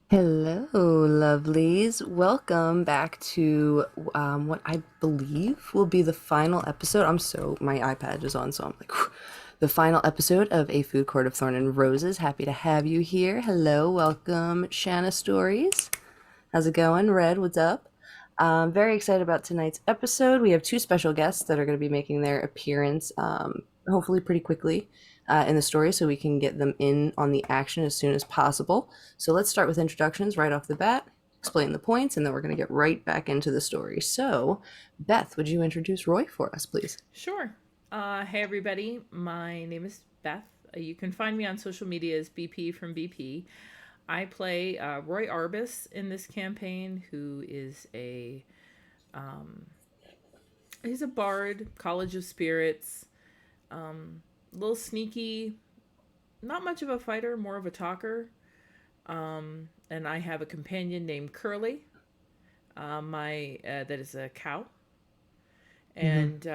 Hello, lovelies. Welcome back to what I believe will be the final episode. My iPad is on, so I'm like, whew. The final episode of A Food Court of Thorn and Roses. Happy to have you here. Hello, welcome, Shanna Stories. How's it going? Red, what's up? Very excited about tonight's episode. We have two special guests that are going to be making their appearance, hopefully pretty quickly in the story, so we can get them in on the action as soon as possible. So let's start with introductions right off the bat, explain the points, and then we're going to get right back into the story. So, Beth, would you introduce Roy for us, please? Sure. Hey, everybody. My name is Beth. You can find me on social media as BP from BP. I play Roy Arbus in this campaign, who is he's a bard, College of Spirits, a little sneaky, not much of a fighter, more of a talker. And I have a companion named Curly, that is a cow, Mm-hmm. and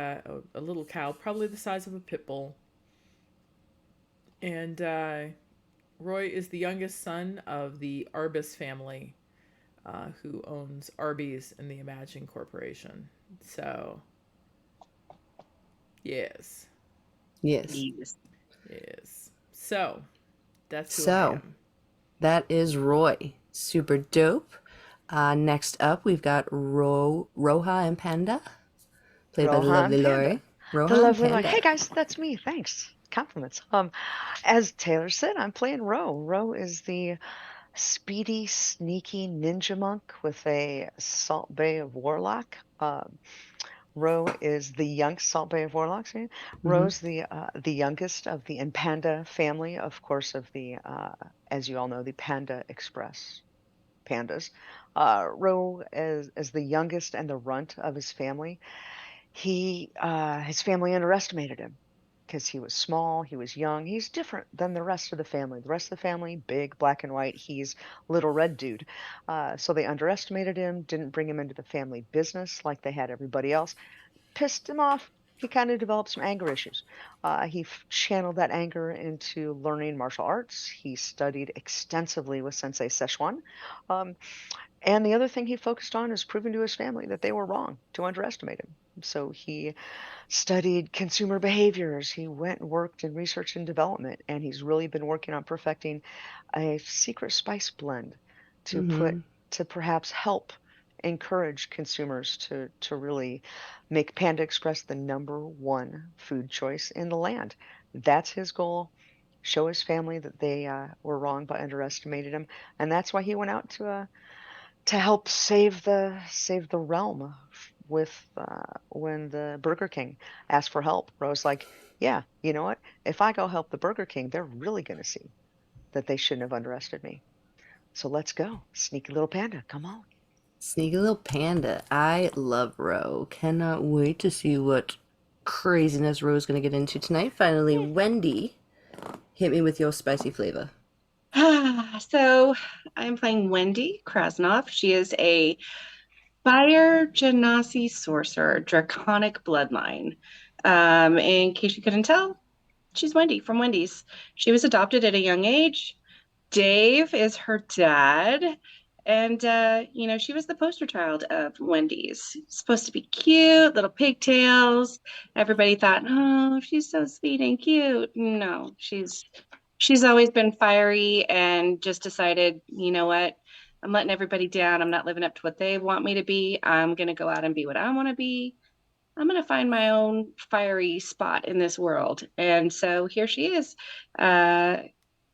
a little cow, probably the size of a pit bull. And Roy is the youngest son of the Arbus family, who owns Arby's and the Imagine Corporation. So, yes, Yes. Yes. yes. So, that's who I So, am. that is Roy. Super dope. Next up, we've got Roha and Panda, played by the Rohan lovely Panda. Lori. The Roha and lovely, like, hey Panda. guys, that's me. Thanks. Compliments. As Taylor said, I'm playing Ro. Ro is the speedy, sneaky ninja monk with a Salt Bay of Warlock. Ro is the young Salt Bay of Warlocks. Yeah? Mm-hmm. Ro's the youngest of the Impanda family, of course, of the as you all know, the Panda Express pandas. Ro as the youngest and the runt of his family. His family underestimated him because he was small, he was young, he's different than the rest of the family. The rest of the family, big, black and white, he's little red dude. So they underestimated him, didn't bring him into the family business like they had everybody else, pissed him off. He kind of developed some anger issues. He channeled that anger into learning martial arts. He studied extensively with Sensei Szechuan. Um, and the other thing he focused on is proving to his family that they were wrong to underestimate him. So he studied consumer behaviors. He went and worked in research and development, and he's really been working on perfecting a secret spice blend to put Mm-hmm. to perhaps help encourage consumers to really make Panda Express the number 1 food choice in the land. That's his goal. Show his family that they were wrong by underestimating him, and that's why he went out to help save the realm with when the Burger King asked for help. Rose like, yeah, you know what? If I go help the Burger King, they're really going to see that they shouldn't have underestimated me. So let's go, sneaky little panda. Come on. Sneaky little panda. I love Ro. Cannot wait to see what craziness Ro's gonna get into tonight. Finally, Wendy, hit me with your spicy flavor. So I'm playing Wendy Krasnov. She is a Fire Genasi sorcerer, draconic bloodline. In case you couldn't tell, she's Wendy from Wendy's. She was adopted at a young age. Dave is her dad. And, she was the poster child of Wendy's. Supposed to be cute, little pigtails. Everybody thought, oh, she's so sweet and cute. No, she's always been fiery and just decided, you know what? I'm letting everybody down. I'm not living up to what they want me to be. I'm going to go out and be what I want to be. I'm going to find my own fiery spot in this world. And so here she is. Uh,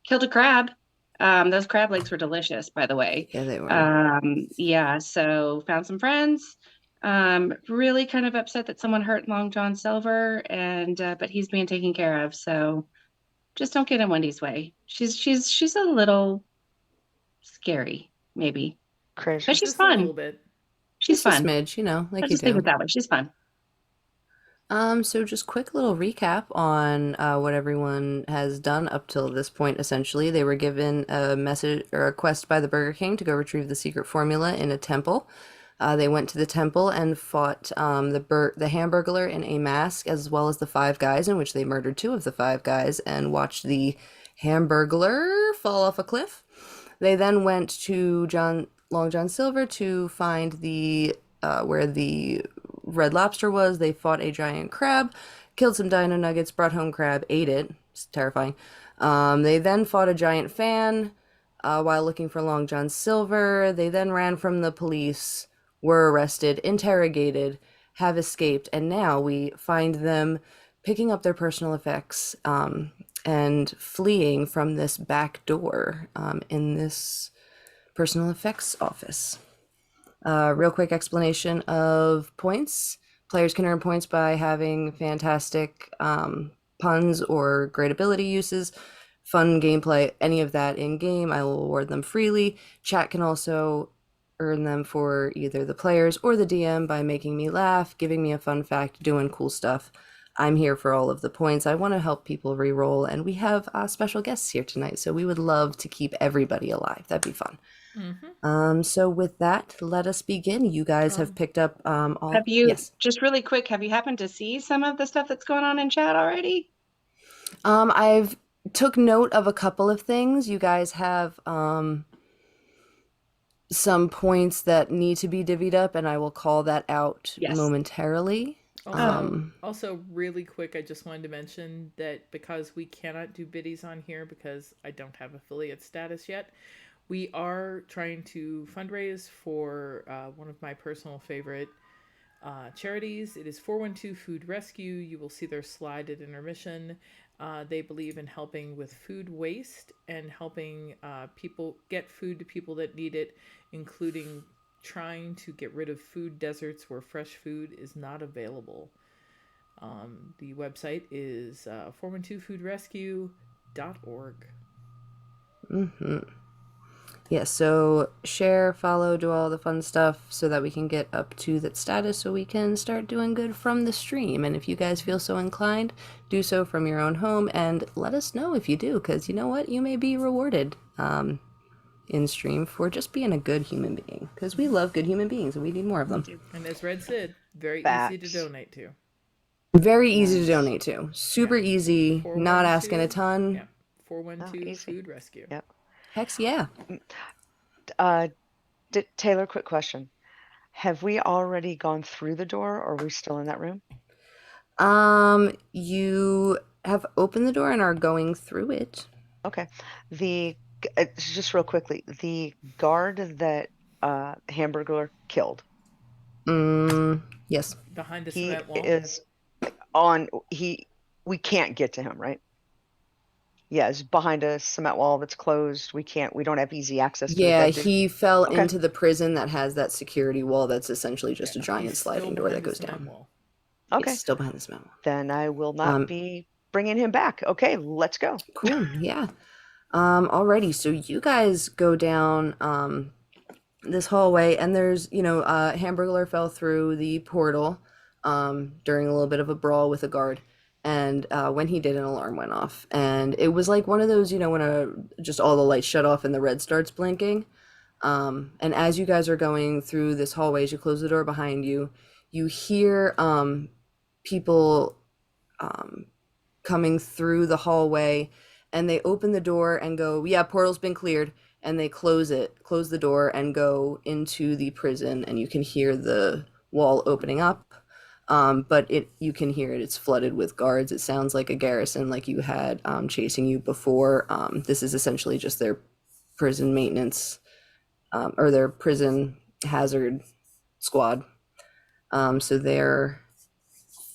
Killed a crab. Those crab legs were delicious, by the way. Yeah, they were. Yeah, so found some friends. Really kind of upset that someone hurt Long John Silver, and but he's being taken care of. So just don't get in Wendy's way. She's a little scary, maybe, but Crazy. she's Just a little fun. bit. She's Just a fun. smidge, like I'll you just leave do. it that way. She's fun. So just quick little recap on what everyone has done up till this point. Essentially, they were given a message or a quest by the Burger King to go retrieve the secret formula in a temple. They went to the temple and fought the Hamburglar in a mask, as well as the five guys, in which they murdered two of the five guys and watched the Hamburglar fall off a cliff. They then went to Long John Silver to find the where the Red Lobster was. They fought a giant crab, killed some dino nuggets, brought home crab, ate it. It's terrifying. They then fought a giant fan while looking for Long John Silver. They then ran from the police, were arrested, interrogated, have escaped, and now we find them picking up their personal effects and fleeing from this back door in this personal effects office. Real quick explanation of points. Players can earn points by having fantastic puns or great ability uses, fun gameplay, any of that in game. I will award them freely. Chat can also earn them for either the players or the DM by making me laugh, giving me a fun fact, doing cool stuff. I'm here for all of the points. I want to help people re-roll, and we have special guests here tonight, so we would love to keep everybody alive. That'd be fun. Mm-hmm. So with that, let us begin. You guys have Um, picked up all. Have you, Yes. just really quick, have you happened to see some of the stuff that's going on in chat already? I've took note of a couple of things. You guys have some points that need to be divvied up, and I will call that out Yes. momentarily. Oh, also, really quick, I just wanted to mention that because we cannot do biddies on here because I don't have affiliate status yet, we are trying to fundraise for one of my personal favorite charities. It is 412 Food Rescue. You will see their slide at intermission. They believe in helping with food waste and helping people get food to people that need it, including trying to get rid of food deserts where fresh food is not available. The website is 412foodrescue.org. Mm-hmm. Yeah, so share, follow, do all the fun stuff so that we can get up to that status so we can start doing good from the stream. And if you guys feel so inclined, do so from your own home and let us know if you do, because you know what? You may be rewarded in stream for just being a good human being, because we love good human beings and we need more of we them. do. And as Red said, very easy to Facts. donate to. Very easy to Nice. donate to. Super Yeah. easy, not asking a 412. ton. Yeah. Oh, 412 easy. Food Rescue. Yep. Hex yeah. Uh, Taylor, quick question. Have we already gone through the door, or are we still in that room? You have opened the door and are going through it. Okay. Just real quickly, the guard that Hamburglar killed, Yes. Behind the he cement wall. is we can't get to him, right? Yeah, it's behind a cement wall that's closed. We don't have easy access to the Yeah, dead dude. he fell Okay. into the prison that has that security wall that's essentially just Yeah, a giant he's still sliding door that behind the goes cement down. wall. Okay. Yes, still behind the cement wall. Then I will not be bringing him back. Okay, let's go. Cool, yeah. Alrighty, so you guys go down this hallway, and there's, Hamburglar fell through the portal during a little bit of a brawl with a guard. And when he did, an alarm went off. And it was like one of those, when just all the lights shut off and the red starts blinking. And as you guys are going through this hallway, as you close the door behind you, you hear people um, coming through the hallway, and they open the door and go, "Yeah, portal's been cleared." And they close the door, and go into the prison, and you can hear the wall opening up. But you can hear it. It's flooded with guards. It sounds like a garrison, like you had chasing you before. This is essentially just their prison maintenance, or their prison hazard squad. So they're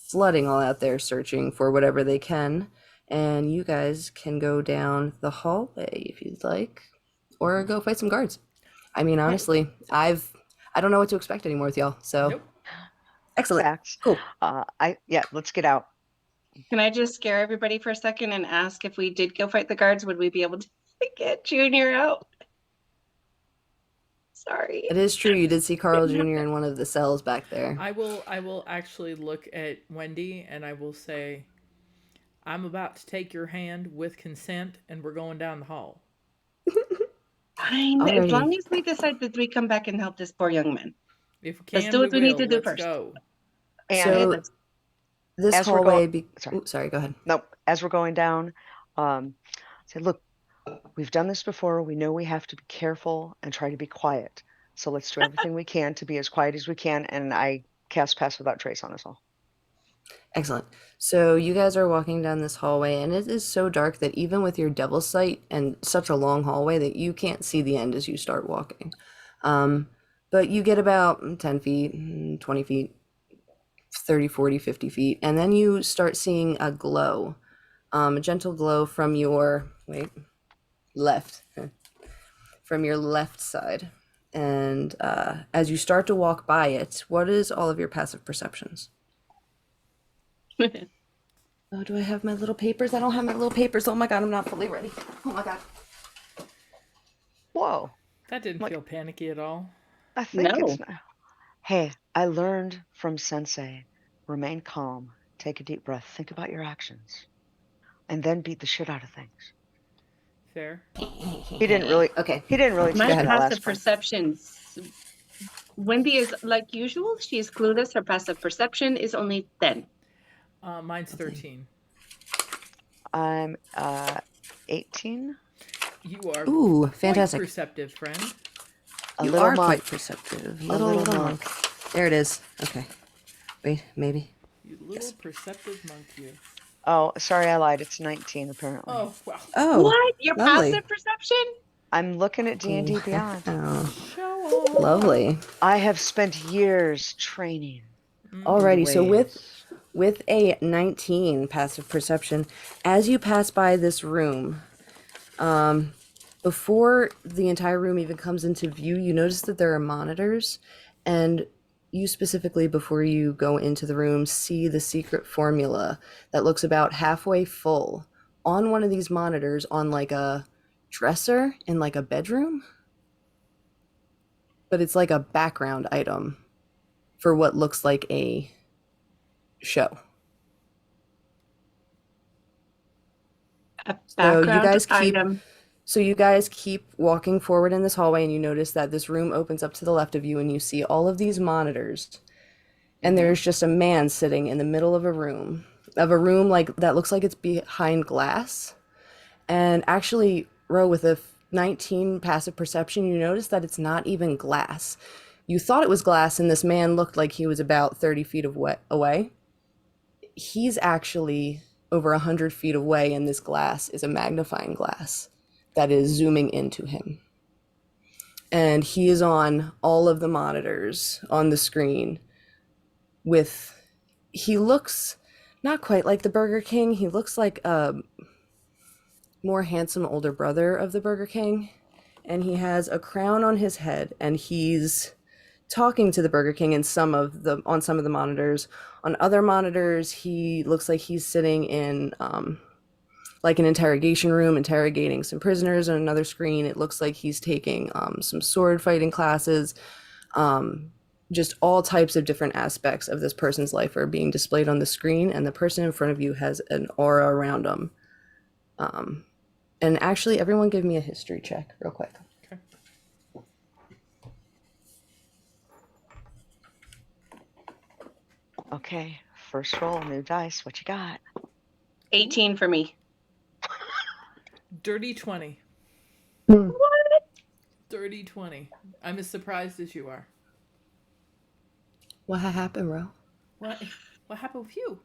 flooding all out there, searching for whatever they can. And you guys can go down the hallway if you'd like, or go fight some guards. I mean, honestly, I don't know what to expect anymore with y'all. So Nope. excellent, Facts. cool. Yeah, let's get out. Can I just scare everybody for a second and ask if we did go fight the guards, would we be able to get Junior out? Sorry. It is true. You did see Carl Jr. in one of the cells back there. I will actually look at Wendy and I will say, I'm about to take your hand with consent and we're going down the hall. Fine. As Alrighty. long as we decide that we come back and help this poor young man. If we Let's can, do what we need to do Let's first. go. And So Let's- this as we're hallway, going, sorry. sorry, go ahead. Nope. As we're going down, say, look, we've done this before. We know we have to be careful and try to be quiet. So let's do everything we can to be as quiet as we can. And I cast Pass Without Trace on us all. Excellent. So you guys are walking down this hallway, and it is so dark that even with your devil sight and such a long hallway, that you can't see the end as you start walking. But you get about 10 feet, 20 feet, 30, 40, 50 feet, and then you start seeing a glow, a gentle glow from your, left, from your left side. And as you start to walk by it, what is all of your passive perceptions? Oh, do I have my little papers? I don't have my little papers. Oh my god, I'm not fully ready. Oh my god. Whoa. That didn't feel panicky at all. I think No. it's not. Hey, I learned from Sensei. Remain calm. Take a deep breath. Think about your actions. And then beat the shit out of things. Fair. He didn't really. Okay. He didn't really teach My me that passive last part. perceptions. Wendy is like usual. She is clueless. Her passive perception is only 10. Mine's 13. I'm 18. You are Ooh, quite fantastic. perceptive, friend. A You little are monk. quite perceptive. Little little monk. There it is. Okay. Wait, maybe. You little perceptive monk, you. Oh, sorry, I lied. It's 19 apparently. Oh, wow. Oh, What? Your lovely. passive perception? I'm looking at D&D Beyond. Oh, Show off. lovely. I have spent years training. Alrighty, so ways. with a 19 passive perception, as you pass by this room, before the entire room even comes into view, you notice that there are monitors, and you specifically, before you go into the room, see the secret formula that looks about halfway full on one of these monitors on like a dresser in like a bedroom. But it's like a background item for what looks like a show. A So you background guys keep item. So you guys keep walking forward in this hallway, and you notice that this room opens up to the left of you, and you see all of these monitors. And there's just a man sitting in the middle of a room like that looks like it's behind glass. And actually, Ro, with a 19 passive perception, you notice that it's not even glass. You thought it was glass, and this man looked like he was about 30 feet away. He's actually over 100 feet away, and this glass is a magnifying glass that is zooming into him. And he is on all of the monitors on the screen he looks not quite like the Burger King. He looks like a more handsome older brother of the Burger King. And he has a crown on his head, and he's talking to the Burger King on some of the monitors. On other monitors, he looks like he's sitting in like an interrogation room interrogating some prisoners. On another screen, it looks like he's taking some sword fighting classes. Um, just all types of different aspects of this person's life are being displayed on the screen, and the person in front of you has an aura around them. Um, and actually, everyone give me a history check real quick. Okay. Okay, first roll, new dice. What you got? 18 for me. Dirty 20. Hmm. Dirty 20. I'm as surprised as you are. What happened, Ro? What? What happened with you?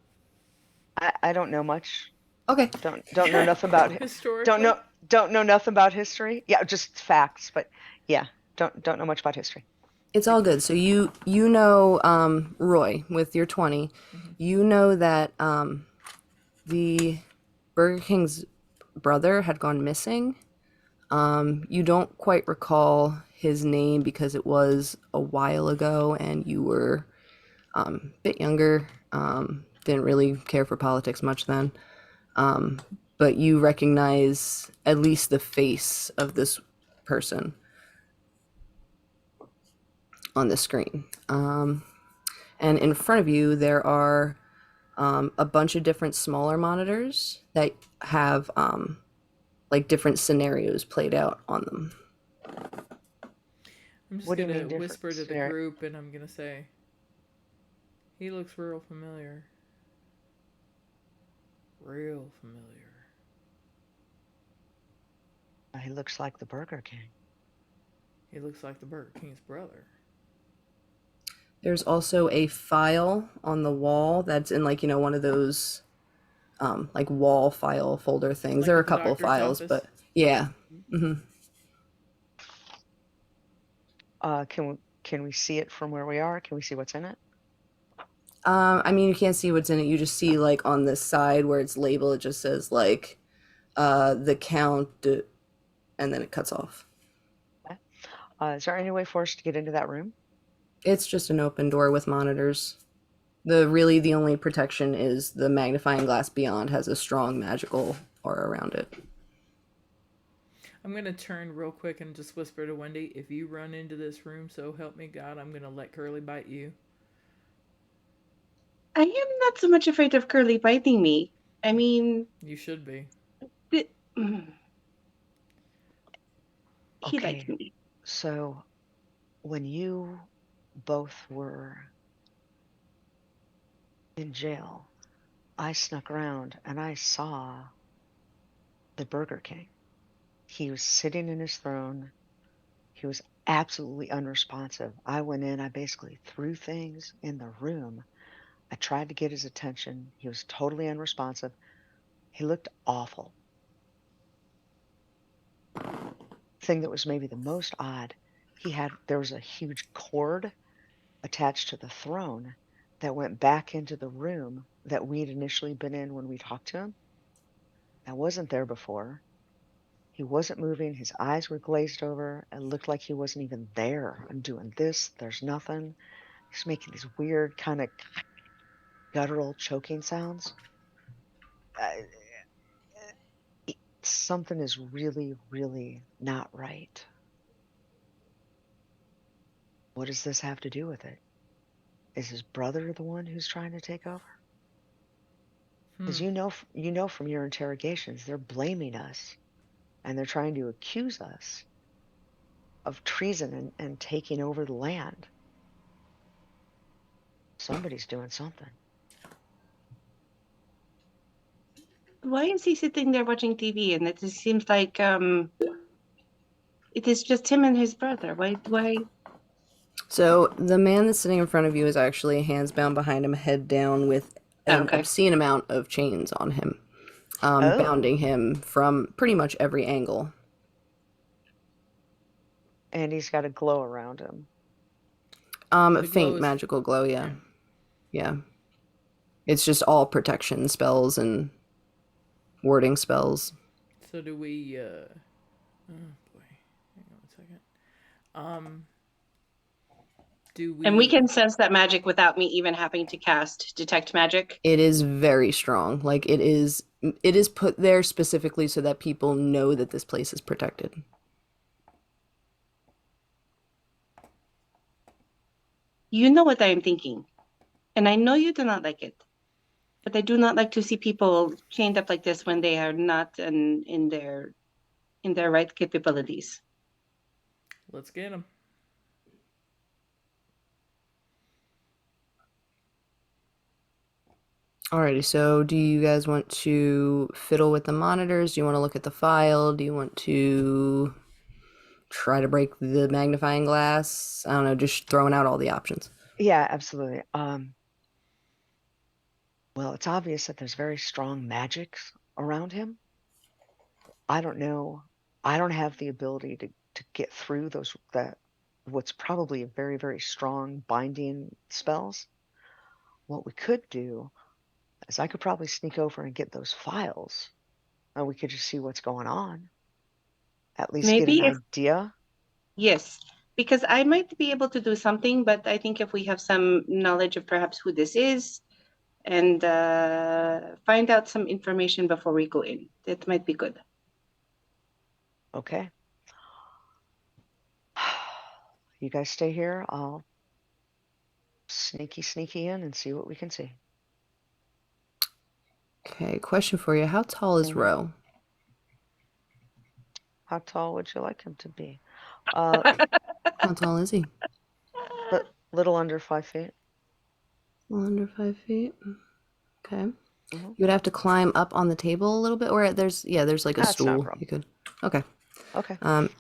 I don't know much. Okay. Don't know nothing about it. Historically? Don't know nothing about history. Yeah, just facts, but yeah, don't know much about history. It's all good. So you know Roy with your 20. Mm-hmm. You know that the Burger King's brother had gone missing. You don't quite recall his name because it was a while ago and you were a bit younger. Didn't really care for politics much then. But you recognize at least the face of this person on the screen. And in front of you, there are a bunch of different smaller monitors that have like different scenarios played out on them. I'm just What do you going to mean different whisper to the scenario? group and I'm going to say, he looks real familiar. Real familiar. He looks like the Burger King. He looks like the Burger King's brother. There's also a file on the wall that's in like, one of those like wall file folder things. Like There are at a the couple of doctor's files, office. but yeah. Hmm. Can we see it from where we are? Can we see what's in it? I mean, you can't see what's in it. You just see like on this side where it's labeled, it just says like the count, and then it cuts off. Okay. Is there any way for us to get into that room? It's just an open door with monitors. The only protection is the magnifying glass beyond has a strong magical aura around it. I'm going to turn real quick and just whisper to Wendy, if you run into this room, so help me God, I'm going to let Curly bite you. I am not so much afraid of Curly biting me. I mean, You should be. he Okay. likes me. So when you both were in jail, I snuck around and I saw the Burger King. He was sitting in his throne. He was absolutely unresponsive. I went in, I basically threw things in the room. I tried to get his attention. He was totally unresponsive. He looked awful. Thing that was maybe the most odd, there was a huge cord attached to the throne that went back into the room that we'd initially been in when we talked to him. That wasn't there before. He wasn't moving. His eyes were glazed over. It looked like he wasn't even there. I'm doing this. There's nothing. He's making these weird kind of guttural choking sounds. Uh, Something is really, really not right. What does this have to do with it? Is his brother the one who's trying to take over? Because you know from your interrogations, they're blaming us and they're trying to accuse us of treason and taking over the land. Somebody's doing something. Why is he sitting there watching TV? And it just seems like it is just him and his brother. Why? So the man that's sitting in front of you is actually hands bound behind him, head down, with Oh, an okay. obscene amount of chains on him, Oh, bounding him from pretty much every angle. and he's got a glow around him. The glow Faint is. magical glow, yeah. Okay. Yeah. It's just all protection spells and warding spells. So do we, oh boy. Hang on a second. Um, do And we we. can sense that magic without me even having to cast detect magic. It is very strong. Like, it is it is put there specifically so that people know that this place is protected. You know what I am thinking, and I know you do not like it, but I do not like to see people chained up like this when they are not in their right capabilities. Let's get him. Alrighty, so do you guys want to fiddle with the monitors? Do you want to look at the file? Do you want to try to break the magnifying glass? I don't know, just throwing out all the options. Yeah, absolutely. Well, it's obvious that there's very strong magics around him. I don't know. I don't have the ability to get through those that what's probably a very, very strong binding spells. What we could do is I could probably sneak over and get those files, and we could just see what's going on. At least get an Maybe if idea. yes, because I might be able to do something, but I think if we have some knowledge of perhaps who this is and find out some information before we go in, that might be good. Okay. You guys stay here. I'll sneaky in and see what we can see. Okay, question for you. How tall is Mhm. Ro? How tall would you like him to be? Uh, How tall is he? little under 5 feet. Under 5 feet. Okay. Hmm. You would have to climb up on the table a little bit, or there's like a That's not a stool problem. you could. Okay. Okay.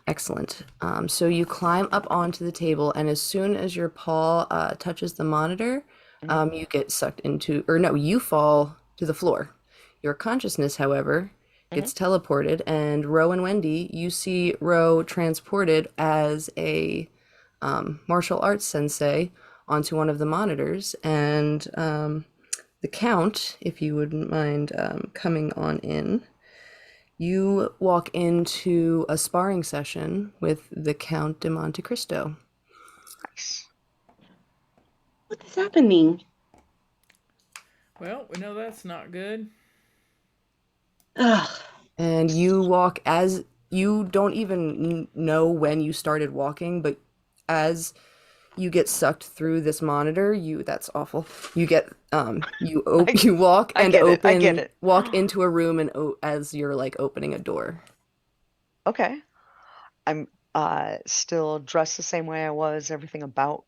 Excellent. So you climb up onto the table, and as soon as your paw touches the monitor, Hmm. you get sucked into, or no, you fall to the floor. Your consciousness, however, Hmm. gets teleported, and Ro and Wendy, you see Ro transported as a martial arts sensei onto one of the monitors, and the Count, if you wouldn't mind coming on in. You walk into a sparring session with the Count de Monte Cristo, Nice. What is happening? Well, we know that's not good. Ugh. and you walk as you don't even know when you started walking, but as you get sucked through this monitor, you that's awful. You get I you walk I and get it. I get open it. walk into a room and as you're like opening a door. Okay. I'm still dressed the same way I was. Everything about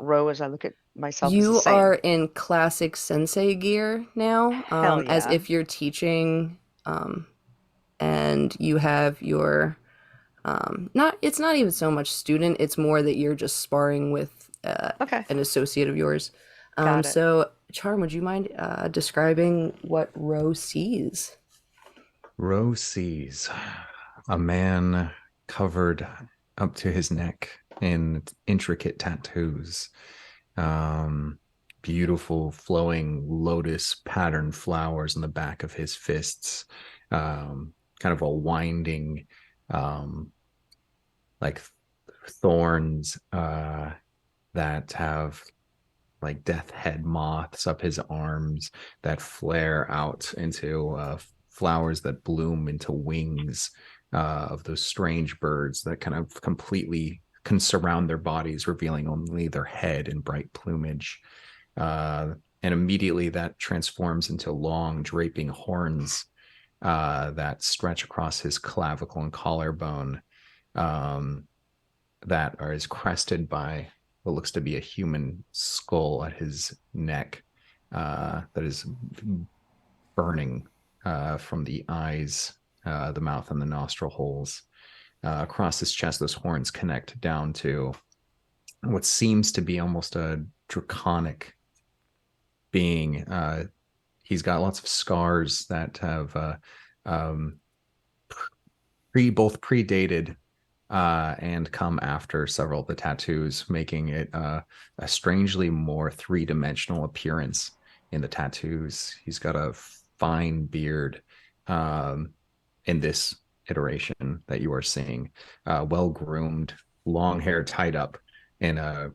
Ro as I look at myself is the You same. are in classic sensei gear now, Hell as yeah. if you're teaching, and you have your not it's not even so much student, it's more that you're just sparring with Okay. an associate of yours. Got it. So Charm, would you mind describing what Ro sees? Ro sees a man covered up to his neck in intricate tattoos, um, beautiful flowing lotus pattern flowers in the back of his fists, kind of a winding, um, like thorns that have like death head moths up his arms that flare out into flowers that bloom into wings of those strange birds that kind of completely can surround their bodies, revealing only their head in bright plumage. And immediately that transforms into long draping horns that stretch across his clavicle and collarbone, um, that is crested by what looks to be a human skull at his neck, that is burning from the eyes, the mouth, and the nostril holes. Across his chest, those horns connect down to what seems to be almost a draconic being. He's got lots of scars that have um, both predated and come after several of the tattoos, making it a strangely more three-dimensional appearance in the tattoos. He's got a fine beard um, in this iteration that you are seeing, well groomed, long hair tied up in a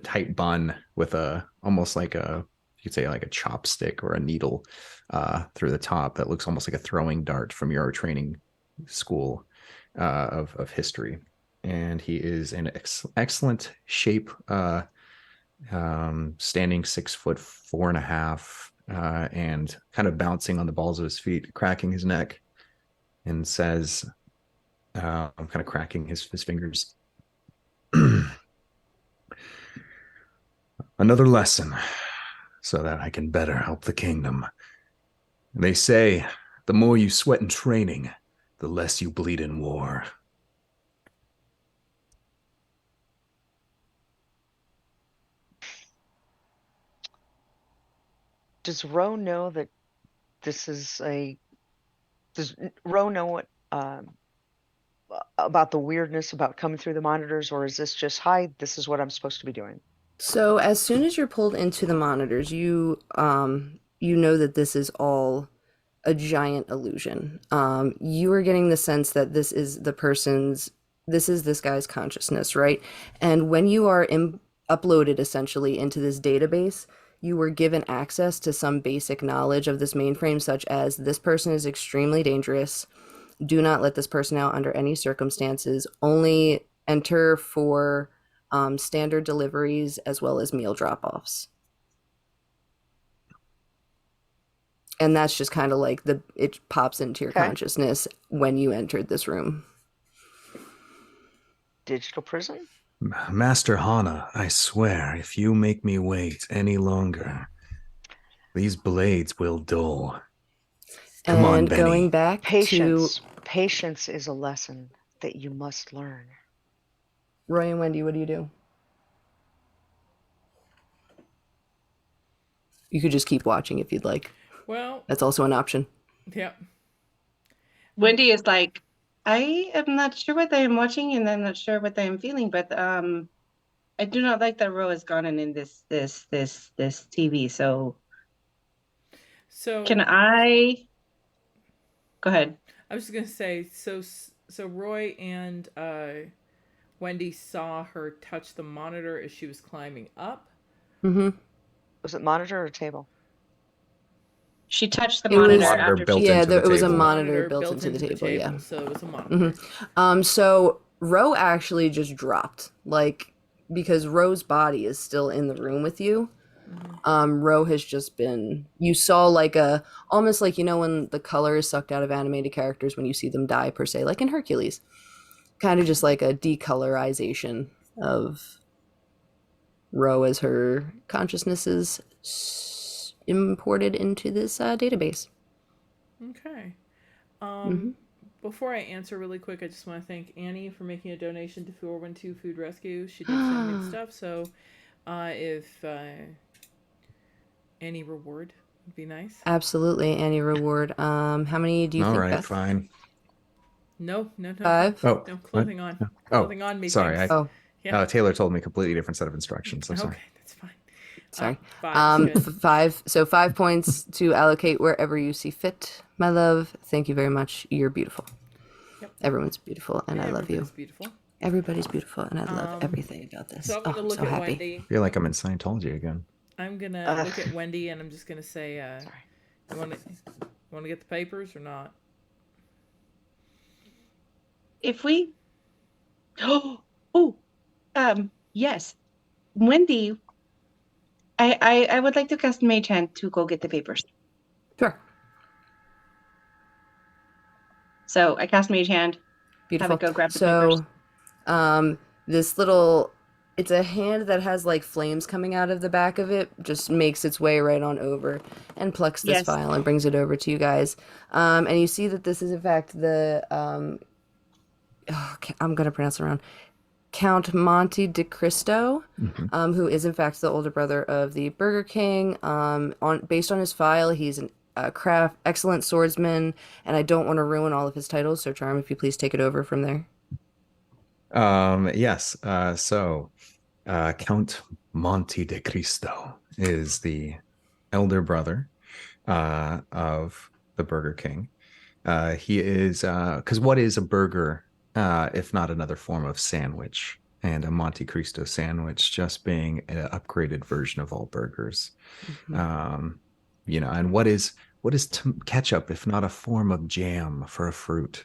tight bun with a almost like a you could say like a chopstick or a needle through the top that looks almost like a throwing dart from your training school of history. And he is in excellent shape, standing 6 foot 4.5, and kind of bouncing on the balls of his feet, cracking his neck, and says, I'm kind of cracking his fingers. Another lesson so that I can better help the kingdom. They say the more you sweat in training, the less you bleed in war. Does Ro know that this is a? Does Ro know what about the weirdness about coming through the monitors, or is this just, hi, this is what I'm supposed to be doing? So as soon as you're pulled into the monitors, you know that this is all a giant illusion. You are getting the sense that this is this guy's consciousness, right? And when you are uploaded essentially into this database, you were given access to some basic knowledge of this mainframe, such as this person is extremely dangerous. Do not let this person out under any circumstances. Only enter for standard deliveries as well as meal drop-offs. And that's just kind of like it pops into your Okay. consciousness when you entered this room. Digital prison? Master Hana, I swear, if you make me wait any longer, these blades will dull. Come on, And going Benny. back to Patience. Patience is a lesson that you must learn. Roy and Wendy, what do you do? You could just keep watching if you'd like. Well, That's also an option. yeah. Wendy is like, I am not sure what I am watching, and I'm not sure what I am feeling, but I do not like that Ro has gone in this TV. So can So I go ahead? I was just gonna say, so Roy and Wendy saw her touch the monitor as she was climbing up. Mm-hmm. Was it monitor or table? She touched the It The monitor was, monitor after built she. yeah, into the it was a There's a table. monitor monitor built built into the into the table, yeah. table, so it was a Mm-hmm. monitor. So Ro actually just dropped, like, because Ro's body is still in the room with you. Mm-hmm. Ro has just been, you saw like almost like, you know, when the color is sucked out of animated characters when you see them die per se, like in Hercules, kind of just like a decolorization of Ro as her consciousness is imported into this database. Okay. Mm-hmm. Before I answer really quick, I just want to thank Annie for making a donation to 412 Food Rescue. She did send me the stuff, so if any reward would be nice. Absolutely, any reward. How many do you All think, right, Beth? fine. No, no, no, no. Five? Oh, No, what? clothing on. Oh, Clothing on me, sorry. thanks. Oh, Yeah. Taylor told me a completely different set of instructions. I'm sorry. Okay, that's fine. sorry. Five's good. Five. So 5 points to allocate wherever you see fit, my love. Thank you very much. You're beautiful. Yep. Everyone's beautiful, and I love you. Everybody's beautiful. Everybody's beautiful, and I love everything about this. So I'm Oh, gonna I'm look so at happy. Wendy. I feel like I'm in Scientology again. I'm gonna look at Wendy, and I'm just gonna say, you want to get the papers or not? If we, oh, yes, Wendy, I would like to cast Mage Hand to go get the papers. Sure. So I cast Mage Hand. Beautiful. Have it go grab the papers. So, this little, it's a hand that has like flames coming out of the back of it, just makes its way right on over and plucks this Yes. file and brings it over to you guys. And you see that this is in fact the, I'm going to pronounce it wrong, Count Monte de Cristo, who is in fact the older brother of the Burger King. Based on his file, he's an excellent swordsman, and I don't want to ruin all of his titles. So, Charm, if you please take it over from there. Yes. Count Monte de Cristo is the elder brother of the Burger King. He is because what is a burger if not another form of sandwich? and a Monte Cristo sandwich just being an upgraded version of all burgers. Mhm. And what is ketchup if not a form of jam for a fruit?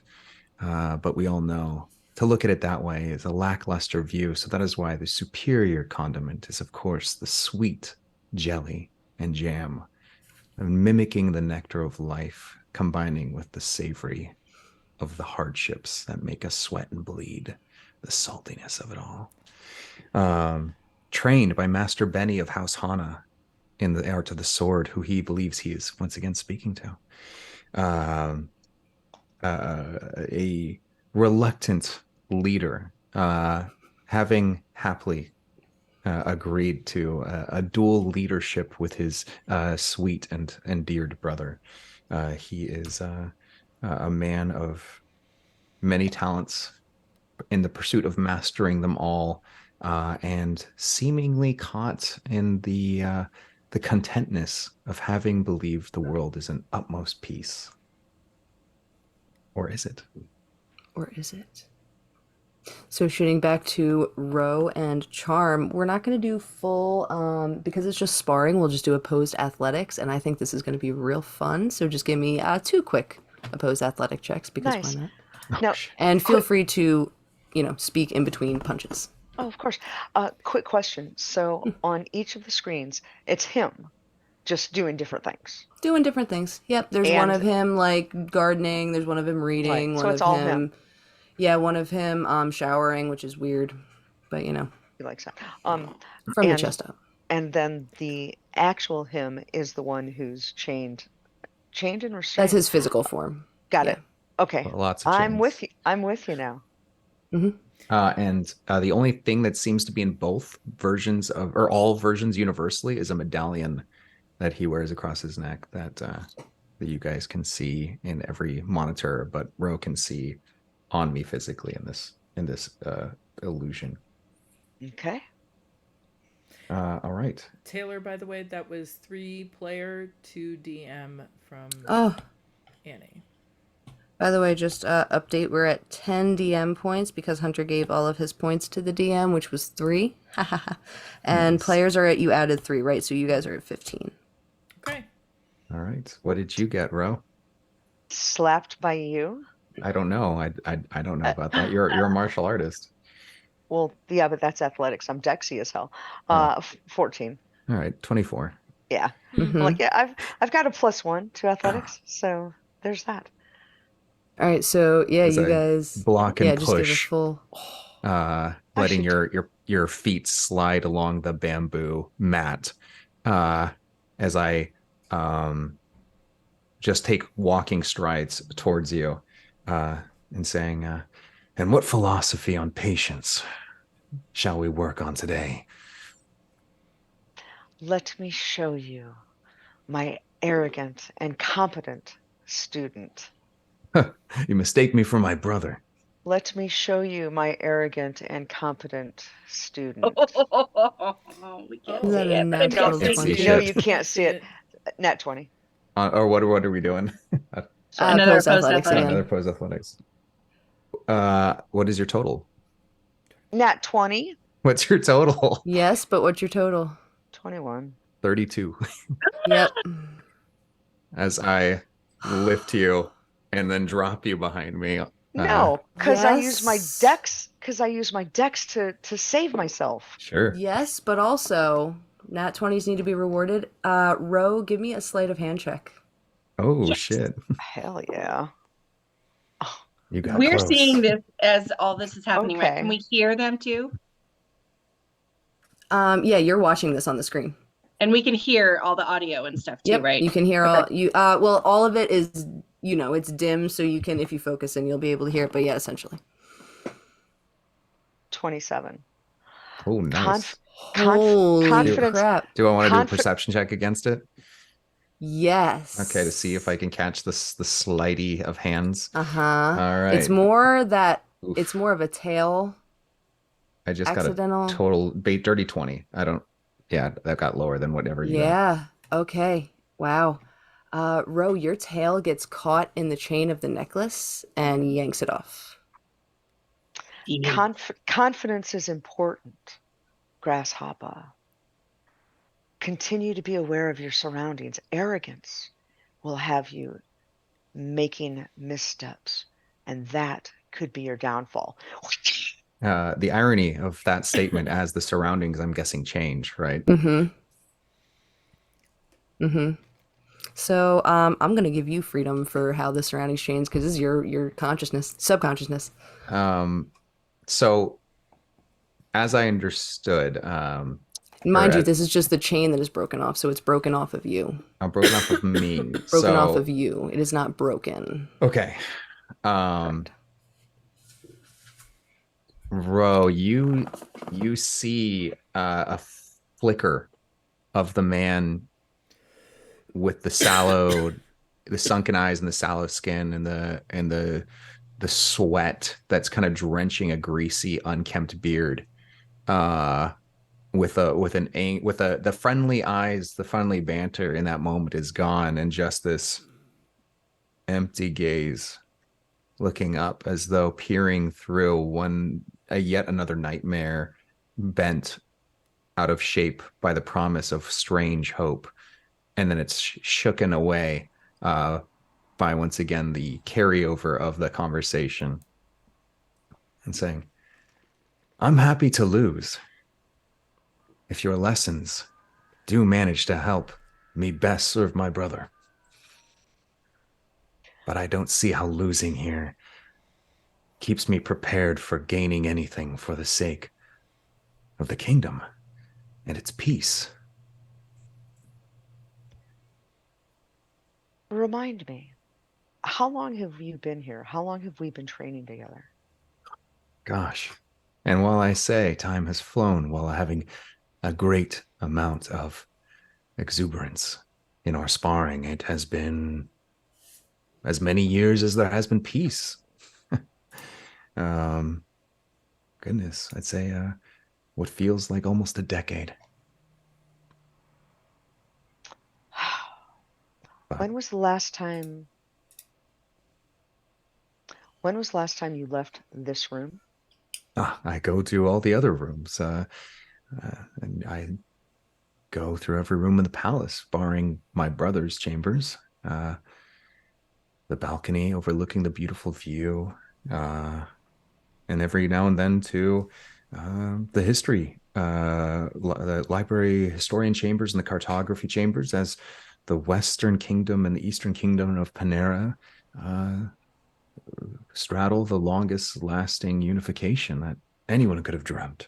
But we all know to look at it that way is a lackluster view. So that is why the superior condiment is, of course, the sweet jelly and jam, and mimicking the nectar of life, combining with the savory of the hardships that make us sweat and bleed, the saltiness of it all. Um, Trained by Master Benny of House Hana in the art of the sword, who he believes he is once again speaking to. Um, a reluctant leader, having happily agreed to a dual leadership with his sweet and endeared brother. He is a man of many talents in the pursuit of mastering them all, and seemingly caught in the contentness of having believed the world is in utmost peace. Or is it? Or is it? So shooting back to Row and Charm, we're not going to do full because it's just sparring. We'll just do opposed athletics, and I think this is going to be real fun. So just give me two quick opposed athletic checks because why Nice. not? Oh, Now, shit. And feel quick. free to, speak in between punches. Oh, of course. Quick question. So on each of the screens, it's him just doing different things. Doing different things. Yep, there's one of And him like gardening. There's one of him right, reading. so One it's of all him. him, yeah, one of him showering, which is weird, but He likes that. from the And chest up. and then the actual him is the one who's chained and That's restrained. his physical form. Got Yeah. it. Okay. Lots of I'm chains. with you. I'm with you now. Hmm. And the only thing that seems to be in both versions of, or all versions universally, is a medallion that he wears across his neck that you guys can see in every monitor, but Ro can see on me physically in this illusion. Okay. All right. Taylor, by the way, that was 3 player, 2 DM from Oh, Annie. by the way, just update. We're at 10 DM points because Hunter gave all of his points to the DM, which was 3. And Nice. players are at, you added 3, right? So you guys are at 15. Okay. All right. What did you get, Ro? Slapped by you. I don't know. I don't know Uh, about that. You're a martial artist. well, yeah, but that's athletics. I'm Dexy as hell. Oh, 14. all right. 24. Yeah. Hmm. I'm Mm-hmm. like, yeah, I've got a +1 to athletics, so there's that. All right, so yeah, As you I guys, block yeah, and just give a push, full. letting Actually, your feet slide along the bamboo mat, uh, as I um, just take walking strides towards you, and saying, "And what philosophy on patience shall we work on today?" let me show you my arrogant and competent student. You mistake me for my brother. Let me show you my arrogant and competent student. We can't Is Oh, that see a it, but I No, don't natural Can't think see we no, do. shit. you can't can't see see it. it. Nat 20. Or what are we doing? Sorry. Opposed Opposed athletics athletic. Another again. pose athletics. What is your total? Nat 20. What's your total? Yes, but what's your total? 21. 32. Yep. As I lift you and then drop you behind me. No, because Yes. I use my dex to save myself. Sure. Yes, but also nat 20s need to be rewarded. Ro, give me a sleight of hand check. Oh Yes. shit. Hell yeah. Oh, You got We're seeing close. this as all this is happening, right? Can okay. we hear them too? Yeah, you're watching this on the screen. And we can hear all the audio and stuff too, Yep, right? you can hear Okay. all you well all of it is, it's dim so you can, if you focus in, you'll be able to hear it, but yeah, essentially. 27. Oh, Conf, nice. conf, Holy Do confidence, crap. do I want to do a conf, perception check against it? Okay, to see if I Yes. can catch this the sleighty of hands. Uh-huh. All It's right. more that it's Oof. more of a tail I just got a accidental. total bait dirty 20. I don't Yeah, that got lower than whatever you got. Yeah. Okay. Wow. Ro, your tail gets caught in the chain of the necklace and yanks it off. Yeah. Confidence is important, Grasshopper. Continue to be aware of your surroundings. Arrogance will have you making missteps, and that could be your downfall. The irony of that statement as the surroundings, I'm guessing, change, right? Mm-hmm. Mm-hmm. So I'm gonna give you freedom for how the surroundings change because this is your consciousness, subconsciousness. Um, so as I understood, or Mind you, this is just the chain that is broken off, so it's broken off of you. broken off of me. Broken off So of you. It is not broken. okay, Correct. Ro, you see a flicker of the man with the sunken eyes and the sallow skin and the sweat that's kind of drenching a greasy, unkempt beard. Uh, with a the friendly eyes, the friendly banter in that moment is gone, and just this empty gaze looking up as though peering through a yet another nightmare bent out of shape by the promise of strange hope, and then it's shooken away by once again the carryover of the conversation and saying, I'm happy to lose if your lessons do manage to help me best serve my brother. But I don't see how losing here keeps me prepared for gaining anything for the sake of the kingdom and its peace. Remind me, how long have you been here? How long have we been training together? Gosh. And while I say time has flown while having a great amount of exuberance in our sparring, it has been as many years as there has been peace. um, Goodness, I'd say what feels like almost a decade. But When was the last time when was the last time you left this room? I go to all the other rooms, and I go through every room in the palace, barring my brother's chambers. The balcony overlooking the beautiful view, uh, and every now and then to the history, the library historian chambers and the cartography chambers, as the Western Kingdom and the Eastern Kingdom of Panera uh, straddle the longest lasting unification that anyone could have dreamt.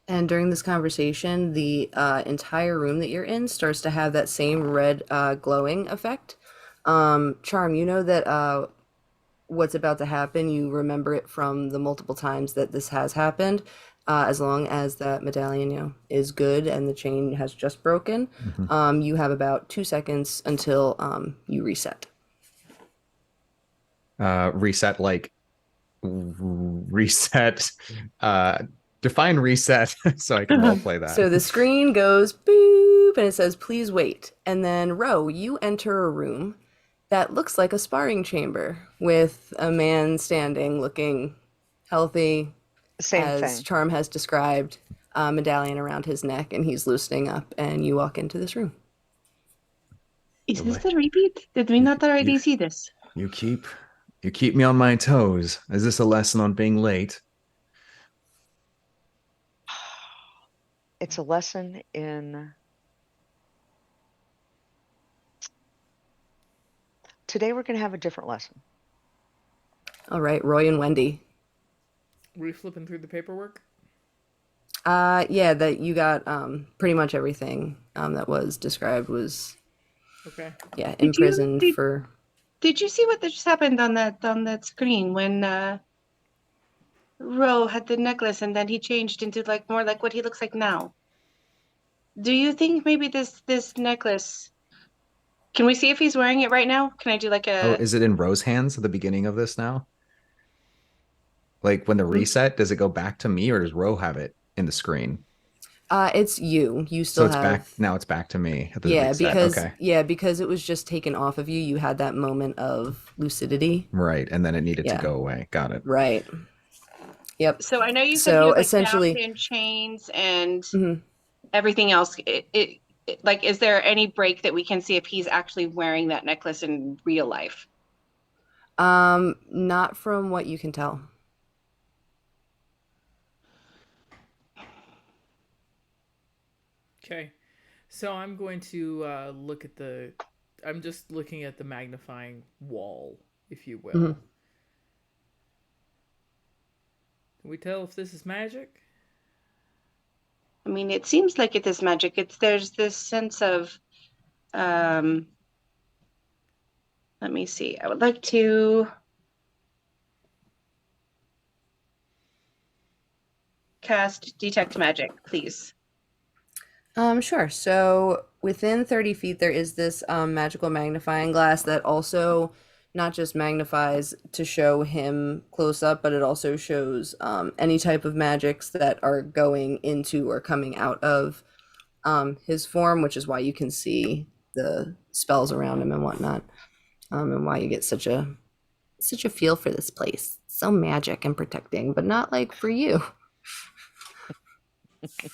And during this conversation, the entire room that you're in starts to have that same red glowing effect. Charm, you know that what's about to happen, you remember it from the multiple times that this has happened. As long as that medallion, is good and the chain has just broken, Mm-hmm. you have about 2 seconds until you reset. Reset, like reset, uh, define reset so I can role play that. So the screen goes boop and it says, please wait. And then, Ro, you enter a room that looks like a sparring chamber with a man standing looking healthy, Same as thing. Charm has described, a medallion around his neck, and he's loosening up. And you walk into this room. Is this the repeat? Did we You, not you, already see this? you keep you keep me on my toes. Is this a lesson on being late? It's a lesson in today we're going to have a different lesson. All right, Roy and Wendy. Were we flipping through the paperwork? Yeah, that you got pretty much everything that was described was, Okay. yeah, Did you imprisoned did, for. did you see what just happened on that screen when Ro had the necklace and then he changed into like more like what he looks like now? Do you think maybe this necklace? Can we see if he's wearing it right now? Can I do like Oh, a is it in Rose hands at the beginning of this now? Like when the reset, does it go back to me or does Ro have it in the screen? It's you. You So still it's back have. now. It's back to me at the Yeah, reset. Okay, because it was just taken off of you. You had that moment of lucidity. right, and then it needed to Yeah. go away. Got it. Right. Yep. So I know you said he So was like bound essentially, in chains and mhm. everything else. Like, is there any break that we can see if he's actually wearing that necklace in real life? Not from what you can tell. Okay. So I'm going to look at the. I'm just looking at the magnifying wall, if you Mhm. will. Can we tell if this is magic? I mean, it seems like it is magic. There's this sense of um let me see. I would like to cast detect magic, please. Sure. So within 30 feet, there is this magical magnifying glass that also not just magnifies to show him close up, but it also shows any type of magics that are going into or coming out of his form, which is why you can see the spells around him and whatnot, and why you get such a feel for this place. So magic and protecting, but not like for you.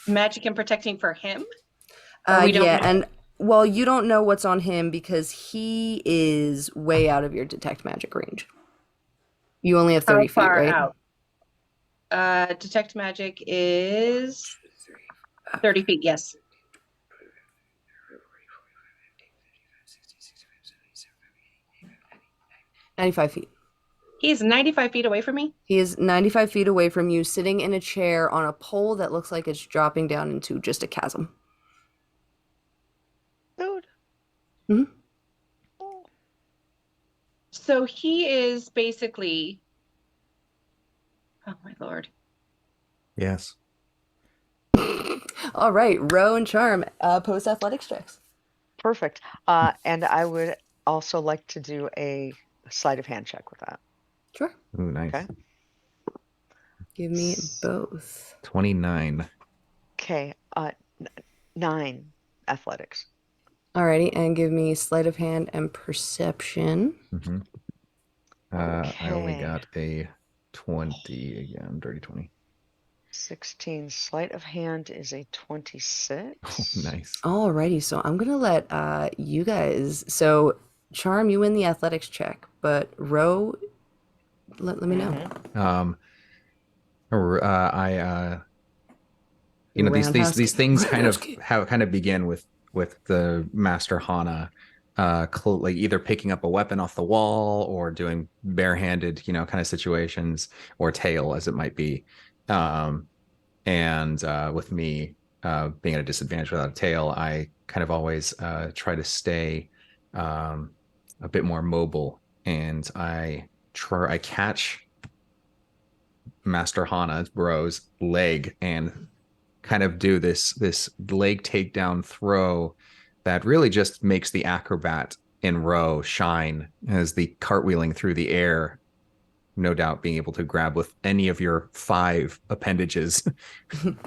Magic and protecting for him? Or we don't Yeah, know and well, you don't know what's on him because he is way out of your detect magic range. You only have how 30 feet, far right? out. Detect magic is 30 feet, yes. 95 feet. He's 95 feet away from me. He is 95 feet away from you, sitting in a chair on a pole that looks like it's dropping down into just a chasm. Dude. Hmm. Oh. So he is basically, oh my Lord. Yes. All right, row and charm, post athletics checks. Perfect. And I would also like to do a sleight of hand check with that. Sure. Ooh, nice. Okay. Give me both. 29. Okay. 9 athletics. Alrighty, and give me sleight of hand and perception. Mm-hmm. I only Okay. got a 20 again, dirty 20. 16. Sleight of hand is a Oh, 26. nice. Alrighty, so I'm gonna let you guys. So charm, you win the athletics check, but row, let me know. Mhm. Um, I You roundhouse these things kind roundhouse of kick. begin with the Master Hana like either picking up a weapon off the wall or doing barehanded, kind of situations, or tail as it might be. And with me being at a disadvantage without a tail, I kind of always try to stay a bit more mobile, and I catch Master Hana Bro's leg and kind of do this leg takedown throw that really just makes the acrobat in Ro shine as the cartwheeling through the air, no doubt being able to grab with any of your 5 appendages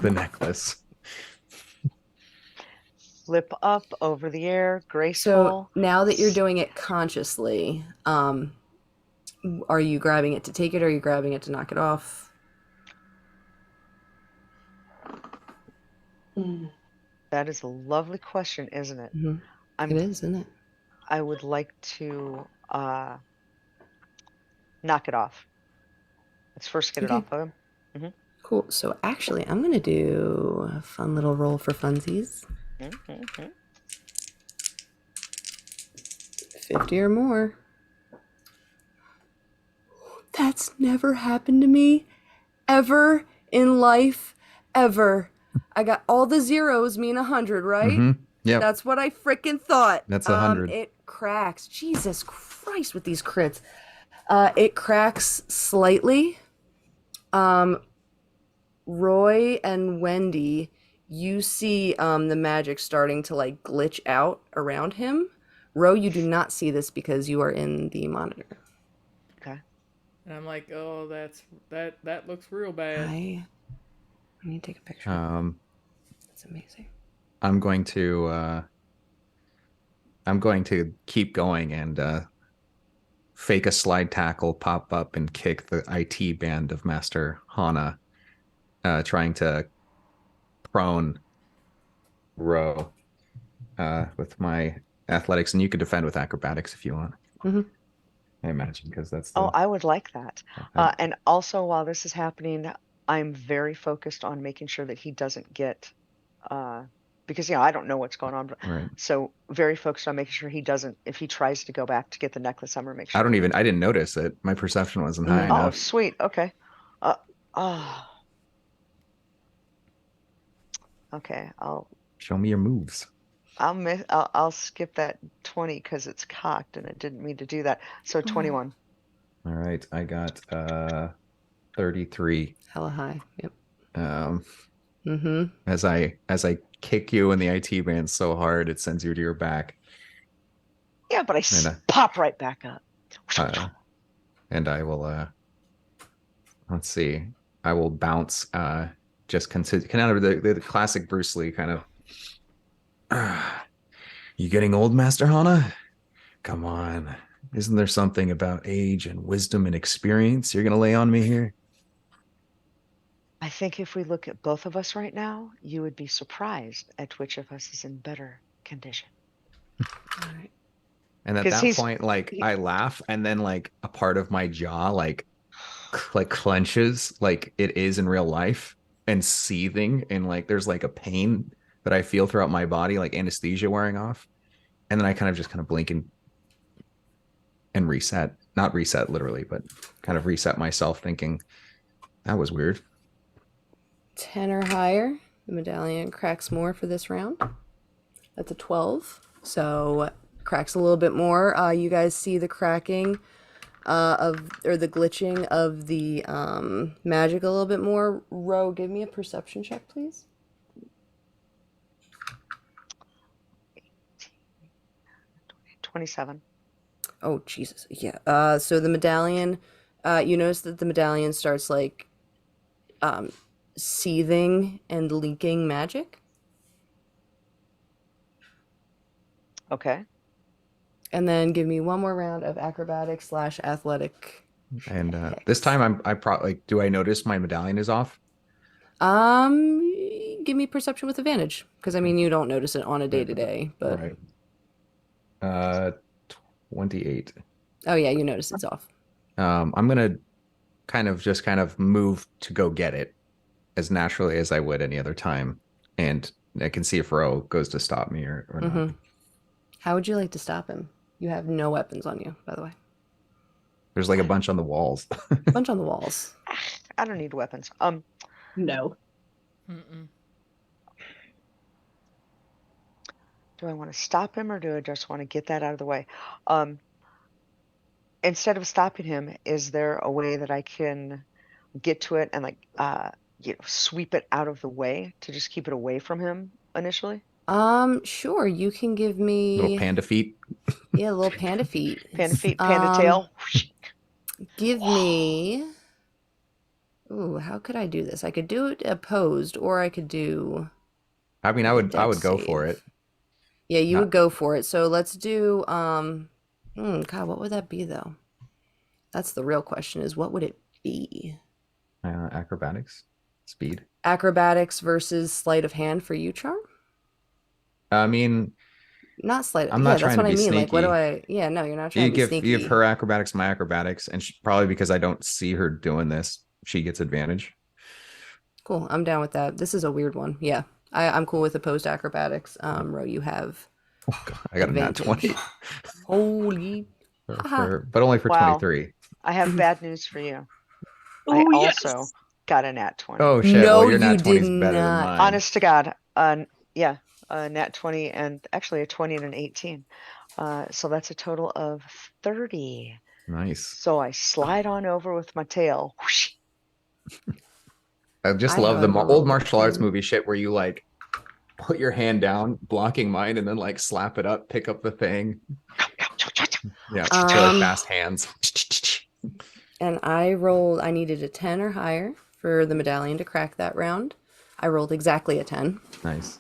the necklace. Flip up over the air, So graceful. now that you're doing it consciously, are you grabbing it to take it or are you grabbing it to knock it off? That is a lovely question, isn't it? Mm-hmm. I'm It is, isn't it? I would like to knock it off. Let's first get it Okay, off of him. Hmm. cool. So actually, I'm gonna do a fun little roll for funsies. Hmm. 50 or more. That's never happened to me ever in life, ever. I got all the zeros mean 100, right? Mm-hmm. Yep. That's what I freaking thought. That's 100. It cracks. Jesus Christ with these crits. It cracks slightly. Um, Roy and Wendy, you see the magic starting to like glitch out around him. Ro, you do not see this because you are in the monitor. Okay. And I'm like, oh, that looks real bad. I need to take a picture. That's amazing. I'm going to keep going and fake a slide tackle, pop up, and kick the IT band of Master Hana, trying to prone row with my athletics, and you could defend with acrobatics if you want. Hmm. I imagine because that's Oh, the I would like that. I, And also, while this is happening, I'm very focused on making sure that he doesn't get, uh, because I don't know what's going on, but right. so very focused on making sure he doesn't, if he tries to go back to get the necklace, I'm gonna make I sure don't he. even. I didn't notice it. My perception wasn't high Hmm. Oh, enough. sweet. Okay. Uh, oh, okay. Show me your moves. I'll skip that 20 because it's cocked and it didn't mean to do that. So 21. All right, I got 33. Hella high. Yep. Um, Mm-hmm. as I kick you in the IT band so hard it sends you to your back, Yeah, but I and pop right back up. uh, and I will let's see, I will bounce just consider kind of the classic Bruce Lee kind of. You getting old, Master Hana? Come on. Isn't there something about age and wisdom and experience you're gonna lay on me here? I think if we look at both of us right now, you would be surprised at which of us is in better condition. All right. And at Because that point, like he, I laugh, and then like a part of my jaw like clenches like it is in real life and seething, and like there's like a pain that I feel throughout my body, like anesthesia wearing off. And then I kind of blink and reset. Not reset literally, but kind of reset myself, thinking that was weird. 10 or higher. The medallion cracks more for this round. That's a 12. So cracks a little bit more. You guys see the cracking or the glitching of the magic a little bit more. Ro, give me a perception check, please. 27. Oh, Jesus. Yeah. So the medallion, you notice that the medallion starts like um, seething and leaking magic. Okay. And then give me one more round of acrobatics / athletic And this checks. time I probably like, do I notice my medallion is off? Um, give me perception with advantage, because I mean you don't notice it on a day to day, but Right. Uh 28. oh yeah, you notice it's off. I'm gonna kind of move to go get it as naturally as I would any other time. And I can see if Ro goes to stop me or not. Mm-hmm. How would you like to stop him? You have no weapons on you, by the way. There's like a bunch on the walls. Bunch on the walls. I don't need weapons. No. Mm-mm. Do I want to stop him or do I just want to get that out of the way? Um, Instead of stopping him, is there a way that I can get to it and like sweep it out of the way to just keep it away from him initially? Sure, you can give Little me panda feet. yeah, little panda feet. Panda feet, panda tail. Give me ooh, how could I do this? I could do it opposed, or I could do I mean, like a I dex would go for it. save. Yeah, you would Not go for it. So let's do God, what would that be though? That's the real question is what would it be? acrobatics, speed. Acrobatics versus sleight of hand for you, Charm? I mean, Not sleight. I'm not Yeah, that's trying to what I be mean. Like, what do sneaky. I? Yeah, no, you're not trying You to be give sneaky. her acrobatics, my acrobatics, and probably because I don't see her doing this, she gets advantage. Cool. I'm down with that. This is a weird one. Yeah, I'm cool with opposed acrobatics. Ro, you have Oh, God, I got a nat 20 advantage. Holy. Haha. but only for Wow. 23. I have bad news for you. I Oh, also yes. got a nat 20. Oh shit! Well, No, your you nat 20 did is better than not. mine. Honest to God, yeah, a nat 20 and actually a 20 and an 18. So that's a total of 30. Nice. So I slide on over with my tail. Whoosh. I just I, love the however, old rolled a martial arts 10. movie shit where you like put your hand down, blocking mine, and then like slap it up, pick up the thing. Yeah, really Um, fast hands. and I needed a 10 or higher for the medallion to crack that round. I rolled exactly a 10. Nice.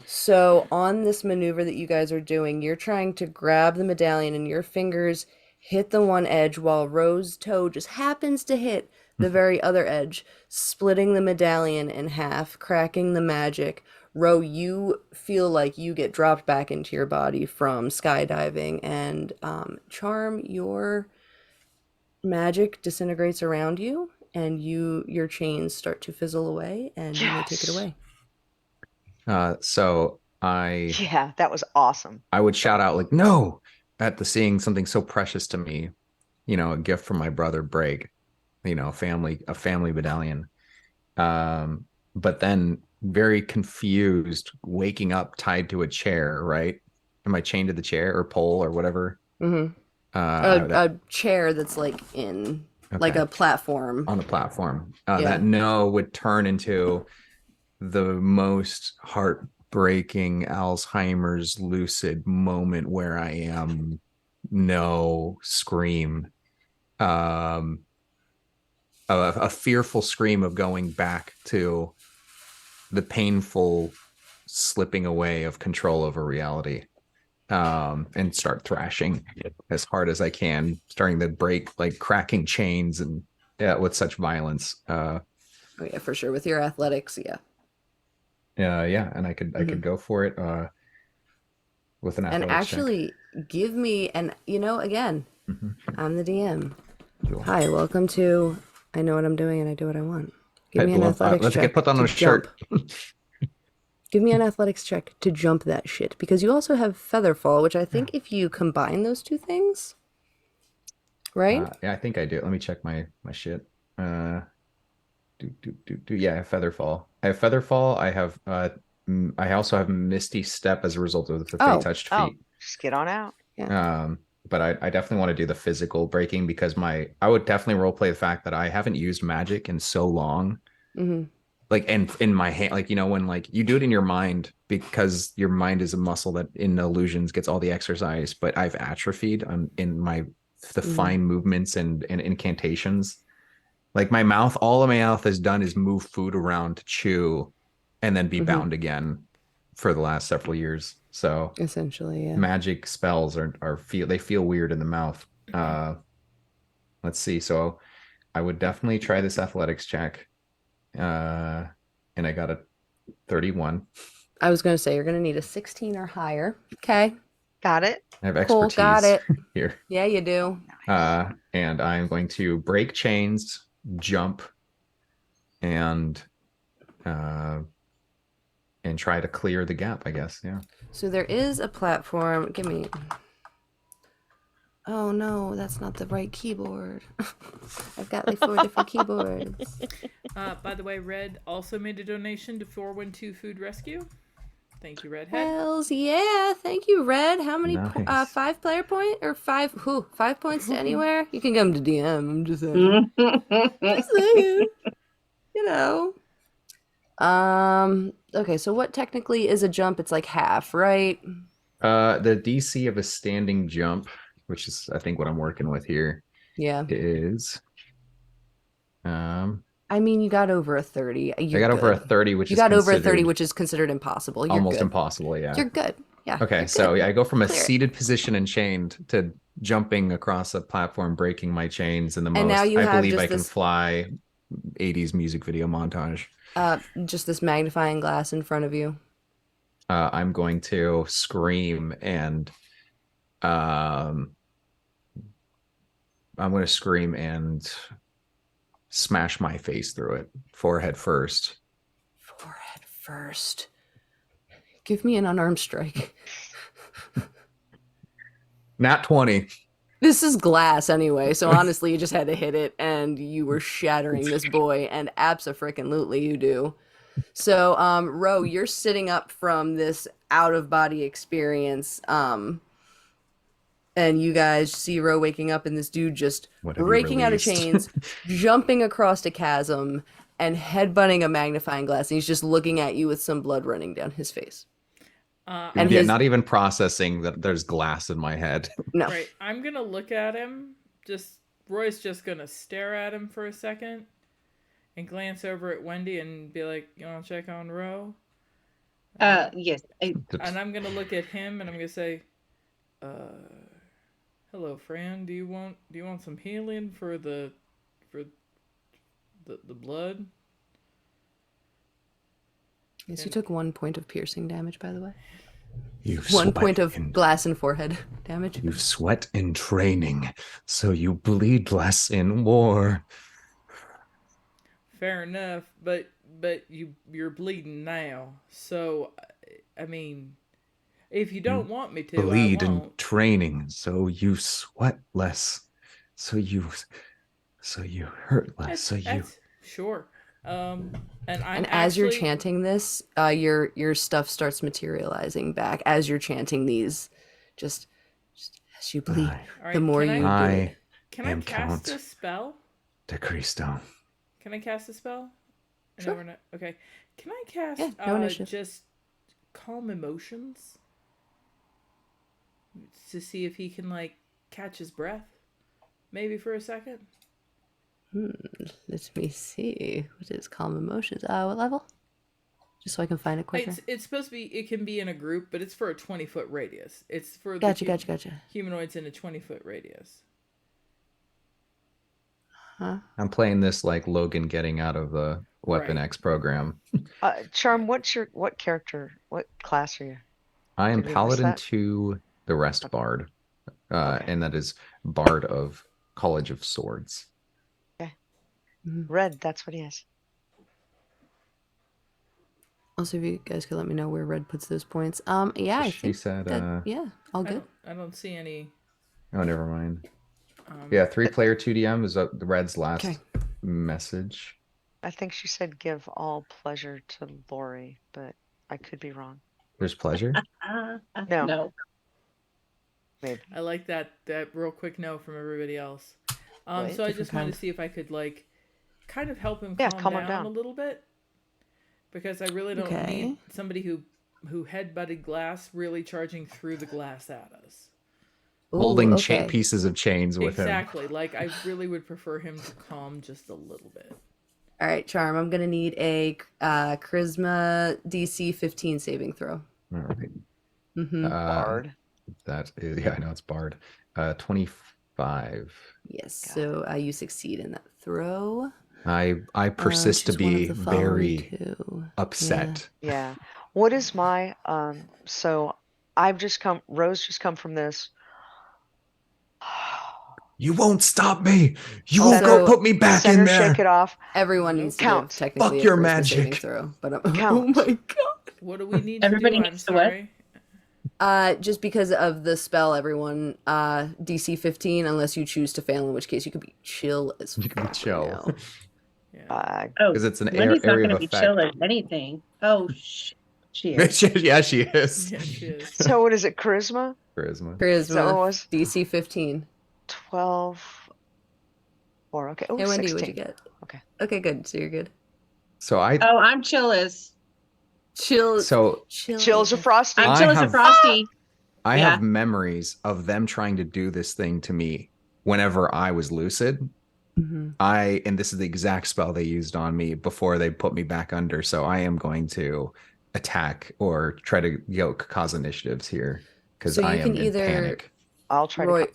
So, on this maneuver that you guys are doing, you're trying to grab the medallion and your fingers hit the one edge while Rose's toe just happens to hit the very other edge, splitting the medallion in half, cracking the magic. Ro, you feel like you get dropped back into your body from skydiving, and Charm, your magic disintegrates around you, and your chains start to fizzle away, and you may take it Yes. away. So Yeah, that was awesome. I would shout out like, no, at the seeing something so precious to me, a gift from my brother Brig, a family medallion. But then very confused, waking up tied to a chair, right? Am I chained to the chair or pole or whatever? Mm-hmm. That A chair that's like okay a platform. on the platform. Yeah. That no would turn into the most heartbreaking Alzheimer's lucid moment where I am no scream, um, a fearful scream of going back to the painful slipping away of control over reality, and start thrashing as hard as I can, starting to break, like cracking chains and yeah, with such violence. Oh yeah, for sure. With your athletics, yeah. Yeah, and I could Hmm. go for it with an And athletics check. actually, give me and again, Mhm. I'm the DM. Cool. Hi, welcome to I know what I'm doing and I do what I want. Give I'd me an love. athletics Let's get check put on to a jump. shirt. Give me an athletics check to jump that shit because you also have featherfall, which I think if you combine those two things, right? Yeah, I think I do. Let me check my shit. Uh, Yeah, I have Featherfall. I have Featherfall. I also have Misty Step as a result of the Fey Oh, touched Oh, feet. just get on out. yeah. But I definitely want to do the physical breaking because I would definitely role play the fact that I haven't used magic in so long. Mm-hmm. Like, and in my hand, like, when like you do it in your mind because your mind is a muscle that in illusions gets all the exercise, but I've atrophied in the Mm-hmm. fine movements and incantations. Like my mouth, all my mouth has done is move food around to chew and then be Mm-hmm. bound again for the last several years. So Essentially, yeah. magic spells they feel weird in the mouth. Let's see. So I would definitely try this athletics check. Uh, and I got a 31. I was gonna say you're gonna need a 16 or higher. Okay. Got it. I have Cool, got expertise it. here. Yeah, you do. Nice. And I'm going to break chains, jump, and uh, and try to clear the gap, I guess. Yeah. So there is a platform. Give me. Oh no, that's not the right keyboard. I've got like 4 different keyboards. By the way, Red also made a donation to 412 Food Rescue. Thank you, Redhead. Hells yeah! Thank you, Red. How many? Nice. 5 player point or five? Who? 5 points to anywhere? You can come to DM. I'm just saying. Just saying. You know. Okay, so what technically is a jump? It's like half, right? The DC of a standing jump, which is I think what I'm working with here, Yeah. is I mean, you got over a 30. I You're got over a good. 30, which You is got over a 30, considered which is considered impossible. You're almost good. impossible. Yeah. You're good. Yeah. Okay, You're so good. yeah, I go from a Clear it. seated position and chained to jumping across a platform, breaking my chains in the And now most you I have believe I just can this fly 80s music video montage. just this magnifying glass in front of you. I'm going to scream and um I'm going to scream and smash my face through it, forehead first. Forehead first. Give me an unarmed strike. Nat 20. This is glass anyway, so honestly, you just had to hit it, and you were shattering this boy, and abso-freaking-lutely you do. So, Ro, you're sitting up from this out-of-body experience, and you guys see Ro waking up, and this dude just What have you breaking out of released? chains, jumping across a chasm, and headbutting a magnifying glass, and he's just looking at you with some blood running down his face. And Yeah, his not even processing that there's glass in my head. no, Right. I'm gonna look at him. Roy's just gonna stare at him for a second, and glance over at Wendy and be like, "You want to check on Ro?" Yes. And I'm gonna look at him and I'm gonna say, "Hello, friend. Do you want some healing for the blood?" Yes, you And took 1 point of piercing damage, by the way. You 1 point sweat of in glass and forehead damage. you sweat in training, so you bleed less in war. fair enough, but you're bleeding now. So, I mean, if you You don't want me to, I bleed in won't. training, so you sweat less. So you hurt less. That's So you that's sure. Um, and I'm And as you're actually chanting this, your stuff starts materializing back as you're chanting these. Just, just as you bleed, I all the right. more you do it. I Can I am cast a Count spell? de Cristo. Can I cast a spell? I know Sure. we're not okay. Can I Yeah, cast no initiative. just calm emotions to see if he can like catch his breath, maybe for a second? Let me see. What is calm emotions? What level? Just so I can find it quicker. It's supposed to be. It can be in a group, but it's for a 20-foot radius. It's for the Gotcha. humanoids in a 20-foot radius. Huh? I'm playing this like Logan getting out of the Weapon Right. X program. Yeah. Charm, what character, what class are you? I am Did we miss Paladin that? 2, the rest Okay. Bard, Okay. and that is Bard of College of Swords. Okay. Mhm. Red, that's what he is. Also, if you guys could let me know where Red puts those points. Yeah, I She think said, that, yeah, all good. I don't see any. oh, never mind. Um, Yeah, 3-player 2DM is the Red's Okay. last message. I think she said give all pleasure to Lori, but I could be wrong. There's pleasure. No, No. maybe. I like that real quick no from everybody else. Wait. So I Different just wanted kind. to see if I could like kind of help him Yeah, calm calm him down a down. little bit because I really don't need Okay. somebody who headbutted glass really charging through the glass at us. Ooh, Holding okay. pieces of chains with him. Exactly. Like I really would prefer him to calm just a little bit. All right, Charm. I'm gonna need a Charisma DC 15 saving throw. All right. Mm-hmm. Bard. That is, yeah, I know it's Bard. 25. Yes. Got it. So you succeed in that throw. I persist to Choose one of be the following very two. Yeah. upset. Yeah. What is my so Rose just come from this. You won't stop me. You won't Send go her Also, put me back send in her, shake it there. off. everyone Nope. needs to give Count. technically Fuck a your charisma saving magic. throw. But oh Count. my god. What do we need to do? Everybody I'm needs to what? sorry. Just because of the spell, everyone, DC 15, unless you choose to fail, in which case you could be chill as You can be fuck chill. right now. Yeah. Oh, Because it's an Wendy's not area going of to be chill effect. at anything. Oh, she is. Yeah, she is. Yeah, she is. So what is it? Charisma? Charisma. Is that what it Charisma, was? DC 15. 12. 4. Okay. Oh, Hey, Wendy, what'd you 16. get? Okay. Okay, good. So you're good. So I Oh, I'm chill as. Chill. so Chills of AF. Frosty. I'm I chill as a have frosty. I Yeah. have memories of them trying to do this thing to me whenever I was lucid. Mhm. And this is the exact spell they used on me before they put me back under. So I am going to attack or try to cause initiatives here because So I you can am in either, panic. I'll try Roy,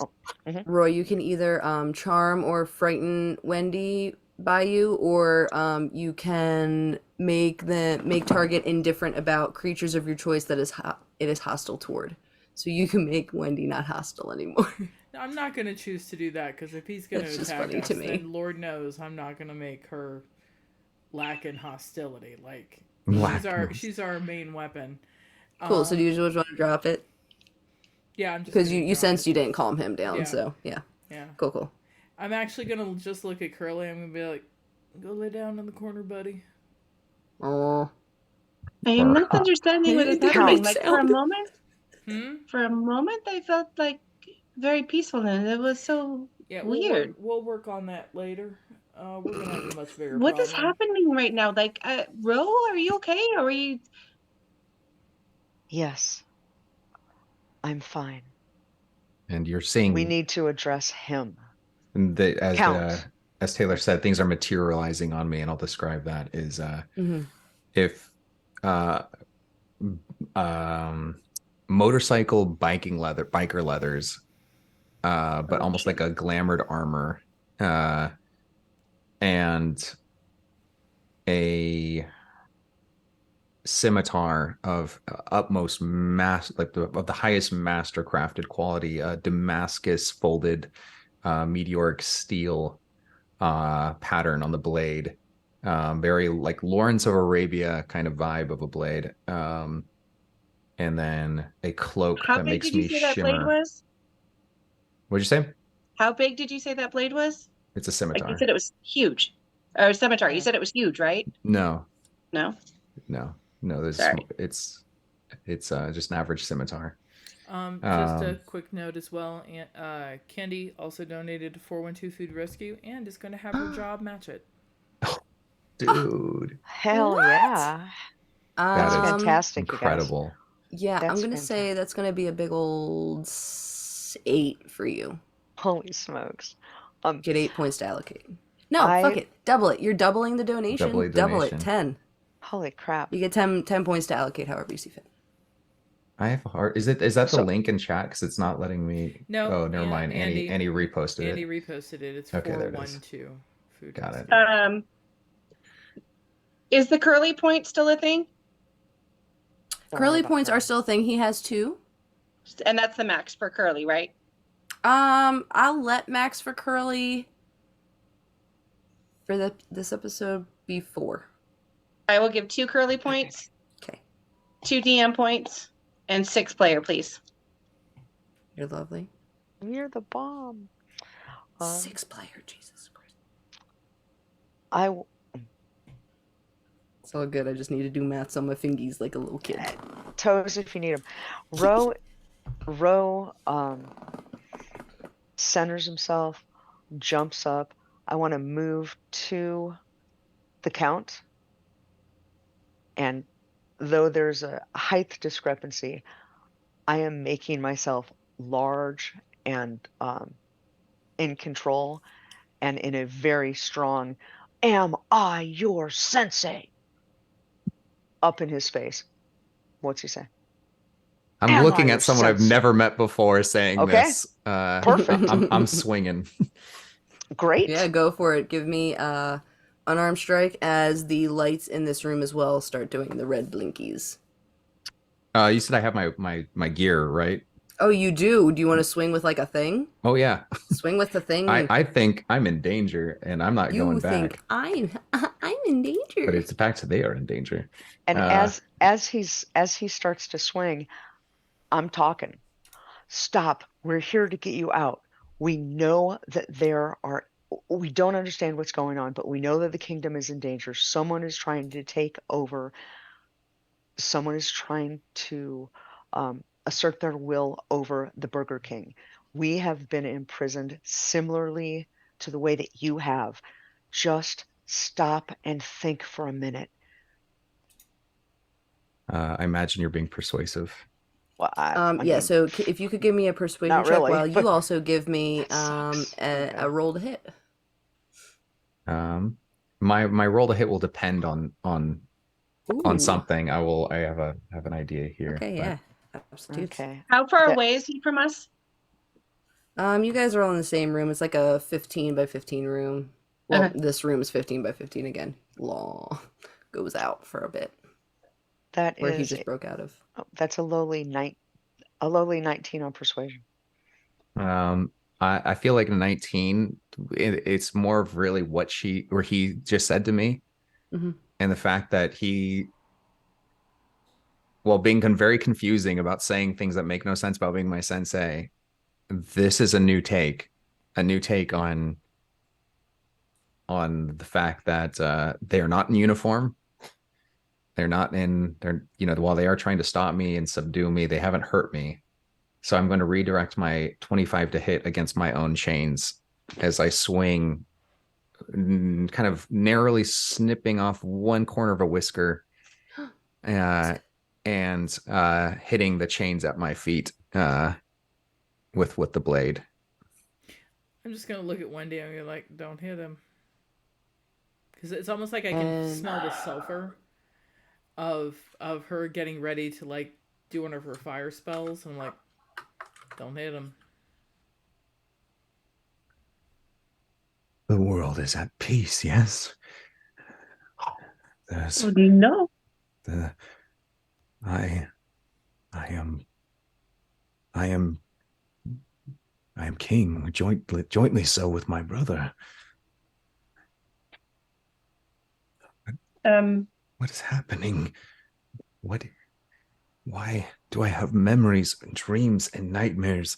to. Roy, you can either charm or frighten Wendy by you, or you can make target indifferent about creatures of your choice that it is hostile toward. So you can make Wendy not hostile anymore. No, I'm not going to choose to do that because if he's going to That's just attack funny to us, me. then Lord knows I'm not going to make her lack in hostility. Like Blackness. she's our main weapon. Cool. So do you just want to drop it? Yeah, I'm just Because gonna you drop sensed it. you didn't calm him down. Yeah. So yeah. Yeah, Cool. I'm actually gonna just look at Curly. I'm gonna be like, "Go lay down in the corner, buddy." Oh. I am not Or- understanding what is That happening. might Like sound. for a moment, I felt like very peaceful, and it was so Yeah, weird. we'll work on that later. We're gonna have a much bigger What is problem. happening right now? Like, Ro, are you okay? Or are you? Yes, I'm fine. And you're We seeing need to address him. as Count. as Taylor said, things are materializing on me, and I'll describe that is Hmm. if uh um motorcycle biker leathers, but almost Okay. like a glamored armor, uh and a scimitar of utmost mass, like of the highest master crafted quality, Damascus folded meteoric steel pattern on the blade. Very like Lawrence of Arabia kind of vibe of a blade. And then a cloak How that big makes did you me say that blade shimmer. was? What'd you say? How big did you say that blade was? It's a Like you scimitar. said it was huge. Or scimitar. You Yeah. said it was huge, right? No, No? no, no. There's Sorry. it's just an average scimitar. Just a Um, quick note as well. And Candy also donated to 412 Food Rescue and is going to have her job match it. dude, Hell What? yeah. that That's is Um, fantastic, you guys. incredible. yeah, I'm That's gonna say fantastic. that's gonna be a big old 8 for you. Holy smokes. Um, Get 8 points to allocate. No, fuck I, it. Double it. You're doubling the Double donation. a Double it. donation. 10. holy crap. You get 10 points to allocate however you see fit. I have a heart. Is that the So, link in chat? Because it's not letting me. No, Oh, never mind. Annie Andy. reposted Andy it. reposted it. It's Okay, there it is. 412 Food Got it. Rescue. Is the curly point still a thing? don't worry Curly about points are curly. still a thing. He has 2. And that's the max for curly, right? I'll let Max for Curly for this episode be 4. I will give 2 curly Okay. points, Okay. 2 DM points, and 6 player, please. You're lovely. You're the bomb. 6 player, Jesus Christ. I, It's all good. I just need to do maths on my fingies like a little kid. toes if you need them. Ro, centers himself, jumps up. I want to move to the count. And though there's a height discrepancy, I am making myself large and in control and in a very strong, am I your sensei? Up in his face. What's he say? I'm Am I looking your at someone I've sensei? never met before saying Okay, this. perfect. I'm swinging. Yeah, Great. go for it. Give me unarmed strike as the lights in this room as well start doing the red blinkies. You said I have my gear, right? Oh, you do? Do you want to swing with like a thing? Oh yeah. Swing with the I thing. I think I'm in danger and I'm not You going think back. I'm in But danger. it's the fact that they are in danger. And Uh, as he starts to swing, I'm talking. Stop. We're here to get you out. We know that we don't understand what's going on, but we know that the kingdom is in danger. Someone is trying to take over. Someone is trying to assert their will over the Burger King. We have been imprisoned similarly to the way that you have. Just stop and think for a minute. I imagine you're being persuasive. Well, I Yeah, mean, so if you could give me a persuasion not check really, while you but also give me that sucks. Okay. a roll to hit. Um, my roll to hit will depend on Ooh. something. I have an idea here, Okay, but yeah. Substitutes. Okay. How far That away is he from us? You guys are all in the same room. It's like a 15 by 15 room. Well, Okay. this room is 15 by 15 again. Long goes out for a bit that where he is just broke out of. that's a lowly 19 on persuasion. um, I feel like 19. It's more of really what he just said to me, Hmm. and the fact that well, being very confusing about saying things that make no sense about being my sensei. This is a new take on the fact that they're not in uniform. They're, while they are trying to stop me and subdue me, they haven't hurt me. So I'm going to redirect my 25 to hit against my own chains as I swing, kind of narrowly snipping off one corner of a whisker, uh, and hitting the chains at my feet with the blade. I'm just gonna look at Wendy and be like, "Don't hit him," because it's almost like I can And smell the sulfur of her getting ready to like do one of her fire spells, and I'm like, "Don't hit him." The world is at peace, yes? Oh, There's no. the I I am I am I am king, jointly so with my brother. Um, What is happening? What why do I have memories and dreams and nightmares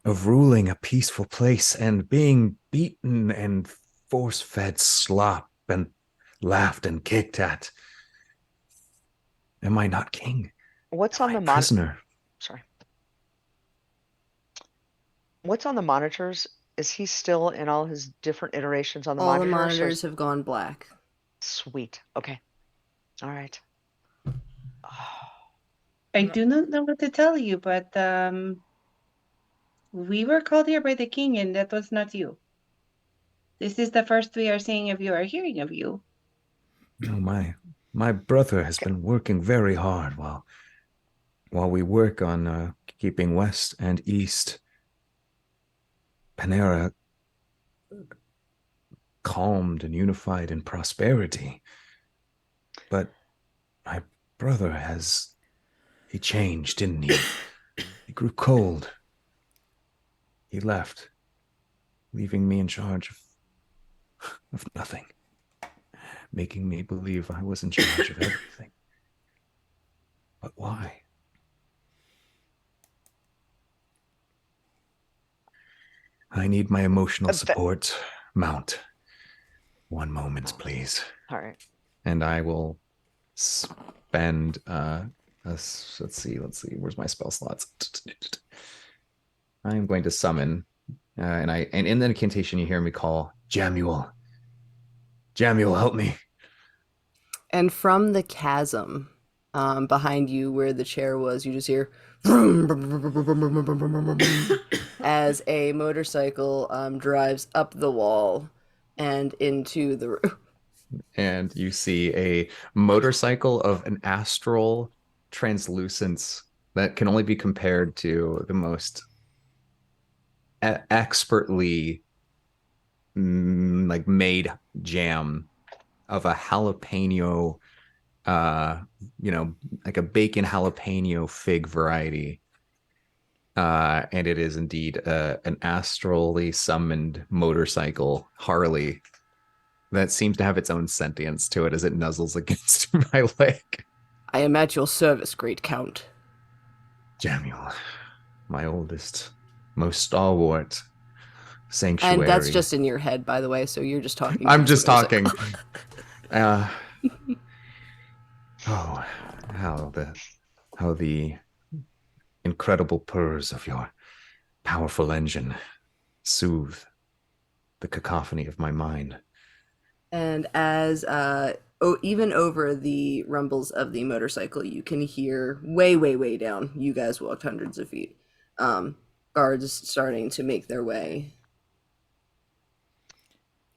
of ruling a peaceful place and being beaten and force fed slop and laughed and kicked at? Am I not king? What's Am on I the prisoner? sorry. What's on the monitors? Is he still in all his different iterations on the all the monitor? So monitors have gone black. sweet. Okay. All right. I I'm not. do not know what to tell you, but we were called here by the king, and that was not you. This is the first we are seeing of you or hearing of you. No, my brother has been working very hard while we work on keeping West and East Panera calmed and unified in prosperity. But my brother he changed, didn't he? He grew cold. He left, leaving me in charge of nothing, making me believe I was in charge of everything. But why? I need my emotional That, support. Mount. One moment, please. all right. And I will spend let's see, where's my spell slots? I'm going to summon and in the incantation you hear me call Jamuel. Jamuel, help me. And from the chasm behind you where the chair was, you just hear vroom, vroom, vroom, vroom, vroom, vroom, vroom, vroom, vroom, vroom, as a motorcycle drives up the wall and into the room. And you see a motorcycle of an astral translucence that can only be compared to the most expertly like made jam of a jalapeno uh like a bacon jalapeno fig variety, and it is indeed an astrally summoned motorcycle Harley that seems to have its own sentience to it as it nuzzles against my leg. I am at your service, great count. Jamuel, my oldest, most stalwart And that's sanctuary. just in your head, by the way, so you're just talking I'm towards the just motorcycle. talking. uh oh, how the incredible purrs of your powerful engine soothe the cacophony of my mind. And as even over the rumbles of the motorcycle, you can hear way, way, way down. You guys walked hundreds of feet. Um, Guards starting to make their way.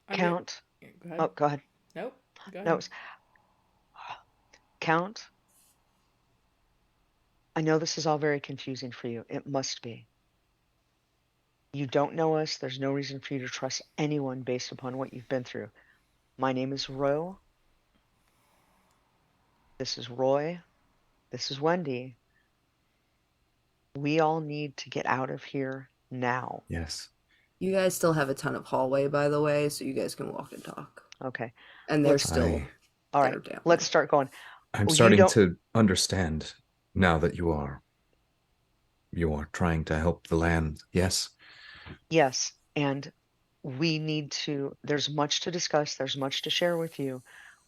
I'm gonna. Count. Go ahead. Oh, go ahead. Nope. Go No, ahead. Count. I know this is all very confusing for you. It must be. You don't know us. There's no reason for you to trust anyone based upon what you've been through. My name is Ro. This is Roy. This is Wendy. We all need to get out of here now. Yes. You guys still have a ton of hallway, by the way, so you guys can walk and talk. Okay. And they're Let's still all there right. down Let's there. start going. I'm You starting don't to understand now that you are trying to help the land. Yes. Yes, and we need to there's much to discuss, there's much to share with you.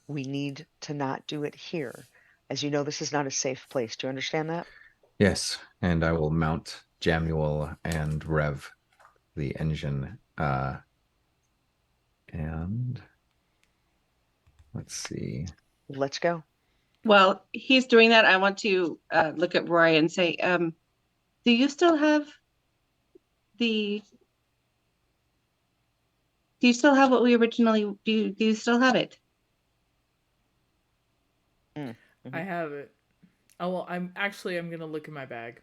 We need to not do it here. As you know, this is not a safe place. Do you understand that? Yes. And I will mount Jamuel and rev the engine. And let's see. Let's go. While he's doing that, I want to look at Roy and say, do you still have the Do you still have what we originally do you still have it? Mm, I mhm. have it. Oh well, I'm gonna look in my bag.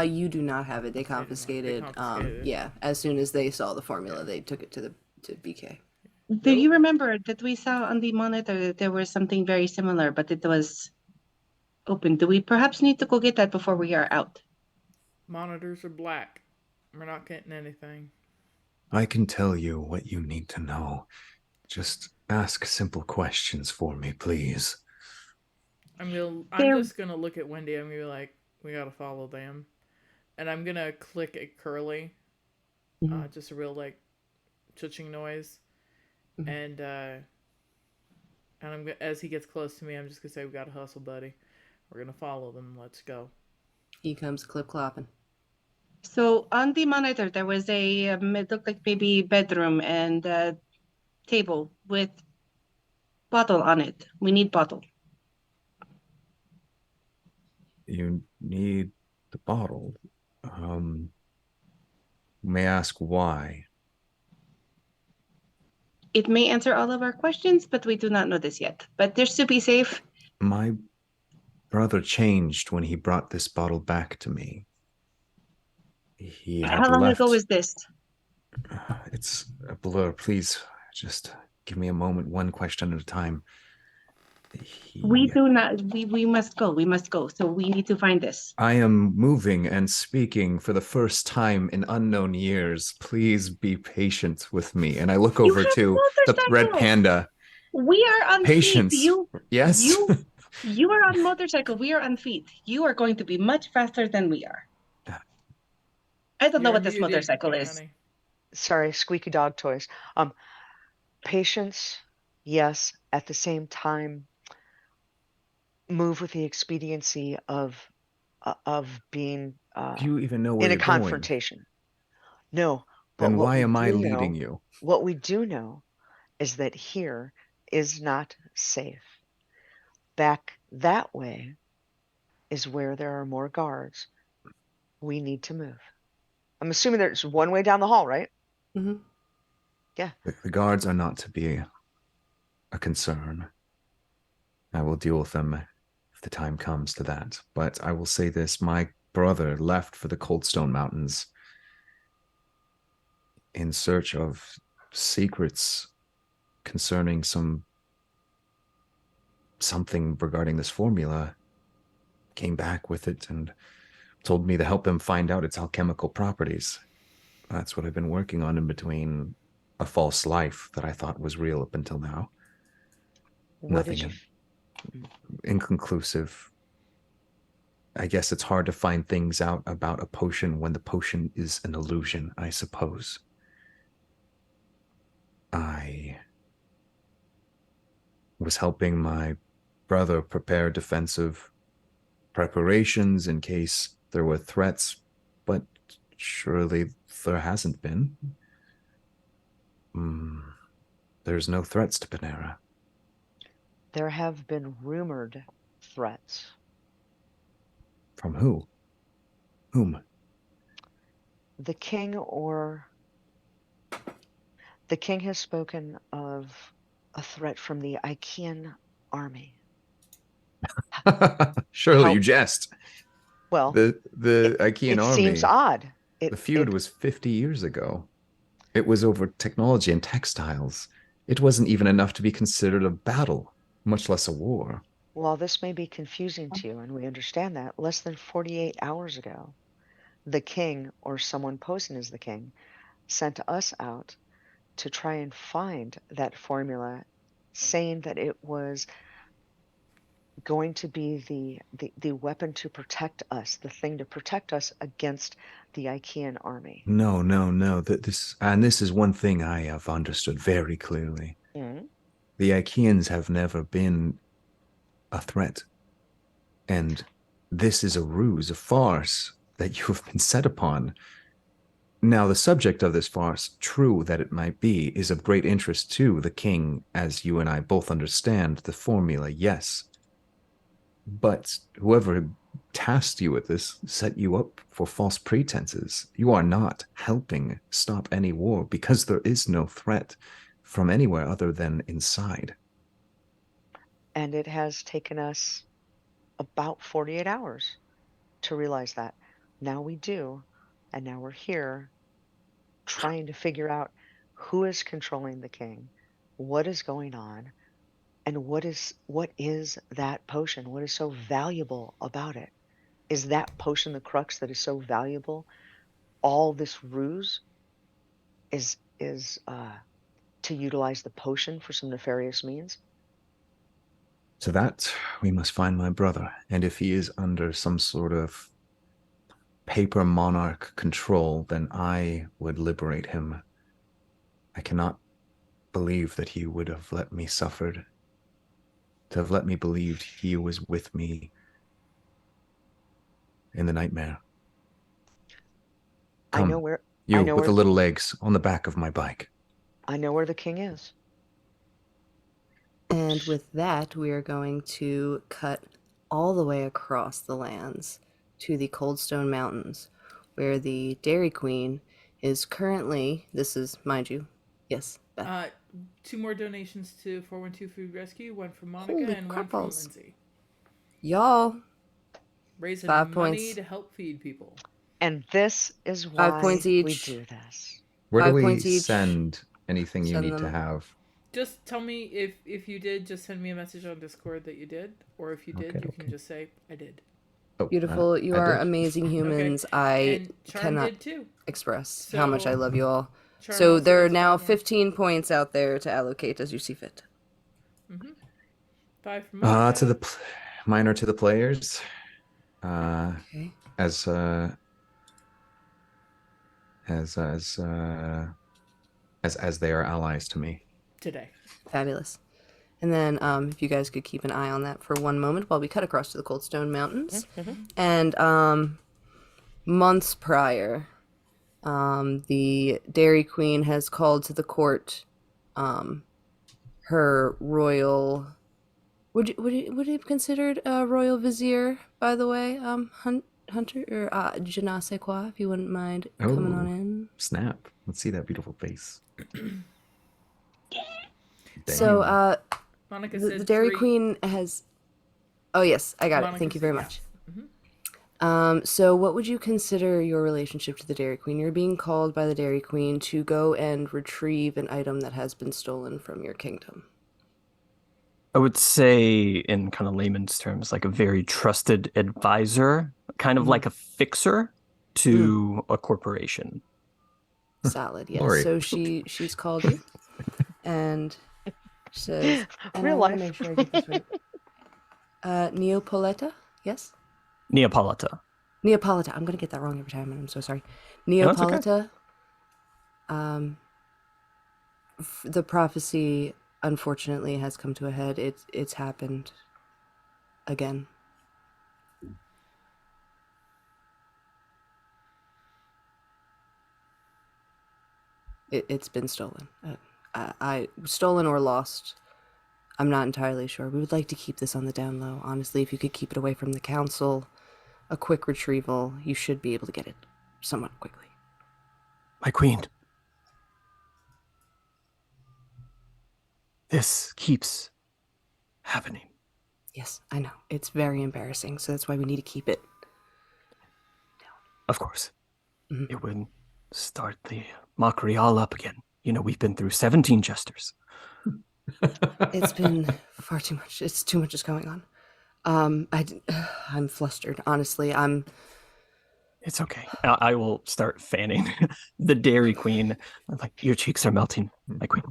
You do not have it. They I do not. They confiscated. confiscated it. Yeah, as soon as they saw the formula, Yeah. they took it to the to BK. Do you Nope. remember that we saw on the monitor that there was something very similar, but it was open? Do we perhaps need to go get that before we are out? Monitors are black. We're not getting anything. I can tell you what you need to know. Just ask simple questions for me, please. I'm There, just gonna look at Wendy. I'm gonna be like, we gotta follow them, and I'm gonna click at Curly. Hmm. Just a real like chuching noise, Hmm. and as he gets close to me, I'm just gonna say, we gotta hustle, buddy. We're gonna follow them. Let's go. He comes clip clopping. so on the monitor there was it looked like maybe bedroom and a table with bottle on it. We need bottle. You need the bottle. May I ask why? It may answer all of our questions, but we do not know this yet. But just to be safe, My brother changed when he brought this bottle back to me. He had how long ago left. was this? It's a blur. Please just give me a moment, one question at a time. We He do not, we must go. We must go. So we need to find this. I am moving and speaking for the first time in unknown years. Please be patient with me. And I look You over have a to the red motorcycle. panda. We are on feet. Patience. Yes. You, you are on motorcycle. We are on feet. You are going to be much faster than we are. I don't know You're what this muted, motorcycle is. honey. Sorry, squeaky dog toys. Um, Patience, yes. At the same time, move with the expediency of being Do you even know where in a you're going? confrontation. No, but Then why am I leading you? what we do know is that here is not safe. Back that way is where there are more guards. We need to move. I'm assuming there's one way down the hall, right? Hmm. Yeah. The guards are not to be a concern. I will deal with them if the time comes to that. But I will say this, my brother left for the Coldstone Mountains in search of secrets concerning something regarding this formula, came back with it and told me to help him find out its alchemical properties. That's what I've been working on in between a false life that I thought was real up until now. What did you? Nothing inconclusive. I guess it's hard to find things out about a potion when the potion is an illusion, I suppose. I was helping my brother prepare defensive preparations in case there were threats, but surely there hasn't been. Mm, there's no threats to Panera. There have been rumored threats. From who? Whom? The king or the king has spoken of a threat from the Achaean army. Surely you How jest. well, The Achaean it seems army, odd. the feud was 50 years ago. It was over technology and textiles. It wasn't even enough to be considered a battle, much less a war. While this may be confusing to you, and we understand that, less than 48 hours ago, the king or someone posing as the king sent us out to try and find that formula, saying that it was going to be the weapon to protect us, the thing to protect us against the Achaean army. No, no, no. This is one thing I have understood very clearly. Mm. The Achaeans have never been a threat, and this is a ruse, a farce that you have been set upon. Now, the subject of this farce, true that it might be, is of great interest to the king, as you and I both understand the formula, yes. But whoever tasked you with this set you up for false pretenses. You are not helping stop any war because there is no threat from anywhere other than inside. And it has taken us about 48 hours to realize that. Now we do. And now we're here trying to figure out who is controlling the king, what is going on, and what is that potion? What is so valuable about it? Is that potion the crux that is so valuable? All this ruse is to utilize the potion for some nefarious means? So that we must find my brother, and if he is under some sort of paper monarch control, then I would liberate him. I cannot believe that he would have let me suffer, to have let me believe he was with me in the nightmare. I know Come, where I you know with the where little legs on the back of my bike. I know where the king is. And with that, we are going to cut all the way across the lands to the Coldstone Mountains, where the Dairy Queen is currently, this is, mind you, yes, Beth. 2 more donations to 412 Food Rescue, one from Monica Holy and crap one from balls. Lindsay. Y'all, Raising 5 money points. to help feed people. And this is 5 points why we each. do this. Where do 5 we points each. send anything you Send need to them. have? Just tell me if you did, just send me a message on Discord that you did. Or if you did, Okay, you okay. can just say, I did. Oh, Beautiful. You I are did. amazing humans. Okay. I And Charm cannot did too. express how much I So, love you all. Charm So also there are has now 5 more. 15 points out there to allocate as you see fit. 5 from Monica. To the minor to the players. Okay. As as as uh as they are allies to me. Today. Fabulous. And then if you guys could keep an eye on that for one moment while we cut across to the Coldstone Mountains. And months prior, the Dairy Queen has called to the court her royal... Would it be considered a royal vizier, by the way, Hunter, or je ne sais quoi, if you wouldn't mind coming on Oh, in? snap. Let's see that beautiful face. So, Damn. Monica the said Dairy 3. Queen has... Oh, yes, I got it. Monica Thank you said very yes. much. So what would you consider your relationship to the Dairy Queen? You're being called by the Dairy Queen to go and retrieve an item that has been stolen from your kingdom. I would say, in kind of layman's terms, like a very trusted advisor, kind of like a fixer to a corporation. Solid, yes. Lori. So she's called you and says, and Real I want to life. make sure I get this right. Neapolita? Yes? Neapolita. Neapolita. I'm going to get that wrong every time, and I'm so sorry. No, it's okay. Neapolita, the prophecy, unfortunately, has come to a head. It's happened again. It's been stolen. I stolen or lost. I'm not entirely sure. We would like to keep this on the down low. Honestly, if you could keep it away from the council, a quick retrieval, you should be able to get it somewhat quickly. My queen. This keeps happening. Yes, I know. It's very embarrassing, so that's why we need to keep it down. Of course. Mm-hmm. It would start the mockery all up again. You know, we've been through 17 jesters. It's been far too much. It's too much is going on. I'm flustered, honestly. It's okay. I will start fanning the Dairy Queen. I'm like, your cheeks are melting, my queen.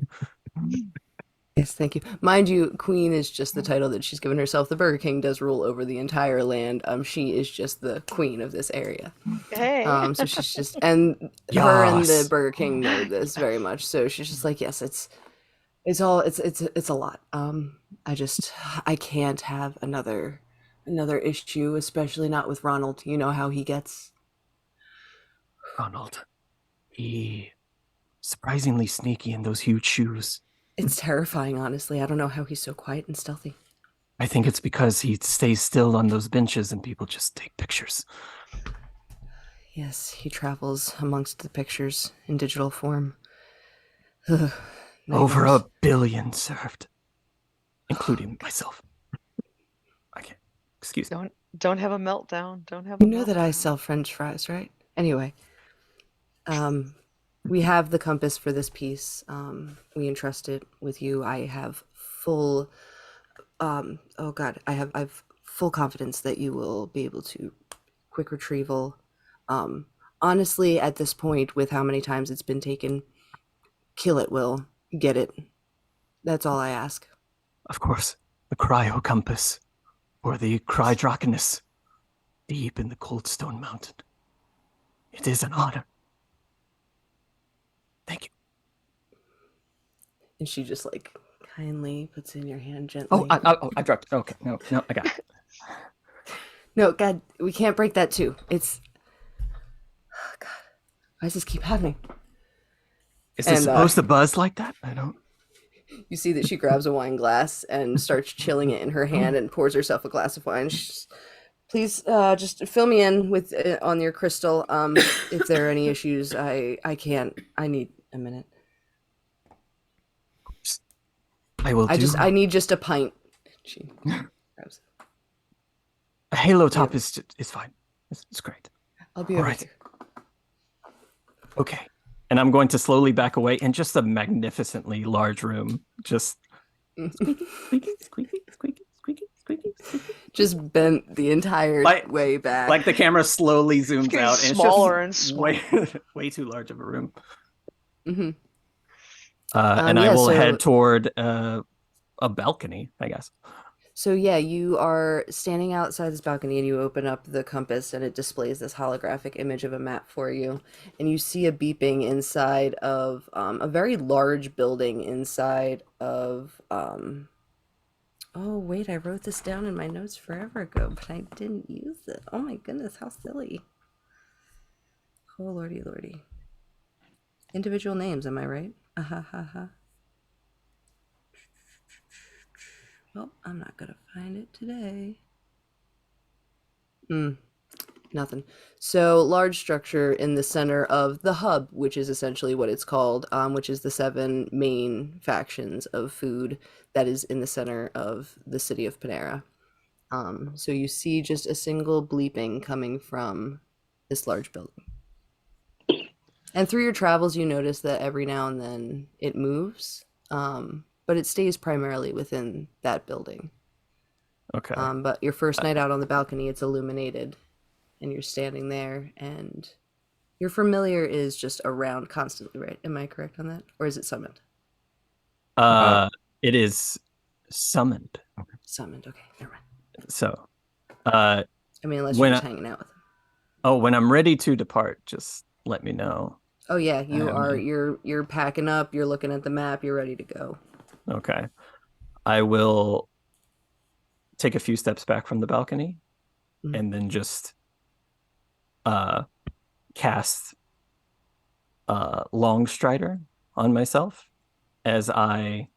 Yes, thank you. Mind you, Queen is just the title that she's given herself. The Burger King does rule over the entire land. She is just the queen of this area. Hey. So she's just, and her and the Yes. Burger King know this very much. So she's just like, yes, it's a lot. I can't have another issue, especially not with Ronald. You know how he gets. Ronald. He surprisingly sneaky in those huge shoes. It's terrifying, honestly. I don't know how he's so quiet and stealthy. I think it's because he stays still on those benches and people just take pictures. Yes, he travels amongst the pictures in digital form. Over Nightmares. 1 billion served, including myself. I can't. Excuse me. Don't have a meltdown. Don't have a You know that I meltdown. sell French fries, right? Anyway, we have the compass for this piece. We entrust it with you. I have full oh god, I've full confidence that you will be able to quick retrieval. Um Honestly, at this point, with how many times it's been taken, kill it, Will. Get it. That's all I ask. Of course, the cryo compass, or the crydrokinus, deep in the cold stone mountain. It is an honor. Thank you. And she just like kindly puts in your hand Oh, gently. I dropped it. Okay, no, I got it. No, God, we can't break that too. It's oh, God. Why does this keep happening? Is it And supposed to buzz like that? I don't. you see that she grabs a wine glass and starts chilling it in her hand and pours herself a glass of wine. She's, please, just fill me in with on your crystal. If there are any issues, I can't. I need a minute. I will do. I need just a pint. She grabs it. A halo Yeah. top is fine. It's great. I'll be All over right. here. Okay. And I'm going to slowly back away in just a magnificently large room. Just squeaky, squeaky, squeaky, squeaky, squeaky, squeaky, squeaky. Just bent the entire way back. Like the camera slowly zooms getting out and smaller it's just and way, way too large of a room. Mm-hmm. And I yeah, will so- head toward a balcony, I guess. So yeah, you are standing outside this balcony and you open up the compass and it displays this holographic image of a map for you. And you see a beeping inside of a very large building inside of oh wait, I wrote this down in my notes forever ago, but I didn't use it. Oh my goodness, how silly. Oh lordy lordy. Individual names, am I right? Well, I'm not gonna find it today. Nothing. So large structure in the center of the hub, which is essentially what it's called, which is the 7 main factions of food that is in the center of the city of Panera. So you see just a single bleeping coming from this large building. And through your travels, you notice that every now and then it moves, but it stays primarily within that building. Okay. But your first night out on the balcony, it's illuminated, and you're standing there, and your familiar is just around constantly, right? Am I correct on that? Or is it summoned? It is summoned. Summoned, okay, never mind. So, I mean, unless you're just hanging out with them. when I'm ready to depart, just let me know. Oh yeah, you're packing up, you're looking at the map, you're ready to go. Okay. I will take a few steps back from the balcony and then just cast Long Strider on myself as I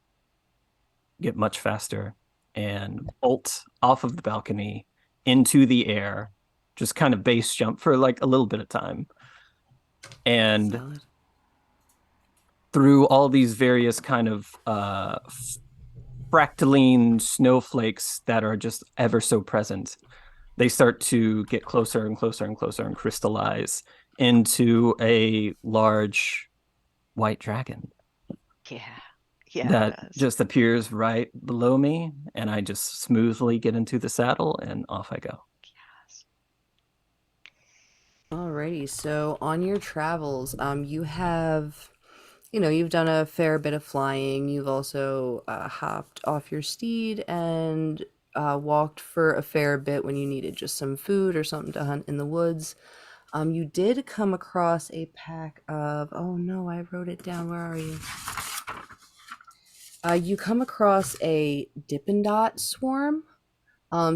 get much faster and bolt off of the balcony into the air, just kind of base jump for like a little bit of time. And Valid. through all these various kind of fractaline snowflakes that are just ever so present, they start to get closer and closer and closer and crystallize into a large white dragon. Yeah, that just appears right below me, and I just smoothly get into the saddle and off I go. Alrighty, so on your travels, you have, you've done a fair bit of flying. You've also hopped off your steed and walked for a fair bit when you needed just some food or something to hunt in the woods. You did come across a pack of, oh no, I wrote it down. Where are you? You come across a Dippin' Dot swarm.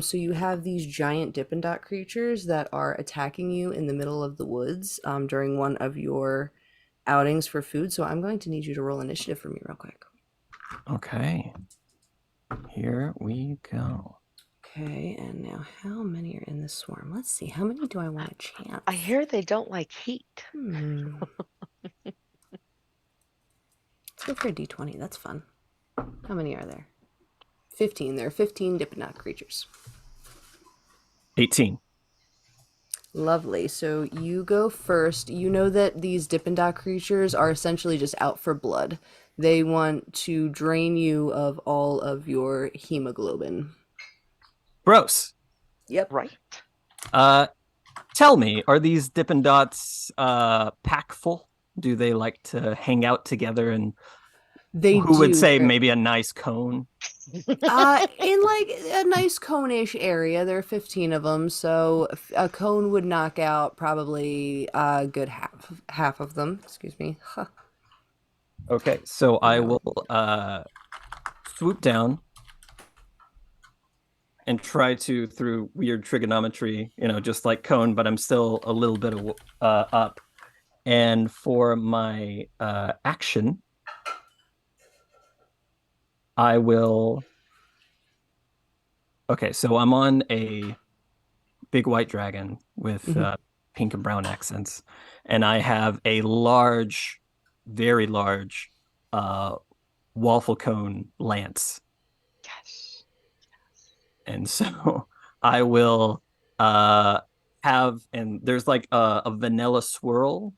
So you have these giant Dippin' Dot creatures that are attacking you in the middle of the woods during one of your outings for food. So I'm going to need you to roll initiative for me real quick. Okay. Here we go. Okay, and now how many are in the swarm? Let's see. How many do I want to chance? I hear they don't like heat. Let's go for a d20. That's fun. How many are there? 15. There are 15 Dipnot creatures. 18. Lovely. So you go first. You know that these Dippin' Dot creatures are essentially just out for blood. They want to drain you of all of your hemoglobin. Gross. Yep. Right? Tell me, are these Dippin' Dots packful? Do they like to hang out together? And They who would do. say maybe a nice cone? In like a nice cone-ish area, there are 15 of them, so a cone would knock out probably a good half of them. Excuse me. Huh. Okay, so I No. will swoop down and try to, through weird trigonometry, just like cone, but I'm still a little bit up. And for my action, I will. Okay, so I'm on a big white dragon with pink and brown accents, and I have a large, very large, waffle cone lance. Yes. And so I will have, and there's like a vanilla swirl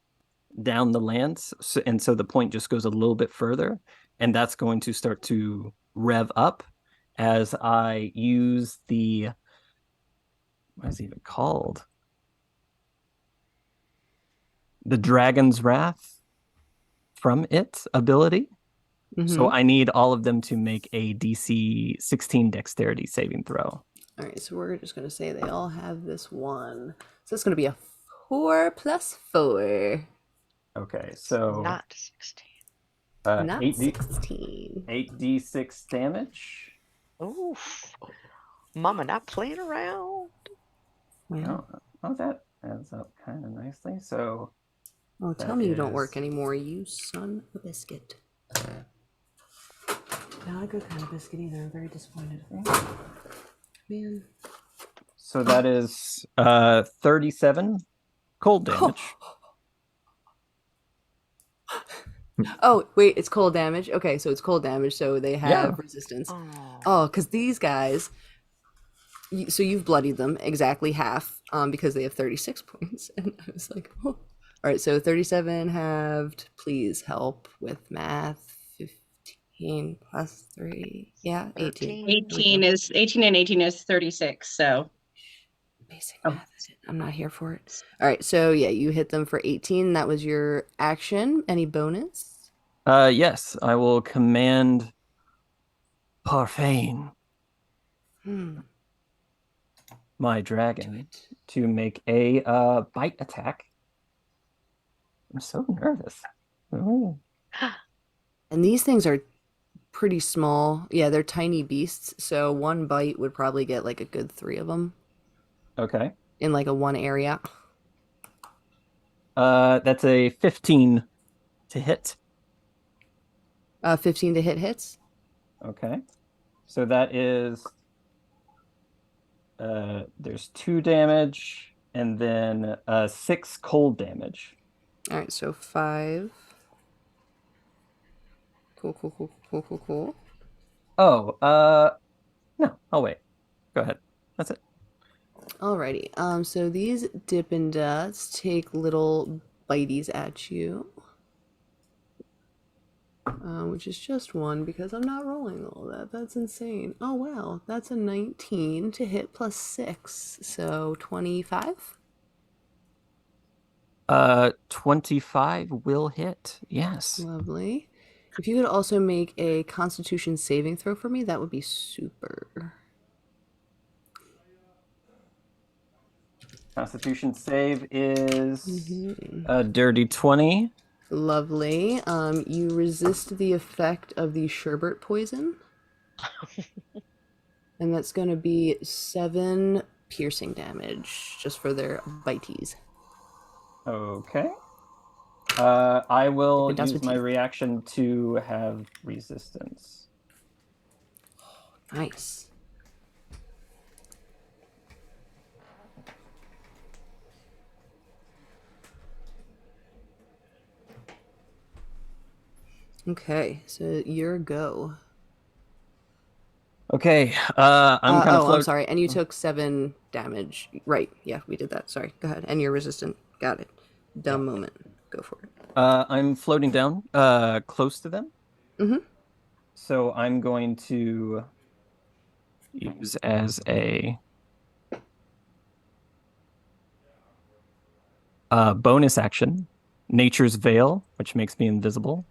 down the lance, and so the point just goes a little bit further, and that's going to start to rev up as I use the, what is it even called? The Dragon's Wrath from it ability. So I need all of them to make a DC 16 dexterity saving throw. All right, so we're just going to say they all have this one. So it's going to be a 4 plus 4. Okay, so Not 16. Not 8D, 16. 8d6 damage. Oof. Mama not playing around. Well, Oh, that adds up kind of nicely. So oh, tell me you don't work anymore, you son of a biscuit. Not a good kind of biscuit either. I'm very disappointed. Man. So that is 37 cold damage. Oh, wait, it's cold damage? Okay, so it's cold damage, so they have resistance. Oh, because these guys, so you've bloodied them exactly half because they have 36 points. And I was like, oh. All right, so 37 halved. Please help with math. 15 plus 3. Yeah, 18. 18 is 18 and 18 is 36. So basic math. I'm not here for it. All right, so yeah, you hit them for 18. That was your action. Any bonus? Yes, I will command Parfane, my dragon, to make a bite attack. I'm so nervous. Ooh. And these things are pretty small. Yeah, they're tiny beasts, so one bite would probably get like a good 3 of them. Okay. In like a one area. That's a 15 to hit. 15 to hit hits. Okay. So that is there's 2 damage and then 6 cold damage. All right, so 5. Cool. Oh, no, I'll wait. Go ahead. That's it. Alrighty. So these Dippin' Dots take little bites at you. Which is just 1 because I'm not rolling all that. That's insane. Oh wow, that's a 19 to hit plus 6, so 25. 25 will hit. Yes. Lovely. If you could also make a Constitution saving throw for me, that would be super. Constitution save is a dirty 20. Lovely. You resist the effect of the sherbet poison. And that's going to be 7 piercing damage just for their bites. Okay. I will use my teeth. reaction to have resistance. Nice. Okay, so your go. Okay, I'm kind of I'm float. sorry. And you took 7 damage. Right. Yeah, we did that. Sorry. Go ahead. And you're resistant. Got it. Yeah. Dumb moment. Go for it. I'm floating down, close to them. Mm-hmm. So I'm going to use as a bonus action, Nature's Veil, which makes me invisible,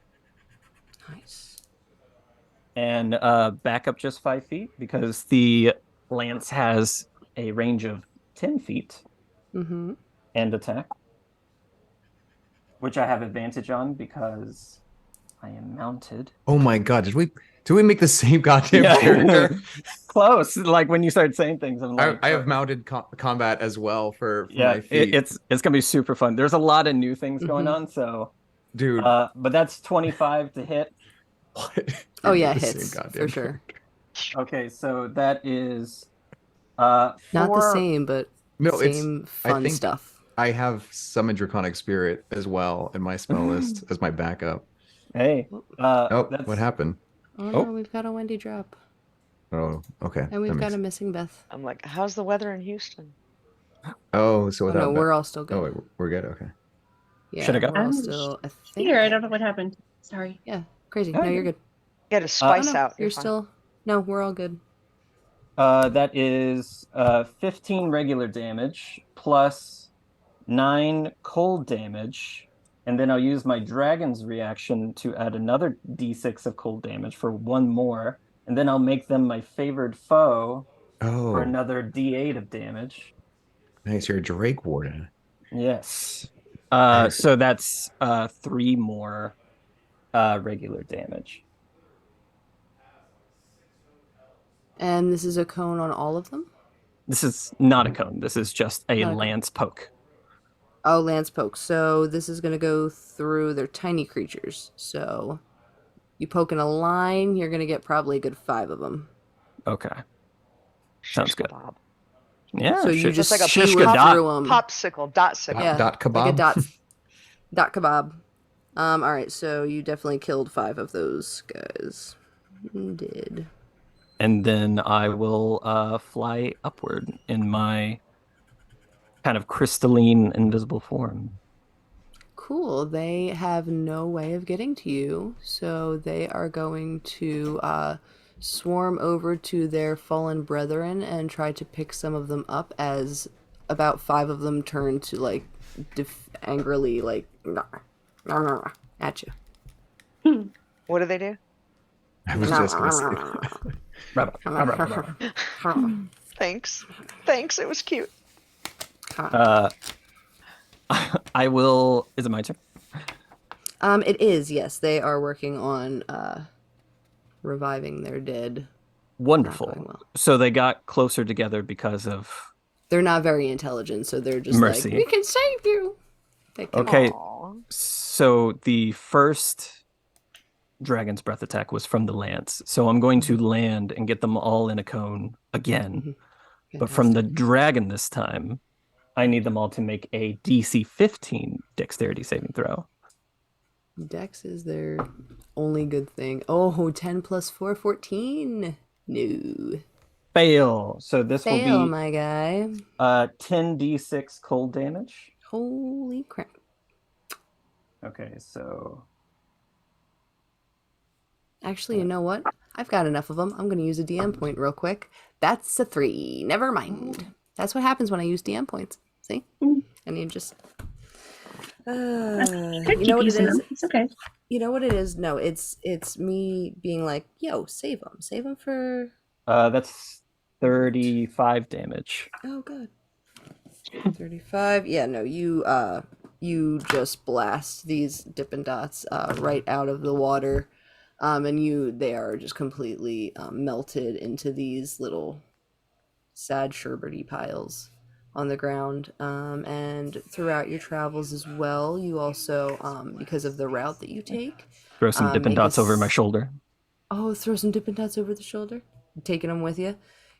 Nice. and back up just 5 feet because the lance has a range of 10 feet Mm-hmm. and attack, which I have advantage on because I am mounted. Oh my god, did we make the same goddamn Yeah, character? close. Like when you started saying things, I'm like, I have mounted combat as well for yeah, my feet. it's gonna be super fun. There's a lot of new things going Mm-hmm. on, so Dude, but that's 25 to hit. what? Oh We made yeah, the same hits for goddamn sure. character. Okay, so that is Not the four. same, but No, same I fun think stuff. I have Summon Draconic Spirit as well in my spell list as my backup. Hey, Oh, Oh, what that's happened? oh no, oh, we've got a Wendy drop. Oh, okay. And That we've got makes a missing Beth. I'm like, how's the weather in Houston? Oh, so Oh no, without we're all still oh good. wait, we're good. Okay. should I Yeah, go? we're all I'm still, I here. think. I don't know what happened. Sorry. Yeah, crazy. Oh, No, yeah. you're good. Get a Uh, Oh spice no, out. You're you're fine. still. No, we're all good. that is 15 regular damage plus 9 cold damage, and then I'll use my dragon's reaction to add another d6 of cold damage for one more, and then I'll make them my favored foe for Oh, another d8 of damage. nice. You're a Drake Warden. Yes. Very So cool. that's 3 more regular damage. And this is a cone on all of them? This is not a cone. This is just a Not a cone. lance poke. Oh, lance poke. So this is gonna go through. They're tiny creatures. So you poke in a line, you're gonna get probably a good 5 of them. Okay. Shish Sounds good. kebab. Yeah, So you Just like just a shishka skewer pop dot. through them. popsicle, dot sickle. Yeah, Dot like a kebab. dot kebab. All right. So you definitely killed 5 of those guys. Did. And then I will fly upward in my kind of crystalline invisible form. Cool. They have no way of getting to you, so they are going to swarm over to their fallen brethren and try to pick some of them up as about 5 of them turn to like angrily like at you. What do they do? I was just gonna say. Thanks. Thanks. It was cute. Uh, I will. Is it my turn? It is, yes. They are working on reviving their dead. Not going Wonderful. well. So they got closer together because of They're not very intelligent, so they're just like, we mercy. can save you. They can. Okay, Aw. so the first dragon's breath attack was from the lance. So I'm going to land and get them all in a cone again. But from the Fantastic. dragon this time, I need them all to make a DC 15 dexterity saving throw. Dex is their only good thing. Oh, 10 plus 4, 14. No. Fail. So this will Fail, be my guy. 10d6 cold damage. Holy crap. Okay, so Actually, you know what? I've got enough of them. I'm going to use a DM point real quick. That's a 3. Never mind. That's what happens when I use DM points. See? And you just... I you know what it using is? them. It's okay. You know what it is? No, it's me being like, yo, save them. Save them for... that's 35 damage. Oh, good. 35. Yeah, no, you just blast these Dippin' Dots right out of the water. And they are just completely melted into these little sad sherbety piles on the ground. And throughout your travels as well, you also, because of the route that you take, Throw some Dippin' make a Dots over my shoulder. Oh, throw some Dippin' Dots over the shoulder. Taking them with you.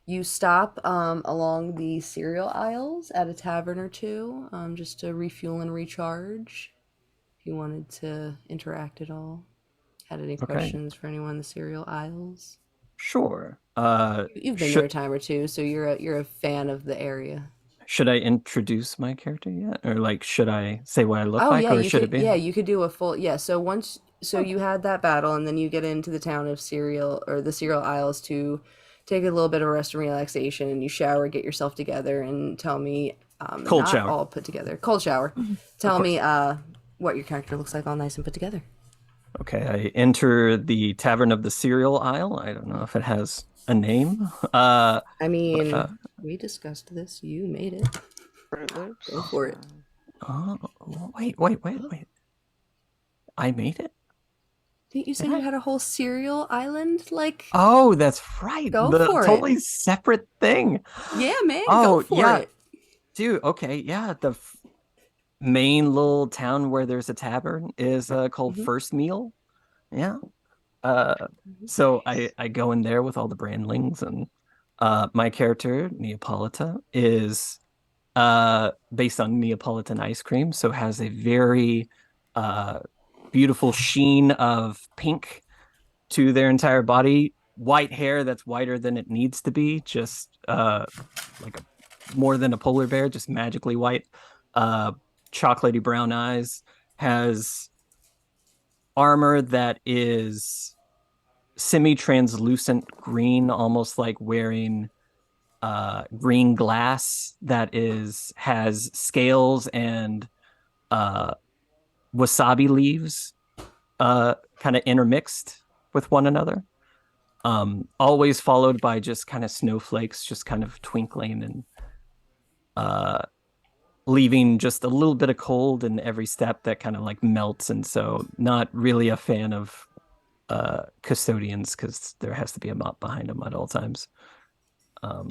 You stop along the cereal aisles at a tavern or two, just to refuel and recharge. If you wanted to interact at all. had any Okay. questions for anyone in the cereal aisles? Sure. You've been there a Should time or two, so you're a fan of the area. should I introduce my character yet? Or like should I say what I look Oh like yeah, or you should it could be? yeah, you could do a full yeah, so once so Oh, you had that battle and then you get into the town of cereal or the cereal aisles to take a little bit of rest and relaxation and you shower, get yourself together and tell me cold not shower. all put together. Cold shower. Of Tell me course. what your character looks like all nice and put together. Okay, I enter the Tavern of the Cereal Aisle. I don't know if it has a name. I But mean, we discussed this. You made it. Fruit Go Loops. for it. oh, wait. I made it? Didn't you say Did you I? had a whole cereal island? Like, Oh, that's right. go The for it. totally separate thing. Yeah, man, go Oh, for yeah, it. dude. Okay, yeah. The main little town where there's a tavern is called Hmm. First Meal. Yeah. Uh, so I go in there with all the brandlings, and my character Neapolita is based on Neapolitan ice cream, so has a very uh beautiful sheen of pink to their entire body, white hair that's whiter than it needs to be, just like more than a polar bear, just magically white. Uh, chocolatey brown eyes, has armor that is semi-translucent green, almost like wearing green glass that is has scales and uh wasabi leaves kind of intermixed with one another. Always followed by just kind of snowflakes just kind of twinkling and uh leaving just a little bit of cold in every step that kind of like melts. And so not really a fan of custodians because there has to be a mop behind them at all times. Um,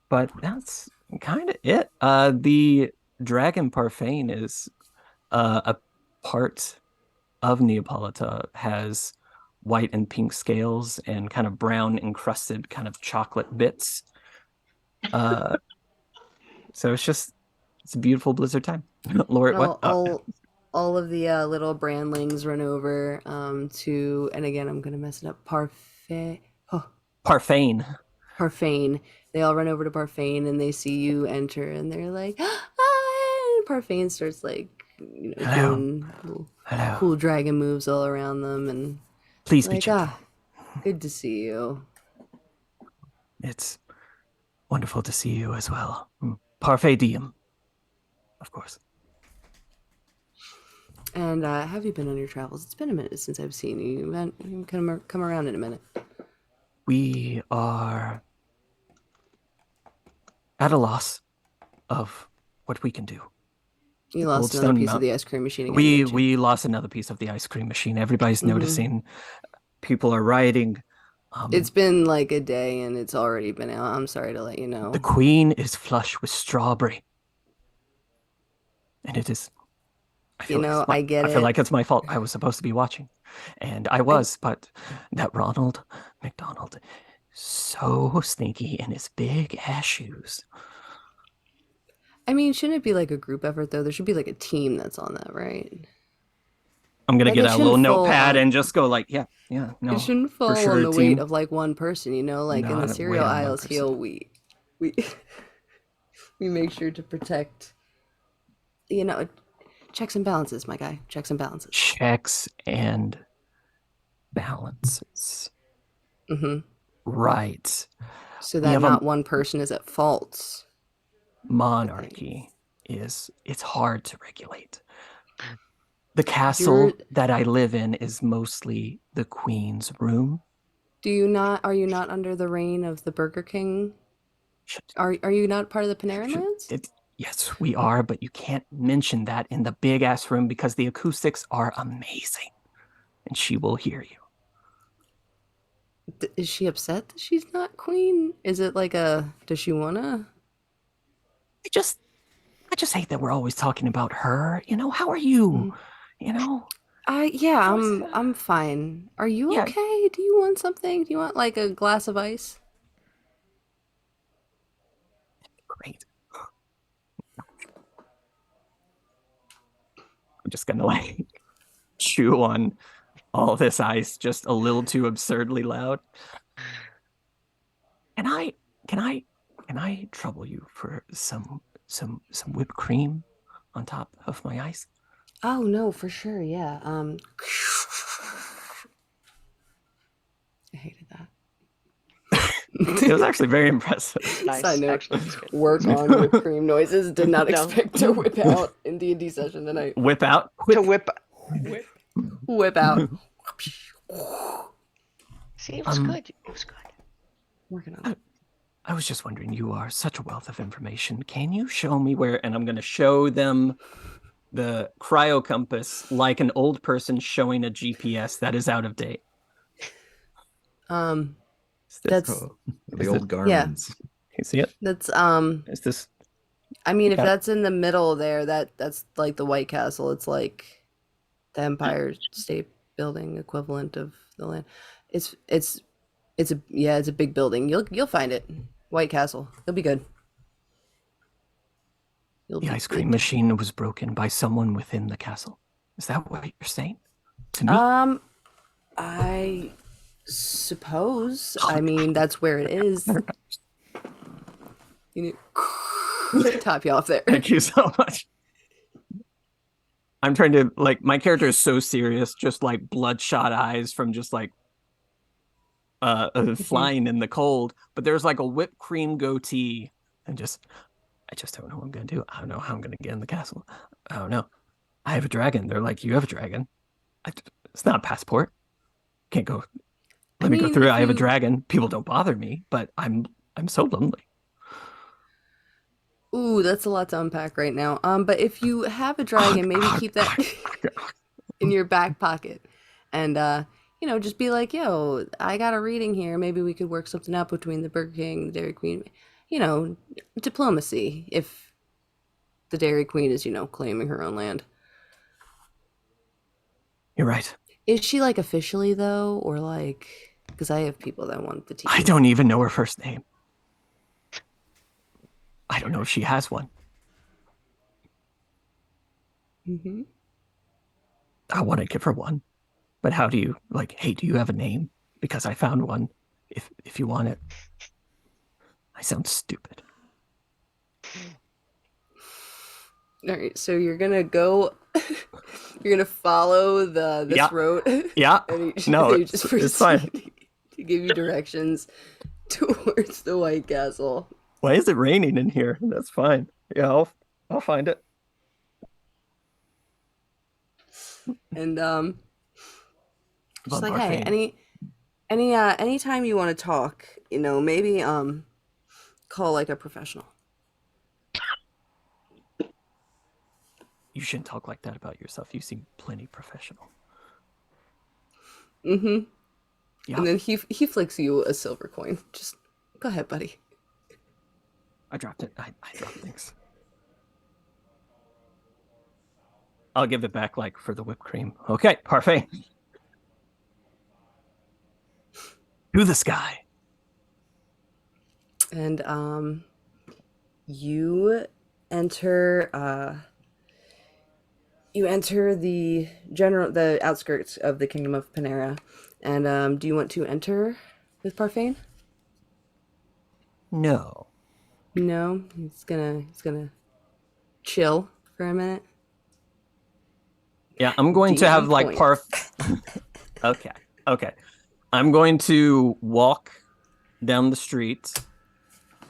but that's kind of it. The dragon parfait is a part of Neapolita, has white and pink scales and kind of brown encrusted kind of chocolate bits. Uh, so it's a beautiful blizzard time. Lord, what? All, all, all of the little brandlings run over to, and again, I'm gonna mess it up. Parfait. Oh, Parfait. Parfait. They all run over to Parfait and they see you enter and they're like, ah! And Parfait starts like, Hello, doing little hello. cool dragon moves all around them and Please be like, gentle. good to see you. It's wonderful to see you as well. Parfait diem, of course. And have you been on your travels? It's been a minute since I've seen you. You've come around in a minute. We are at a loss of what we can do. You The lost another Coldstone piece of Mountain. the ice cream machine again, We didn't you? we lost another piece of the ice cream machine. Everybody's Mm-hmm. noticing. People are rioting. It's been like a day and it's already been out. I'm sorry to let you The know. queen is flush with strawberry, and it is. I get I feel it. like it's my fault. I was supposed to be watching, and I I was, but that Ronald McDonald, so sneaky in his big ass shoes. I mean, shouldn't it be like a group effort though? There should be like a team that's on that, right? I'm gonna Like get it a shouldn't little fall notepad on and just go like, yeah, it no, shouldn't for fall on sure, the weight team. of like one person, like in the Not a weight cereal on one aisles person. here we we make sure to protect you know checks and balances, my guy. Checks and balances. Checks and balances. Mm-hmm. Right. So We that have a not one person is at fault for things. monarchy. It's hard to regulate. The You're castle that I live in is mostly the queen's room. are you not under the reign of the Burger King? Should, Are you not part of the Panarin should, lands? yes, we are, but you can't mention that in the big ass room because the acoustics are amazing and she will hear you. Is she upset that she's not queen? Is it like a does she wanna? I just I just hate that we're always talking about her. How are you? Mhm. You know, Yeah, how's I'm fine. Are you yeah, okay? Do you want something? Do you want like a glass of ice? great. I'm just gonna like chew on all this ice just a little too absurdly loud. Can I can I can I trouble you for some whipped cream on top of my ice? Oh no, for sure. Yeah. I hated that. It was actually very impressive. It's Side nice. note, Actually, it's good. work on whipped cream noises. Did not No. expect to whip out in D&D session tonight. Whip out. To whip. Whip. Whip out. See, it was good. It was good. Working on it. I was just wondering, you are such a wealth of information. Can you show me where? And I'm going to show them the cryo compass like an old person showing a GPS that is out of date. That's The old Garmin's. You see it? that's Is this? I mean, if Yeah. that's in the middle there, that's like the White Castle. It's like the Empire State Building equivalent of the land. It's a big building. You'll find it. White Castle. You'll be good. You'll The be ice cream good. machine was broken by someone within the castle. Is that what you're saying to me? I suppose. I mean, that's where it is. You need top you off there. Thank you so much. I'm trying to my character is so serious, just like bloodshot eyes from just like flying in the cold. But there's like a whipped cream goatee, and I just don't know what I'm gonna do. I don't know how I'm gonna get in the castle. I don't know. I have a dragon. They're like, you have a dragon. It's not a passport. Can't go. Let me go mean, through. if I have a you- dragon. People don't bother me, but I'm so lonely. Ooh, that's a lot to unpack right now. But if you have a dragon, maybe keep that in your back pocket, and just be like, "Yo, I got a reading here. Maybe we could work something out between the Burger King and the Dairy Queen." Diplomacy. If the Dairy Queen is, claiming her own land. You're right. Is she like officially though, or like? Because I have people that want the tea. I don't even know her first name. I don't know if she has one. Mm-hmm. I want to give her one. But how do you hey, do you have a name? Because I found one. If you want it. I sound stupid. All right, so you're gonna go. You're gonna follow this road. Yeah. And No, you just it's fine. proceed to give you directions towards the White Castle. Why is it raining in here? That's fine. Yeah, I'll find it. And just Von like, hey, Barfane. anytime you want to talk, maybe call like a professional. You shouldn't talk like that about yourself. You seem plenty professional. Mm-hmm. Yeah. And then he flicks you a silver coin. Just go ahead, buddy. I dropped it. I dropped things. I'll give it back for the whipped cream. Okay, parfait. To the sky. And you enter the outskirts of the Kingdom of Panera. And do you want to enter with Parfane? No. No, he's gonna chill for a minute. Yeah, I'm going to have Okay. I'm going to walk down the street,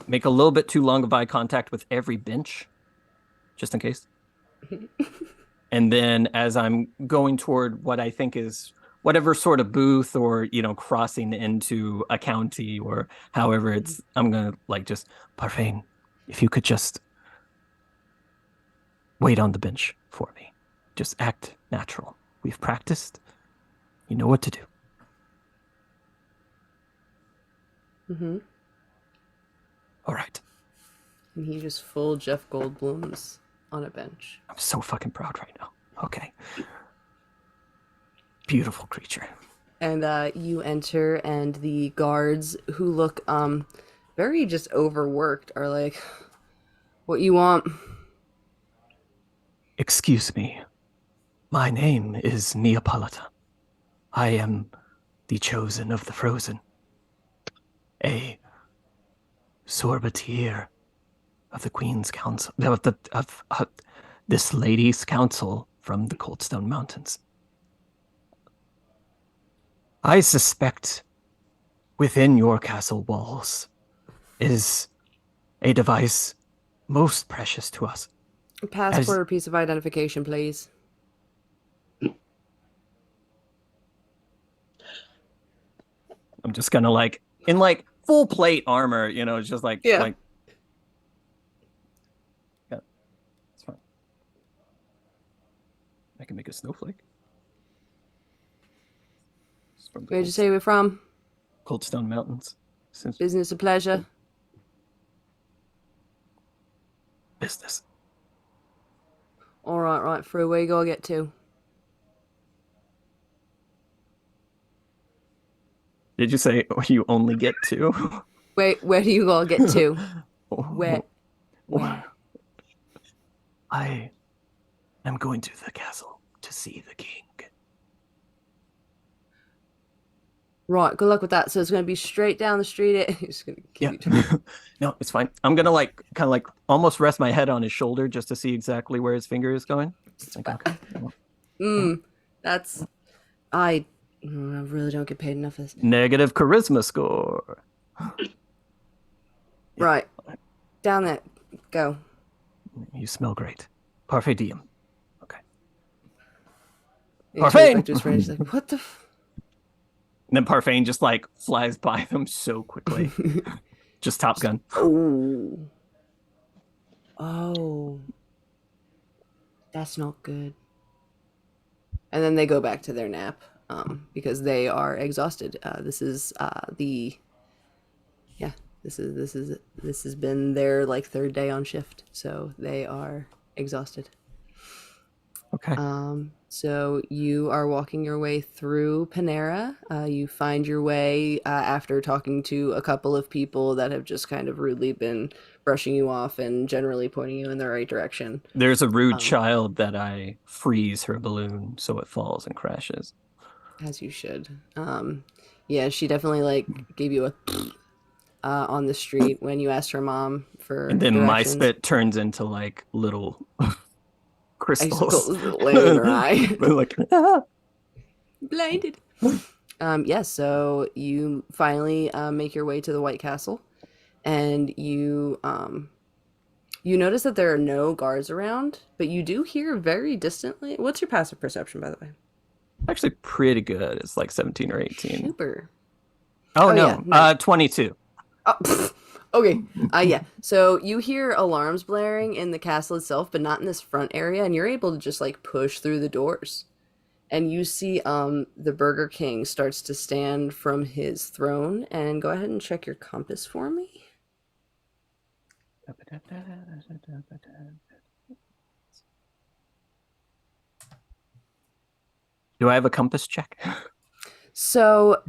make a little bit too long of eye contact with every bench, just in case. And then as I'm going toward what I think is whatever sort of booth or, crossing into a county or however it's, I'm going to just, Parfane, if you could just wait on the bench for me. Just act natural. We've practiced. You know what to do. Mm-hmm. All right. And he just full Jeff Goldblum's on a bench. I'm so fucking proud right now. Okay. Beautiful creature. And you enter, and the guards, who look very just overworked, are like, "What you want?" Excuse me. My name is Neapolitan. I am the chosen of the frozen, a sorbetier of the Queen's Council, of this lady's council from the Coldstone Mountains. I suspect within your castle walls is a device most precious to us. A passport or piece of identification, please. I'm just gonna in full plate armor, it's just Yeah. Yeah, it's fine. I can make a snowflake. Where'd you say we're from? Coldstone Mountains. Business of pleasure. Business. All right, right through. Where you gotta get to? Did you say you only get two? Wait, where do you gotta get to? Where? I am going to the castle to see the king. Right, good luck with that. So it's gonna be straight down the street. He's gonna keep No, it's fine. I'm gonna kind of almost rest my head on his shoulder just to see exactly where his finger is going. That's I really don't get paid enough for this. Negative charisma score. Right. Down there. Go. You smell great. Parfait diem. Okay. Parfait! He's like, what the And then Parfait just flies by them so quickly. Just Top Gun. Oh. That's not good. And then they go back to their nap, because they are exhausted. This has been their third day on shift, so they are exhausted. Okay. So you are walking your way through Panera. You find your way after talking to a couple of people that have just kind of rudely been brushing you off and generally pointing you in the right direction. There's a rude child that I freeze her balloon so it falls and crashes. As you should. Yeah, she definitely gave you a on the street when you asked her mom for and then directions. my spit turns into little crystals laying in her eye. Blinded. So you finally make your way to the White Castle, and you notice that there are no guards around, but you do hear very distantly. What's your passive perception, by the way? Actually pretty good. It's 17 or 18. Super. Oh, no. Yeah, no. 22. Oh, okay. Yeah. So you hear alarms blaring in the castle itself, but not in this front area, and you're able to just push through the doors. And you see the Burger King starts to stand from his throne. And go ahead and check your compass for me. Do I have a compass check? So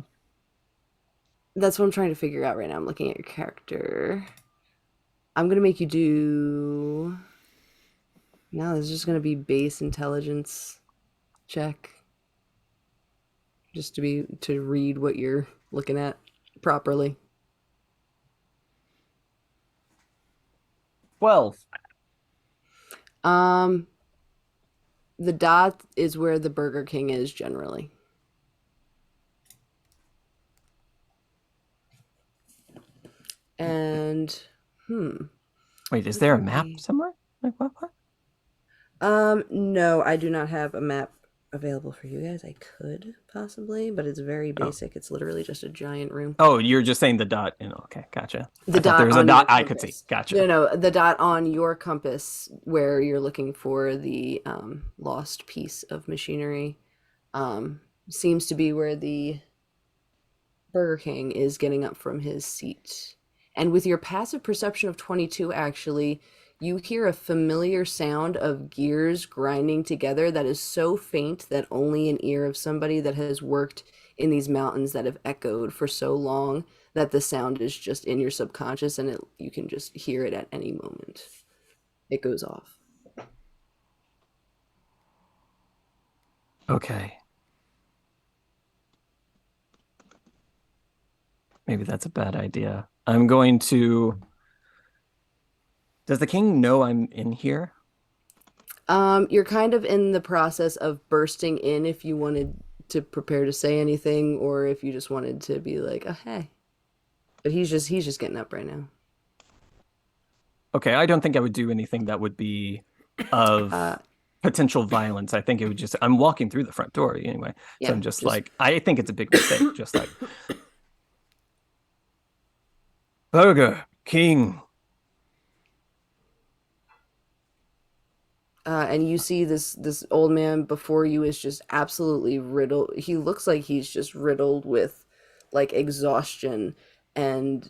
that's what I'm trying to figure out right now. I'm looking at your character. I'm going to make you do... No, this is just going to be base intelligence check. Just to read what you're looking at properly. 12. The dot is where the Burger King is generally. And wait, is there a map somewhere? What? No, I do not have a map available for you guys. I could possibly, but it's very basic. It's literally just a giant room. Oh, you're just saying the dot. Okay, gotcha. The dot. There was a dot I could see. Gotcha. No, the dot on your compass where you're looking for the lost piece of machinery seems to be where the Burger King is getting up from his seat. And with your passive perception of 22, actually, you hear a familiar sound of gears grinding together that is so faint that only an ear of somebody that has worked in these mountains that have echoed for so long that the sound is just in your subconscious, and you can just hear it at any moment. It goes off. Okay. Maybe that's a bad idea. I'm going to. Does the king know I'm in here? You're kind of in the process of bursting in if you wanted to prepare to say anything, or if you just wanted to be like, "Oh, hey." But he's just getting up right now. Okay, I don't think I would do anything that would be of Uh, potential violence. I think it would just. I'm walking through the front door anyway, so yeah, I'm just just like, I think it's a big mistake. Just like Burger King. and you see this old man before you is just absolutely riddled. He looks like he's just riddled with like exhaustion and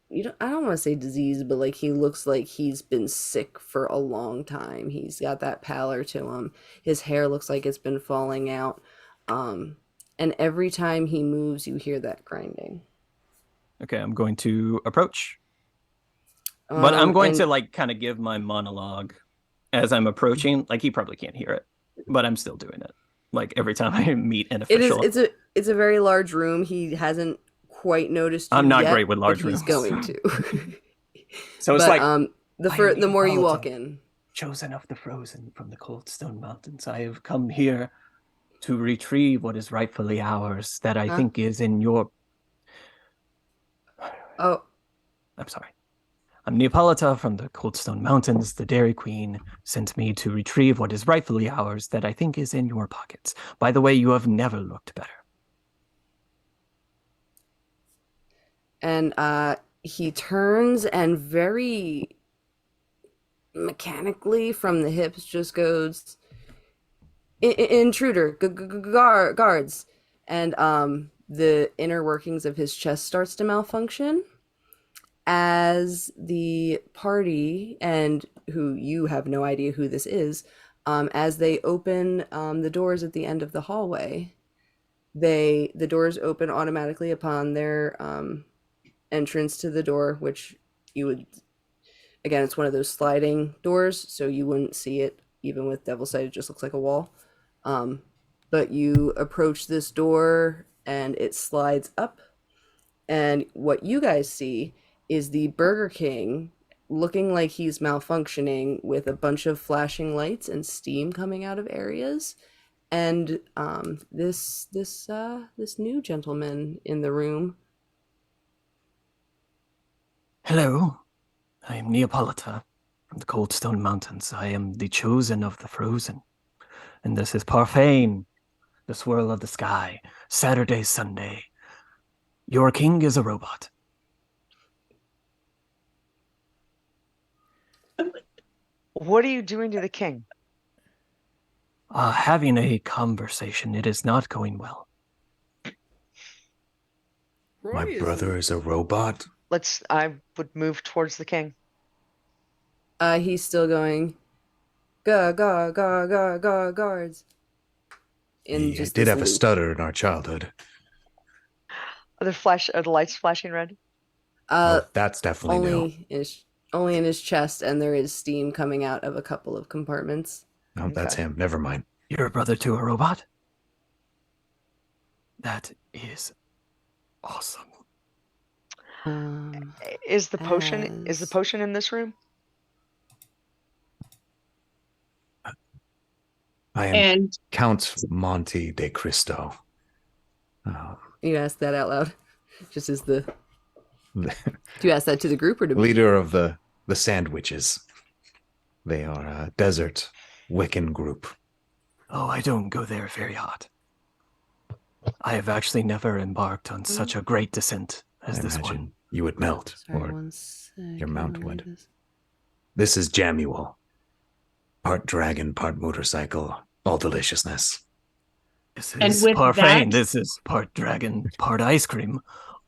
I don't want to say disease, but like he looks like he's been sick for a long time. He's got that pallor to him. His hair looks like it's been falling out. Um, and every time he moves, you hear that grinding. Okay, I'm going to approach, but I'm going And to like kind of give my monologue as I'm approaching. Like he probably can't hear it, but I'm still doing it. Like every time I meet an it is official. it's a very large room. He hasn't quite noticed you I'm not great yet, with but large he's rooms. going to. So it's But like, I am the more you walk Neapolitan, in, chosen of the frozen from the cold stone mountains. I have come here to retrieve what is rightfully ours that I huh? think is in your. Oh, I'm sorry. I'm Neapolita from the Coldstone Mountains. The Dairy Queen sent me to retrieve what is rightfully ours that I think is in your pockets. By the way, you have never looked better. and he turns and very mechanically from the hips just goes intruder guards, and the inner workings of his chest starts to malfunction as the party, and who you have no idea who this is, as they open the doors at the end of the hallway. The doors open automatically upon their entrance to the door, which you would, again, it's one of those sliding doors, so you wouldn't see it even with Devil's Sight. It just looks like a wall. Um, but you approach this door and it slides up, and what you guys see is the Burger King looking like he's malfunctioning with a bunch of flashing lights and steam coming out of areas. And this new gentleman in the room. Hello, I am Neapolita from the Coldstone Mountains. I am the chosen of the frozen. And this is Parfane, the swirl of the sky, Saturday, Sunday. Your king is a robot. What are you doing to the king? Having a conversation. It is not going well. Roy My brother is a robot. I would move towards the king. He's still going, guards. In He just did this have a loop. stutter in our childhood. Are the lights flashing red? Uh, Oh, that's definitely new. only in his chest, and there is steam coming out of a couple of compartments. No, that's Okay. him. Never mind. You're a brother to a robot? That is awesome. Is the potion in this room? I am And Count Monte de Cristo. You ask that out loud, just as the. Do you ask that to the group or to me? Leader of the Sandwiches. They are a desert Wiccan group. Oh, I don't go there very hot. I have actually never embarked on such a great descent as I this imagine one. you would melt, Sorry, or 1 second. your mount Where would. is- This is Jamuel. Part dragon, part motorcycle, all deliciousness. This And is with Parfane. that- This is part dragon, part ice cream,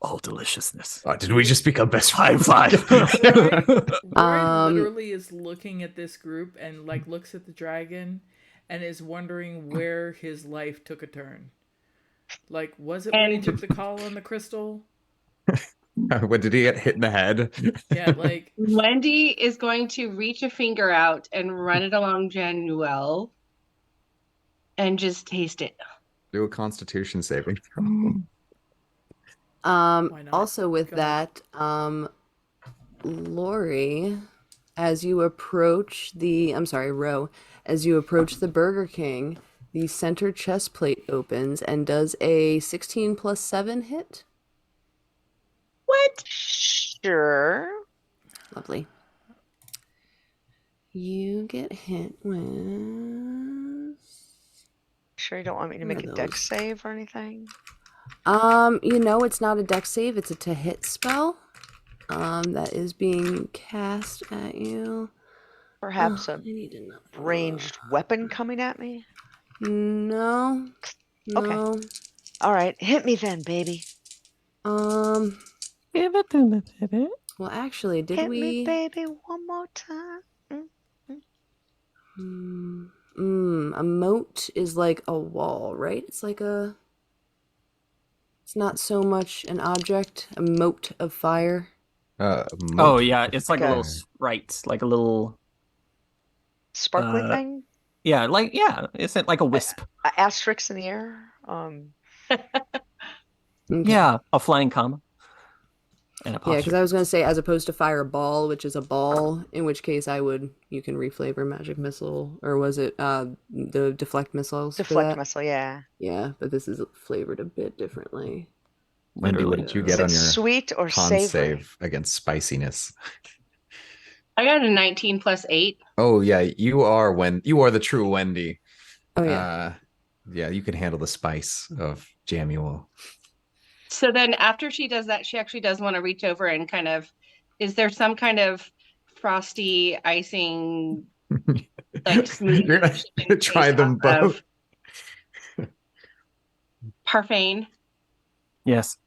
all deliciousness. Oh, did we just become best High friends? five. Roy literally is looking at this group and like looks at the dragon and is wondering where his life took a turn. Like, was it when he And- took the call on the crystal? When did he get hit in the head? Yeah, like Wendy is going to reach a finger out and run it along Januel and just taste it. Do a Constitution saving throw. Why not? Also with Go ahead. that, Lori, as you approach the, I'm sorry, Ro, as you approach the Burger King, the center chest plate opens and does a 16 plus 7 hit. What? Sure. Lovely. You get hit with Sure you don't want me to one make of a dex those. save or anything? It's not a dex save, it's a to hit spell. That is being cast at you. Perhaps I a need to know. ranged weapon coming at me? No, Okay. no. All right. Hit me then, baby. Um, Give it to me, baby. well, actually, did Hit me, we? baby, one more time. Mm. A moat is like a wall, right? It's not so much an object, a moat of fire. Oh Moat yeah, of it's like Like a little a fire. sprite, like a little sparkly uh thing? yeah, it's like a wisp. A asterisk in the air? Okay. Yeah, a flying comma and Yeah, because apostrophe. I was going to say, as opposed to fireball, which is a ball, in which case you can reflavor magic missile, or was it the deflect missiles for Deflect that? missile, yeah. Yeah, but this is flavored a bit differently. Wendy, There what we did you Is get go. it on your sweet or con savory? save against spiciness? I got a 19 plus 8. Oh yeah, you are the true Wendy. Oh yeah. Uh yeah, you can handle the spice of Jamuel. So then after she does that, she actually does want to reach over and kind of, is there some kind of frosty icing, like You're smoothie not she can gonna try taste off them both. of parfait? Yes.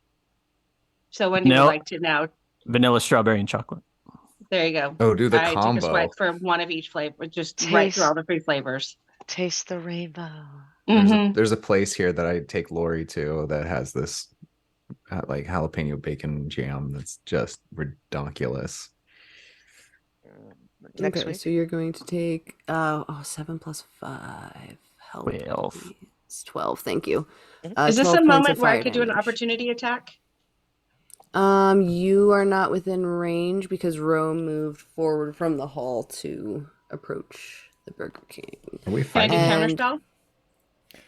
So Wendy would No, like to now. vanilla, strawberry, and chocolate. There you go. Oh, do the I took a swipe combo. for one of each flavor, just right through Taste all the three flavors. taste the rainbow. Mm-hmm. There's a place here that I take Lori to that has this like jalapeno bacon jam that's just redonkulous. Next Okay, week. so you're going to take 7 plus 5. Help, 12. please. 12, thank you. Mhm. Is this a 12 points of moment where I fire could do an damage. opportunity attack? You are not within range because Ro moved forward from the hall to approach the Burger King. Are we Can I do fighting? And counterspell?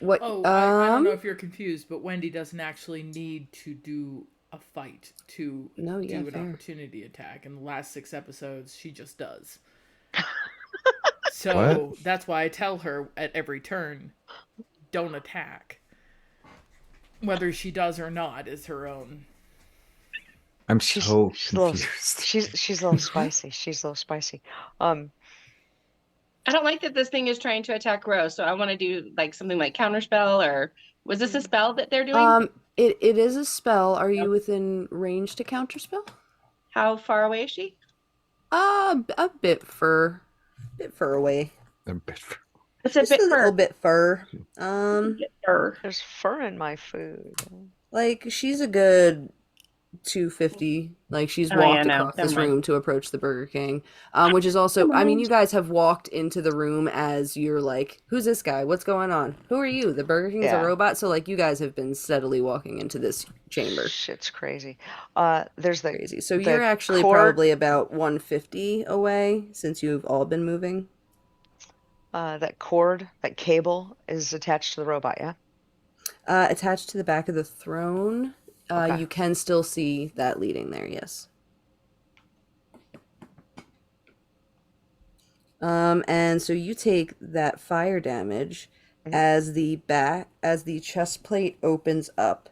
what Oh, I don't know if you're confused, but Wendy doesn't actually need to do a fight to No, yeah, do an fair. opportunity attack. In the last 6 episodes, she just does. What? So that's why I tell her at every turn, don't attack. Whether she does or not is her own. I'm She's so she's a little confused. she's a little spicy. She's a little spicy. I don't like that this thing is trying to attack Rose, so I want to do like something like counterspell, or was this a spell that they're doing? It is a spell. Are you Nope. within range to counterspell? How far away is she? A bit fur away. A bit- It's a Just bit a little fur. bit fur. Bit fur. There's fur in my food. Like she's a good 250. Like she's Oh yeah, walked no, across never this mind. room to approach the Burger King. Which is also, Never I mean, mind. you guys have walked into the room as you're like, who's this guy? What's going on? Who are you? The Burger King's a Yeah. robot, so like you guys have been steadily walking into this chamber. Shit's crazy. There's the Crazy. So the you're actually cord. probably about 150 away since you've all been moving. That cord, that cable is attached to the robot. Yeah. Attached to the back of the throne, Okay. you can still see that leading there, yes. And so you take that fire damage Mhm. as the chest plate opens up,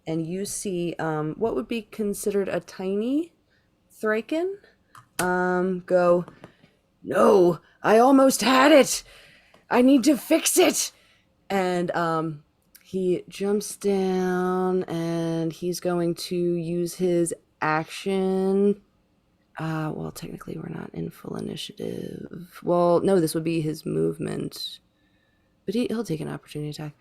and you see what would be considered a tiny Thraken go, no, I almost had it. I need to fix it. And he jumps down and he's going to use his action. Well, technically, we're not in full initiative. Well, no, this would be his movement, but he'll take an opportunity attack.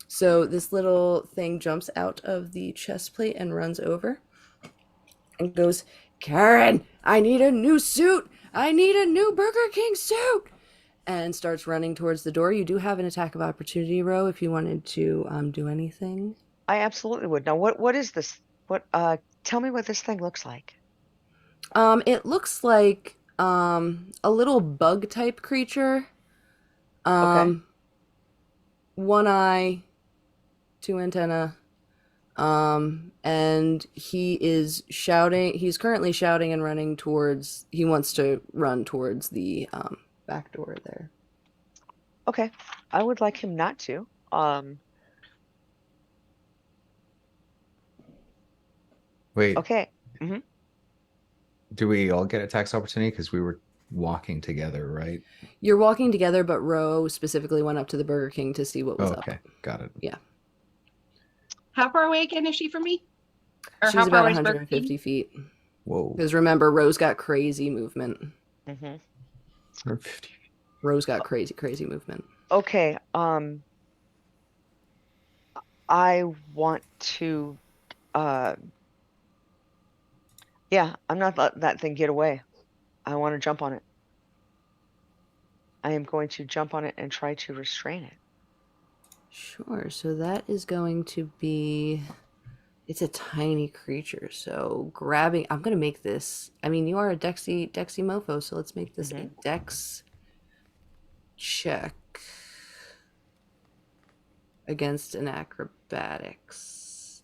So this little thing jumps out of the chest plate and runs over and goes, Karen, I need a new suit. I need a new Burger King suit. And starts running towards the door. You do have an attack of opportunity, Ro, if you wanted to do anything. I absolutely would. Now, what is this? What tell me what this thing looks like. It looks like a little bug type creature. Okay. Um, one eye, two antenna. And he is shouting. He's currently shouting and running towards. He wants to run towards the back door there. Okay. I would like him not to. Wait, Okay. Hmm. do we all get a tax opportunity because we were walking together, right? You're walking together, but Ro specifically went up to the Burger King to see what was Oh, up. okay, got it. Yeah. How far away again is she from me? Or She's how far about away is Burger 150 King? feet. Whoa. Because remember, Ro's got crazy movement. Hmm. 150. Ro's got crazy movement. Okay. I want to. Yeah, I'm not letting that thing get away. I want to jump on it. I am going to jump on it and try to restrain it. Sure. So that is going to be. It's a tiny creature, so grabbing. I'm gonna make this. I mean, you are a Dexy mofo, so let's make this a Dex check against an acrobatics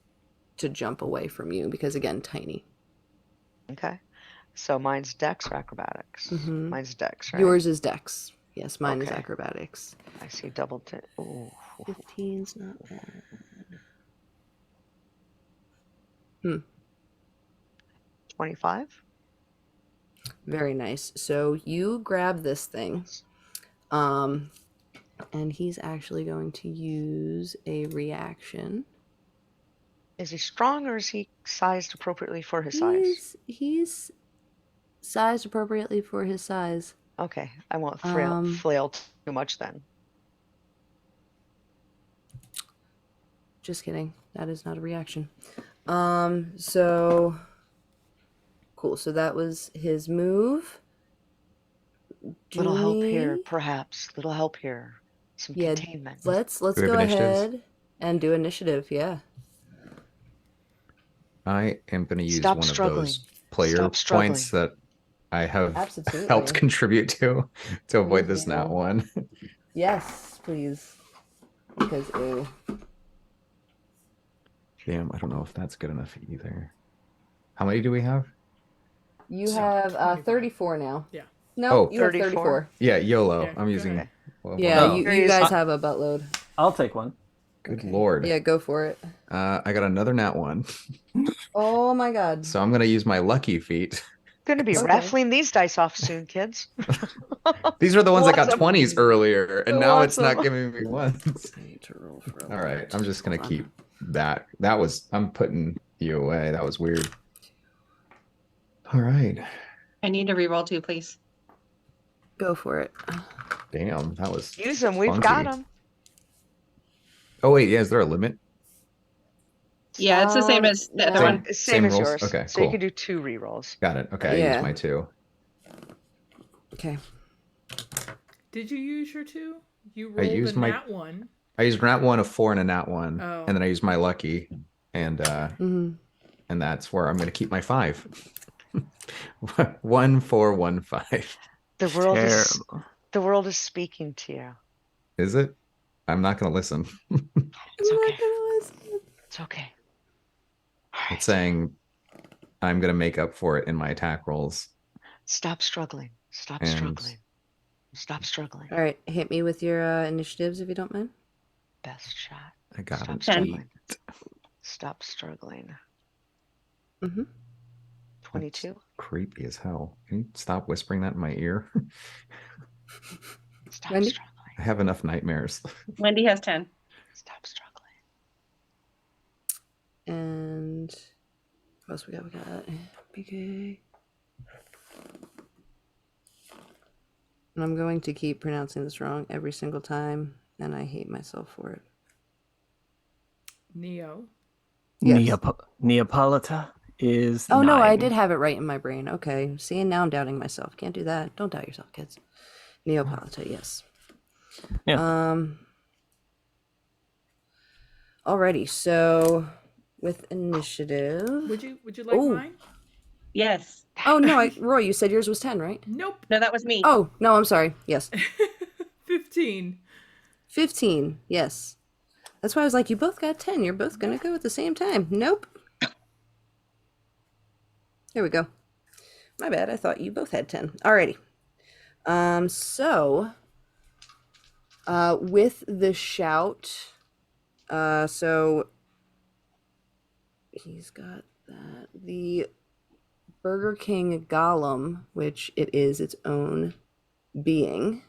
to jump away from you because again, tiny. Okay. So mine's Dex or acrobatics? Mhm. Mine's Dex, right? Yours is Dex. Yes, mine is Okay. acrobatics. I see double. Ooh. 15's not bad. 25. Very nice. So you grab this thing, and he's actually going to use a reaction. Is he strong or is he sized appropriately for his size? He's sized appropriately for his size. Okay, I won't Um, flail too much then. Just kidding. That is not a reaction. So cool. So that was his move. Little help here, Junie, perhaps. Little help here. Some yeah. containment. Let's Do we have go initiatives? ahead and do initiative. Yeah. I am going to use Stop one struggling. of those player Stop struggling. points that I have Absolutely. helped contribute to avoid Thank this nat you. one. Yes, please. Because ew. Damn, I don't know if that's good enough either. How many do we have? You So, have 25. 34 now. Yeah. No, Oh. you have 34? 34. Yeah, YOLO. Yeah, I'm go using. ahead. Well, Yeah, Oh. you guys Curious. have a buttload. I'll take one. Good Okay. lord. Yeah, go for it. I got another nat one. Oh my god. So I'm going to use my lucky feet. Gonna be Okay. raffling these dice off soon, kids. These are the ones that got Lots of- 20s earlier, and now Lots it's not of- giving me ones. I need to roll for All right, alert. I'm just going to Hold on. keep that. I'm putting you away. That was weird. All right. I need to reroll too, please. Go for it. Damn, that was Use them. We've got funky. them. Oh wait, yeah, is there a limit? Yeah, it's the same as the other no. one. Same as rolls? yours. Okay, So you cool. can do 2 rerolls. Got it. Okay, I Yeah. used my 2. Okay. Did you use your 2? You I rolled used a my- nat 1. I used nat 1, a 4, and a nat 1, Oh. and then I used my lucky, and Mm-hmm. and that's where I'm going to keep my 5. 1, 4, 1, 5. The world is Terrible. the world is speaking to you. Is it? I'm not going to listen. It's okay. It's okay. All right. It's saying I'm going to make up for it in my attack rolls. Stop struggling. Stop And- struggling. Stop struggling. All right, hit me with your initiatives if you don't mind. Best shot. I got Stop it. struggling. Stop struggling. Mm-hmm. 22. Creepy as hell. Can you stop whispering that in my ear? Stop Wendy? struggling. I have enough nightmares. Wendy has 10. Stop struggling. And what else we got? We got BK. And I'm going to keep pronouncing this wrong every single time, and I hate myself for it. Neo. Yes. Neapolita is Oh no, I 9. did have it right in my brain. Okay. See, and now I'm doubting myself. Can't do that. Don't doubt yourself, kids. Neapolita, yes. Yeah. Alrighty, so with initiative. Would you like Oh, mine? Yes. oh no, Roy, you said yours was 10, right? Nope. No, that was me. Oh, no, I'm sorry. Yes. 15. 15. Yes. That's why I was like, you both got 10. You're both going to go at the same time. Nope. There we go. My bad. I thought you both had 10. Alrighty. So with the shout, so he's got that. The Burger King Golem, which it is its own being,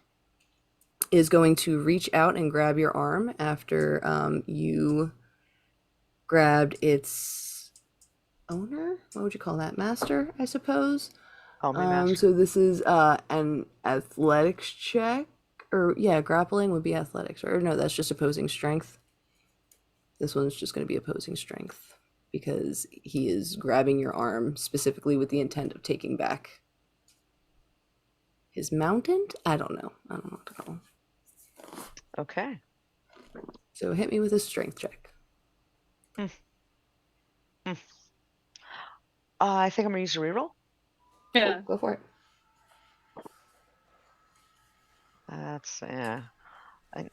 is going to reach out and grab your arm after you grabbed its owner. What would you call that? Master, I suppose. Call me master. So this is an athletics check, or yeah, grappling would be athletics, or no, that's just opposing strength. This one's just going to be opposing strength because he is grabbing your arm specifically with the intent of taking back his mountain. I don't know what to call him. Okay. So hit me with a strength check. I think I'm gonna use a reroll. Yeah. Cool, go for it. That's an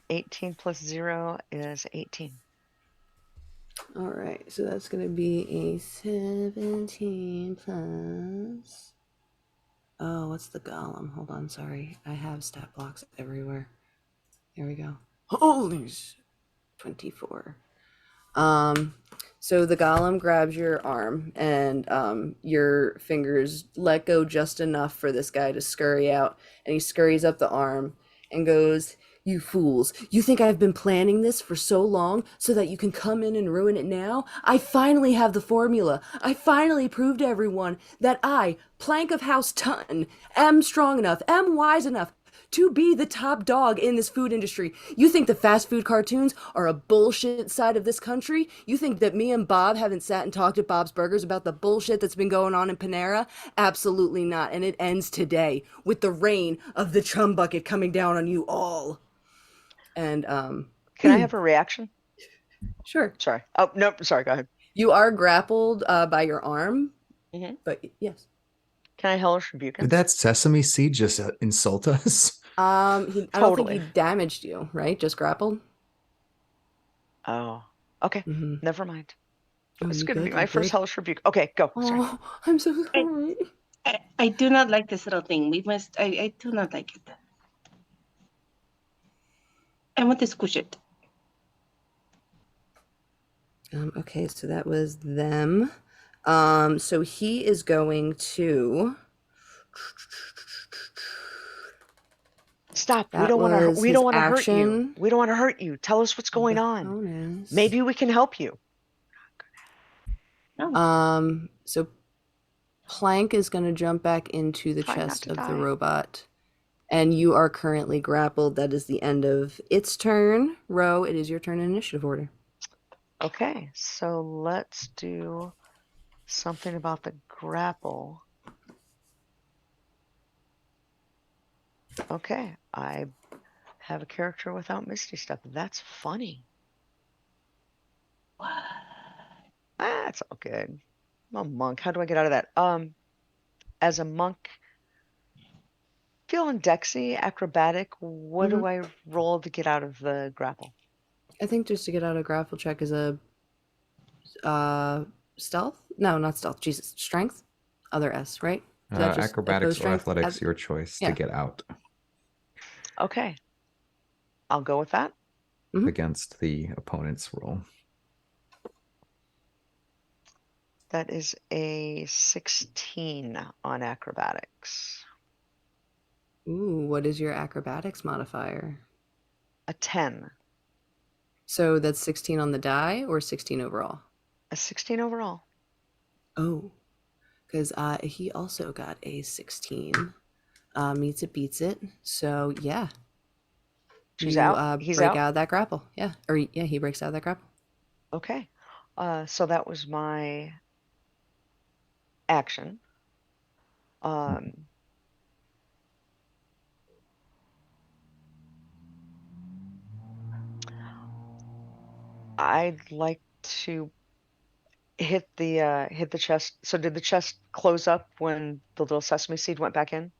18 plus 0 is 18. All right, so that's going to be a 17 plus. Oh, what's the golem? Hold on, sorry. I have stat blocks everywhere. There we go. Holy 24. So the golem grabs your arm and your fingers let go just enough for this guy to scurry out, and he scurries up the arm and goes, "You fools, you think I've been planning this for so long so that you can come in and ruin it now? I finally have the formula. I finally proved to everyone that I, Plank of House Tutton, am strong enough, am wise enough to be the top dog in this food industry. You think the fast food cartoons are a bullshit side of this country? You think that me and Bob haven't sat and talked at Bob's Burgers about the bullshit that's been going on in Panera? Absolutely not. And it ends today with the rain of the chum bucket coming down on you all." And Can I have a reaction? sure. Sorry. Oh, no, sorry, go ahead. You are grappled by your arm, but yes. Can I hellish rebuke him? Did that sesame seed just insult us? I don't think he Totally. damaged you, right? Just grappled. Oh, okay. Mhm. Never mind. Oh, It's you gonna be good? my You first good? hellish rebuke. Okay, go. Sorry. Oh, I'm so sorry. I do not like this little thing. I do not like it. I want to squish it. Okay, so that was them. So he is going to. Stop. We That don't want to. was We his don't want to hurt you. action. We don't want to hurt you. Tell us what's going on. Bonus. Maybe we can help you. No. So Plank is going to jump back into the Try not chest to of the die. robot, and you are currently grappled. That is the end of its turn. Ro, it is your turn in initiative order. Okay, so let's do something about the grapple. Okay, I have a character without Misty Step. That's funny. That's all good. I'm a monk. How do I get out of that? As a monk, feeling dexy, acrobatic, what do I roll to get out of the grapple? I think just to get out of grapple check is a stealth? No, not stealth. Jesus, strength. Other S, right? Is that just Acrobatics or strength? athletics, your choice Yeah. to get out Okay, I'll go with that. against the opponent's roll. That is a 16 on acrobatics. Ooh, what is your acrobatics modifier? A 10. So that's 16 on the die or 16 overall? A 16 overall. Oh, because he also got a 16. Meets it, beats it. So yeah, She's you out. He's break out. out of that grapple. Yeah, or yeah, he breaks out of that grapple. Okay. So that was my action. I'd like to hit the chest. So did the chest close up when the little sesame seed went back in?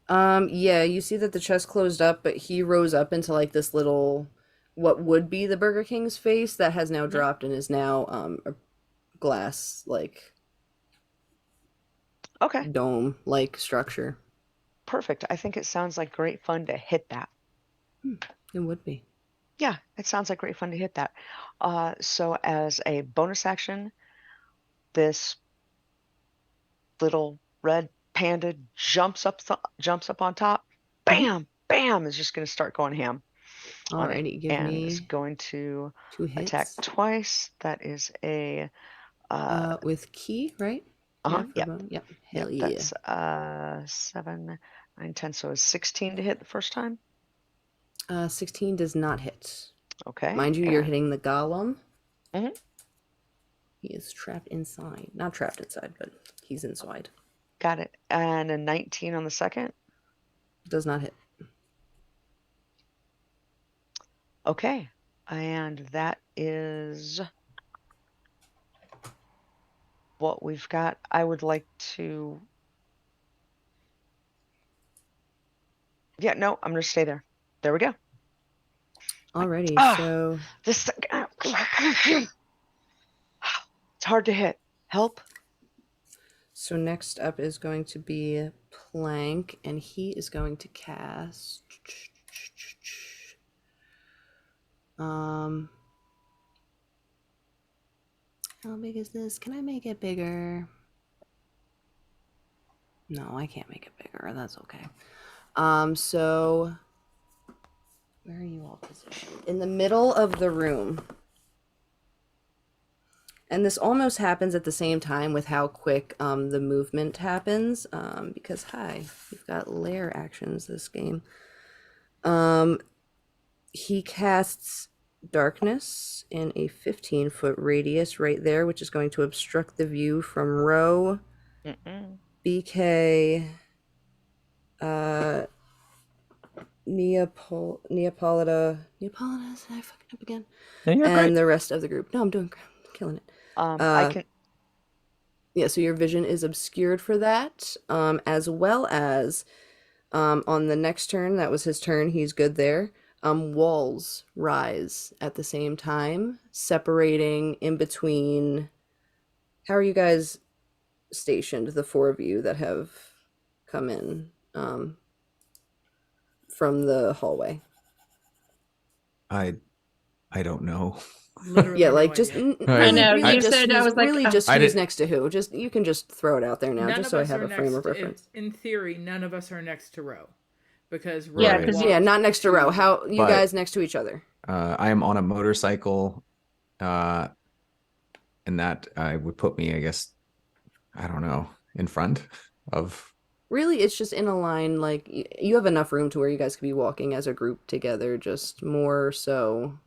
Yeah, you see that the chest closed up, but he rose up into like this little, what would be the Burger King's face that has now Mhm. dropped and is now a glass like Okay, dome like structure. perfect. I think it sounds like great fun to hit that. It would be. Yeah, it sounds like great fun to hit that. So as a bonus action, this little red panda jumps up on top. Hmm. Bam, bam is just going to start going ham on it, Alrighty, give and is me going to two attack hits. twice. That is a uh With key, right? Yeah, uh-huh, for yep, bone. Yep. yep. Hell yeah. That's 7, 9, 10. So it's 16 to hit the first time. 16 does not hit. Okay, Mind you, you're and hitting the golem. mhm, He is trapped inside. Not trapped inside, but he's inside. got it. And a 19 on the second. Does not hit. Okay, and that is what we've got. I would like to. Yeah, no, I'm gonna stay there. There we go. Alrighty, Ah, so this thing. It's hard to hit. Help. next up is going to be Plank, and he is going to cast um how big is this? Can I make it bigger? No, I can't make it bigger. That's okay. So where are you all positioned? In the middle of the room. And this almost happens at the same time with how quick the movement happens. Because hi, we've got lair actions this game. He casts darkness in a 15-foot radius right there, which is going to obstruct the view from Ro, Mm-mm. BK, Neapolita, did I fucking up again? No, you're great. And the rest of the group. No, I'm doing great. I'm killing it. I can. Yeah, so your vision is obscured for that, as well as on the next turn, that was his turn, he's good there. Walls rise at the same time, separating in between. How are you guys stationed, the four of you that have come in from the hallway? I I don't know. Literally Yeah, no like just idea. I really, know. really You just said I who's was like, really just I who's did. next to who. Just you can just throw it out there now, None just of so I us have are a frame of next. reference. In theory, none of us are next to Ro, because yeah, Ro Right. because Yeah, walked not next to Row. How you But guys next to each other? I am on a motorcycle, uh, and that would put me, I guess, I don't know, in front of Really, it's just in a line. Like you have enough room to where you guys could be walking as a group together. Just more so,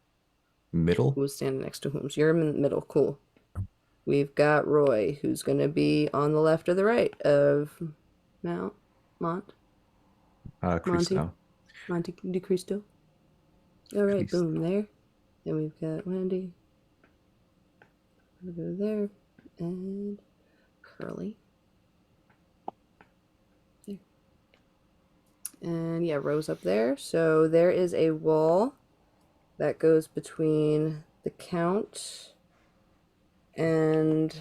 middle. who's standing next to whom? So you're in the middle. Cool. We've got Roy, who's gonna be on the left or the right of Mount Mont Monty Cristo. Monte de Cristo. All right, Cristo. boom there. Then we've got Wendy over there and Curly. There. And yeah, Rose up there. So there is a wall that goes between the Count and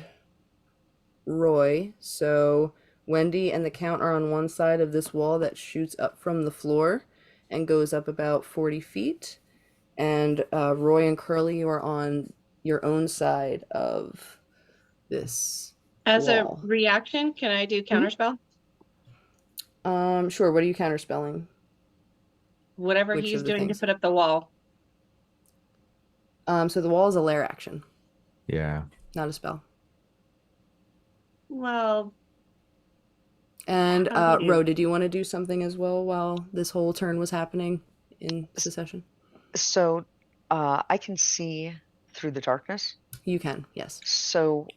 Roy. So Wendy and the Count are on one side of this wall that shoots up from the floor and goes up about 40 feet. And Roy and Curly are on your own side of this as a wall. reaction, can I do Mhm. counterspell? Sure. What are you counterspelling? Whatever Which he's of the doing to things? put up the wall. So the wall is a lair action, Yeah. not a spell. Well, And how do Ro, you? did you want to do something as well while this whole turn was happening in succession? So, I can see through the darkness. You can, yes. So,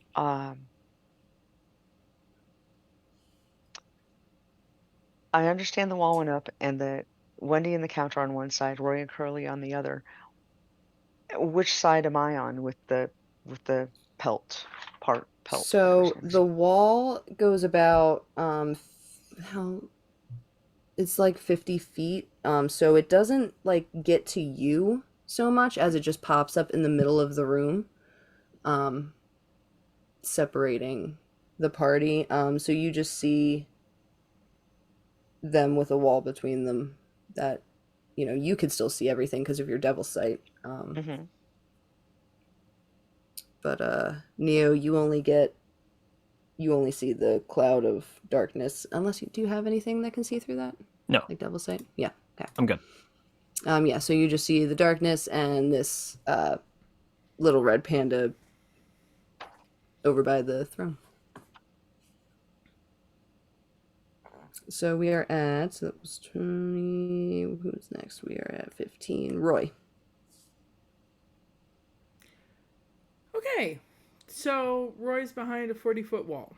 I understand the wall went up, and the Wendy and the Count are on one side, Roy and Curly on the other. Which side am I on with the pelt, whatever his So name is? the wall goes about how it's like 50 feet. So it doesn't like get to you so much as it just pops up in the middle of the room, um, separating the party. So you just see them with a wall between them that you could still see everything because of your devil's sight. Hmm. But Neo, you only see the cloud of darkness unless you do have anything that can see through that, No, like devil's sight. Yeah. Okay. I'm good. Yeah. So you just see the darkness and this little red panda over by the throne. So we are at, so that was 20. Who's next? We are at 15. Roy. Okay. So Roy's behind a 40-foot wall.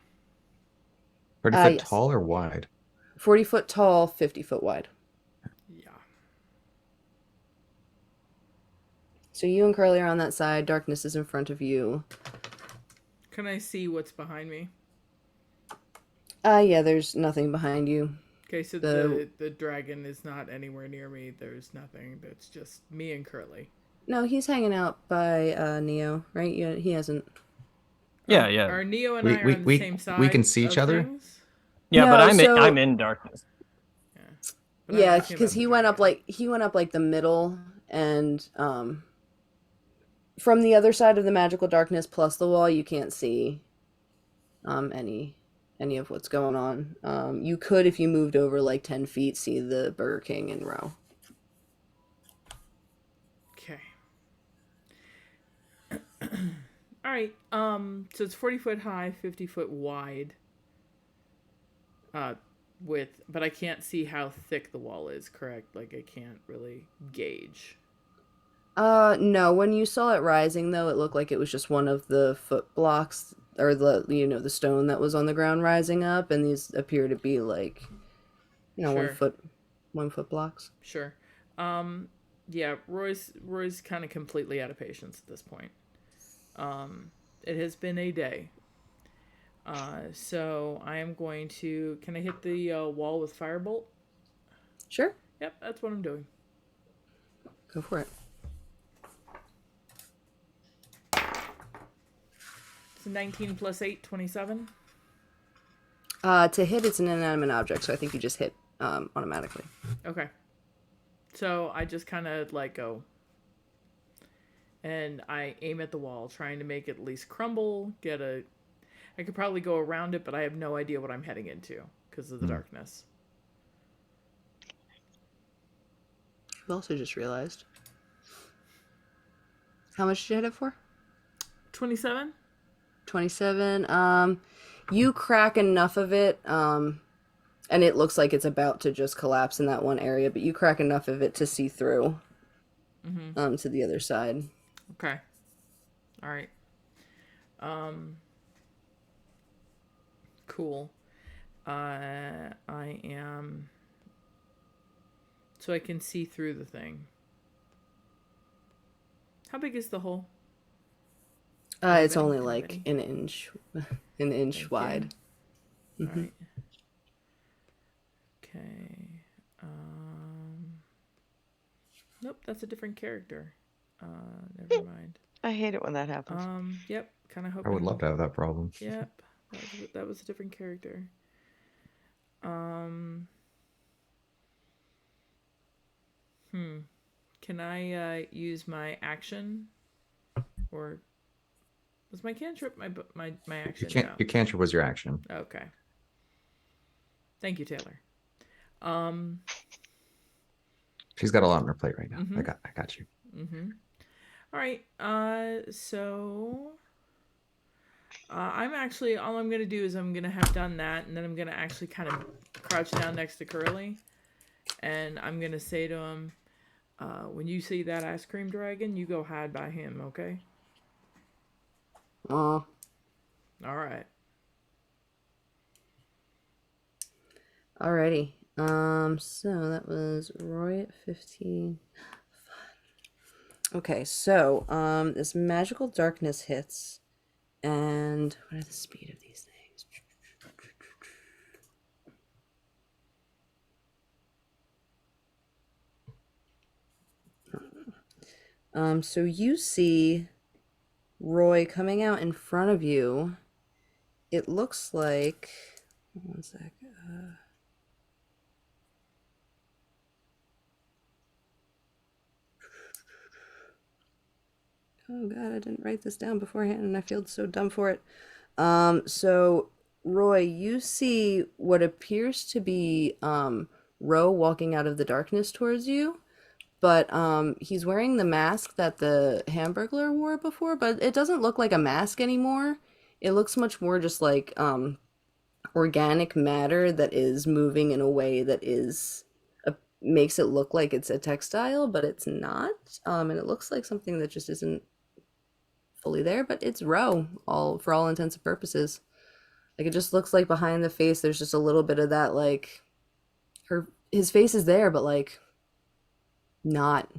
30 foot Yes. tall or wide? 40 foot tall, 50 foot wide. Yeah. So you and Curly are on that side. Darkness is in front of you. Can I see what's behind me? Yeah, there's nothing behind you. Okay, so The the dragon is not anywhere near me. There's nothing. That's just me and Curly. No, he's hanging out by Neo, right? Yeah, he hasn't. Yeah, Oh, yeah, are Neo and We I are we on the we same we can side see each of other. things? yeah. But No, I'm so in darkness. Yeah. But I'm yeah, asking because about the dragon. he went up like the middle, and from the other side of the magical darkness plus the wall, you can't see any of what's going on. You could, if you moved over like 10 feet, see the Burger King in row. Okay. All right. So it's 40 foot high, 50 foot wide. Uh, but I can't see how thick the wall is. Correct? Like I can't really gauge. No, when you saw it rising though, it looked like it was just one of the foot blocks or the stone that was on the ground rising up, and these appear to be like, Sure. 1 foot blocks. Sure. Yeah. Roy's kind of completely out of patience at this point. It has been a day. So I am going to. Can I hit the wall with firebolt? Sure, Yep, that's what I'm doing. go for it. It's 19 plus 8, 27. To hit, it's an inanimate object, so I think you just hit automatically. Okay. So I just kind of like go. And I aim at the wall, trying to make it at least crumble, I could probably go around it, but I have no idea what I'm heading into because of the darkness. I've also just realized. How much did you hit it for? 27? 27. You crack enough of it, and it looks like it's about to just collapse in that one area, but you crack enough of it to see through to the other side. Okay. All right. Cool. I am. So I can see through the thing. How big is the hole? It's only Anybody? like an inch, an inch Thank wide. you. All right. Okay. Nope, that's a different character. Never mind. I hate it when that happens. Yep. Kind of I hoping. would love to have that problem. Yep. That was a different character. Can I use my action, or was my cantrip my action? Your cantrip was your action. Okay. Thank you, Taylor. She's got a lot on her plate right now. I got you. All right. So I'm actually all I'm gonna do is I'm gonna have done that, and then I'm gonna actually kind of crouch down next to Curly, and I'm gonna say to him, when you see that ice cream dragon, you go hide by him, okay? Oh, All right. alrighty. So that was Roy at 15. Okay, so this magical darkness hits, and what are the speed of these things? So you see Roy coming out in front of you. It looks like, one sec. Oh God, I didn't write this down beforehand, and I feel so dumb for it. So Roy, you see what appears to be Ro walking out of the darkness towards you, but he's wearing the mask that the Hamburglar wore before, but it doesn't look like a mask anymore. It looks much more just like organic matter that is moving in a way that is makes it look like it's a textile, but it's not. And it looks like something that just isn't fully there, but it's Ro, all for all intents and purposes. Like it just looks like behind the face there's just a little bit of that like her his face is there, but like not.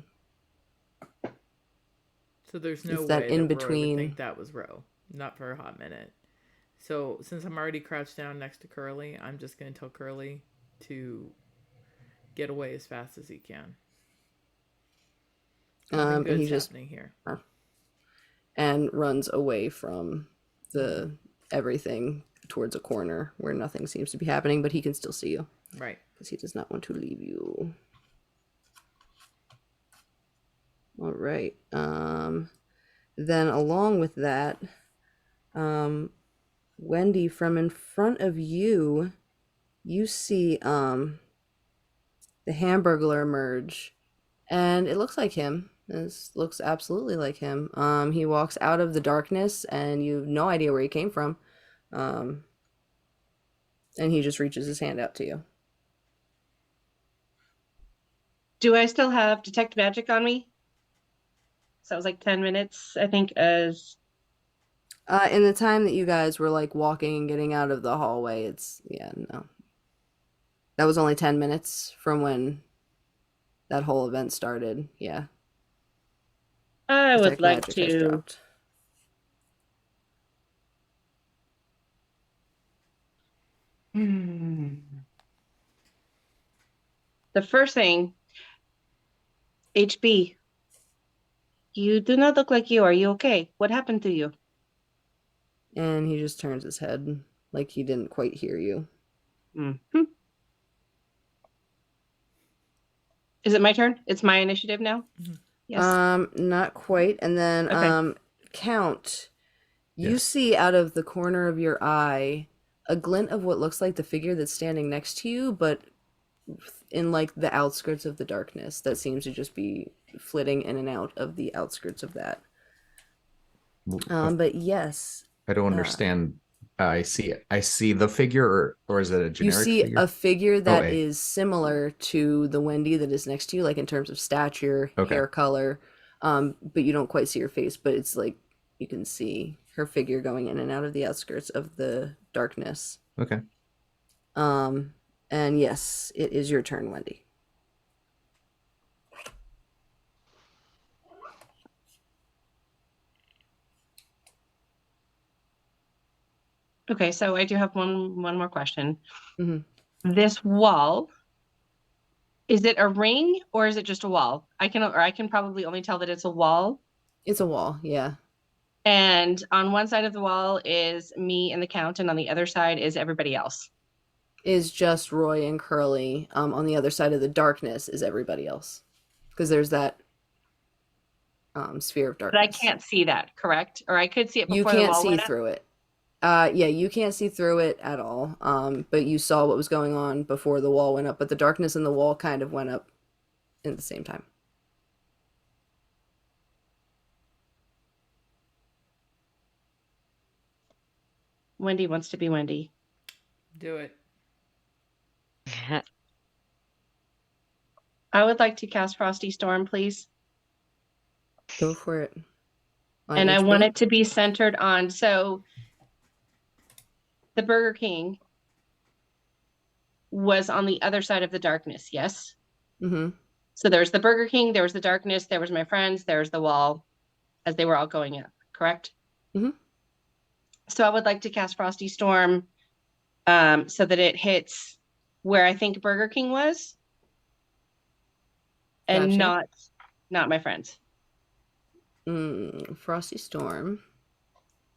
So there's no It's that way in that Roy would think between. that was Ro. Not for a hot minute. So since I'm already crouched down next to Curly, I'm just going to tell Curly to get away as fast as he can. Nothing And he good's just happening here. and runs away from the everything towards a corner where nothing seems to be happening, but he can still see you Right. because he does not want to leave you. All right. Then along with that, Wendy, from in front of you, you see the Hamburglar emerge, and it looks like him. This looks absolutely like him. He walks out of the darkness, and you have no idea where he came from. Um, and he just reaches his hand out to you. Do I still have detect magic on me? So it was like 10 minutes, I think, as In the time that you guys were like walking and getting out of the hallway, it's yeah, no. That was only 10 minutes from when that whole event started. Yeah. I would Detect like magic has to. dropped. The first thing, HB, you do not look like you. Are you okay? What happened to you? And he just turns his head like he didn't quite hear you. Mm-hmm. Is it my turn? It's my initiative now? Mm-hmm. Yes. Not quite. And then Okay. Count, you Yes. see out of the corner of your eye a glint of what looks like the figure that's standing next to you, but in like the outskirts of the darkness that seems to just be flitting in and out of the outskirts of that. But yes, I don't uh, understand. I see the figure, or is it a you generic see figure? a figure Oh, that A. is similar to the Wendy that is next to you, like in terms of stature, Okay. hair color, but you don't quite see her face, but it's like you can see her figure going in and out of the outskirts of the darkness. Okay. Um, and yes, it is your turn, Wendy. Okay, so I do have one more question. Mm-hmm. This wall, is it a ring or is it just a wall? I can probably only tell that it's a wall. It's a wall, yeah. And on one side of the wall is me and the count, and on the other side is everybody else. Is just Roy and Curly. On the other side of the darkness is everybody else, because there's that sphere of But I darkness. can't see that, correct? Or I could see it You before the can't wall see went up. through it. Yeah, you can't see through it at all. But you saw what was going on before the wall went up. But the darkness and the wall kind of went up at the same time. Wendy wants to be Wendy. Do it. I would like to cast Frosty Storm, please. Go for it. On And I want HB. it to be centered on, so the Burger King was on the other side of the darkness, yes? Mm-hmm. So there's the Burger King, there was the darkness, there was my friends, there's the wall as they were all going up, correct? Mhm. So I would like to cast Frosty Storm so that it hits where I think Burger King was and Gotcha. not my friends. Frosty Storm.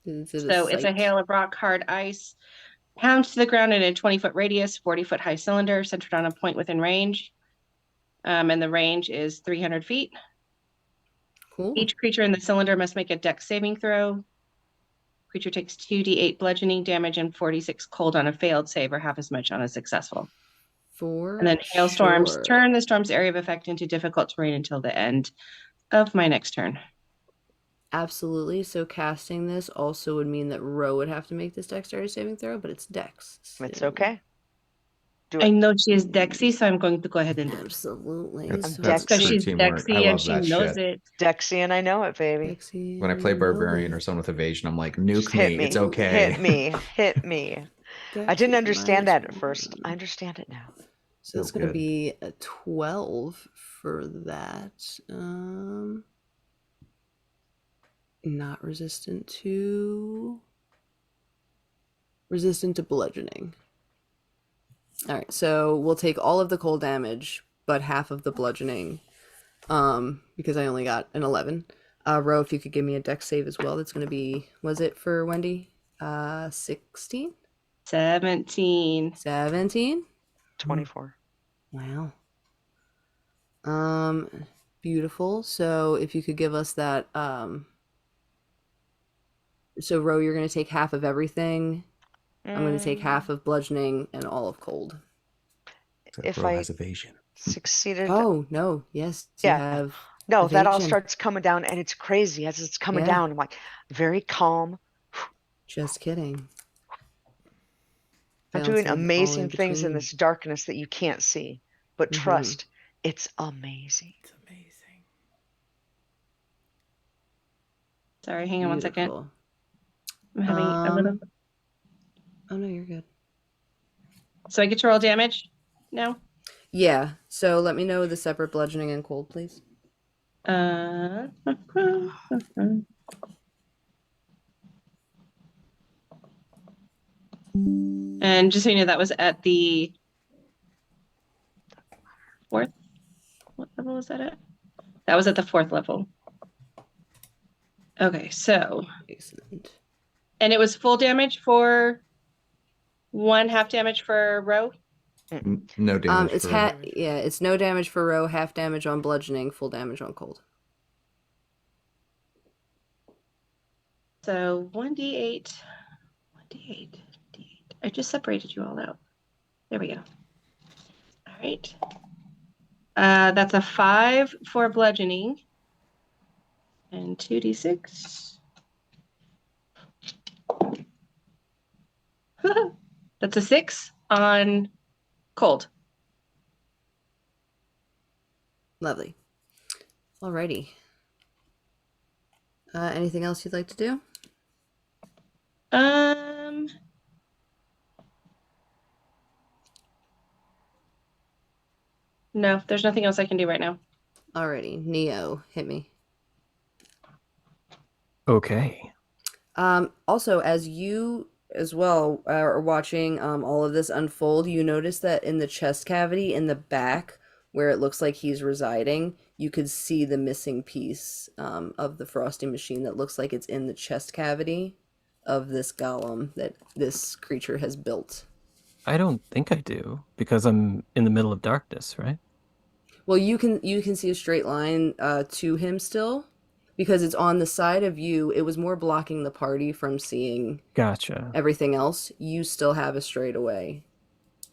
Is it a So it's a sight? hail of rock, hard ice, pounds to the ground in a 20-foot radius, 40-foot high cylinder centered on a point within range. And the range is 300 feet. Cool. Each creature in the cylinder must make a dex saving throw. Creature takes 2d8 bludgeoning damage and 46 cold on a failed save, or half as much on a successful. For And then hailstorms sure. turn the storm's area of effect into difficult terrain until the end of my next turn. Absolutely. So casting this also would mean that Ro would have to make this dexterity saving throw, but it's dex. It's so- okay. Do I it. know she is Dexy, so I'm going to go ahead and do it. Absolutely. That's, So that's Because true she's teamwork. I Dexy and love she that knows shit. it. Dexy and I know it, baby. Dexy When I play know Barbarian it. or someone with evasion, I'm like, Just nuke hit me. me. It's okay. Hit me. Hit me. I Dex didn't is understand that at first. -1. I understand it now. So that's Feel going to good. be a 12 for that. Not resistant to bludgeoning. All right, so we'll take all of the cold damage, but half of the bludgeoning, because I only got an 11. Ro, if you could give me a dex save as well, that's going to be, was it for Wendy? 16? 17. 17? 24. Wow. Beautiful. So if you could give us that, so Ro, you're going to take half of everything. I'm going to take half of bludgeoning and all of cold. If Ro I has evasion. succeeded. Oh, no. Yes, you Yeah. have No, that all evasion. starts coming down, and it's crazy as it's coming Yeah. down. I'm like, very calm. Just kidding. I'm doing Bouncing all in amazing things in between. this darkness that you can't see. But Mhm. trust, it's amazing. It's amazing. Sorry, hang on one second. Beautiful. I'm having a little. Oh, no, you're good. So I get to roll damage now? Yeah, so let me know the separate bludgeoning and cold, please. And just so you know, that was at the 4th. What level was that at? That was at the 4th level. Okay, so. Excellent. And it was full damage for 1, half damage for Ro? No damage. It's it's no damage for Ro, half damage on bludgeoning, full damage on cold. So 1d8. I just separated you all out. There we go. All right. That's a 5 for bludgeoning and 2d6. That's a 6 on cold. Lovely. Alrighty. Anything else you'd like to do? No, there's nothing else I can do right now. Alrighty, Neo, hit me. Okay. Also, as you as well are watching all of this unfold, you notice that in the chest cavity in the back, where it looks like he's residing, you could see the missing piece of the frosting machine that looks like it's in the chest cavity of this golem that this creature has built. I don't think I do, because I'm in the middle of darkness, right? Well, you can see a straight line to him still, because it's on the side of you. It was more blocking the party from seeing Gotcha. everything else. You still have a straightaway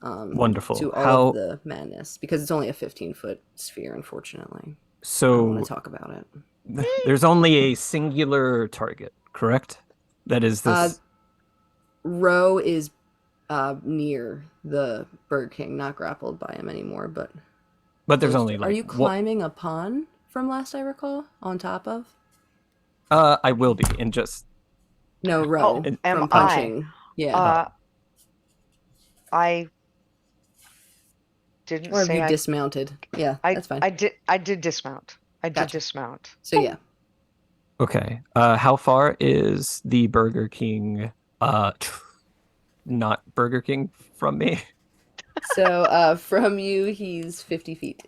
Wonderful. to all of the madness, because it's only a 15-foot sphere, unfortunately. I don't want So to talk about it. there's only a singular target, correct? That is this. Ro is near the Bird King, not grappled by him anymore, but But there's only are like you climbing upon, from last I recall, on top of? I will be in just No, Ro, Oh, am from punching. Yeah. I didn't Or have say you I dismounted? Yeah, that's fine. I did dismount. I did Gotcha. dismount. So yeah. Okay. How far is the Burger King, uh, not Burger King from me? So from you, he's 50 feet.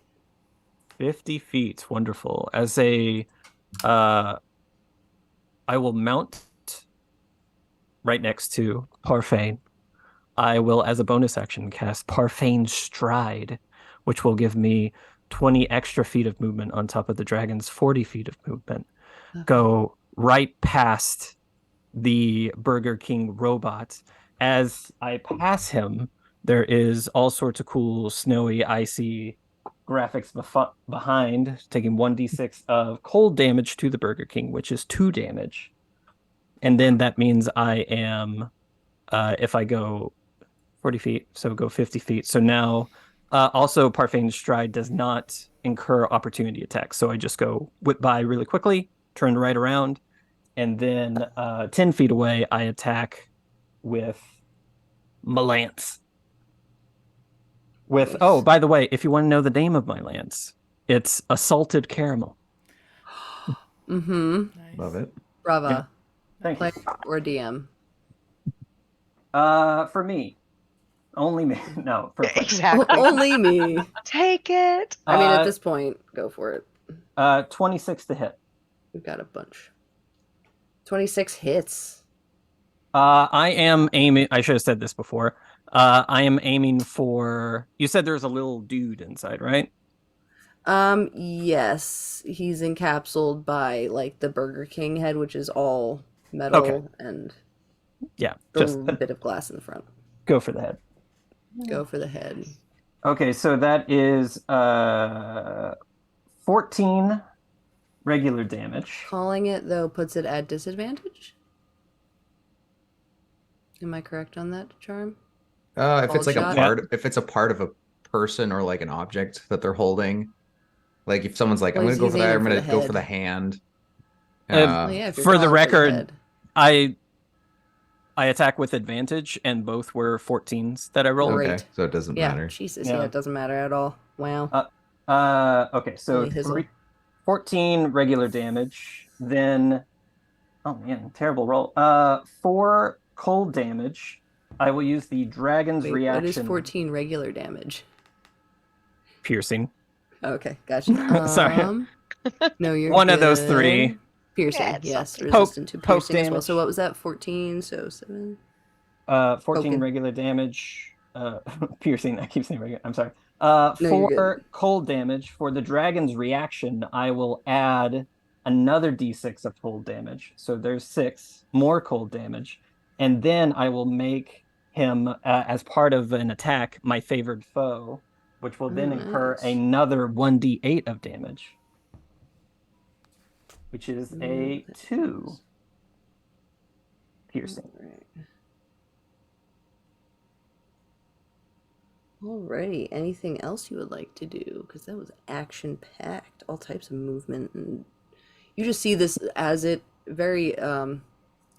50 feet. Wonderful. Uh, I will mount right next to Parfait. I will, as a bonus action, cast Parfait Stride, which will give me 20 extra feet of movement on top of the dragon's 40 feet of movement. Lovely. Go right past the Burger King robot. As I pass him, there is all sorts of cool, snowy, icy graphics behind, taking 1d6 of cold damage to the Burger King, which is 2 damage. And then that means I am, if I go 40 feet, so go 50 feet. So now, also, Parfane's Stride does not incur opportunity attacks. So I just go whip by really quickly, turn right around, and then 10 feet away, I attack with my lance. Oh, Nice. by the way, if you want to know the name of my lance, it's Assaulted Caramel. Mm-hmm. Nice. Love it. Yeah. Brava. Thank Player you. or DM? For me, only me. No, for player. Exactly. Only me. Take it. I mean, at this point, go for it. 26 to hit. We've got a bunch. 26 hits. I am aiming. I should have said this before. I am aiming for. You said there's a little dude inside, right? Yes. He's encapsulated by like the Burger King head, which is all metal Okay. and Yeah, a just bit of glass in the front. go for the head. Go for the head. Okay, so that is 14 regular damage. Calling it though puts it at disadvantage. Am I correct on that, Charm? If it's Called like shot? a part, if it's a part of a person or like an object that they're holding, like if someone's like, I'm Well, gonna go he's for that, aiming I'm for gonna the go for the head. hand. Well, yeah, if you're For the calling for the record, head. I attack with advantage, and both were 14s that I rolled. Great. Okay, so it doesn't Yeah, matter. Jesus, Yeah. yeah, it doesn't matter at all. Wow. Okay, so Holy hizzle. 14 regular damage, then oh man, terrible roll. 4 cold damage. I will use the dragon's Wait, reaction. what is 14 regular damage? Piercing. Okay, gotcha. Sorry. No, you're One of those good. 3. Piercing, Yeah, it's yes, something. resistant to Poke piercing as well. damage. So what was that? 14, so 7. 14 Poking. regular damage. Piercing. I keep saying regular. I'm sorry. No, you're 4 good. cold damage. For the dragon's reaction, I will add another d6 of cold damage. So there's 6 more cold damage. And then I will make him, as part of an attack, my favored foe, which will then incur Nice. another 1d8 of damage, which is a That's 2 nice. piercing. Alrighty, anything else you would like to do? Because that was action packed, all types of movement, and you just see this as it very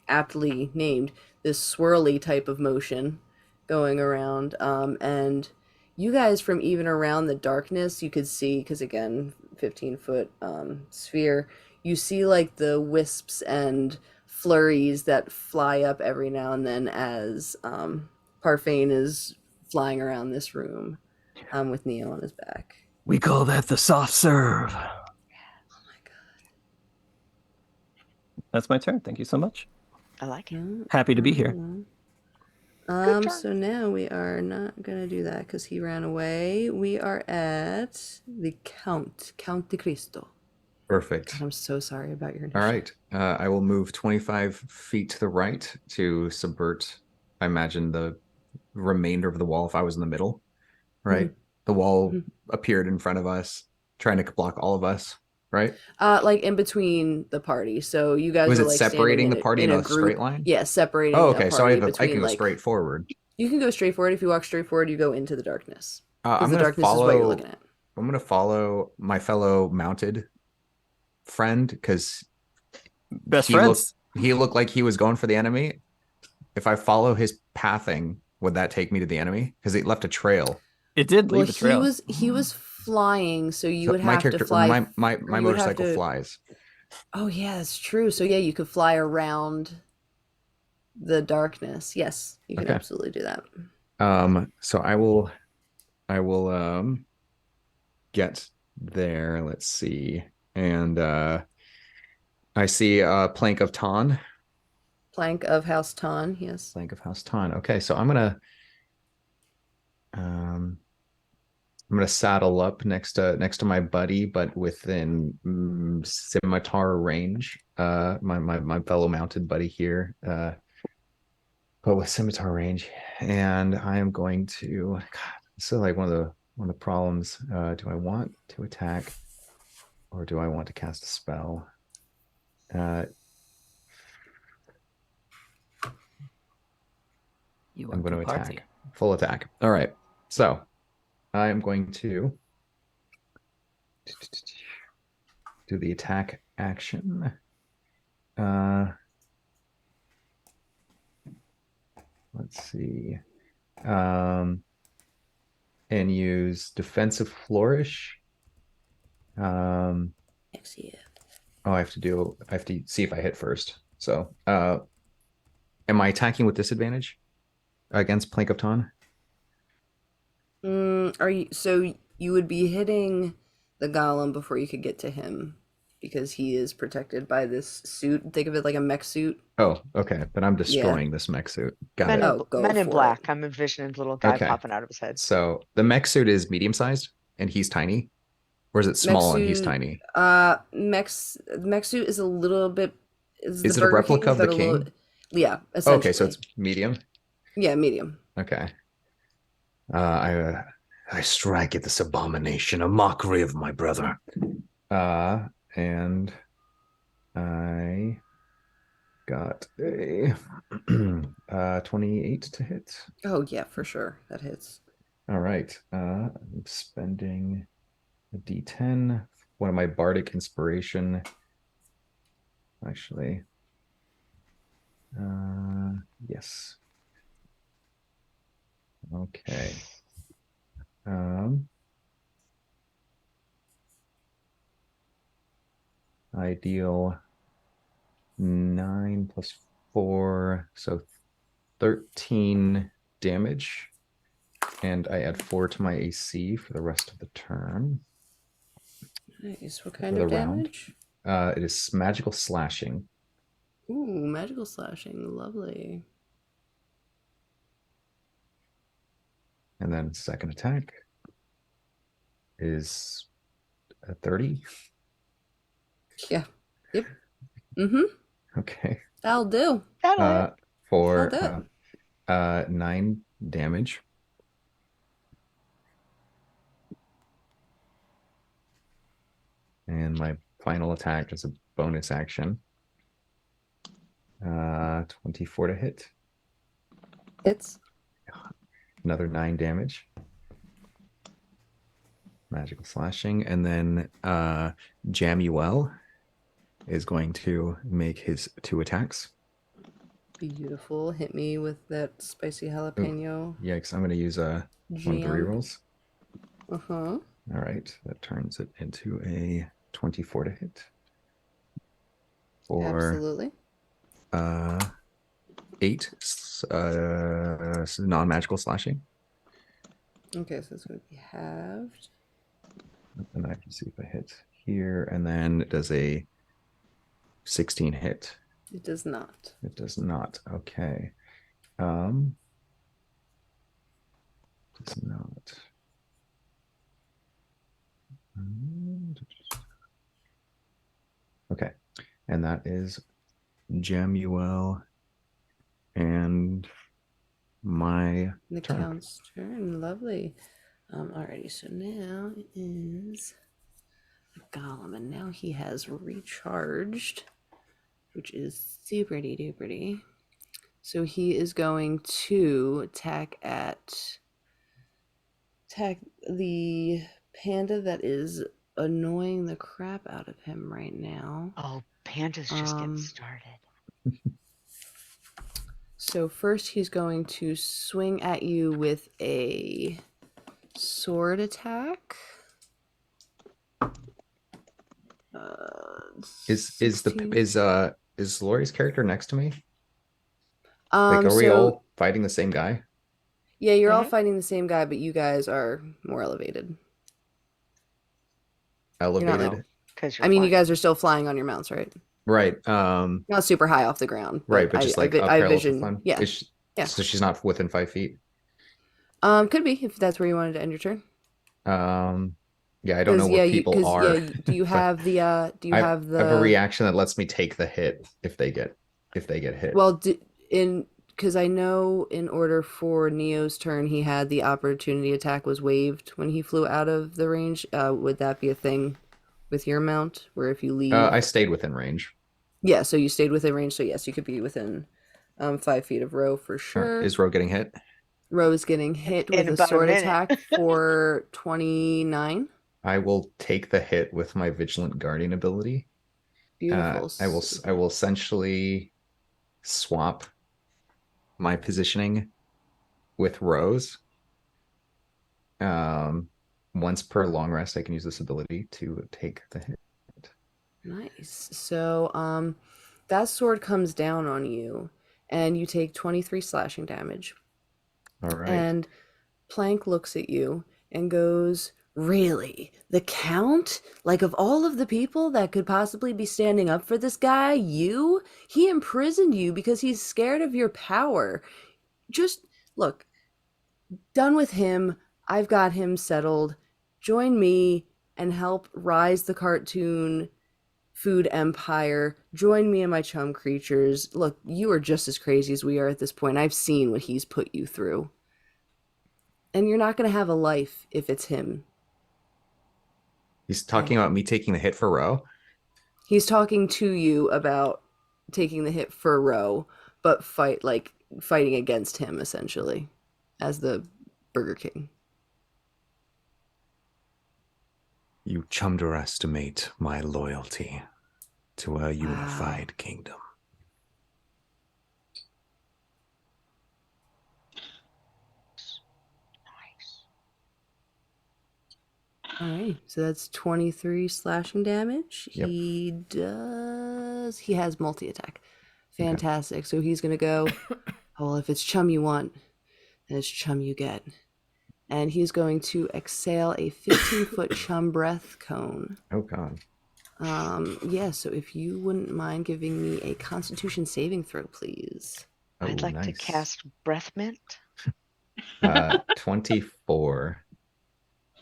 aptly named this swirly type of motion going around, and you guys from even around the darkness you could see, because again 15-foot sphere, you see like the wisps and flurries that fly up every now and then as Parfane is flying around this room with Neo on his back. We call that the soft serve. Oh my god. That's my turn. Thank you so much. I like it. Happy to be here. Good turn. So now we are not gonna do that because he ran away. We are at the Count de Cristo. Perfect. God, I'm so sorry about your All initial. right. I will move 25 feet to the right to subvert, I imagine, the remainder of the wall if I was in the middle, right? The wall appeared in front of us, trying to block all of us, right? Like in between the party. So you guys Was are it like separating standing the party in in a a group. straight line? Yeah, separating. Oh, a okay. So party I between, can go like, straight forward. You can go straight forward. If you walk straight forward, you go into the darkness. I'm Because the gonna darkness is what you're looking at. I'm gonna follow my fellow mounted friend because Best friends. he looked like he was going for the enemy. If I follow his pathing, would that take me to the enemy? Because he left a trail. It did Well, leave a trail. he was flying, so you So would my have to character, fly. my You would have motorcycle to. flies. Oh yeah, that's true. So yeah, you could fly around the darkness. Yes, you could Okay. absolutely do that. So I will get there. Let's see. And I see a plank of Ton. Plank of House Ton. Yes. Plank of House Ton. Okay, so um I'm gonna saddle up next to my buddy, but within scimitar range. My fellow mounted buddy here. But with scimitar range, and I am going to. God, this is like one of the problems. Do I want to attack, or do I want to cast a spell? You I'm want going to to party. attack. Full attack. All right. So I am going to do the attack action. Let's see. And use defensive flourish. Excellent. Oh, I have to see if I hit first. So, am I attacking with disadvantage against Plank of Ton? Are you so you would be hitting the golem before you could get to him because he is protected by this suit. Think of it like a mech suit. Oh, okay. Then I'm Yeah. destroying this mech suit. Got it. Oh, go Men in for it. Black. I'm envisioning a little guy Okay. popping out of his head. So the mech suit is medium sized and he's tiny, or is it Mech small and he's suit. tiny? Mech suit is a little bit. Is the it a Burger replica King, of the but a king? little. Yeah, Okay, so essentially. it's medium. Yeah, medium. Okay. I strike at this abomination, a mockery of my brother. And I got a 28 to hit. Oh yeah, for sure. That hits. All right. I'm spending a D10, one of my bardic inspiration. Actually, yes. Okay. I deal 9 plus 4, so 13 damage. And I add 4 to my AC for the rest of the turn. Nice. What kind of damage? It is magical slashing. Ooh, magical slashing. Lovely. And then second attack is a 30. Yeah. Yep. Mm-hmm. Okay. That'll do. For That'll do. 9 damage. And my final attack is a bonus action. 24 to hit. Hits. Another 9 damage. Magical slashing. And then Jamuel is going to make his 2 attacks. Beautiful. Hit me with that spicy jalapeno. Yikes, I'm going to use one of the rerolls. Uh-huh. All right, that turns it into a 24 to hit. For Absolutely. 8 non-magical slashing. Okay, so it's going to be halved. And I can see if I hit here, and then it does a 16 hit. It does not. It does not. Okay. Does not. Okay. And that is Jamuel and my The turn. Count's turn. Lovely. Alrighty, so now it is the Golem, and now he has recharged, which is super duper. So he is going to attack the panda that is annoying the crap out of him right now. Oh, Panda's just getting started. So first he's going to swing at you with a sword attack. Is 16. Lori's character next to me? Like, are we So all fighting the same guy? yeah, you're all Mhm. fighting the same guy, but you guys are more elevated. You're not like, No, Elevated. because you're I mean, you flying. guys are still flying on your mounts, right? Right. Not super high off the ground, but Right, but just like up I parallel to the vision. fun. Yeah, yeah. So she's not within 5 feet. Could be if that's where you wanted to end your turn. Yeah, I don't know where people are, do you but have the I have a reaction that lets me take the hit if they get hit. well, because I know in order for Neo's turn, he had the opportunity attack was waived when he flew out of the range. Would that be a thing with your mount, where if you leave? I stayed within range. Yeah, so you stayed within range, so yes, you could be within 5 feet of Roe for sure. Is Ro getting hit? Roe's getting hit In with a about a sword minute. attack for 29. I will take the hit with my Vigilant Guardian ability. Beautiful. I will essentially swap my positioning with Rose. Once per long rest, I can use this ability to take the hit. Nice. So, that sword comes down on you, and you take 23 slashing damage. All right. And Plank looks at you and goes, "Really? The Count? Like, of all of the people that could possibly be standing up for this guy, you? He imprisoned you because he's scared of your power. Just look, done with him. I've got him settled. Join me and help rise the cartoon food empire. Join me and my chum creatures. Look, you are just as crazy as we are at this point. I've seen what he's put you through. And you're not going to have a life if it's him." He's talking about me taking the hit for Ro. He's talking to you about taking the hit for Roe, but fighting against him essentially as the Burger King. You underestimate my loyalty to a unified kingdom. All right, so that's 23 slashing damage. Yep. He has multi-attack. Fantastic. Okay. So he's going to go, "Oh, well, if it's chum you want, then it's chum you get." And he's going to exhale a 15-foot chum breath cone. Oh, God. Yeah, so if you wouldn't mind giving me a Constitution saving throw, please. I'd like to cast Breath Mint. 24.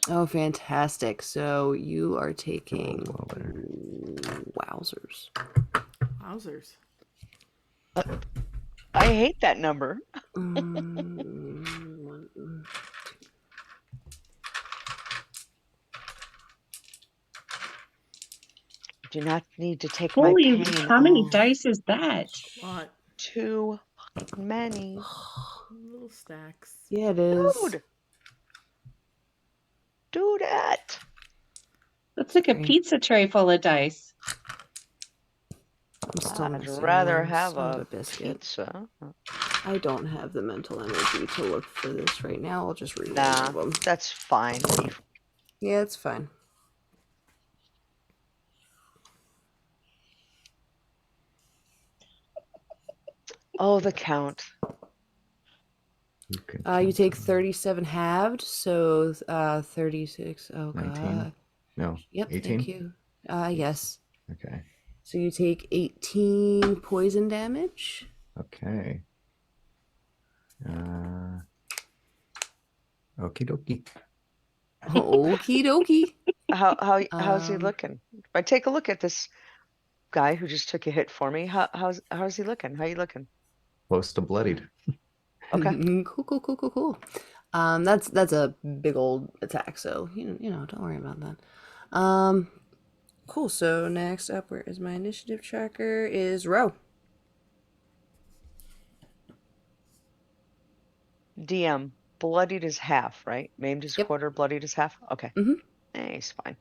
Oh, fantastic. So you are taking... Wowzers. Wowzers. I hate that number. Do not need to take my pain. How many dice is that? A lot. Too many. Little stacks. Yeah, it is. Do that. That's like a pizza tray full of dice. I'd rather have a biscuit. Pizza. I don't have the mental energy to look for this right now. I'll just read them. That's fine. Yeah, it's fine. Oh, the Count. You take 37 halved, so 36. Oh, 19? God. No. Yep, 18? thank you. Yes. Okay. So you take 18 poison damage. Okay. Okie dokie. Okie dokie. How's he looking? If I take a look at this guy who just took a hit for me, how's he looking? How you looking? Close to bloodied. Okay. Cool. That's a big old attack, so you know, don't worry about that. Cool. So next up, where is my initiative tracker? Is Ro. DM, bloodied is half, right? Maimed is quarter, bloodied is half. Okay. He's fine.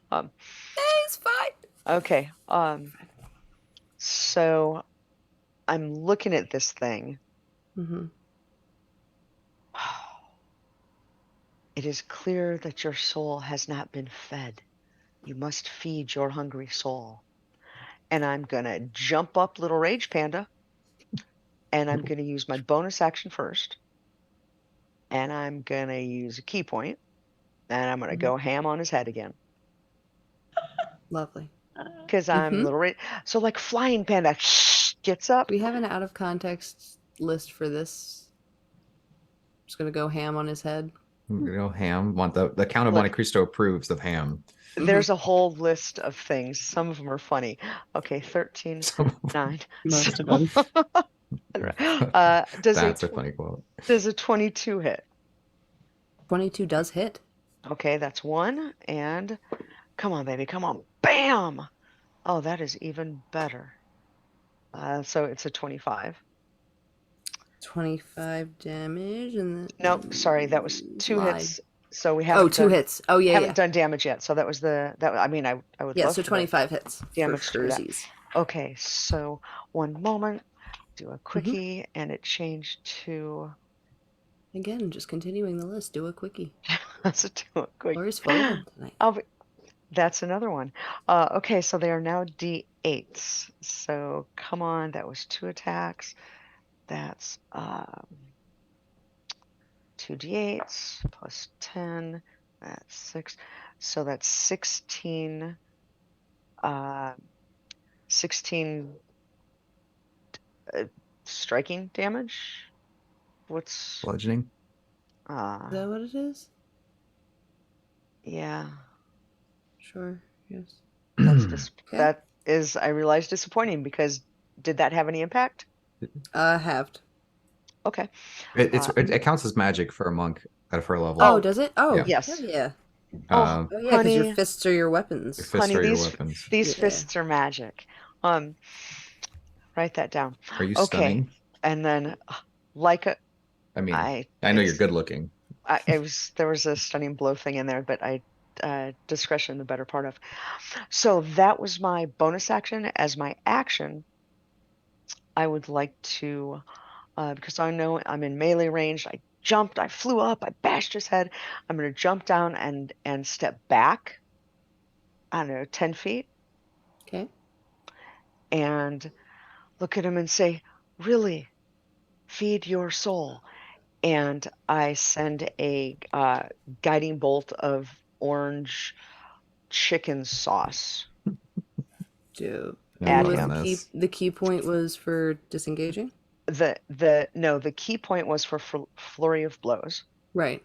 He's fine. Okay. So I'm looking at this thing. It is clear that your soul has not been fed. You must feed your hungry soul. And I'm going to jump up Little Rage Panda, and I'm going to use my bonus action first. And I'm going to use a key point, and I'm going to Mhm. go ham on his head again. Lovely. Because I'm Little Rage. So, like, Flying Panda gets up. Do we have an out of context list for this? Just gonna go ham on his head. Ham. Want the Count of Look. Monte Cristo approves of ham. There's a whole list of things. Some of them are funny. Okay, 13, 9. Most of them. That's a funny quote. Does a 22 hit? 22 does hit. Okay, that's 1. And come on, baby, come on. Bam! Oh, that is even better. So it's a 25. 25 damage and Nope, sorry, that was 2 lied. hits. So we Oh, haven't 2 done, hits. Oh yeah, haven't yeah. done damage yet. So that was I would Yeah, love so for 25 hits the damage for to do that. Shersies. Okay, so one moment. Do a quickie, and it changed to. Again, just continuing the list. Do a quickie. Let's do a quick. Lori's full of them tonight. That's another one. Okay, so they are now D8s. So come on, that was 2 attacks. That's 2 D8s plus 10. That's 6. So that's 16. 16 striking damage. What's Bludgeoning. Is that what it is? Yeah. Sure. Yes. That is, I realize, disappointing, because did that have any impact? Halved. Okay. It counts as magic for a monk at her level. Oh, does it? Oh, Yeah. Yes. hell yeah. Oh, Oh yeah, because your honey, fists are your weapons. Your fists honey, are your weapons. these Yeah. fists are magic. Write that down. Are you Okay. stunning? And then, like a, I mean, I know you're good looking. there was a stunning blow thing in there, but discretion the better part of. So that was my bonus action. As my action, I would like to, because I know I'm in melee range, I jumped, I flew up, I bashed his head. I'm going to jump down and step back, I don't know, 10 feet, Okay. and look at him and say, really, feed your soul. And I send a guiding bolt of orange chicken sauce. Dope. I'm At And him. was the key point was for disengaging? The key point was for flurry of blows. Right.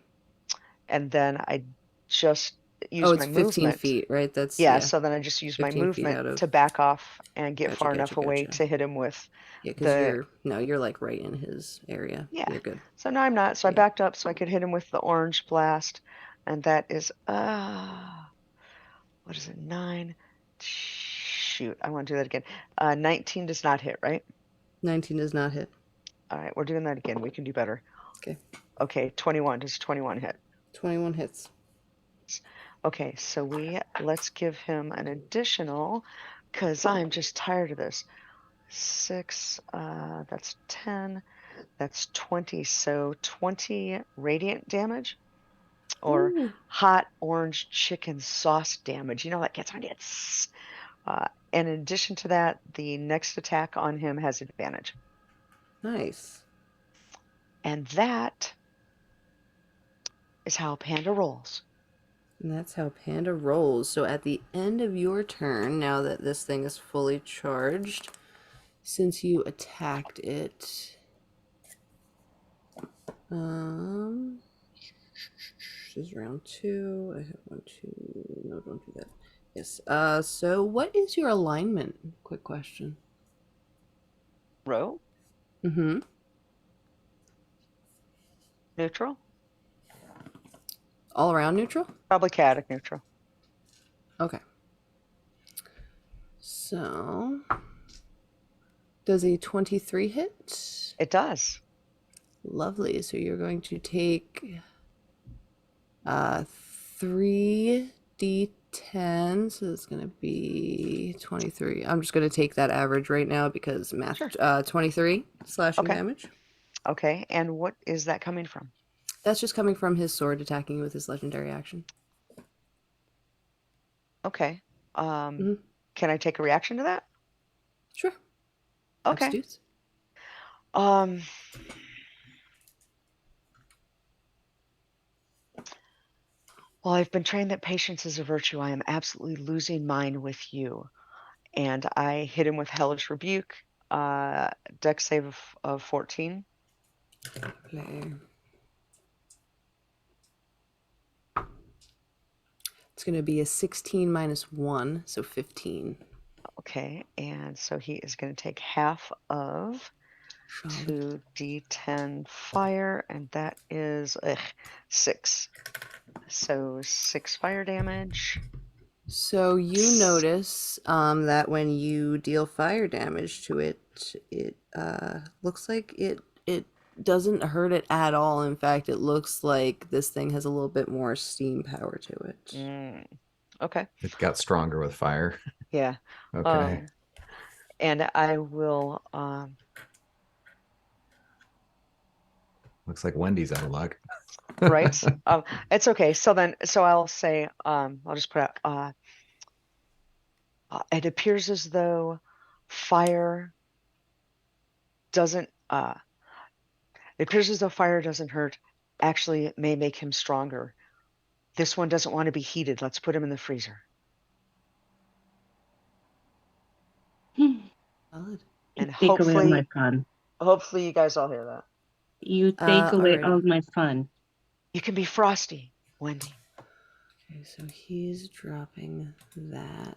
And then I just used Oh, it's my 15 movement. feet, right? That's Yeah, so then I just used my 15 feet movement out of- to back off and get far enough Gotcha. away to hit him with Yeah, because you're like right in his area. Yeah. You're good. So now I'm not. So I Yeah. backed up so I could hit him with the orange blast. And that is what is it? 9. Shoot, I want to do that again. 19 does not hit, right? 19 does not hit. All right, we're doing that again. We can do better. Okay. Okay, 21. Does 21 hit? 21 hits. Okay, so let's give him an additional, because I'm just tired of this. 6, that's 10, that's 20. So 20 radiant damage, or Ooh. hot orange chicken sauce damage. You know, that gets on you. And in addition to that, the next attack on him has advantage. Nice. And that is how Panda rolls. And that's how Panda rolls. So at the end of your turn, now that this thing is fully charged, since you attacked it, this is round 2. I have 1, 2. No, don't do that. Yes. So what is your alignment? Quick question. Row? Mm-hmm. Neutral? All around neutral? Probably chaotic neutral. Okay. So, does a 23 hit? It does. Lovely. So you're going to take 3d10. So that's going to be 23. I'm just going to take that average right now because math. Sure. 23 slashing Okay. damage. Okay, and what is that coming from? That's just coming from his sword attacking you with his legendary action. Okay. Hmm. Can I take a reaction to that? Sure. Okay. Abstuse. Um, well, I've been trained that patience is a virtue. I am absolutely losing mine with you. And I hit him with Hellish Rebuke, uh, dex save of 14. Okay. It's going to be a 16 minus 1, so 15. Okay, and so he is going to take half of Solid. 2d10 fire, and that is 6. So 6 fire damage. So you notice that when you deal fire damage to it, it looks like it doesn't hurt it at all. In fact, it looks like this thing has a little bit more steam power to it. Okay, It got stronger with fire. yeah. Okay. And I will Looks like Wendy's out of luck. right. It's okay. So I'll say I'll just put out it appears as though fire doesn't it appears as though fire doesn't hurt. Actually, it may make him stronger. This one doesn't want to be heated. Let's put him in the freezer. Solid. You And take away all my fun. hopefully you guys all hear that. You take away all Alrighty. my fun. You can be frosty, Wendy. Okay, so he's dropping that.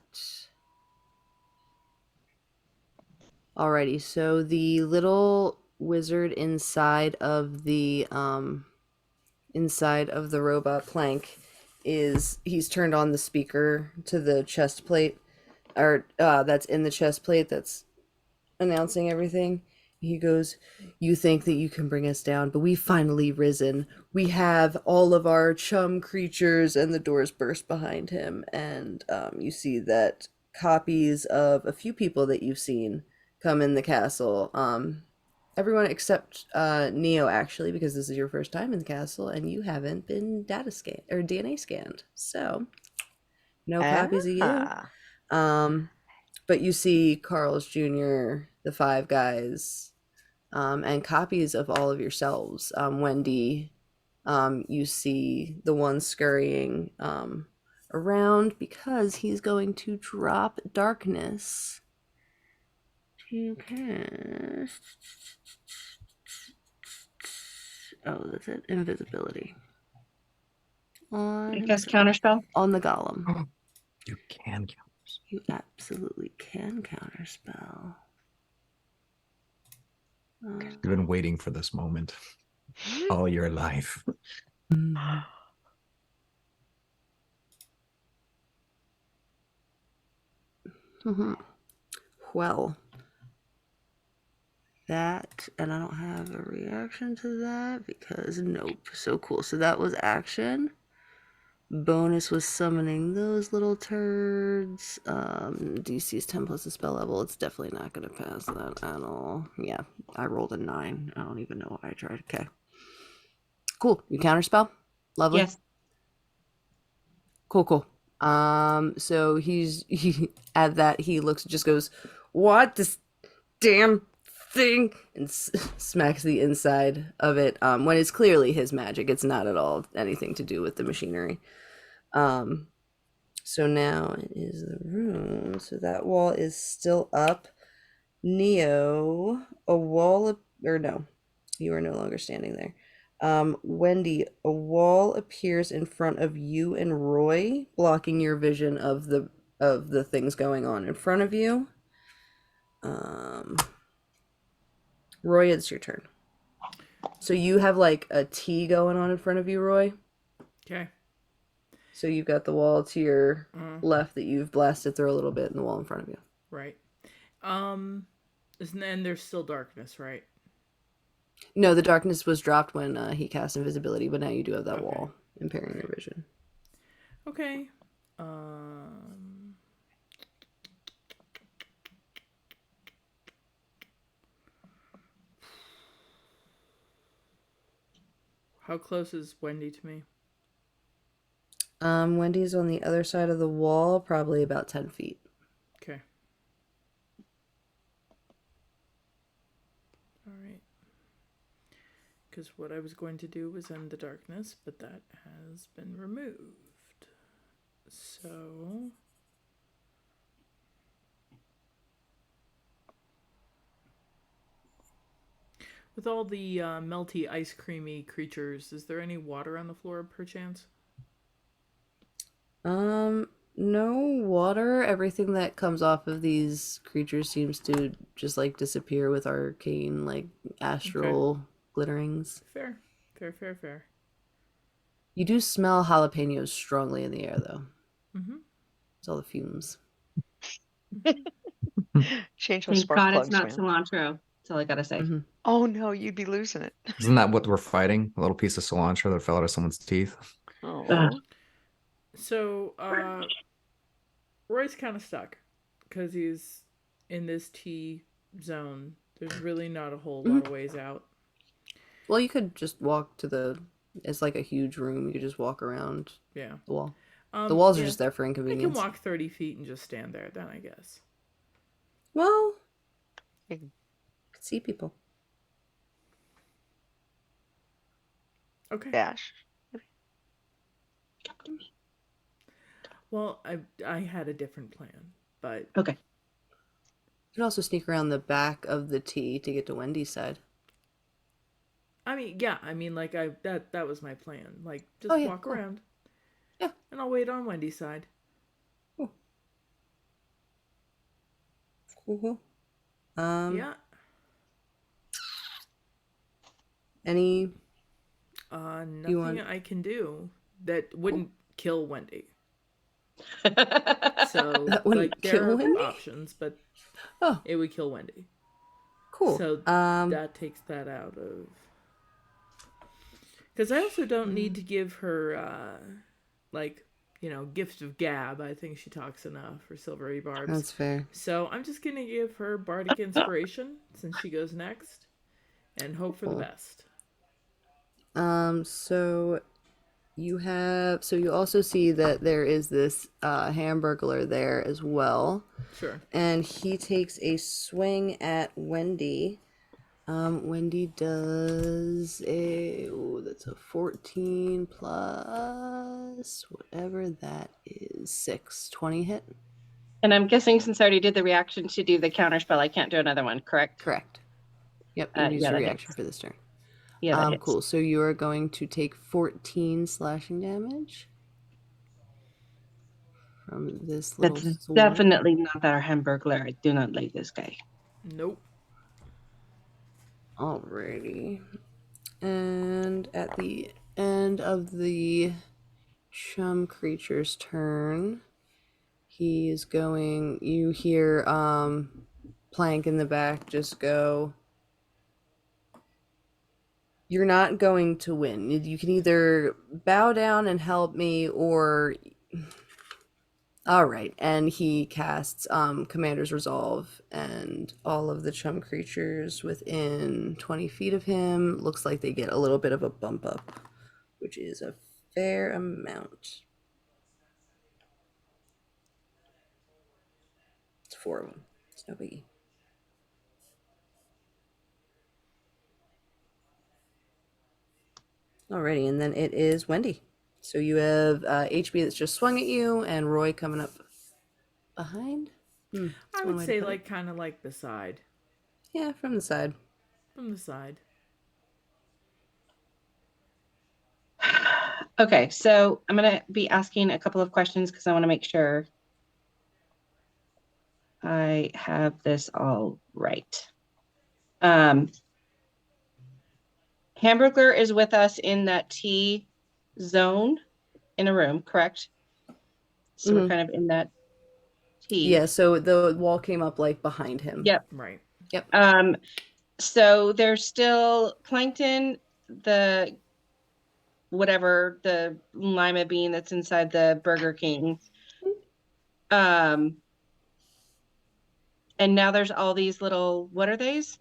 Alrighty, so the little wizard inside of the robot plank he's turned on the speaker to the chest plate, or that's in the chest plate that's announcing everything. He goes, "You think that you can bring us down, but we've finally risen. We have all of our chum creatures," and the doors burst behind him, and you see that copies of a few people that you've seen come in the castle. Everyone except Neo, actually, because this is your first time in the castle, and you haven't been data scanned or DNA scanned, so no copies of you. Ah. But you see Carl's Jr., the Five Guys, and copies of all of yourselves. Wendy, you see the one scurrying around because he's going to drop darkness to cast. Oh, that's it. Invisibility I on guess himself. counterspell. On the golem. You can count. You absolutely can counterspell. You've been waiting for this moment all your life. Well, that, and I don't have a reaction to that because nope. So cool. So that was action. Bonus was summoning those little turds. DC is 10 plus the spell level. It's definitely not going to pass that at all. Yeah, I rolled a 9. I don't even know why I tried. Okay. Cool. You counterspell? Lovely. Yes. Cool. So he at that he just goes, "What this damn thing?" and smacks the inside of it. When it's clearly his magic, it's not at all anything to do with the machinery. So now it is the room. So that wall is still up. Neo, a wall, or no, you are no longer standing there. Wendy, a wall appears in front of you and Roy, blocking your vision of the things going on in front of you. Roy, it's your turn. So you have like a T going on in front of you, Roy. Okay. So you've got the wall to your left that you've blasted through a little bit, and the wall in front of you. Right. And there's still darkness, right? No, the darkness was dropped when he cast invisibility, but now you do have that Okay. wall impairing your vision. Okay. How close is Wendy to me? Wendy's on the other side of the wall, probably about 10 feet. Okay. All right. Because what I was going to do was end the darkness, but that has been removed. So. With all the melty, ice creamy creatures, is there any water on the floor, perchance? No water. Everything that comes off of these creatures seems to just like disappear with arcane, like Okay. astral glitterings. Fair. Fair, fair, fair. You do smell jalapenos strongly in the air, though. Mm-hmm. It's all the fumes. Change those Thank spark God it's plugs, not man. cilantro. That's all I gotta say. Mm-hmm. Oh no, you'd be losing it. Isn't that what we're fighting? A little piece of cilantro that fell out of someone's teeth. Ugh. Oh. So, Roy's kind of stuck because he's in this T zone. There's really not a whole lot Mm-hmm. of ways out. Well, you could just walk to the. It's like a huge room. You could just walk around Yeah. the wall. The walls are Yeah. just there for I can inconvenience. walk 30 feet and just stand there, then, I guess. Well, You you could see people. Okay. dash. Come to me. Well, I had a different plan, but Okay. You could also sneak around the back of the T to get to Wendy's side. I mean, yeah, I mean, like that was my plan. Like, Oh just yeah, walk cool. around, Yeah, and I'll wait on Wendy's side. cool. Cool. Um, Yeah. any you Nothing want? I can do that wouldn't kill Wendy. So, That wouldn't like, there kill are Wendy? options, but Oh, it would kill Wendy. cool. So that takes that out of. Because I also don't need to give her, like, gift of gab. I think she talks enough, or silvery barbs. That's fair. So I'm just going to give her bardic inspiration since she goes next, and hope for the Cool. best. So you also see that there is this hamburglar there as well, Sure. and he takes a swing at Wendy. Wendy does that's a 14 plus whatever that is, 6, 20 hit. And I'm guessing since I already did the reaction to do the counter spell, I can't do another one, correct? Correct. Yep, you used Yeah, your that reaction hits. for this turn. Yeah, that hits. Cool. So you are going to take 14 slashing damage from this little That's sword. definitely not our hamburglar. I do not like this guy. Nope. Alrighty. And at the end of the chum creature's turn, he's going. You hear Plank in the back just go. You're not going to win. You can either bow down and help me, or all right. And he casts Commander's Resolve, and all of the chum creatures within 20 feet of him looks like they get a little bit of a bump up, which is a fair amount. It's 4 of them. It's no biggie. Alrighty, and then it is Wendy. So you have HB that's just swung at you, and Roy coming up behind. I would say, like, kind of like beside. Yeah, from the side. From the side. Okay, so I'm going to be asking a couple of questions because I want to make sure I have this all right. Hamburglar is with us in that T zone in a room, correct? So we're kind of in that T. Yeah, so the wall came up like behind him. Yep. Right. Yep. So there's still Plankton, the whatever, the lima bean that's inside the Burger King. And now there's all these little, what are these?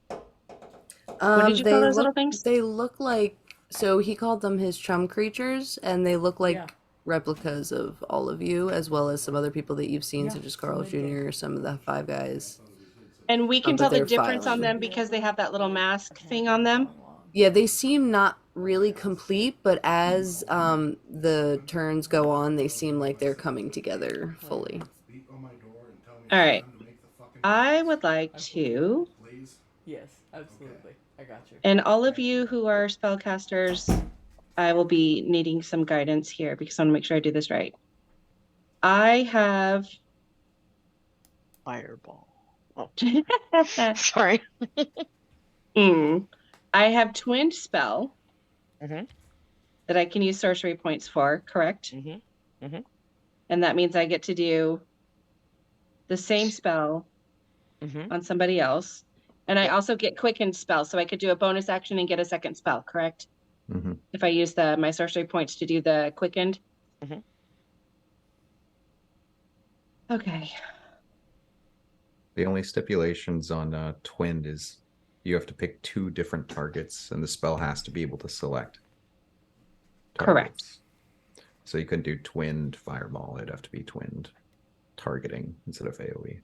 What did you call those little things? They look like So he called them his chum creatures, and they look like Yeah. replicas of all of you, as well as some other people that you've seen, Yeah, such as from Carl that game. Jr., some of the Five Guys. And we can But tell the they're difference on filing. them because they have that little mask Apparently thing on them. going long. Yeah, they seem not really complete, but as the turns go on, they seem like they're coming together fully. All right. I would like to, Yes, absolutely. I got you. and all of you who are spellcasters, I will be needing some guidance here because I want to make sure I do this right. I have Fireball. Oh, sorry. I have twinned spell Mm-hmm. that I can use sorcery points for, correct? Mm-hmm. Mm-hmm. And that means I get to do the same spell Mm-hmm. on somebody else. And I Yep. also get quickened spell, so I could do a bonus action and get a second spell, correct? Mm-hmm. If I use my sorcery points to do the quickened. Mm-hmm. Okay. The only stipulations on twinned is you have to pick two different targets, and the spell has to be able to select Correct. targets. So you couldn't do twinned fireball; it'd have to be twinned targeting instead of AOE.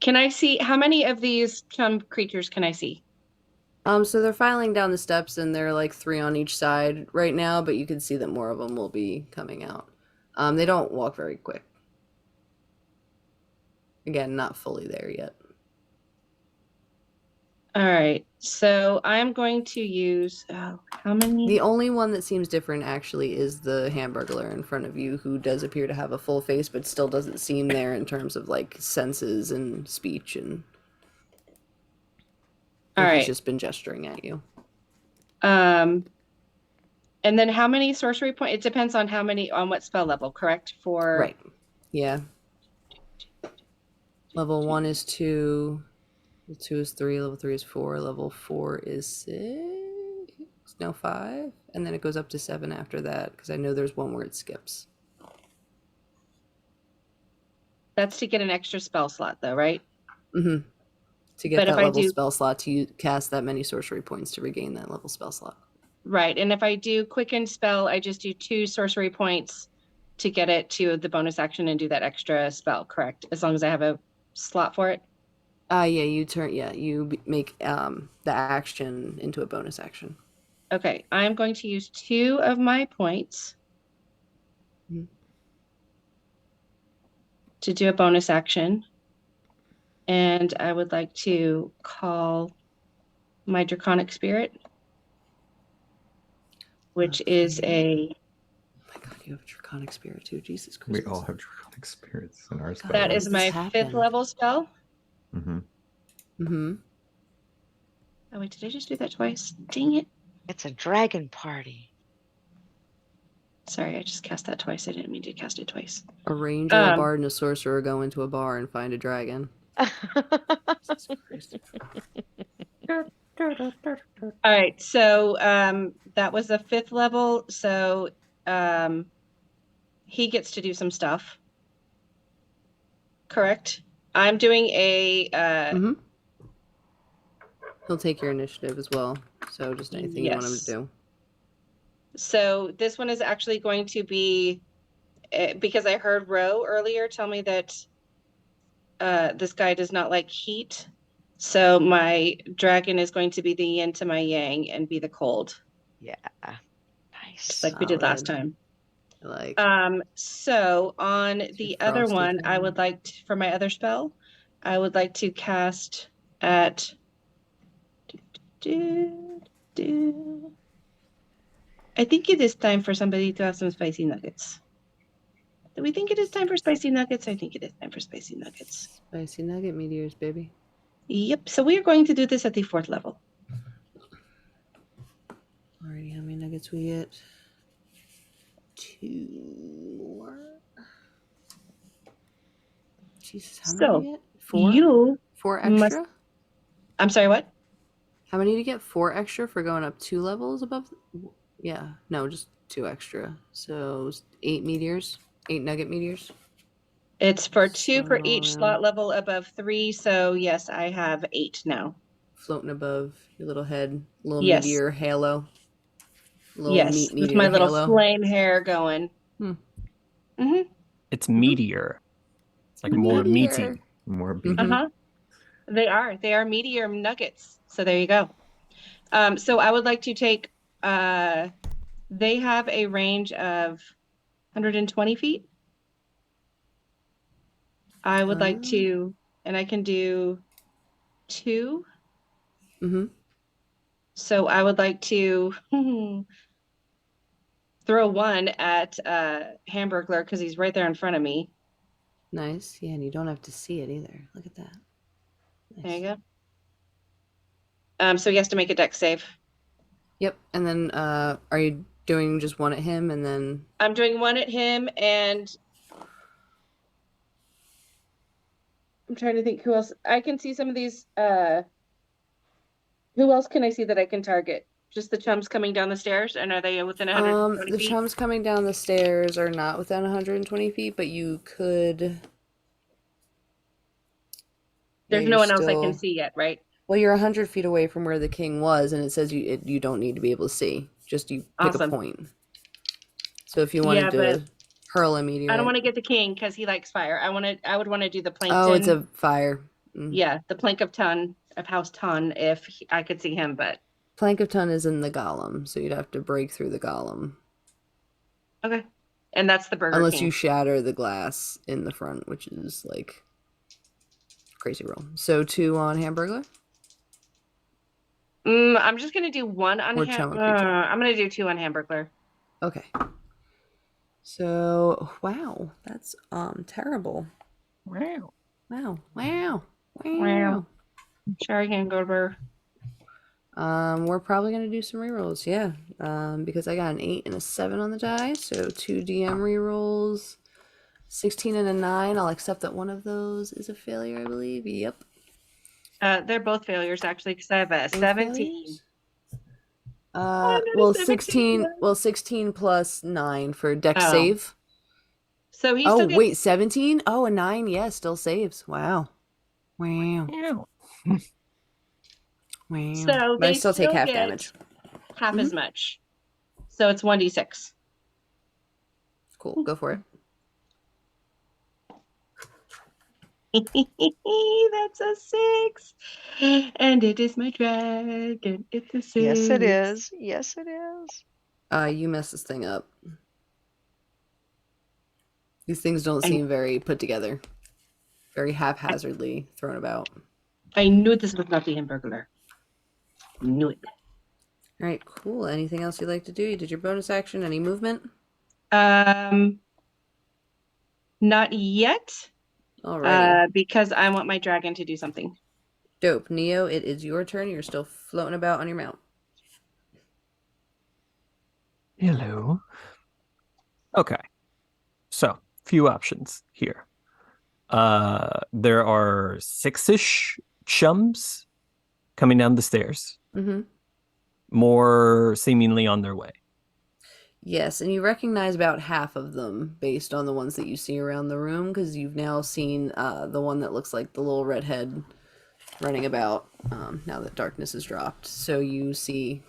Can I see how many of these chum creatures can I see? So they're filing down the steps, and they're like 3 on each side right now, but you can see that more of them will be coming out. They don't walk very quick. Again, not fully there yet. All right. So I'm going to use how many? The only one that seems different actually is the Hamburglar in front of you, who does appear to have a full face, but still doesn't seem there in terms of like senses and speech, and All he's right. just been gesturing at you. And then how many sorcery points? It depends on on what spell level, correct? For Right. Yeah. Level 1 is 2. Level 2 is 3. Level 3 is 4. Level 4 is 6. No, 5. And then it goes up to 7 after that, because I know there's one where it skips. That's to get an extra spell slot, though, right? Mm-hmm. To get But that if I level do spell slot, to cast that many sorcery points to regain that level spell slot. right, and if I do quicken spell, I just do 2 sorcery points to get it to the bonus action and do that extra spell, correct? As long as I have a slot for it. Yeah, you make the action into a bonus action. Okay, I'm going to use 2 of my points to do a bonus action. And I would like to call my Draconic Spirit, which is Oh my god, you have a Draconic Spirit too. Jesus Christ. We all have draconic spirits in our spell. that how is does my this 5th happen? level spell. Mm-hmm. Mm-hmm. Oh wait, did I just do that twice? Dang it. It's a dragon party. Sorry, I just cast that twice. I didn't mean to cast it twice. A ranger, a bard, and a sorcerer go into a bar and find a dragon. Jesus Christ. All right, so that was the 5th level. So he gets to do some stuff. Correct? I'm doing a Mm-hmm. He'll take your initiative as well. So just anything you want him to yes. do. So this one is actually going to be because I heard Ro earlier tell me that this guy does not like heat. So my dragon is going to be the yin to my yang and be the cold, Yeah. Nice. just like we did last time. Like So on the other frosty one, I thing. would like to, for my other spell, I would like to cast at I think it is time for somebody to have some spicy nuggets. Do we think it is time for spicy nuggets? I think it is time for spicy nuggets. Spicy nugget meteors, baby. Yep. So we are going to do this at the 4th level. Alrighty, how many nuggets we get? 2 more. Jesus, how many do you get? 4? You 4 extra? I'm sorry, what? How many do you get? 4 extra for going up 2 levels above? Yeah, no, just 2 extra. So 8 meteors, 8 nugget meteors. It's for 2 for All each around. slot level above 3. So yes, I have 8 now. floating above your little head, little Yes. meteor halo, little Yes. meat With my meteor little halo. flame hair going. Hmm. Hmm. It's meteor, like more Meteor. meaty. More Mm-hmm. beady. Uh-huh. They are. They are meteor nuggets. So there you go. So I would like to take they have a range of 120 feet. I would like to, and I can do 2. Mm-hmm. So I would like to throw 1 at Hamburglar because he's right there in front of me. Nice. Yeah, and you don't have to see it either. Look at that. There Nice. you go. So he has to make a dex save. Yep. And then are you doing just one at him and then I'm doing 1 at him, and I'm trying to think who else. I can see some of these. Who else can I see that I can target? Just the chums coming down the stairs, and are they within 120 the feet? chums coming down the stairs are not within 120 feet, but you could. Yeah, There's you're no one else I can still. see yet, right? Well, you're 100 feet away from where the king was, and it says you don't need to be able to see. Just you pick a Awesome. point. So if you Yeah, wanted but to hurl a I don't meteor want at. to get the king because he likes fire. I would want to do the Oh, it's plankton. a fire. Mm. Yeah, the plank of House Ton if I could see him, but Plank of Ton is in the golem, so you'd have to break through the golem. okay. And that's the Burger Unless you King. shatter the glass in the front, which is like crazy roll. So 2 on Hamburglar I'm just gonna do 1 on or chum and creature. I'm gonna do 2 on Hamburglar. Okay. So wow, that's terrible. Wow. Wow, wow, Wow. wow. Sorry, Hamburger. We're probably gonna do some rerolls, yeah. Because I got an 8 and a 7 on the die, so 2 DM rerolls, 16 and a 9. I'll accept that one of those is a failure, I believe. Yep. They're both failures actually because I have a Both 17. failures? Oh, not a Well, 17. 16 plus 9 for dex Oh, save. so he Oh, still wait, gets 17? Oh, a 9, yeah, still saves. Wow. Wow. Ew. Wow. so But I they still take still half get damage. half as much. So it's 1d6. Cool, go for it. That's a 6. And it is my dragon. It's a 6. Yes, it is. Yes, it is. You mess this thing up. These things don't I, seem very put together. Very haphazardly thrown about. I knew this was not the Hamburglar. Knew it. All right, cool. Anything else you'd like to do? You did your bonus action. Any movement? Not yet. Alrighty. Because I want my dragon to do something. Dope. Neo, it is your turn. You're still floating about on your mount. Hello. Okay. So, few options here. There are 6-ish chums coming down the stairs. Mm-hmm. More seemingly on their way. Yes, and you recognize about half of them based on the ones that you see around the room, because you've now seen the one that looks like the little redhead running about now that darkness has dropped. So you see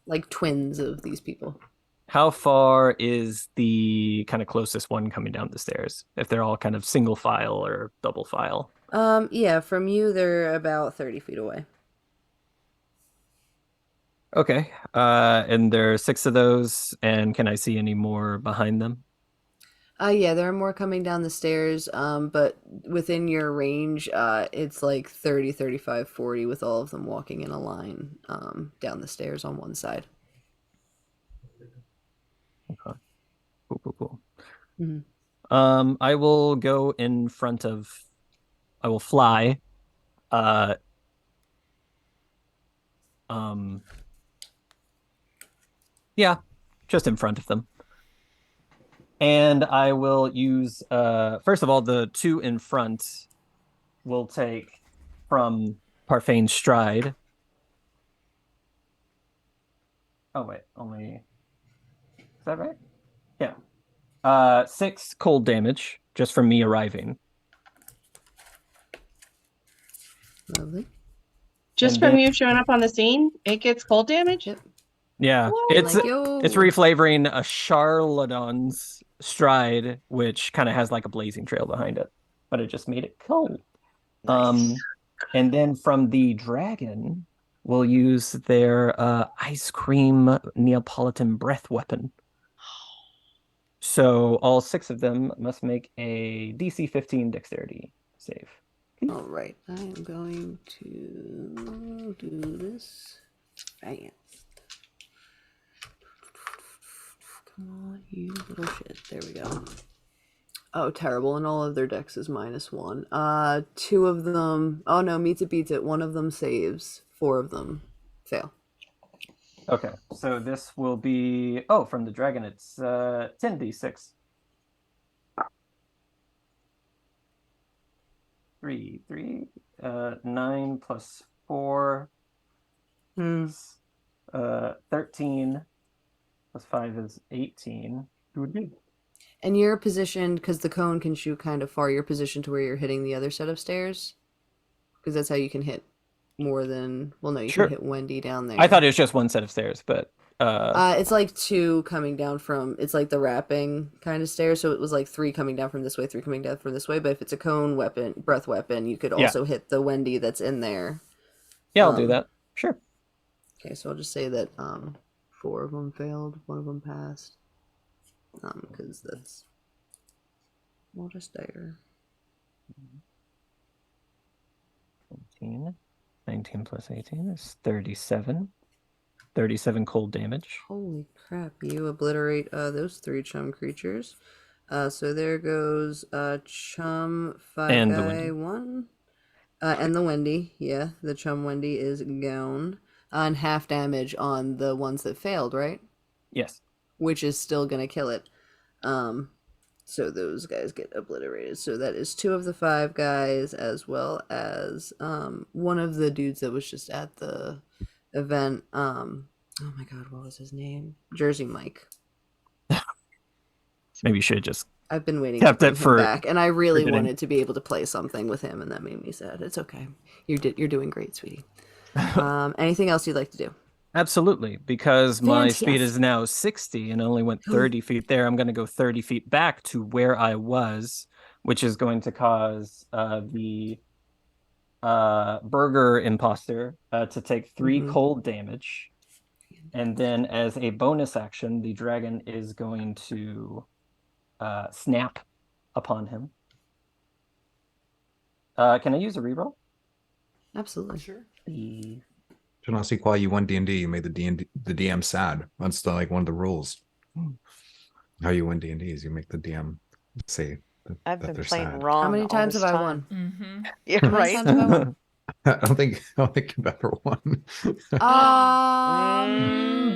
like twins of these people. How far is the kind of closest one coming down the stairs? If they're all kind of single file or double file? Yeah, from you, they're about 30 feet away. Okay. And there are 6 of those, and can I see any more behind them? Yeah, there are more coming down the stairs, but within your range, it's like 30, 35, 40 with all of them walking in a line down the stairs on one side. Okay. Cool. Mm-hmm. I will go in front of, I will fly. Yeah, just in front of them. And I will use, first of all, the 2 in front will take from Parfane's stride. Oh, wait, only, is that right? Yeah. 6 cold damage just from me arriving. Lovely. Just And from then, you showing up on the scene, it gets cold damage? Yep. yeah, What? it's Like, yo. it's reflavoring a Charladon's stride, which kind of has like a blazing trail behind it, but it just made it cold. Nice. And then from the dragon, we'll use their ice cream Neapolitan breath weapon. So all 6 of them must make a DC 15 dexterity save. All right, I am going to do this fast. Come on, you little shit. There we go. Oh, terrible. And all of their dex is -1. 2 of them. Oh no, meets it beats it. 1 of them saves. 4 of them fail. Okay, so this will be from the dragon, it's 10d6. 3, 9 plus 4 is 13 plus 5 is 18. And you're positioned, because the cone can shoot kind of far, you're positioned to where you're hitting the other set of stairs? Because that's how you can hit more than... Well, no, you Sure. can hit Wendy down there. I thought it was just one set of stairs, but... It's like 2 coming down from... It's like the wrapping kind of stairs, so it was like 3 coming down from this way, 3 coming down from this way, but if it's a cone weapon, breath weapon, you could also hit the Wendy that's in there. Yeah, I'll do that. Sure. Okay, so I'll just say that 4 of them failed, 1 of them passed. Because that's what a stair. 19 plus 18 is 37. 37 cold damage. Holy crap, you obliterate those 3 chum creatures. So there goes chum 5 And the guy Wendy. 1. And the Wendy, yeah, the chum Wendy is gone. And half damage on the ones that failed, right? Yes. Which is still gonna kill it. So those guys get obliterated. So that is 2 of the 5 guys, as well as one of the dudes that was just at the event. Oh my god, what was his name? Jersey Mike. Maybe you should have just I've been waiting kept to bring it him for back, and I really forgetting. wanted to be able to play something with him, and that made me sad. It's okay. You're doing great, sweetie. Anything else you'd like to do? Absolutely, because my speed Fantastic. is now 60 and only went 30 feet there. I'm going to go 30 feet back to where I was, which is going to cause the burger imposter to take 3 cold damage. And then as a bonus action, the dragon is going to snap upon him. Can I use a reroll? Absolutely. Sure. Genasi, while you won D&D, you made the DM sad. That's like one of the rules. How you win D&D is you make the DM say I've that been they're playing sad. wrong. How many all times this have I time. won? Mm-hmm. Yeah, How many right. times have I won? I don't think you've ever won.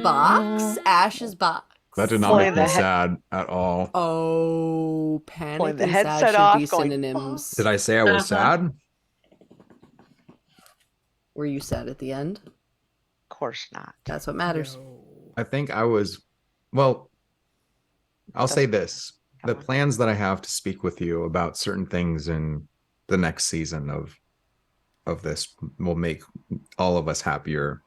Box? Ash's box. That did not Pulling make me the sad at all. Oh, Pulling panic the and sad headset should off, be going, synonyms. Did I say I was sad? Were you sad at the end? Of course not. That's what matters. I think I was, well, I'll say this. Come The on. plans that I have to speak with you about certain things in the next season of this will make all of us happier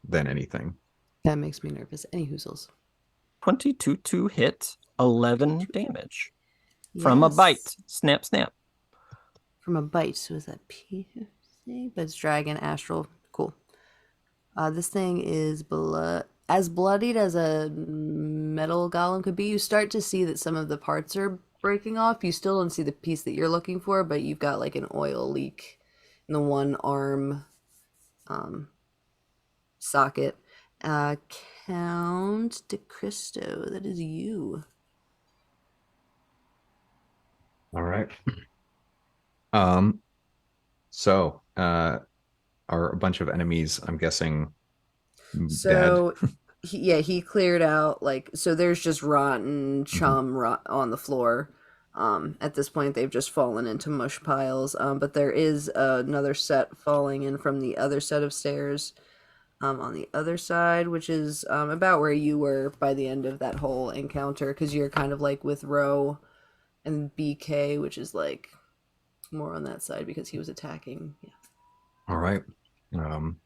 than anything. That makes me nervous. Any hoozles. 22 to hit, 11 damage. From a Yes. bite. Snap, snap. From a bite. So is that piercing? But it's dragon, astral. Cool. This thing is as bloodied as a metal golem could be. You start to see that some of the parts are breaking off. You still don't see the piece that you're looking for, but you've got like an oil leak in the one arm socket. Count de Cristo, that is you. All right. So are a bunch of enemies, I'm guessing, dead? So he cleared out, like, so there's just rotten chum on the floor. At this point they've just fallen into mush piles, but there is another set falling in from the other set of stairs on the other side, which is about where you were by the end of that whole encounter, because you're kind of like with Ro and BK, which is like more on that side because he was attacking. Yeah. All right. I'm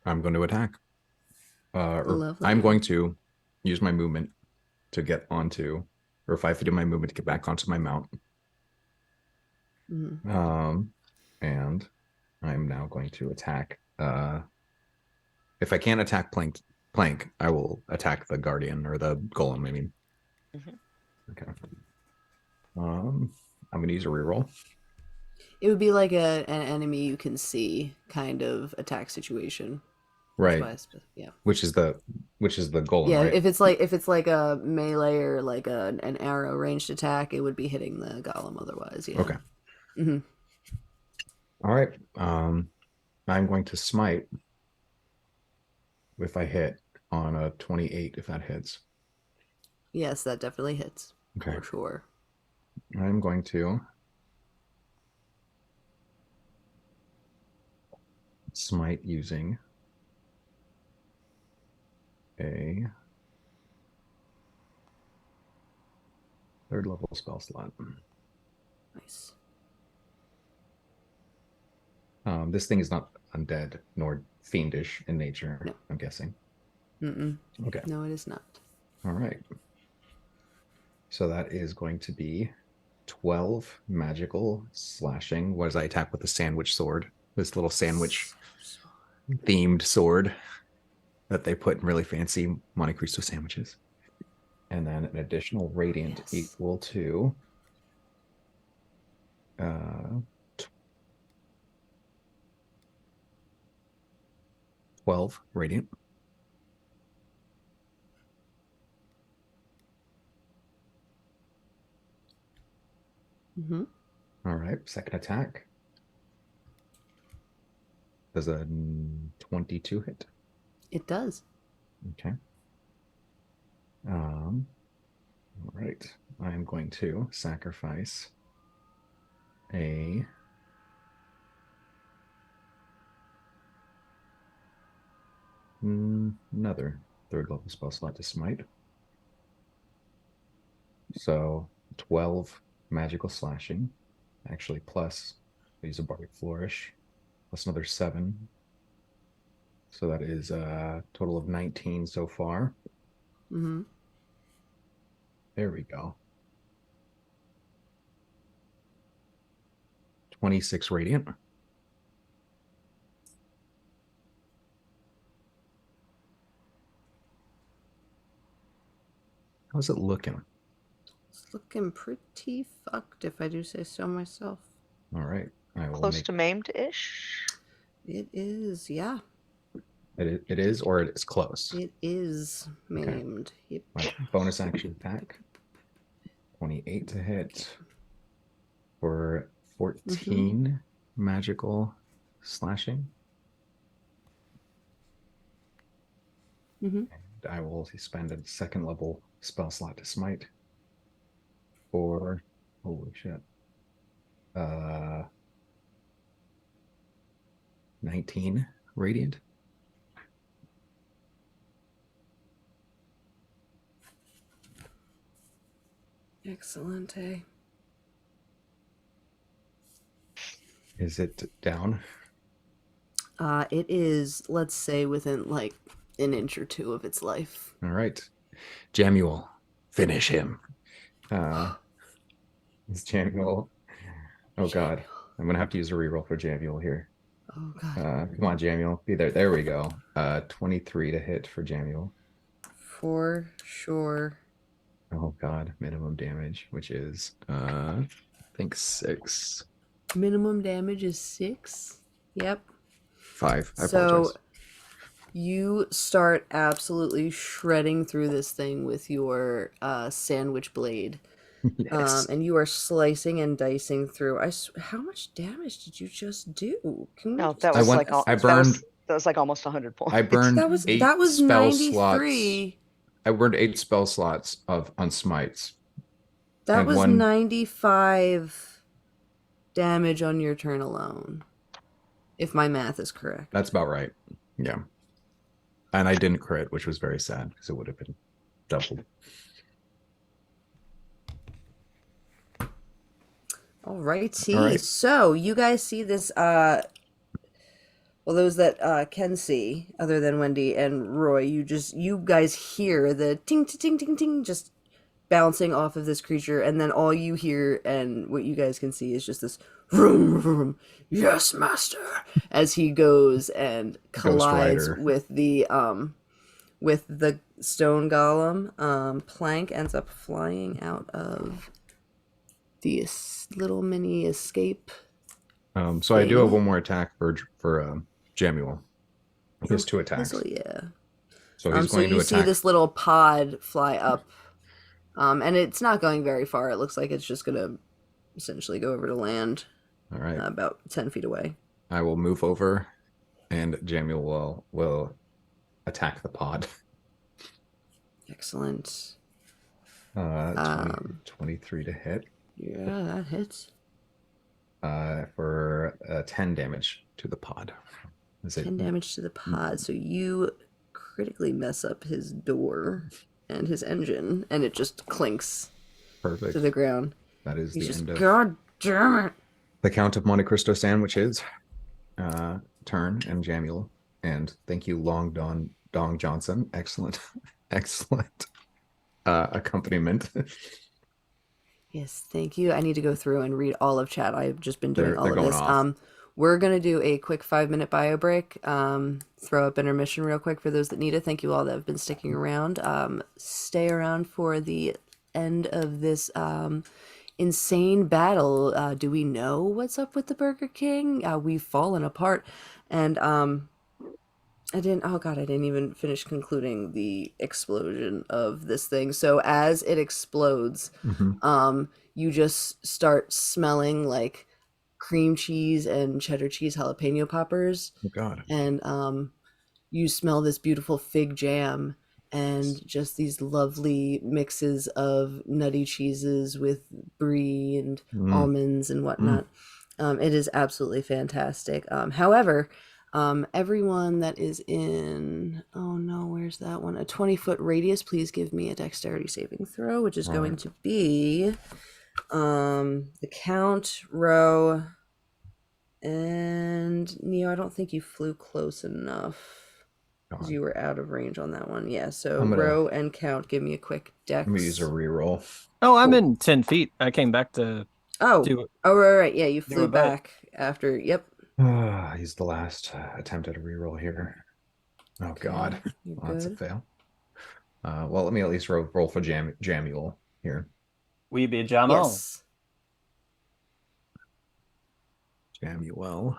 going to attack. Or Lovely. I'm going to use my movement to get onto, or 5 feet of my movement to get back onto my mount. And I'm now going to attack. If I can't attack plank, I will attack the guardian or the golem. I mean, okay. I'm gonna use a reroll. It would be like an enemy you can see kind of attack situation. Right. Yeah. Which is the golem, Yeah, right? if it's like a melee or like an arrow ranged attack, it would be hitting the golem otherwise. Yeah. Okay. All right. I'm going to smite if I hit on a 28, if that hits. Yes, that definitely hits. Okay. For sure. I'm going to smite using a 3rd level spell slot. Nice. This thing is not undead nor fiendish in nature, No. I'm guessing. Okay. No, it is not. All right. So that is going to be 12 magical slashing. What does I attack with the sandwich sword? This little sandwich themed sword that they put in really fancy Monte Cristo sandwiches. And then an additional radiant equal to 12 radiant. All right, second attack. Does a 22 hit? It does. Okay. All right. I am going to sacrifice another 3rd level spell slot to smite. So 12 magical slashing, actually plus I use a bardic flourish, plus another 7. So that is a total of 19 so far. There we go. 26 radiant. How's it looking? It's looking pretty fucked, if I do say so myself. All right. I will Close to maimed-ish? It is, yeah. It is, or it is close. It is maimed. Okay. Yep. My bonus action attack. 28 to hit for 14 magical slashing. And I will spend a 2nd level spell slot to smite for, holy shit, 19 radiant. Excellent, eh? Is it down? It is, let's say, within like an inch or 2 of its life. All right. Jamuel, finish him. Is Jamuel. Oh, God. I'm going to have to use a reroll for Jamuel here. Oh, God. Come on, Jamuel. Be there. There we go. 23 to hit for Jamuel. For sure. Oh, God. Minimum damage, which is, I think 6. Minimum damage is 6? Yep. 5. I apologize. So you start absolutely shredding through this thing with your sandwich blade. Yes. And you are slicing and dicing through. How much damage did you just do? No, that was like I burned. That was like almost 100 points. I burned that was spell 93. slots. I burned 8 spell slots on smites. That was 95 damage on your turn alone, if my math is correct. That's about right. Yeah. And I didn't crit, which was very sad because it would have been doubled. Alrighty. So you guys see this Well, those that can see, other than Wendy and Roy, you guys hear the ting ting ting ting ting just bouncing off of this creature, and then all you hear and what you guys can see is just this vroom vroom. Yes, master, as he goes and Ghost collides Rider. with the stone golem. Plank ends up flying out of the little mini escape. So I do have one more attack for Jamuel. He has 2 attacks. Hell yeah. So he's So going to you see attack. this little pod fly up, and it's not going very far. It looks like it's just going to essentially go over to land. All right. About 10 feet away. I will move over, and Jamuel will attack the pod. Excellent. 23 to hit. Yeah, that hits. For 10 damage to the pod. 10 damage to the pod. So you critically mess up his door and his engine, and it just clinks Perfect to the ground. That is the end of God damn it. the Count of Monte Cristo Sandwiches turn, and Jamuel. And thank you, Long Dong Johnson. Excellent, excellent accompaniment. Yes, thank you. I need to go through and read all of chat. I've just been doing all of this. Off. We're gonna do a quick 5-minute bio break. Throw up intermission real quick for those that need it. Thank you all that have been sticking around. Stay around for the end of this insane battle. Do we know what's up with the Burger King? We've fallen apart, and I didn't even finish concluding the explosion of this thing. So as it explodes, you just start smelling like cream cheese and cheddar cheese jalapeno poppers. Oh God. And you smell this beautiful fig jam and just these lovely mixes of nutty cheeses with brie and almonds and whatnot. It is absolutely fantastic. However, everyone that is in, where's that one? A 20-foot radius, please give me a dexterity saving throw, which is going to be the Count, Row, and Neo. I don't think you flew close enough because you were out of range on that one. Yeah, so Row and Count, give me a quick dex. Let me use a reroll. Oh, I'm in 10 feet. I came back to do it. Oh, right. Yeah, you flew back after. Yep. He's the last attempt at a reroll here. Oh God, that's a fail. Well, let me at least roll for Jamuel here. We be Jamal. Yes. Jamuel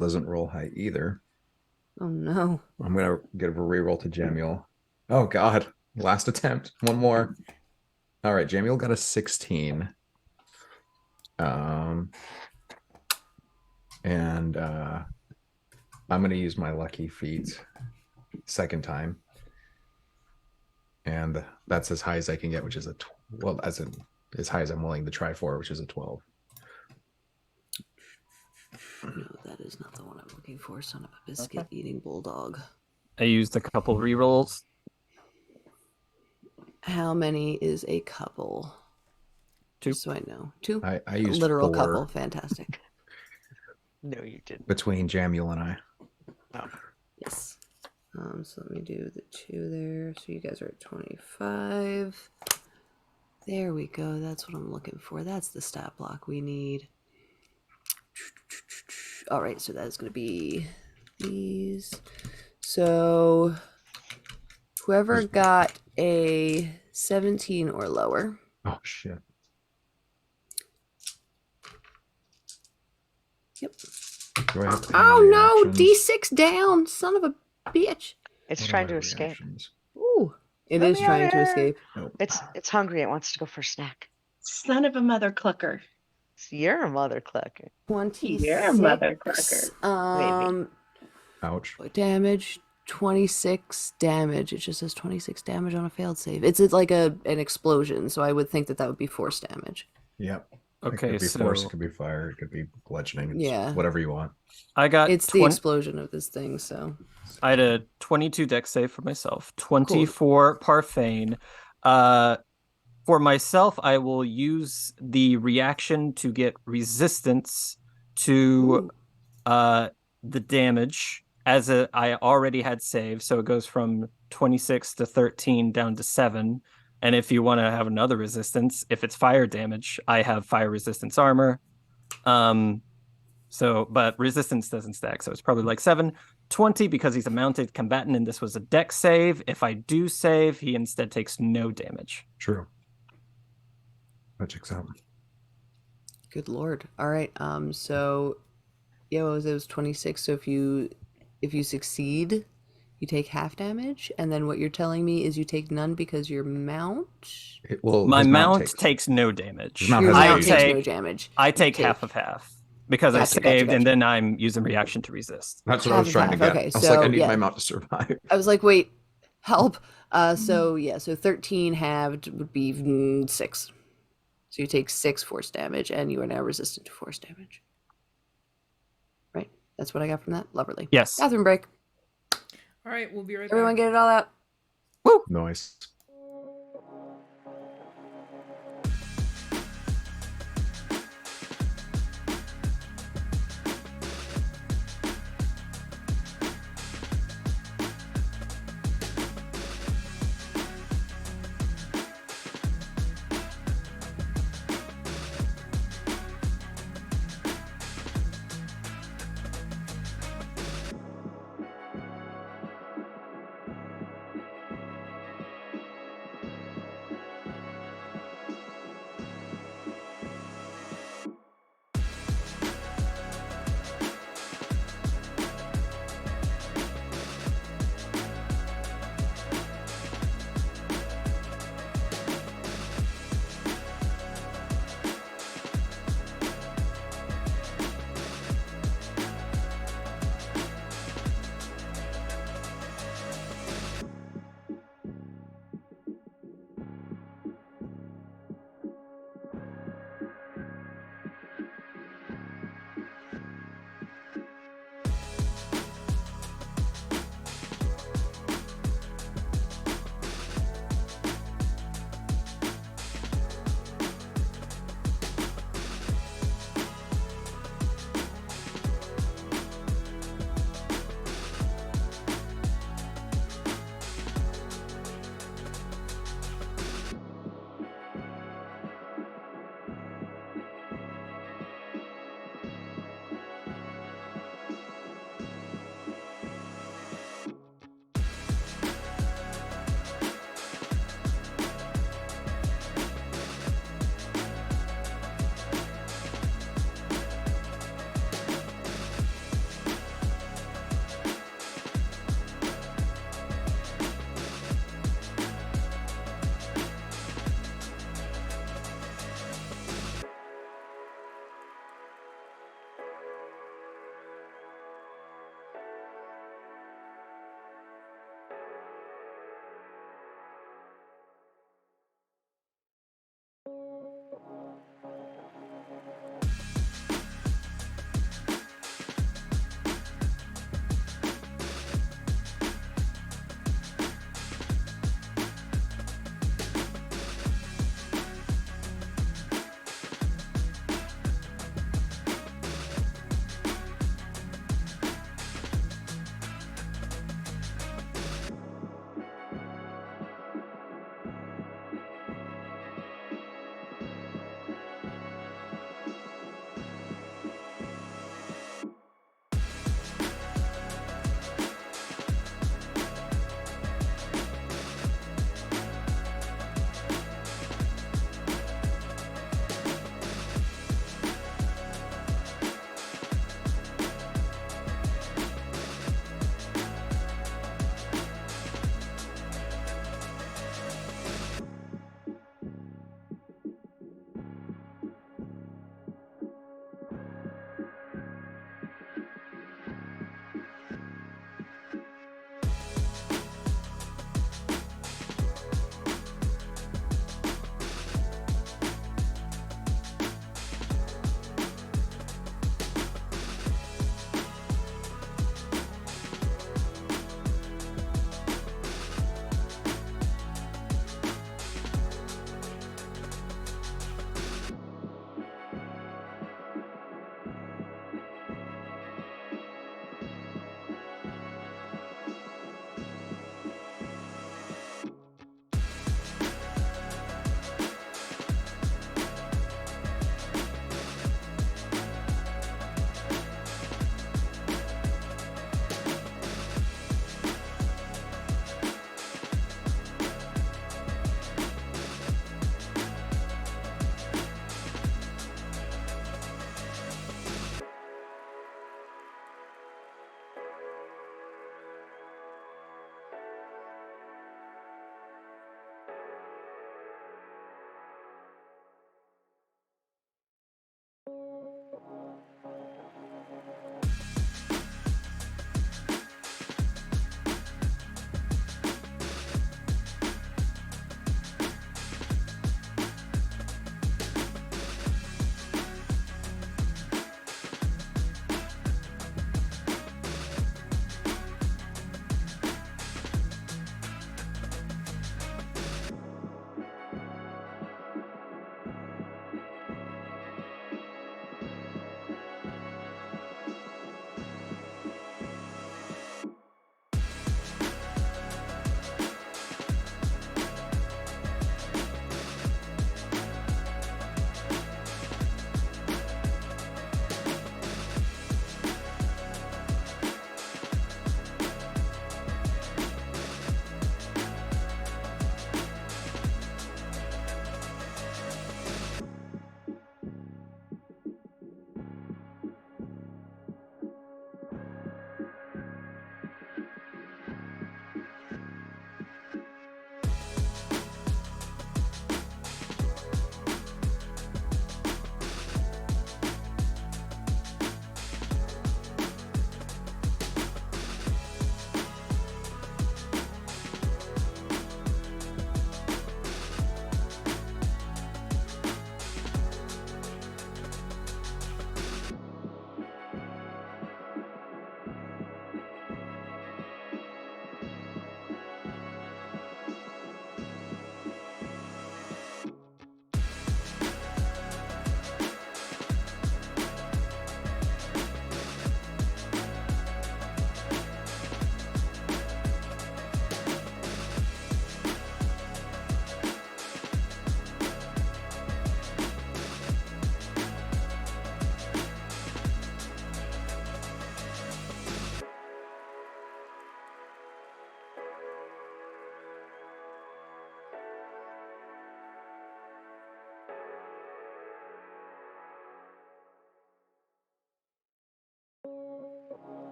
doesn't roll high either. Oh no. I'm gonna give a reroll to Jamuel. Oh God, last attempt. One more. All right, Jamuel got a 16. And I'm going to use my lucky feat second time. And that's as high as I can get, which is as high as I'm willing to try for, which is a 12. No, that is not the one I'm looking for, son of a biscuit eating bulldog. I used a couple rerolls. How many is a couple? 2. Just so I know. 2? I used a literal 4. couple. Fantastic. No, you didn't. Between Jamuel and I. Oh. Yes. So let me do the 2 there. So you guys are at 25. There we go. That's what I'm looking for. That's the stat block we need. All right, so that is going to be these. So whoever got a 17 or lower. Oh, shit. Yep. Oh, no. D6 down. Son of a bitch. It's trying to escape. Ooh. It is trying to escape. Nope. It's hungry. It wants to go for a snack. Son of a mother clucker. You're a mother clucker. 26. You're a mother clucker. Ouch. Damage. 26 damage. It just says 26 damage on a failed save. It's like an explosion, so I would think that would be force damage. Yep. Okay, it could be so force, it could be fire, it could be bludgeoning. It's whatever you want. I got the explosion of this thing, so I had a 22 dex save for myself, 24 Parfane. For myself, I will use the reaction to get resistance to The damage I already had saved, so it goes from 26 to 13 down to 7. And if you want to have another resistance, if it's fire damage, I have fire resistance armor. But resistance doesn't stack, so it's probably like 7. 20 because he's a mounted combatant and this was a dex save. If I do save, he instead takes no damage. True. That checks out. Good lord. All right. So yeah, what was it? It was 26. So if you succeed, you take half damage, and then what you're telling me is you take none because your mount. My mount takes no damage. His mount Your has mount a- takes no damage. I You take half of half because I Gotcha, saved, gotcha. and then I'm using reaction to resist. That's what I half was of trying to half. get. Okay, I was like, so, I need yeah. my mount to survive. I was like, wait, help. So 13 halved would be 6. So you take 6 force damage, and you are now resistant to force damage. Right? That's what I got from that. Lovely. Yes. Bathroom break. All right, we'll be right Everyone back. get it all out. Nice.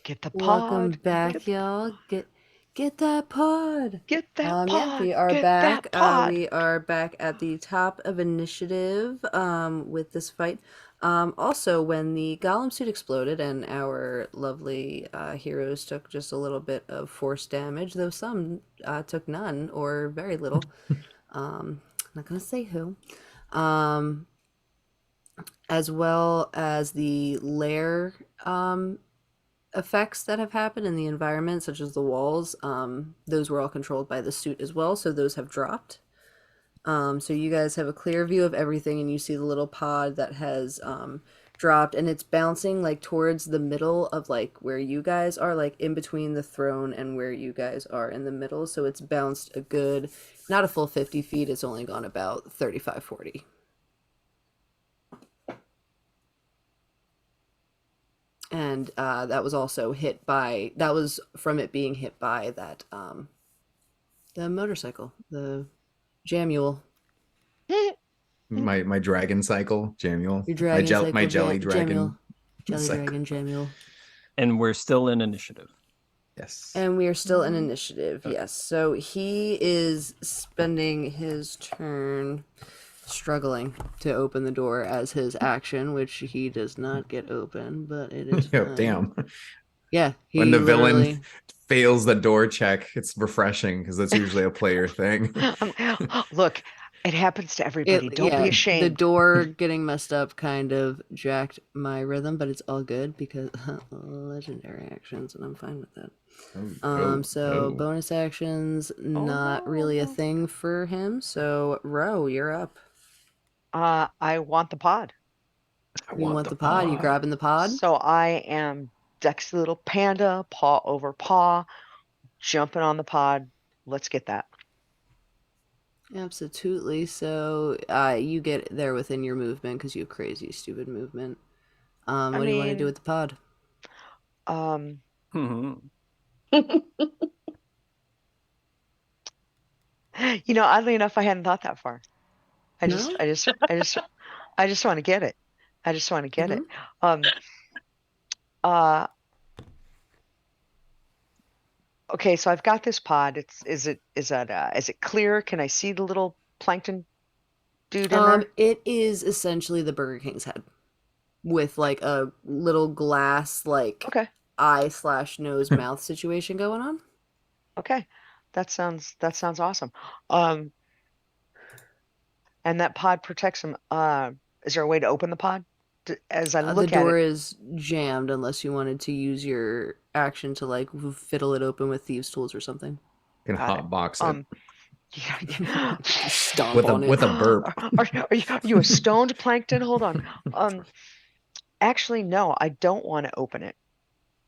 Get the Welcome pod. back, y'all. Get that pod. Get that Yeah, pod. we are Get back. that pod. We are back at the top of initiative with this fight. Also, when the golem suit exploded and our lovely heroes took just a little bit of force damage, though some took none or very little. Not gonna say who. Um, as well as the lair effects that have happened in the environment, such as the walls, those were all controlled by the suit as well, so those have dropped. So you guys have a clear view of everything, and you see the little pod that has dropped, and it's bouncing like towards the middle of like where you guys are, like in between the throne and where you guys are in the middle. So it's bounced a good, not a full 50 feet, it's only gone about 35, 40. And that was also hit by, that was from it being hit by that the motorcycle, the Jamule. My dragon cycle, Jamule. Your dragon My cycle, jelly dragon Jamule. Jelly cycle. dragon, Jamule. And we're still in initiative. Yes. And we are still in initiative, yes. So he is spending his turn struggling to open the door as his action, which he does not get open, but it is Oh, fine. damn. Yeah, When he the literally villain fails the door check, it's refreshing because that's usually a player thing. Look, it happens to everybody. Don't be the ashamed. door getting messed up kind of jacked my rhythm, but it's all good because legendary actions, and I'm fine with that. So bonus actions, not really a thing for him. So Ro, you're up. I want the pod. You want the pod? You grabbing the pod? So I am Dex's little panda, paw over paw, jumping on the pod. Let's get that. Absolutely. So you get there within your movement because you have crazy stupid movement. What do you want to do with the pod? You know, oddly enough, I hadn't thought that far. I just want to get it. I just want to get it. Okay, so I've got this pod. Is it clear? Can I see the little plankton dude in there? It is essentially the Burger King's head with like a little glass like Okay. eye/nose mouth situation going on. Okay. That sounds awesome. And that pod protects him. Is there a way to open the pod? As I The look at door it, is jammed unless you wanted to use your action to like fiddle it open with thieves' tools or something. You can hotbox it Stomp on it. with a burp. Are you a stoned plankton? Hold on. Actually, no, I don't want to open it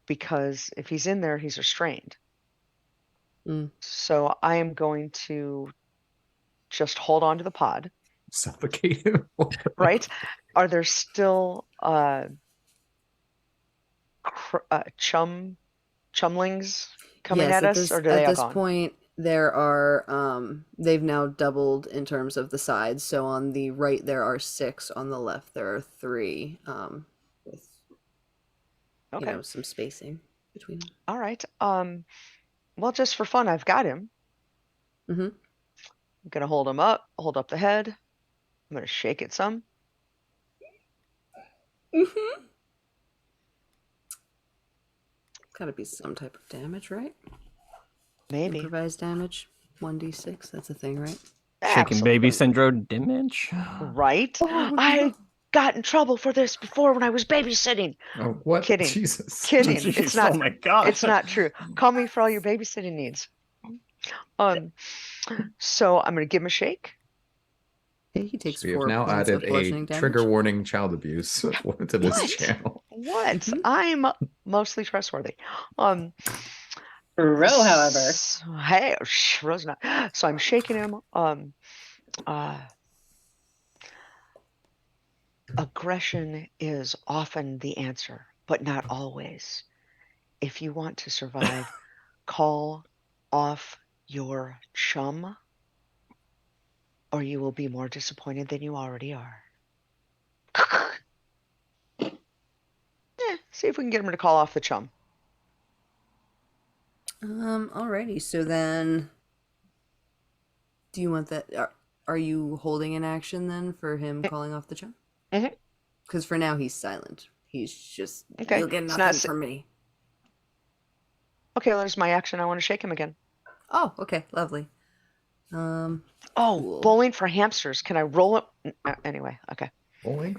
because if he's in there, he's restrained. So I am going to just hold on to the pod. Suffocate him. Right? Are there still chumlings coming at us, or do they all this gone? point there are they've now doubled in terms of the sides. So on the right there are 6, on the left there are 3, with some spacing between them. All right. Well, just for fun, I've got him. I'm gonna hold him up, hold up the head. I'm gonna shake it some. Gotta be some type of damage, right? Maybe. Improvised damage, 1d6. That's a thing, right? Shaking baby syndrome damage. Right? I got in trouble for this before when I was babysitting. Oh, what? Kidding. Jesus. Kidding. Jeez, It's not. oh my God. It's not true. Call me for all your babysitting needs. So I'm gonna give him a shake. Okay, he takes We have 4 now points of added bludgeoning a damage. trigger warning child abuse to this channel. What? I'm mostly trustworthy. Ro, however. Hey, Ro's not. So I'm shaking him. Aggression is often the answer, but not always. If you want to survive, call off your chum, or you will be more disappointed than you already are. See if we can get him to call off the chum. Alrighty. So then, do you want that? Are you holding an action then for him calling off the chum? Mhm. Because for now he's silent. He's just, Okay. you'll get It's nothing not. from me. Okay, well, there's my action. I want to shake him again. Oh, okay, lovely. Oh, Cool. bowling for hamsters. Can I roll it? Anyway, okay. Bowling?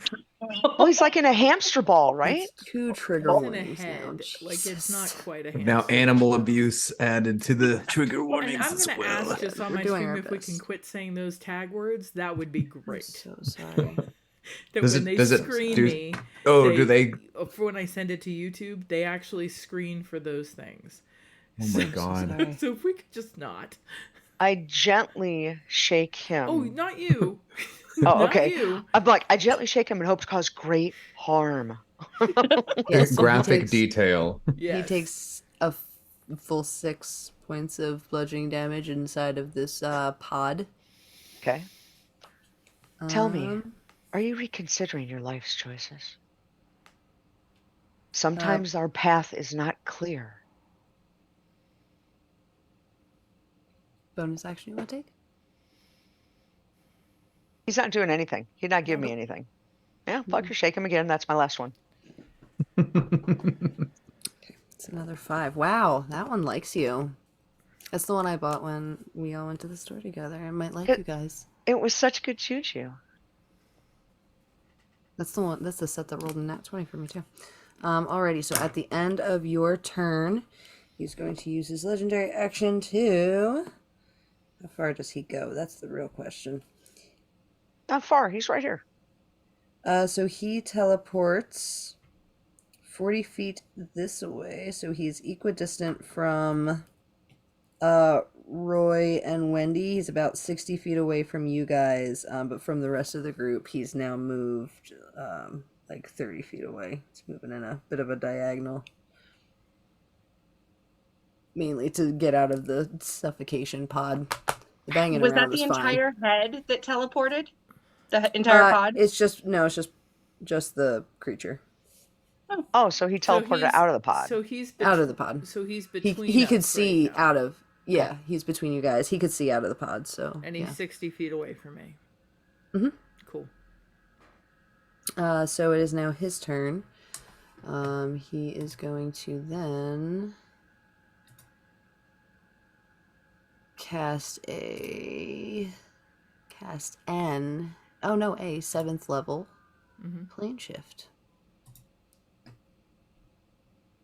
Well, he's like in a hamster ball, right? That's two trigger It's in a warnings now. head. Like it's not Jesus. quite a Now hamster. animal abuse added to the trigger And warnings I'm as gonna well. ask just on We're my doing stream our if we can best. quit saying those tag words. That would be I'm great. so sorry. That Does when it- they does it screen do- me, Oh, do they? for when I send it to YouTube, they actually screen for those things. Oh my I'm so god. sorry. So if we could just not. I gently shake him. Oh, not you. Oh, Not okay. you. I'm like, I gently shake him and hope to cause great harm. Yeah, so Graphic detail. he Yes. takes a full 6 points of bludgeoning damage inside of this pod. Okay. Tell me, Um, are you reconsidering your life's choices? Sometimes our path is not clear. bonus action you want to take? He's not doing anything. He's not giving me anything. Yeah, fuck, you shake him again. That's my last one. It's another 5. Wow, that one likes you. That's the one I bought when we all went to the store together. I might like you guys. It was such good juju. That's the one. That's the set that rolled a nat 20 for me too. Alrighty. So at the end of your turn, he's going to use his legendary action to. How far does he go? That's the real question. Not far. He's right here. So he teleports 40 feet this way. So he's equidistant from Roy and Wendy. He's about 60 feet away from you guys, but from the rest of the group, he's now moved like 30 feet away. He's moving in a bit of a diagonal. Mainly to get out of the suffocation pod. The banging Was around that the was fine. entire head that teleported? The entire pod? It's just just the creature Oh, so he teleported he's- out of the pod. So he's out of the pod. So he's He between. he could us see right now. out of he's between you guys. He could see out of the pod. So And he's yeah. 60 feet away from me. Mhm. Cool. So it is now his turn. He is going to then cast a 7th level plane shift.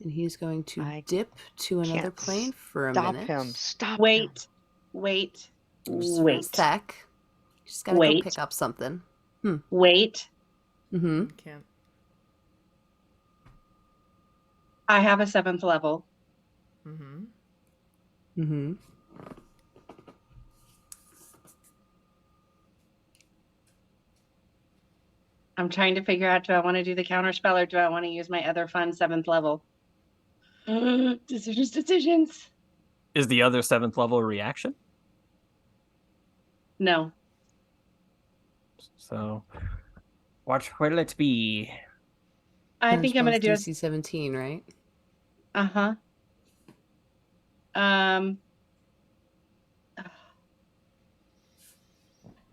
And he's going to I dip to another can't plane for a Stop minute. him. Stop him. Wait. Just for a sec. Just gotta go Wait. pick up something. Wait. Mm-hmm. Can't. I have a 7th level. Mm-hmm. Mm-hmm. I'm trying to figure out, do I want to do the counter spell or do I want to use my other fun 7th level? Decisions. Is the other 7th level a reaction? No. So, what will it be? I think I'm going to do DC 17, right? Uh-huh.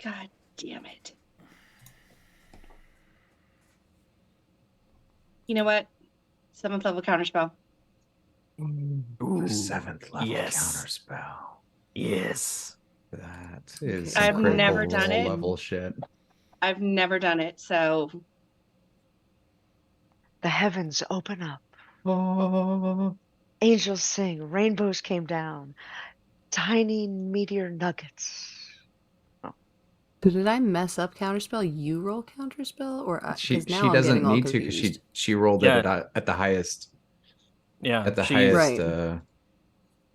God damn it. You know what? 7th level counterspell. Ooh, Ooh, 7th level yes. counterspell. Yes. That is Okay. I've some never critical done role it. level shit. I've never done it, so The heavens open up. Oh, Angels sing. Rainbows came down. Tiny meteor nuggets. Did I mess up counterspell? You roll counterspell, or she now I'm doesn't getting all need to because confused. she rolled Yeah. it at the highest Yeah. at the she- highest. Right.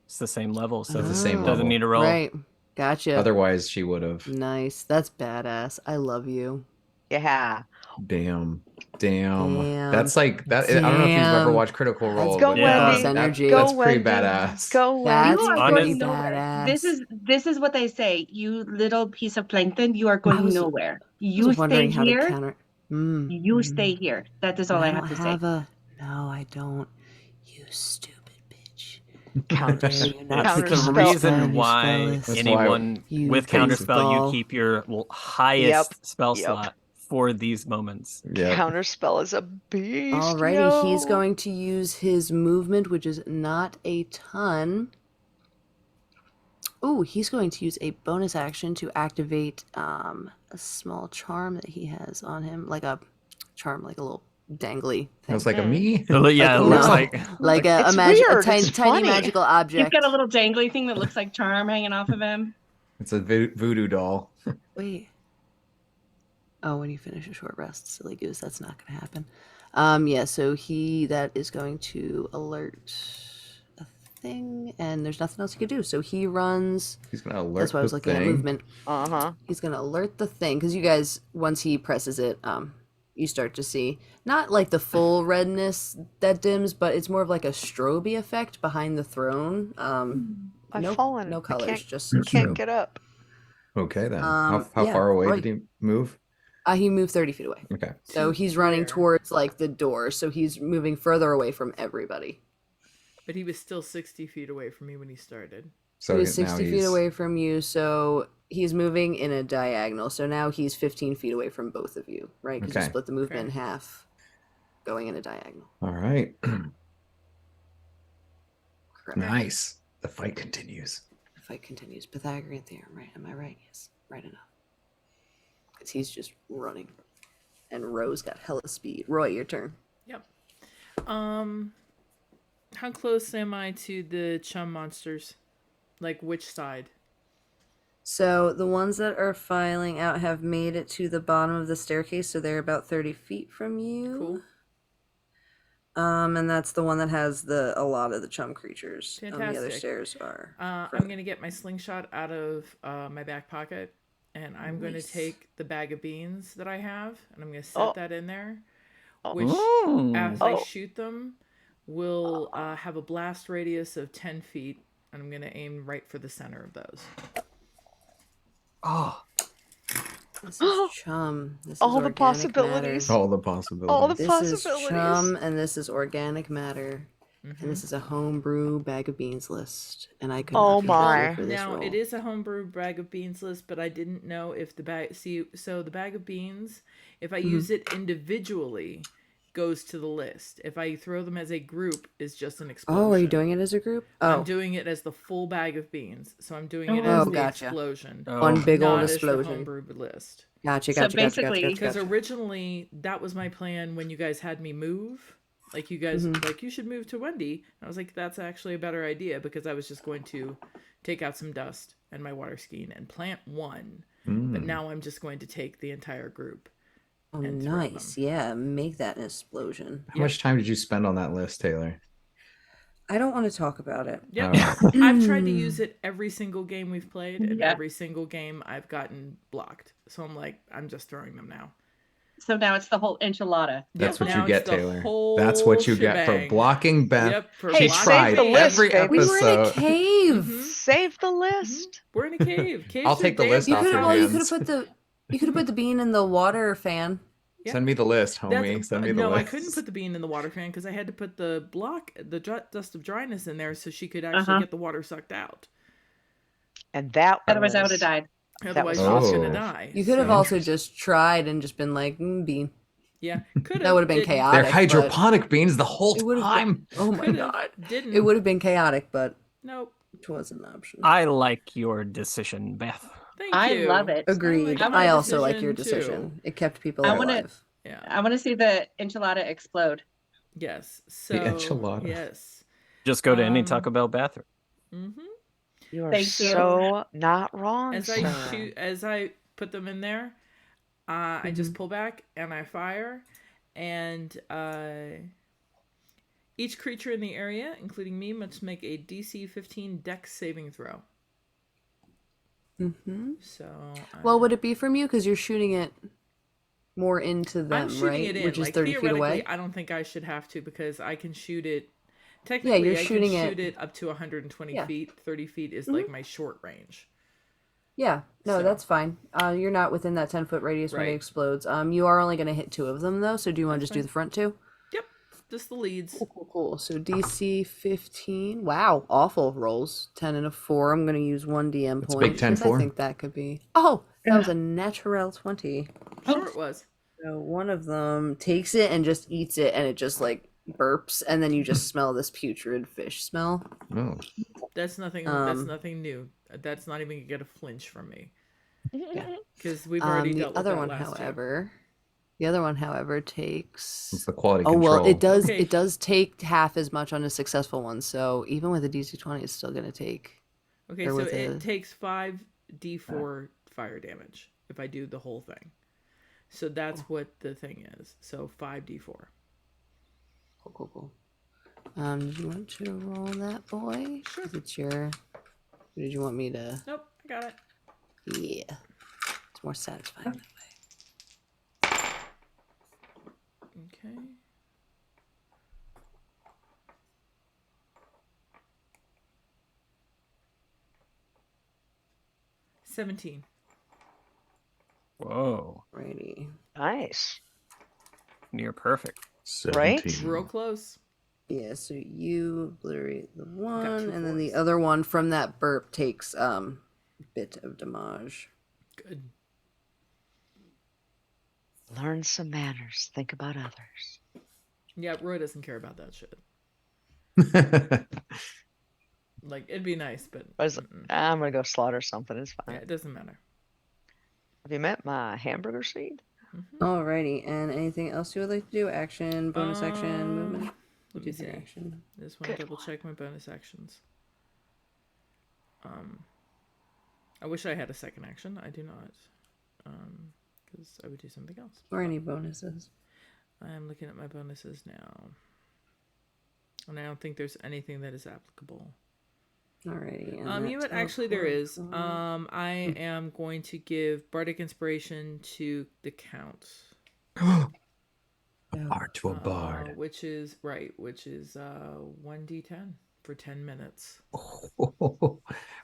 It's the same level, so It's the same doesn't level. need a roll. Right. Gotcha. Otherwise, she would have. Nice. That's badass. I love you. Yeah. Damn. Damn. That's like that. I don't know if you've ever Damn. watched Critical That's Role, Go, but Yeah. Wendy. boss energy. Go, that's pretty Wendy. badass. Go, Wendy. That's you are Honest- going nowhere. badass. This is what they say. You little piece of plankton, you are I going was- nowhere. I You was stay wondering how here. to counter. You stay here. That is all I have to say. No, I don't. You stupid bitch. How dare you not It's pick the your Counterspell. reason Spanish why fellas. That's why anyone You with Counterspell, you baseball. keep your Yep. highest spell Yep. slot for these moments. Yep. Counterspell is a beast, Alrighty, he's yo. going to use his movement, which is not a ton. Ooh, he's going to use a bonus action to activate a small charm that he has on him, like a charm, like a little dangly It was thing. like a me. So, yeah, it Like, looks no, like like a, It's a weird. tiny, It's tiny funny. magical He's object. got a little dangly thing that looks like charm hanging off of him. It's a voodoo doll. Wait. Oh, when you finish a short rest, silly goose, that's not going to happen. Yeah, so that is going to alert a thing, and there's nothing else he could do. So he runs. He's gonna alert That's why I was the looking at thing. movement. Uh-huh. He's gonna alert the thing because you guys, once he presses it, you start to see not like the full redness that dims, but it's more of like a strobe effect behind the throne. I've fallen. No I colors, just can't strobe. get up. Okay then. How Yeah, far away right. did he move? He moved 30 feet away. Okay. So To he's running where? towards like the door. So he's moving further away from everybody. But he was still 60 feet away from me when he started. So He was now 60 feet he's away from you. So he's moving in a diagonal. So now he's 15 feet away from both of you, right? Because you Okay. split the movement in Okay. half, going in a diagonal. all right. Correct. Nice. The fight continues. The fight continues. Pythagorean theorem, right? Am I right? Yes, right enough. Because he's just running. And Ro's got hella speed. Roy, your turn. Yep. How close am I to the chum monsters? Like which side? So the ones that are filing out have made it to the bottom of the staircase, so they're about 30 feet from you. Cool. And that's the one that has a lot of the chum creatures. The other Fantastic. stairs are. I'm going to get my slingshot out of my back pocket, and I'm going to Nice. take the bag of beans that I have, and I'm going to set Oh. that in there, Oh. which, Ooh. as I Oh. shoot them, will have a blast radius of 10 feet, and I'm going to aim right for the center of those. Oh, This is chum. This is All the organic possibilities. matter. All the possibilities. All the This possibilities. is chum, and this is organic matter. Mhm. And this is a homebrew bag of beans list. And I could Oh not be my. happier for this Now, roll. it is a homebrew bag of beans list, but I didn't know if the bag... See, so the bag of beans, if I use it individually, goes to the list. If I throw them as a group, is just an explosion. Oh, are you doing it as a group? Oh, I'm doing it as the full bag of beans. So I'm doing it Oh, as the gotcha. explosion. oh. one big old Not as the explosion. homebrew list. Gotcha, So gotcha, basically- Because originally, that was my plan when you guys had me move. Like, you guys, like, you should move to Wendy. And I was like, that's actually a better idea, because I was just going to take out some dust and my water skiing and plant one. But now I'm just going to take the entire group. Oh, and throw nice. Yeah, make that an explosion. How much time did you spend on that list, Taylor? I don't want to talk about it. Yep. Oh. I've tried to use it every single game we've played, and Yeah. every single game I've gotten blocked. So I'm like, I'm just throwing them now. So now it's the whole enchilada. That's Yep, what now you get, it's the Taylor. whole That's what you get for shebang. blocking Beth. Yep, for Hey, She save tried the list, every baby. We were in a episode. cave. Mhm. Save the list. We're in a cave. Caves I'll are take the damn list You off could your have. Well, you hands. could have put the bean in the water fan. Yeah. Send me the list, homie. That's- Send me the no, list. I couldn't put the bean in the water fan because I had to put the dust of dryness in there so she could actually get the water sucked out. And that Otherwise, I was- would have died. Otherwise, was she was awesome. gonna die. You could have So, also just tried and just been like, bean. yeah, could That would have been didn't. chaotic. They're hydroponic beans the whole It would have time. been. Oh my Could've, god. didn't. It would have been chaotic, but Nope. it wasn't an option. I like your decision, Beth. Thank I you. love it. Agreed. I like I my also like your decision, decision. It kept people I wanna- alive. Yeah. I want to see the enchilada explode. Yes. So enchilada. yes. Just go to any Um, Taco Bell bathroom. Mm-hmm. You are Thank you. so not wrong, As sir. as I put them in there, I just pull back and I fire, and each creature in the area, including me, must make a DC 15 Dex saving throw. Mm-hmm. So Well, would it be from you? Because you're shooting it more into them, I'm shooting right? it in. Which is Like, 30 feet theoretically, away. I don't think I should have to because I can shoot it. Technically, you're I shooting can it- shoot it up to 120 Yeah. feet. 30 feet is like my short range. Yeah, no, So- that's fine. You're not within that 10-foot radius when it Right. explodes. You are only going to hit 2 of them, though, so do you want to That's just do fine. the front 2? Yep. just the leads. Cool. So DC 15. Wow, awful rolls. 10 and a 4. I'm gonna use one DM It's a point big 10 because I 4. think that could be. Oh, that was a natural 20. Sure, it was. So one of them takes it and just eats it, and it just like burps, and then you just smell this putrid fish smell. Oh. That's nothing. That's nothing new. That's not even gonna get a flinch from me Yeah. because we've already The dealt with other that one, last year. however, the other one, however, takes. It's the quality Oh well, control. Okay. it does take half as much on a successful one. So even with a DC 20, it's still gonna take. Okay, Or so with it a takes 5d4 fire damage if I do the whole thing. So that's what the thing is. So 5d4. cool. Did you want to roll that, boy? Sure. 'Cause it's your. Or did you want me to? Nope, I got it. Yeah, it's more satisfying that way. Okay. $17. Whoa. Righty. Nice. Near perfect. 17. Real close. Yeah, so you obliterate the Got one, 2 and then the 4s. other one from that burp takes bit of damage. Good. Learn some manners. Think about others. Yeah, Roy doesn't care about that shit. Like, it'd be nice, but I'm gonna go slaughter something. It's fine. yeah, it doesn't matter. Have you met my hamburger seed? Alrighty, and anything else you would like to do? Action, bonus action, movement? Let You me did your see. action. I just want to Good double check my bonus actions. I wish I had a second action. I do not. Because I would do something else. Or any bonuses. I'm looking at my bonuses now. And I don't think there's anything that is applicable. Alrighty. You know what? Actually, there is. I am going to give Bardic Inspiration to the Count. Art to a bard. Which is 1d10 for 10 minutes.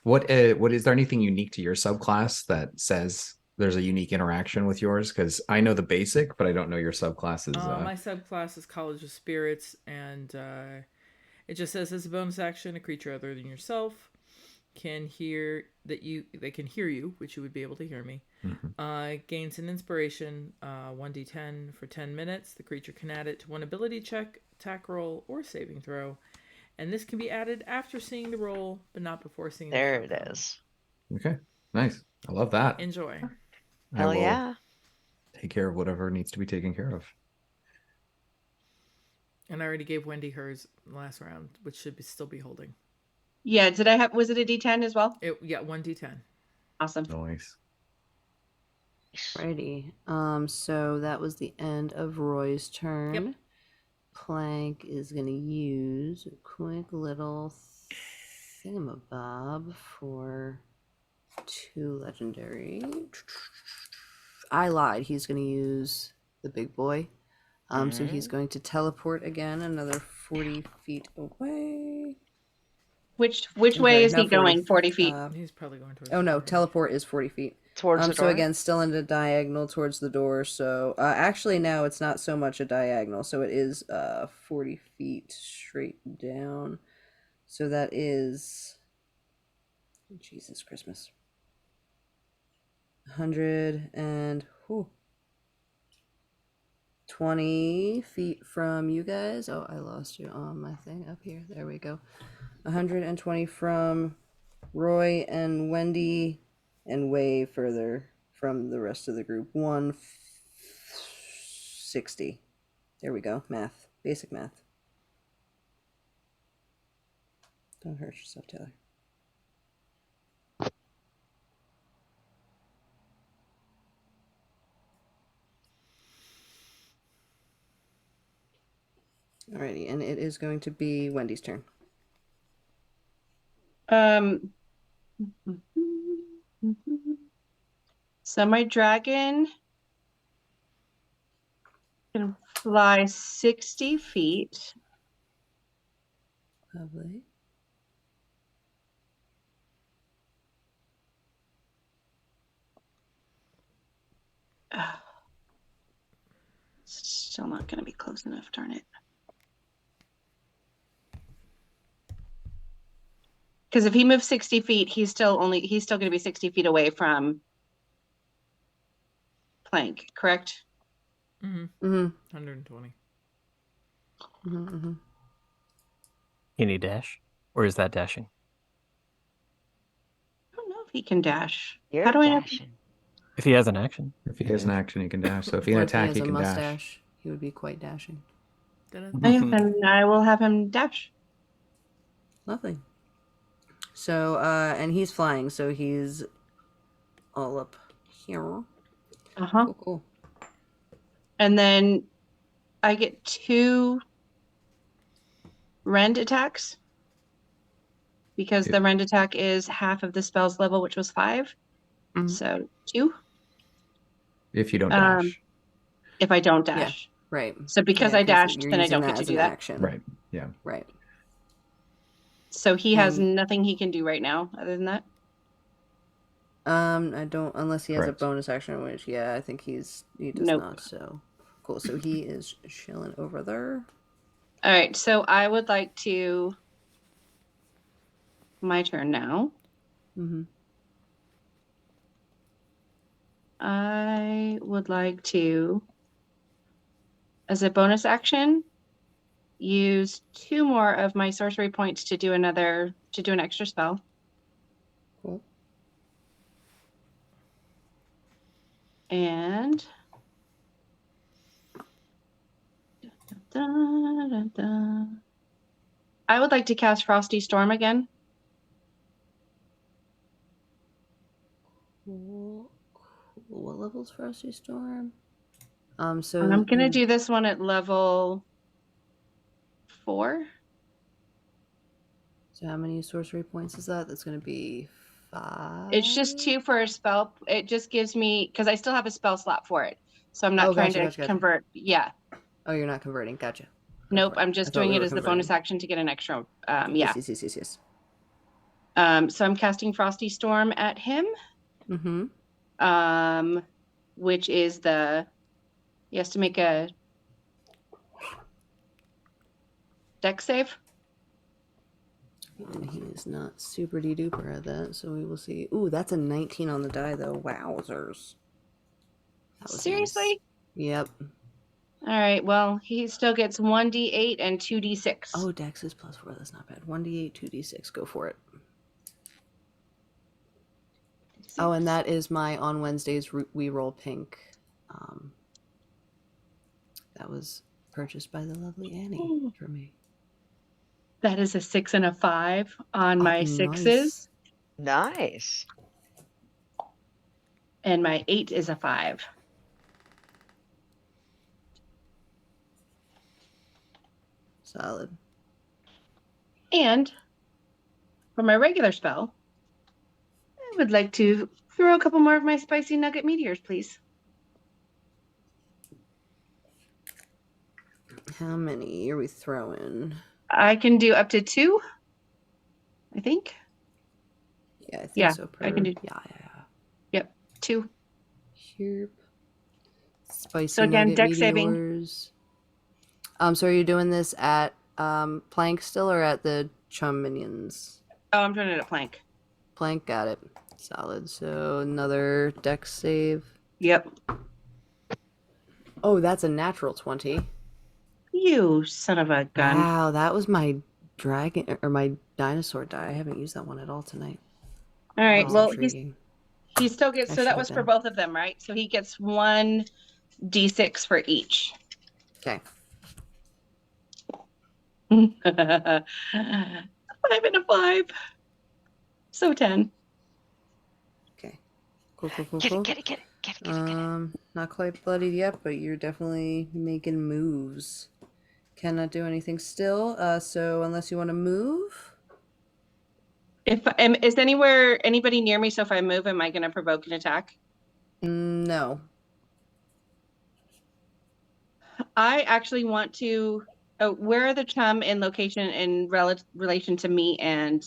What is there anything unique to your subclass that says there's a unique interaction with yours? Because I know the basic, but I don't know your subclasses. My subclass is College of Spirits, and it just says as a bonus action, a creature other than yourself can hear they can hear you, which you would be able to hear me. Gains an inspiration, 1d10 for 10 minutes. The creature can add it to one ability check, attack roll, or saving throw. And this can be added after seeing the roll, but not before seeing There the it outcome. is. Okay, nice. I love that. Enjoy. I Hell will yeah. take care of whatever needs to be taken care of. And I already gave Wendy hers last round, which should still be holding. Yeah, was it a D10 as well? 1d10. Awesome. Nice. Righty. So that was the end of Roy's turn. Yep. Plank is gonna use a quick little thingamabob for 2 legendary. I lied. He's gonna use the big boy. So he's going to teleport again another 40 feet away. Which I'm way sorry, is he not 40 going? 40 feet. He's probably going towards Oh no, the door. teleport is 40 feet. Towards the So door? again, still in a diagonal towards the door. So actually now it's not so much a diagonal. So it is 40 feet straight down. So that is Jesus Christmas. 120 feet from you guys. Oh, I lost you on my thing up here. There we go. 120 from Roy and Wendy, and way further from the rest of the group. 160. There we go. Math. Basic math. Don't hurt yourself, Taylor. Alrighty, and it is going to be Wendy's turn. So my dragon can fly 60 feet. Lovely. Still not going to be close enough, darn it. Because if he moves 60 feet, he's still going to be 60 feet away from Plank, correct? Mm-hmm. Mm-hmm. 120. Mm-hmm. Mm-hmm. Can he dash? Or is that dashing? I don't know if he can dash. You're How do I know? dashing. If he has an action. If he has an action, he can dash. So if he can Or if he attack, has he a can dash. mustache, he would be quite dashing. Okay, then I will have him dash. Lovely. So, and he's flying, so he's all up here. Uh-huh. Cool, cool. And then I get 2 rend attacks because Yep. the rend attack is half of the spell's level, which was 5. Mhm. So 2. If you don't Um, dash. if I don't Yeah, dash. right. So because Yeah, I 'cause dashed, you're then I using don't that get to as do an that. action. Right. Yeah. Right. So he has And nothing he can do right now other than that. I don't, unless he has a Correct. bonus action, which I think he does Nope. not. So cool. So he is chilling over there. All right, so I would like to my turn now. Mm-hmm. I would like to, as a bonus action, use 2 more of my sorcery points to do an extra spell. Cool. And I would like to cast Frosty Storm again. Cool. Cool. What level's Frosty Storm? And So I'm gonna do this one at level 4. So how many sorcery points is that? That's going to be 5. It's just 2 for a spell. It just gives me, because I still have a spell slot for it. So I'm not Oh, trying gotcha, to gotcha, gotcha. convert. Yeah. Oh, you're not converting. Gotcha. Go Nope. for it. I'm I just thought doing we it were as the bonus converting. action to get an extra. Yeah. Yes. So I'm casting Frosty Storm at him. Mm-hmm. Which is he has to make a dex save. And he is not super duper at that, so we will see. Ooh, that's a 19 on the die, though. Wowzers. That was Seriously? nice. Yep. All right. Well, he still gets 1d8 and 2d6. Oh, Dex is +4. That's not bad. 1d8, 2d6. Go for it. Oh, and that is my on Wednesdays we roll pink. That was purchased by the lovely Annie for me. That is a 6 and a 5 on my 6s. Nice. And my 8 is a 5. Solid. And for my regular spell, I would like to throw a couple more of my spicy nugget meteors, please. How many are we throwing? I can do up to 2, I think. Yeah, I think Yeah, so. I can do. Yeah. Yep, 2. Here. Spicy So again, nugget dex saving. meteors. So are you doing this at Plank still or at the Chum Minions? Oh, I'm doing it at Plank. Plank, got it. Solid. So another dex save. Yep. Oh, that's a natural 20. You son of a gun. Wow, that was my dragon or my dinosaur die. I haven't used that one at all tonight. All right. That was Well, intriguing. he still gets. I So that should was have for been. both of them, right? So he gets 1d6 for each. Okay. 5 and a 5. So 10. Okay. Cool. Get it. Not quite bloodied yet, but you're definitely making moves. Cannot do anything still. So unless you want to move. Is anybody near me? So if I move, am I going to provoke an attack? No. I actually want to. Oh, where are the chum in location in relation to me and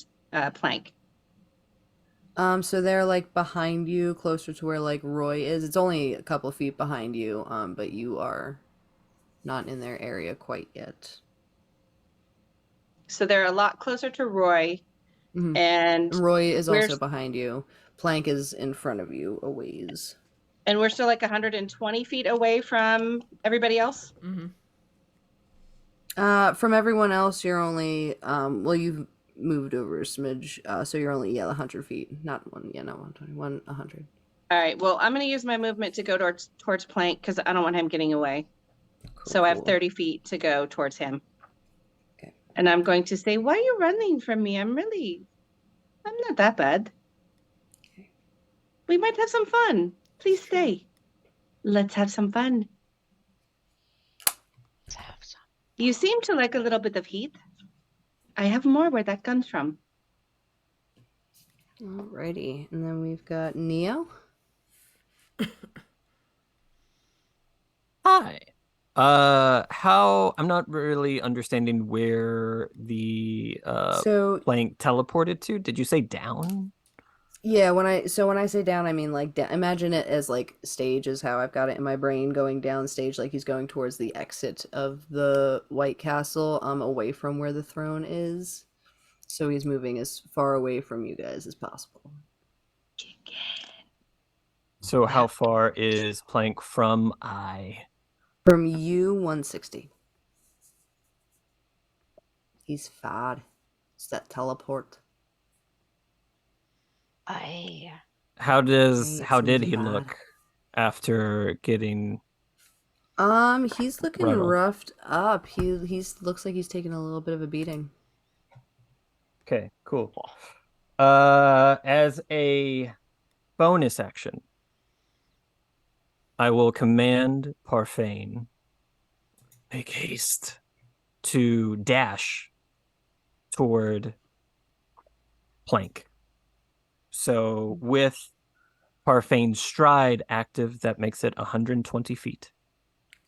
Plank? So they're like behind you, closer to where like Roy is. It's only a couple feet behind you, but you are not in their area quite yet. So they're a lot closer to Roy. Mhm. And Roy is we're also behind you. Plank is in front of you, a ways. and we're still like 120 feet away from everybody else. Mm-hmm. From everyone else, you're only well, you've moved over a smidge, so you're only 100 feet, not 120, 100. All right. Well, I'm going to use my movement to go towards Plank because I don't want him getting away. Cool, So I have cool. 30 feet to go towards him. Okay. And I'm going to say, "Why are you running from me? I'm not that bad. Okay. We might have some fun. Please stay. Let's have some fun. Let's have some. You seem to like a little bit of heat. I have more where that comes from." Alrighty, and then we've got Neo. Hi. How I'm not really understanding where the So plank teleported to. Did you say down? yeah, when I say down, I mean like imagine it as like stage is how I've got it in my brain, going down stage like he's going towards the exit of the White Castle, away from where the throne is. So he's moving as far away from you guys as possible. So how far is plank from I? From you, 160. He's fad. It's that teleport. I How It's did moving he bad. look after getting He's looking rattled? roughed up. He's looks like he's taking a little bit of a beating. Okay, cool. As a bonus action, I will command Parfane make haste to dash toward plank. So with Parfane's stride active, that makes it 120 feet.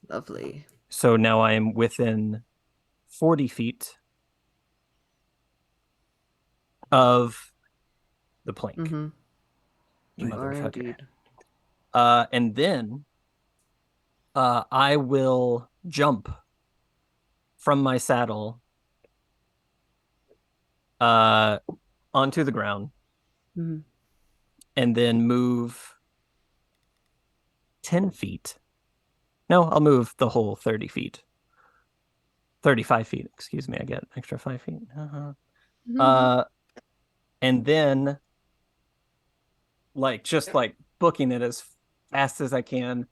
Lovely. So now I am within 40 feet of the plank. Mm-hmm. You are Motherfucker. indeed. And then I will jump from my saddle onto the ground Mm-hmm. and then move 10 feet. No, I'll move the whole 30 feet. 35 feet, excuse me. I get extra 5 feet. Mm-hmm. And then just booking it as fast as I can.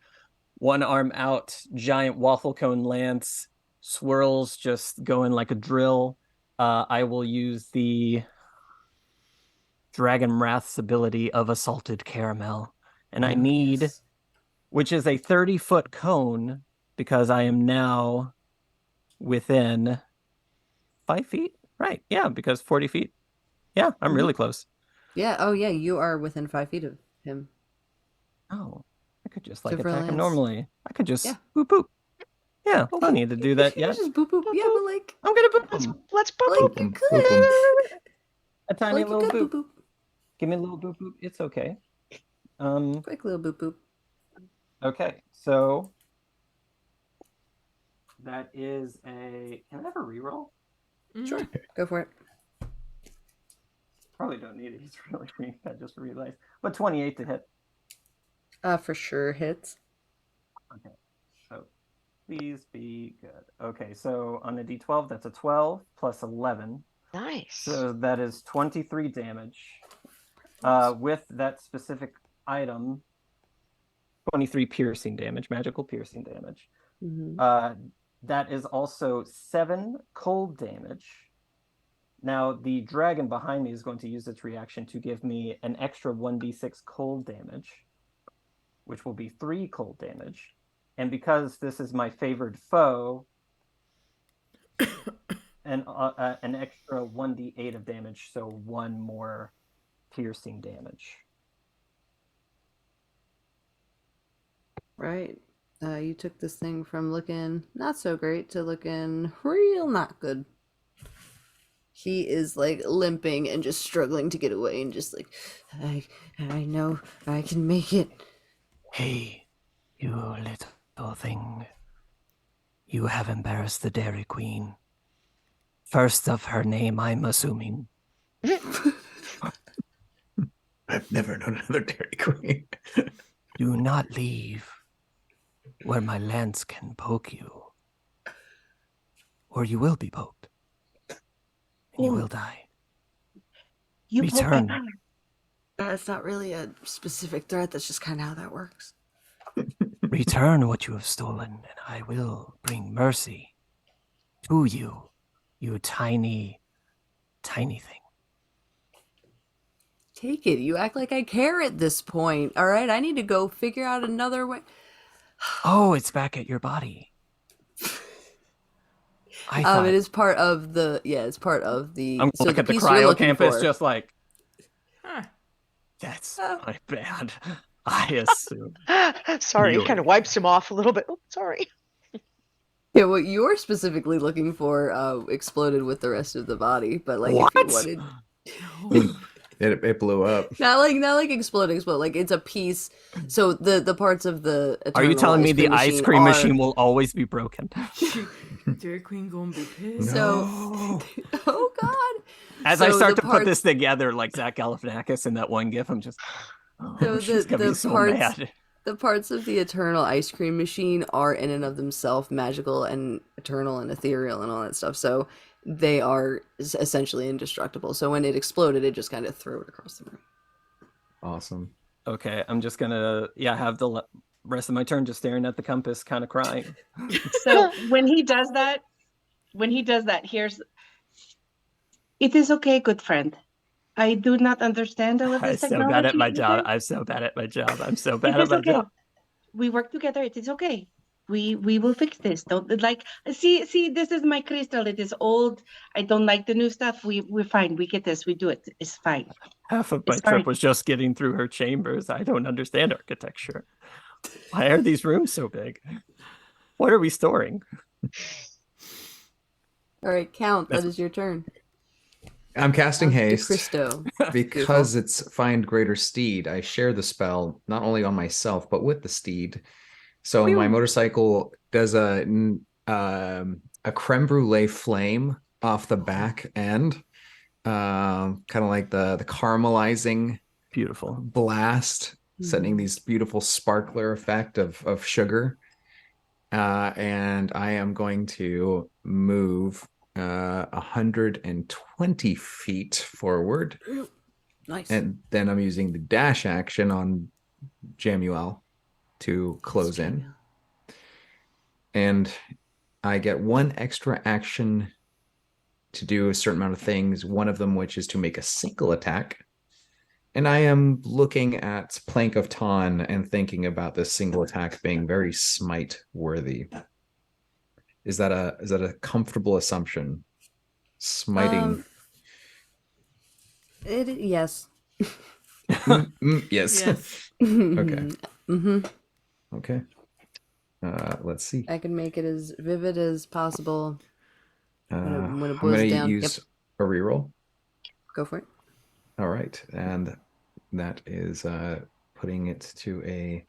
One arm out, giant waffle cone lance, swirls just going like a drill. I will use the Dragon Wrath's ability of Assaulted Caramel. And I need, Yes. which is a 30-foot cone, because I am now within 5 feet. Right. Yeah, because 40 feet. Yeah, I'm really close. Yeah. Oh, yeah. You are within 5 feet of him. Oh, I could just So for attack him Lance, normally. I could yeah. just boop boop. Yeah, don't need to do that You yet. just boop boop. boop Yeah, boop. but like, I'm gonna boop him. Let's boop like boop. you Boop 'em, boop 'em. could. A tiny Like you little could boop. boop boop. Give me a little boop boop. It's okay. Quick little boop boop. Okay, so that is a. Can I have a reroll? Mm-hmm. Sure. Go for it. Probably don't need it. He's really weak. I just realized. But 28 to hit. For sure hits. Okay, so please be good. Okay, so on a d12, that's a 12 plus 11. Nice. So that is 23 damage. With that specific item, 23 piercing damage, magical piercing damage. Mm-hmm. That is also 7 cold damage. Now, the dragon behind me is going to use its reaction to give me an extra 1d6 cold damage, which will be 3 cold damage. And because this is my favored foe, an extra 1d8 of damage, so 1 more piercing damage. Right. You took this thing from looking not so great to looking real not good. He is like limping and just struggling to get away and just like, I know I can make it. Hey, you little thing. You have embarrassed the Dairy Queen. First of her name, I'm assuming. I've never known another Dairy Queen. Do not leave where my lance can poke you, or you will be poked, and you will die. You poke my Return. power. That's not really a specific threat. That's just kind of how that works. Return what you have stolen, and I will bring mercy to you, you tiny, tiny thing. Take it. You act like I care at this point. All right, I need to go figure out another way. Oh, it's back at your body. I thought It is part of the it's part of the I'm so look the at the piece you're cryo looking campus for. just like Huh. that's Oh. my bad. I assume. Sorry, You he kind were- of wipes him off a little bit. Oh, sorry. Yeah, what you're specifically looking for exploded with the rest of the body, but like if you What? wanted It blew up. not like explode, like it's a piece. So the parts of the Are you eternal telling me ice the cream ice machine cream are machine will always be broken? Dairy Queen gonna be pissed. so No. oh god. As I So start the to put this parts together, like Zach Galifianakis in that one gif, I'm just, so she's gonna be the so parts mad. the parts of the eternal ice cream machine are in and of themselves magical and eternal and ethereal and all that stuff. So they are essentially indestructible. So when it exploded, it just kind of threw it across the room. Awesome. Okay, I'm just gonna have the rest of my turn just staring at the compass, kind of crying. So when he does that, here's it is okay, good friend. I do not understand all of I'm this so bad at technology my job. either. I'm so bad at my job. I'm so It bad at is my okay. job. We work together. It is okay. We will fix this. Don't like see this is my crystal. It is old. I don't like the new stuff. We're fine. We get this. We do it. It's fine. Half of my It's trip fine. was just getting through her chambers. I don't understand architecture. Why are these rooms so big? What are we storing? All right, Count. That That's- is your turn. I'm casting Count de haste Cristo. because it's find greater steed. I share the spell not only on myself but with the steed. So my motorcycle does a creme brulee flame off the back end, kind of like the caramelizing Beautiful. blast, sending these beautiful sparkler effect of sugar. And I am going to move 120 feet forward. Nice. And then I'm using the dash action on Jamuel to close in. And I get one extra action to do a certain amount of things, one of them which is to make a single attack. And I am looking at Plank of Ton and thinking about this single attack being very smite worthy. Is that a comfortable assumption? Smiting. Yes. Yes. Yes. Okay. Mm-hmm. Okay. Let's see. I can make it as vivid as possible. When it I'm boils going to down. use a reroll. Go for it. All right. And that is putting it to a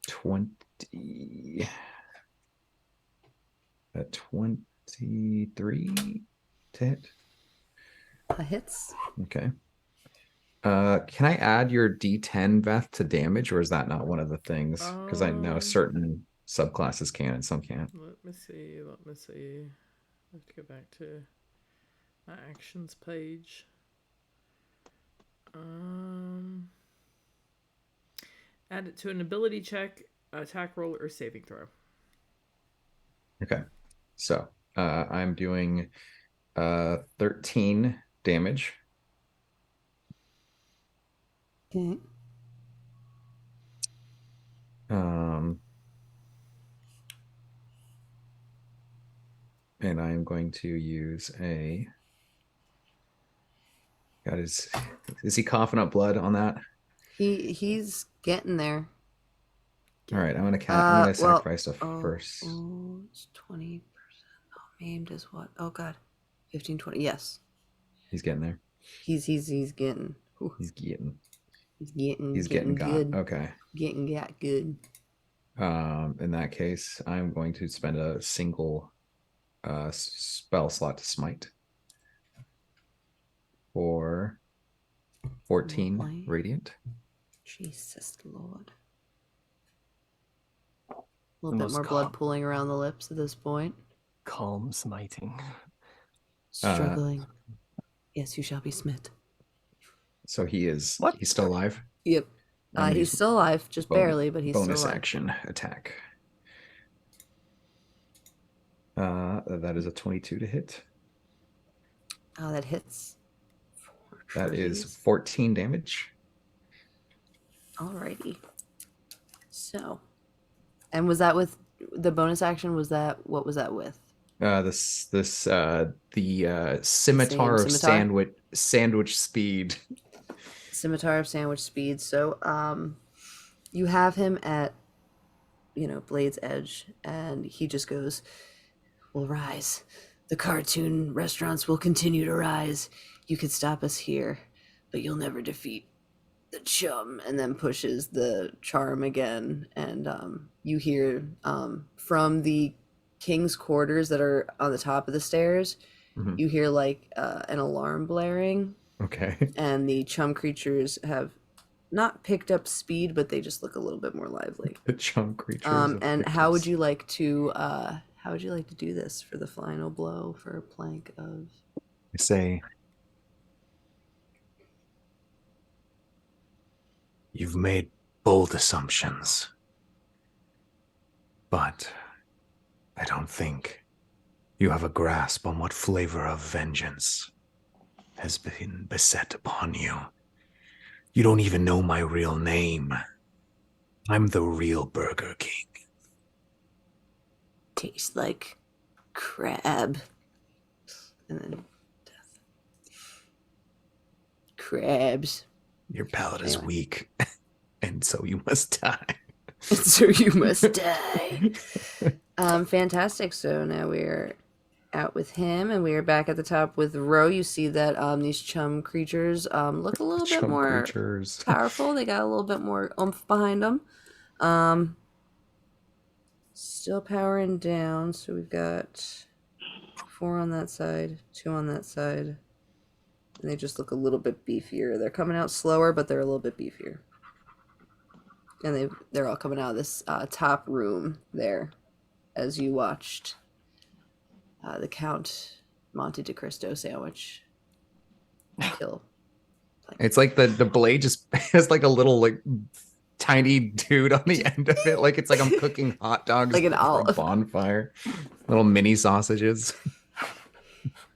20. A 23 to hit. That hits. Okay. Can I add your D10, Beth, to damage, or is that not one of the things? Because I know certain subclasses can and some can't. Let me see. I have to go back to my actions page. Add it to an ability check, attack roll, or saving throw. Okay. So I'm doing 13 damage. Okay. And I'm going to use a. God, is he coughing up blood on that? He's getting there. All right, I'm gonna sacrifice stuff oh, first. Oh, it's 20%. Oh, maimed is what? Oh god. 15, 20. Yes. He's getting there. He's getting. Whew. He's getting. He's getting got. good. Okay. Getting got good. In that case, I'm going to spend a single spell slot to smite. for 14 Boy. radiant. Jesus Lord. A The little bit most more blood pooling around the lips at this point. calm smiting. Struggling. Yes, you shall be smit. So he's What? still alive. Yep. And He's still alive, just barely, but he's still bonus alive. action attack. That is a 22 to hit. That hits. That is 14 damage. Alrighty. So, and was that with the bonus action? Was that what was that with? The scimitar of scimitar? sandwich speed. Scimitar of sandwich speed. So, you have him at, Blade's edge, and he just goes, "We'll rise. The cartoon restaurants will continue to rise. You could stop us here, but you'll never defeat the chum," and then pushes the charm again. And you hear from the king's quarters that are on the top of the stairs, Mhm. you hear like an alarm blaring. Okay. And the chum creatures have not picked up speed, but they just look a little bit more lively. The chum creatures. And how would you like to do this for the final blow for a plank of? I say, you've made bold assumptions, but I don't think you have a grasp on what flavor of vengeance has been beset upon you. You don't even know my real name. I'm the real Burger King. Tastes like crab. And then death. Crabs. Your palate is weak, and so you must die. So you must die. Fantastic. So now we're out with him, and we are back at the top with Ro. You see that these chum creatures look a little bit more powerful. They got a little bit more oomph behind them. Still powering down. So we've got 4 on that side, 2 on that side. And they just look a little bit beefier. They're coming out slower, but they're a little bit beefier. And they're all coming out of this top room there, as you watched the Count Monte de Cristo sandwich kill. It's like the blade just has like a little like tiny dude on the end of it, like it's like I'm cooking hot dogs like an for a bonfire. Little mini sausages.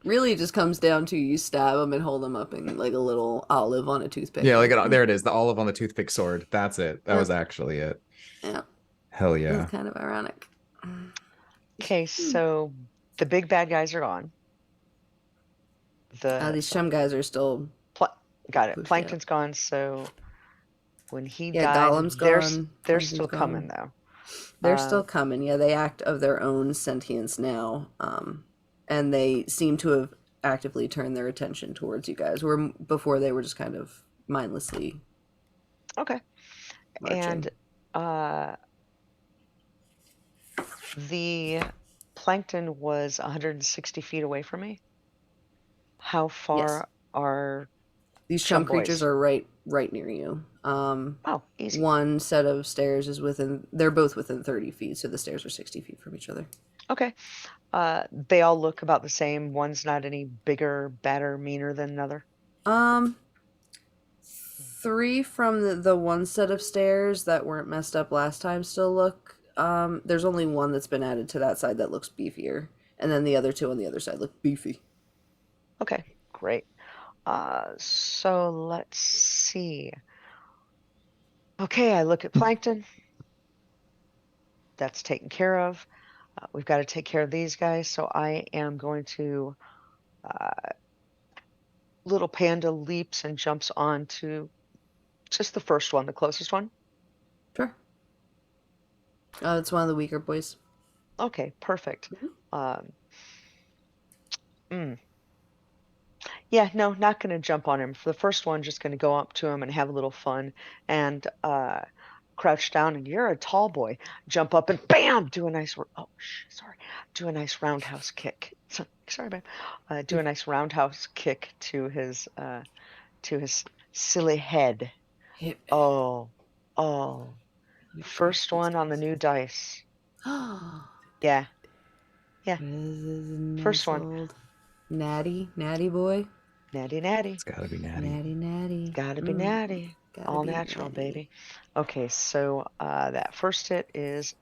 Really, it just comes down to you stab them and hold them up in like a little olive on a toothpick. Yeah, like there it is, the olive on the toothpick sword. That's it. That was actually it. Yeah. Hell yeah. It's kind of ironic. Okay, so the big bad guys are gone. These chum guys are still. Got it. Plankton's gone, so when he died, Gollum's gone. They're still coming though. They're still coming. Yeah, they act of their own sentience now, and they seem to have actively turned their attention towards you guys. Where before they were just kind of mindlessly. Okay. Marching. And the plankton was 160 feet away from me. How far are these chum creatures are right near you. Oh, easy. One set of stairs is they're both within 30 feet, so the stairs are 60 feet from each other. Okay. They all look about the same. One's not any bigger, badder, meaner than another. 3 from the one set of stairs that weren't messed up last time still look. There's only one that's been added to that side that looks beefier, and then the other 2 on the other side look beefy. Okay, great. So let's see. Okay, I look at plankton. That's taken care of. We've got to take care of these guys. So I am going to little panda leaps and jumps onto just the first one, the closest one. Sure. It's one of the weaker boys. Okay, perfect. Yeah, no, not going to jump on him. For the first one, just going to go up to him and have a little fun and crouch down. And you're a tall boy. Jump up and bam, do a nice roundhouse kick. Sorry, babe. Do a nice roundhouse kick to his silly head. Hit me. Oh, oh. Let me crack First these one on the dice. new dice. Oh, Yeah, yeah. this is a First nice one. old natty boy. Natty, natty. It's got to be natty. Natty. Gotta be natty. Gotta All be natural, natty. baby. Okay, so that first hit is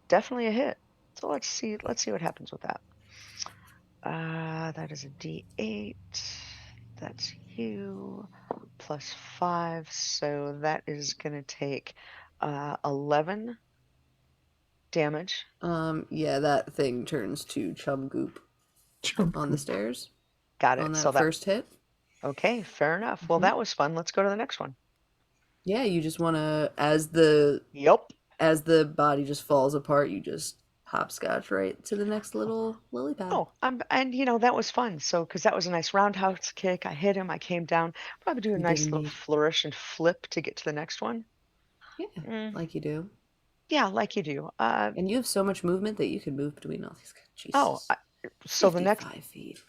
definitely a hit. So let's see. Let's see what happens with that. That is a D8. That's you plus 5. So that is gonna take 11 damage. Yeah, that thing turns to chum goop Jump. on the stairs Got on it. So that that first hit. okay, fair enough. Well, Hmm. that was fun. Let's go to the next one. Yeah, you just want to, Yup. as the body just falls apart, you just hopscotch right to the next little lily pad. Oh, and that was fun. So, because that was a nice roundhouse kick, I hit him, I came down, probably do a You did nice little indeed. flourish and flip to get to the next one. Yeah, Mm, like you do. yeah, like you do. And you have so much movement that you can move between all these. Oh, Jesus. so the next, 55 feet.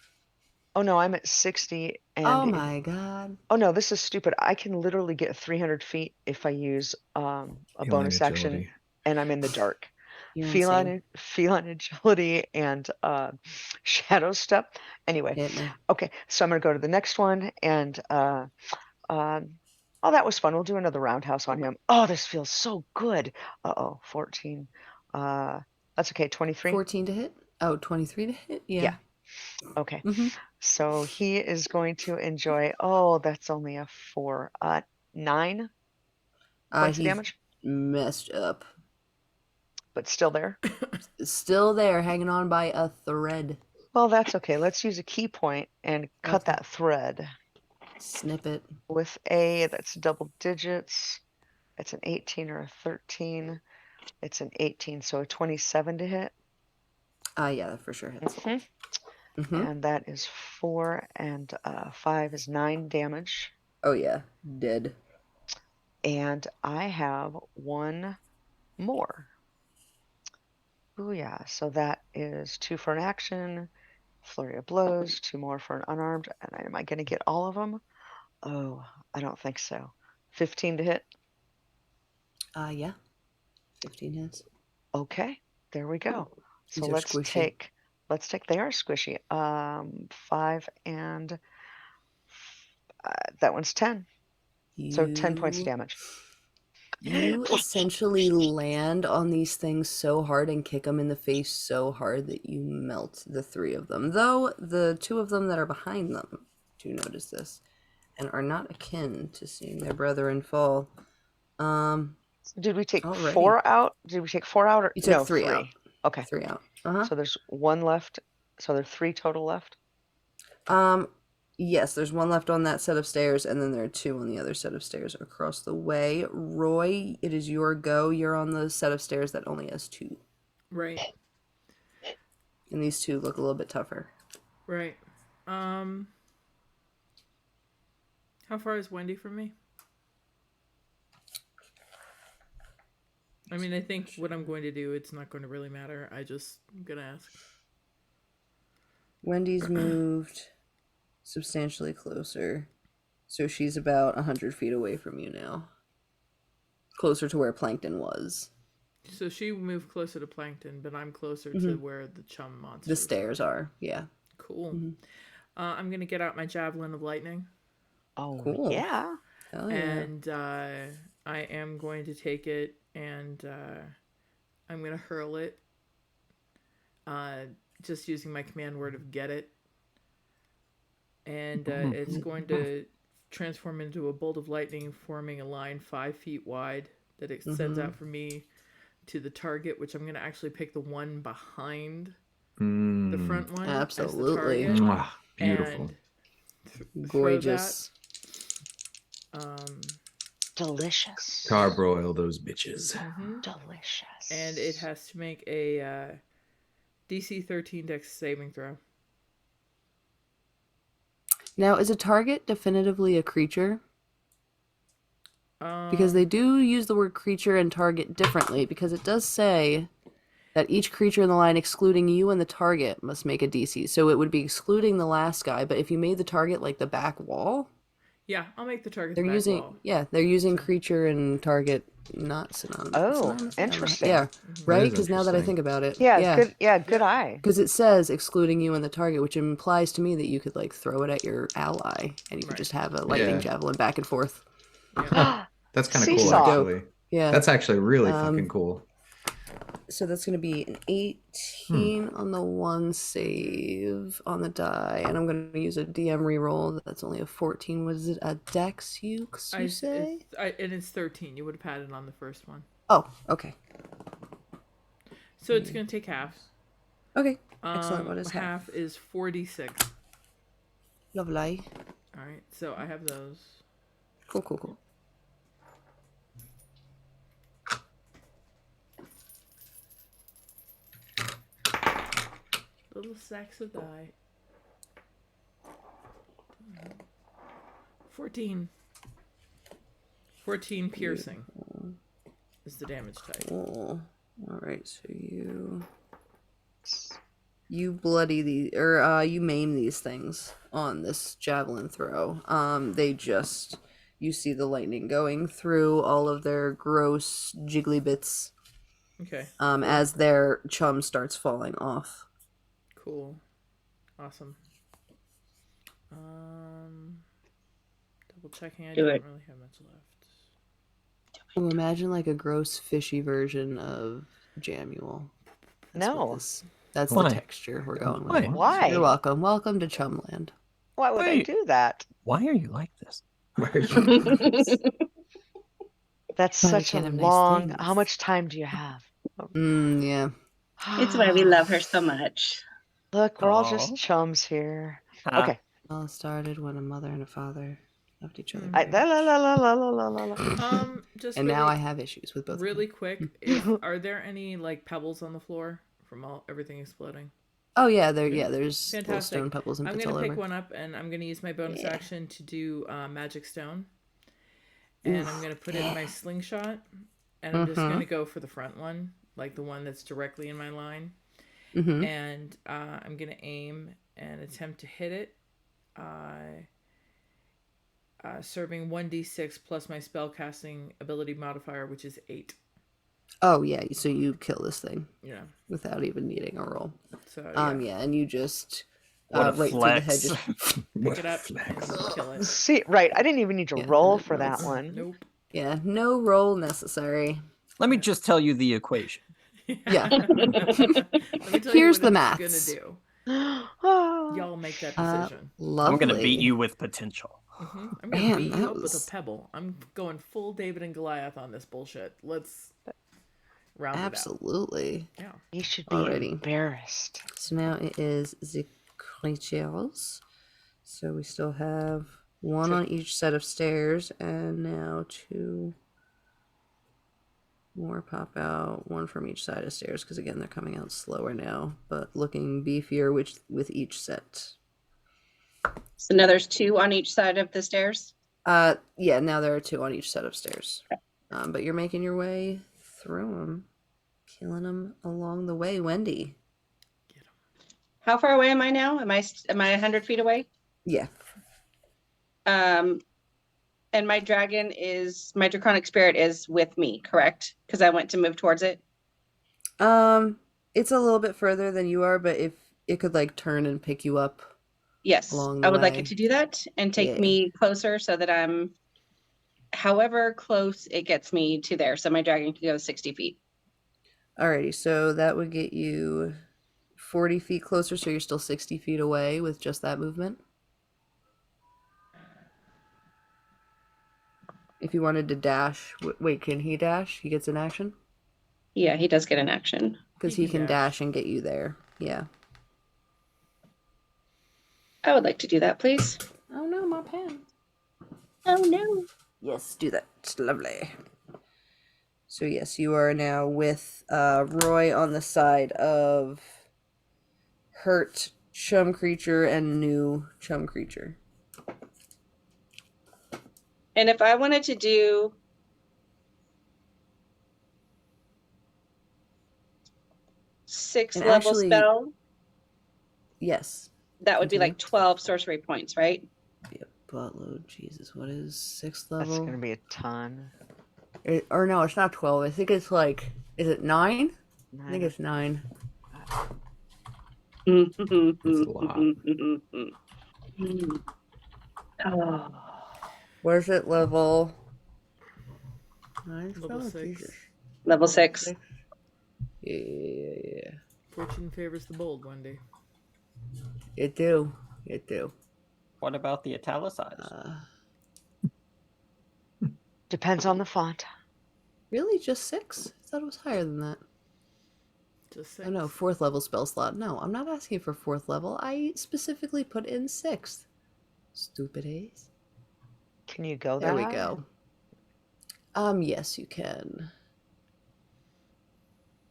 oh no, I'm at 60, Oh and my god. oh no, this is stupid. I can literally get 300 feet if I use a Feline bonus action, agility. and I'm in the dark. You're insane. Feline agility and shadow step. Anyway, Hit me. okay, so I'm gonna go to the next one, and Um, oh, that was fun. We'll do another roundhouse on him. Oh, this feels so good. Uh-oh, 14. Uh, that's okay, 23. 14 to hit? Oh, 23 to hit? Yeah, Yeah. okay. Mm-hmm. So he is going to enjoy, oh, that's only a 4. 9 points of He's damage, messed up. but still there. Still there, hanging on by a thread. Well, that's okay. Let's use a key point and cut Okay. that thread. Snip it. With a, that's double digits. It's an 18 or a 13. It's an 18, so a 27 to hit. Yeah, that for sure hits. Mhm. Mm-hmm. And that is 4, and 5 is 9 damage. Oh yeah, dead. And I have one more. Oh yeah, so that is 2 for an action, flurry of blows, 2 more for an unarmed. And am I going to get all of them? Oh, I don't think so. 15 to hit. Yeah. 15 hits. Okay, there we go. So These are squishy. let's take. They are squishy. 5 and that one's 10. So 10 points of damage. You essentially land on these things so hard and kick them in the face so hard that you melt the 3 of them. Though the 2 of them that are behind them do notice this and are not akin to seeing their brethren fall. Did we take Alrighty. 4 out? Did we take 4 out or You took no? 3 out. Okay. 3 out. Uh-huh. So there's 1 left. So there's 3 total left. Yes, there's 1 left on that set of stairs, and then there are 2 on the other set of stairs across the way. Roy, it is your go. You're on the set of stairs that only has 2. Right. And these 2 look a little bit tougher. Right. How far is Wendy from me? I mean, I think what I'm going to do, it's not going to really matter. I'm going to ask. Wendy's moved substantially closer. So she's about 100 feet away from you now. Closer to where Plankton was. So she moved closer to Plankton, but I'm closer to where the chum monsters The stairs are, yeah. Cool. I'm going to get out my Javelin of Lightning. Oh, Cool. yeah. Oh, yeah. And I am going to take it and I'm going to hurl it. Just using my command word of get it. And it's going to transform into a bolt of lightning, forming a line 5 feet wide that extends out from me to the target, which I'm going to actually pick the one behind the front one. Absolutely. As the target. Beautiful. And gorgeous. Delicious. Carbroil those bitches. Delicious. And it has to make a DC 13 Dex saving throw. Now, is a target definitively a creature? Because they do use the word creature and target differently, because it does say that each creature in the line excluding you and the target must make a DC. So it would be excluding the last guy, but if you made the target like the back wall, Yeah, I'll make the target they're the back using wall. they're using So- creature and target not synonymous. Oh, synonymous? interesting. Yeah, Mhm. right. is Because now that I interesting. think about it, Yeah, yeah, good. Yeah, good Yeah. eye. because it says excluding you and the target, which implies to me that you could like throw it at your ally and you could Right. just have a lightning Yeah. javelin back and forth. Yeah. That's kind of cool, Seesaw. actually. Yeah. That's actually really Um, fucking cool. So that's going to be an 18 on the one save on the die, and I'm going to use a DM reroll. That's only a 14. What is it? A Dex, you say? And it's 13. You would have had it on the first one. Oh, okay. So it's going to take half. Okay. Excellent. What is half? Is 46. Lovely. All right. So I have those. Cool. Little sacks of die. 14. 14 piercing is the damage type. Cool. All right. So you bloody these, or you maim these things on this javelin throw. You see the lightning going through all of their gross jiggly bits. Okay. As their chum starts falling off. Cool. Awesome. Double checking. I Do don't it. really have much left. Well, imagine like a gross fishy version of Jamuel. No. That's Why? the texture we're going Why? with. Why? You're welcome. Welcome to Chumland. Why would I Wait. do that? Why are you like this? That's Why we such a can't have nice long. things. How much time do you have? Yeah. It's why we love her so much. Look, we're all Aw. just chums here. Ah. Okay. Well, it started when a mother and a father loved each other. I, la, la, la, la, la, la, la, la. Just And really, now I have issues with both. really quick. Are there any like pebbles on the floor from everything exploding? Oh yeah, there's little Fantastic. stone pebbles and I'm bits gonna all pick over. one up and I'm gonna use my bonus Yeah. action to do magic stone, and I'm gonna put it in my slingshot, and I'm just gonna go for the front one, like the one that's directly in my line, Mm-hmm. and I'm gonna aim and attempt to hit it. Serving 1d6 plus my spellcasting ability modifier, which is 8. Oh yeah, so you kill this thing Yeah. without even needing a roll. So yeah, Yeah, and you just What a right through the head. flex. Just, pick it up and kill it. See, right. I didn't even need to Yeah, roll and for then that rolls. one. Nope. yeah, no roll necessary. Let me just tell you the equation. Yeah. Let me tell Here's you the what it's maths. gonna do. Oh, Y'all make that decision. Lovely. I'm gonna beat you with potential. I'm gonna Man, beat that you up with was- a pebble. I'm going full David and Goliath on this bullshit. Let's round Absolutely. it out. you should be Alrighty. embarrassed. So now it is the creatures. So we still have one So- on each set of stairs, and now 2 more pop out, one from each side of stairs, because again they're coming out slower now, but looking beefier with each set. So now there's 2 on each side of the stairs. Yeah, now there are 2 on each set of stairs. But you're making your way through them, killing them along the way, Wendy. How far away am I now? Am I 100 feet away? Yeah. And my draconic spirit is with me, correct? Because I went to move towards it. It's a little bit further than you are, but if it could like turn and pick you up. Yes, Along the I would like way. it to do that and take Yeah. me closer so that I'm however close it gets me to there. So my dragon can go 60 feet. Alrighty, so that would get you 40 feet closer, so you're still 60 feet away with just that movement. If you wanted to dash, wait, can he dash? He gets an action? Yeah, he does get an action. Because he can dash and get you there. Yeah. I would like to do that, please. Oh no, my pen. Oh no. Yes, do that. Lovely. So yes, you are now with Roy on the side of hurt chum creature and new chum creature. And if I wanted to do 6th And level actually, spell, yes. that would be Continue. like 12 sorcery points, right? Be a buttload. Jesus, what is 6th That's level? going to be a ton. Or no, it's not 12. I think it's like, is it 9? I think it's 9. It's a lot. Oh. Where's it level? 9 Level spell? 6. Jesus. Level 6. 6? Yeah. Fortune favors the bold, Wendy. It do. It do. What about the italicized? Depends on the font. Really? Just 6? I thought it was higher than that. Just 6. Oh no, 4th level spell slot. No, I'm not asking for 4th level. I specifically put in 6th. Stupid A's. Can you go There that we high? go. Yes, you can.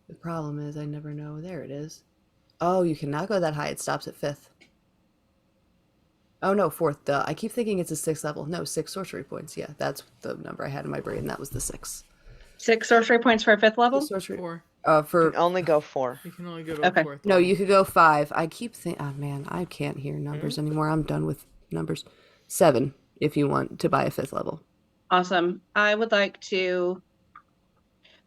The problem is I never know. There it is. Oh, you cannot go that high. It stops at 5th. Oh no, 4th. Duh. I keep thinking it's a 6th level. No, 6 sorcery points. Yeah, that's the number I had in my brain. That was the 6. 6 sorcery points for a 5th level? Sorcery. 4. You For can only go 4. You can only go to Okay. a 4th no, level. you could go 5. I keep thinking. Oh man, I can't hear numbers anymore. I'm done with numbers. 7 if you want to buy a 5th level. Awesome. I would like to.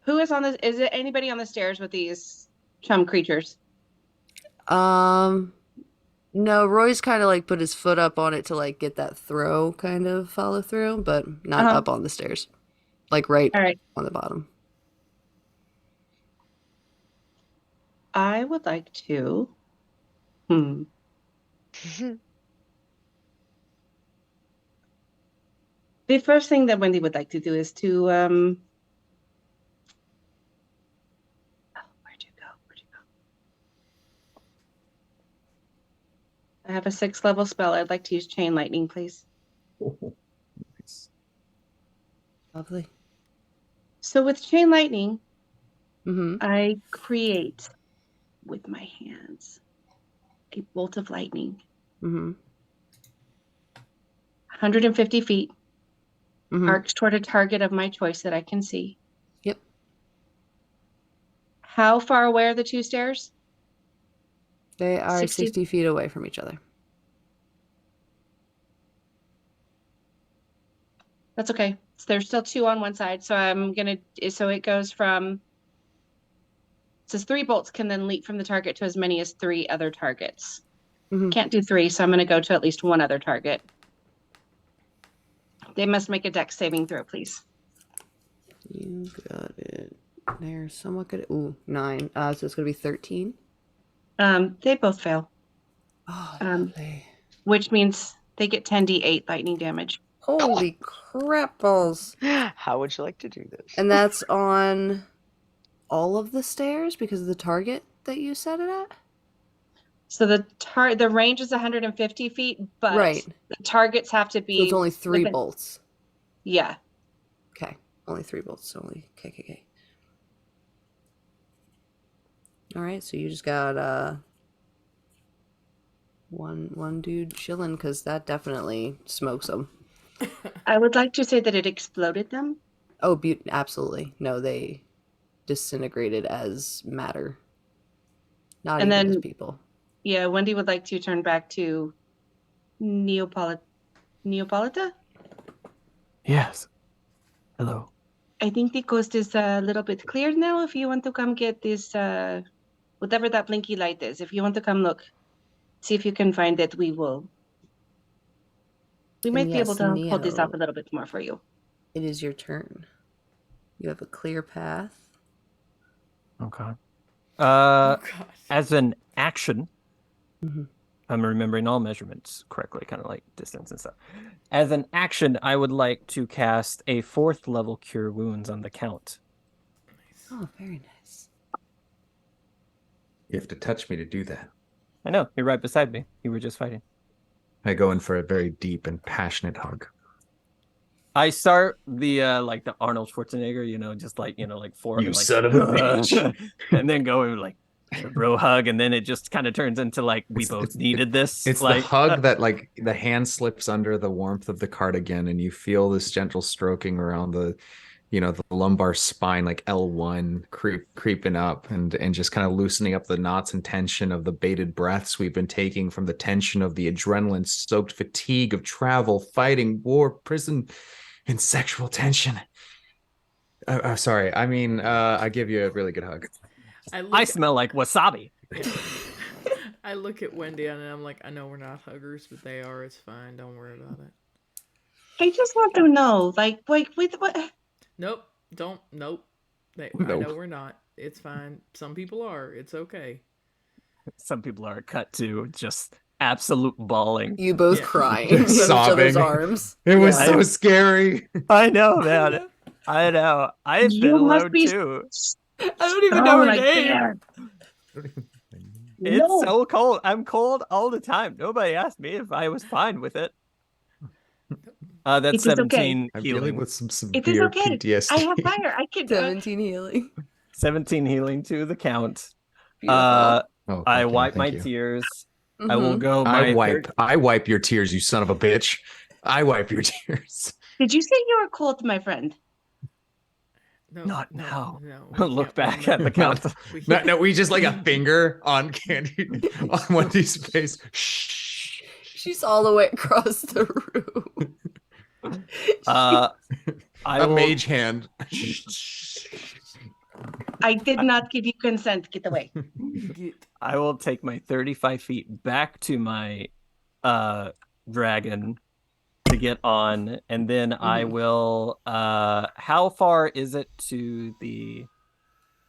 Who is on this? Is it anybody on the stairs with these chum creatures? No, Roy's kind of like put his foot up on it to like get that throw kind of follow through, but not Uh-huh. up on the stairs. Like right All right. on the bottom. I would like to. The first thing that Wendy would like to do is to where'd you go? Where'd you go? I have a 6th level spell. I'd like to use chain lightning, please. Nice. Lovely. So with chain lightning, Mm-hmm. I create with my hands a bolt of lightning, Mm-hmm. 150 feet, Mm-hmm. arcs toward a target of my choice that I can see. Yep. How far away are the 2 stairs? They are 60. 60 feet away from each other. That's okay. So there's still 2 on one side. So so it goes from, it says 3 bolts can then leap from the target to as many as 3 other targets. Mm-hmm. Can't do 3, so I'm going to go to at least 1 other target. They must make a dex saving throw, please. You got it. They're somewhat good. Ooh, 9. So it's gonna be 13. They both fail, Oh, lovely. which means they get 10d8 lightning damage. Holy crap balls! How would you like to do this? And that's on all of the stairs because of the target that you set it at? So the range is 150 feet, but Right. the targets have to be. So it's only 3 within- bolts. Yeah. Okay. Only 3 bolts. So only KKK. Alright, so you just got one dude chilling because that definitely smokes them. I would like to say that it exploded them. Oh, absolutely. No, they disintegrated as matter. Not And even as then- people. Yeah, Wendy would like to turn back to Neapolita. Yes. Hello. I think the coast is a little bit clear now. If you want to come get this, whatever that blinky light is, if you want to come look, see if you can find it, we will. We might be able yes, to hold this Neo, up a little bit more for you. it is your turn. You have a clear path. Okay. Oh, God. As an action, Mhm. I'm remembering all measurements correctly, kind of like distance and stuff. As an action, I would like to cast a 4th level Cure Wounds on the Count. Oh, very nice. You have to touch me to do that. I know, you're right beside me. You were just fighting. I go in for a very deep and passionate hug. I start the like the Arnold Schwarzenegger, just like four. You like, son of a bitch. And then go like bro hug, and then it just kind of turns into like we both needed this. It's like the hug that like the hand slips under the warmth of the cardigan and you feel this gentle stroking around the lumbar spine, like L1 creeping up and just kind of loosening up the knots and tension of the bated breaths we've been taking from the tension of the adrenaline soaked fatigue of travel, fighting, war, prison, and sexual tension. Sorry. I mean, I give you a really good hug. I smell like wasabi. Yeah. I look at Wendy and I'm like, I know we're not huggers, but they are. It's fine. Don't worry about it. I just want to know, like, what? Nope. Don't. Nope. I Nope. know we're not. It's fine. Some people are. It's okay. Some people are cut to just absolute bawling. You both Yeah. crying in each other's Sobbing. arms. It was Yeah. so scary. I know, man. I know. I've been You must alone be too. I don't even know strong her like name. bear. It's No. so cold. I'm cold all the time. Nobody asked me if I was fine with it. That's It is okay. 17 I'm dealing healing. with some It is severe okay. PTSD. I have fire. I can. 17 healing. 17 healing to the count. Beautiful. I okay, wipe thank my you. tears. I will Mhm. go my I wipe your tears, you son of a bitch. I wipe your tears. Did you say you were cold, my friend? No. Not now. No. Look back at the count. No, we just like a finger on Candy on Wendy's face. Shh. She's all the way across the room. I A will, mage hand. I did not give you consent. Get away. I will take my 35 feet back to my dragon to get on, and then I will how far is it to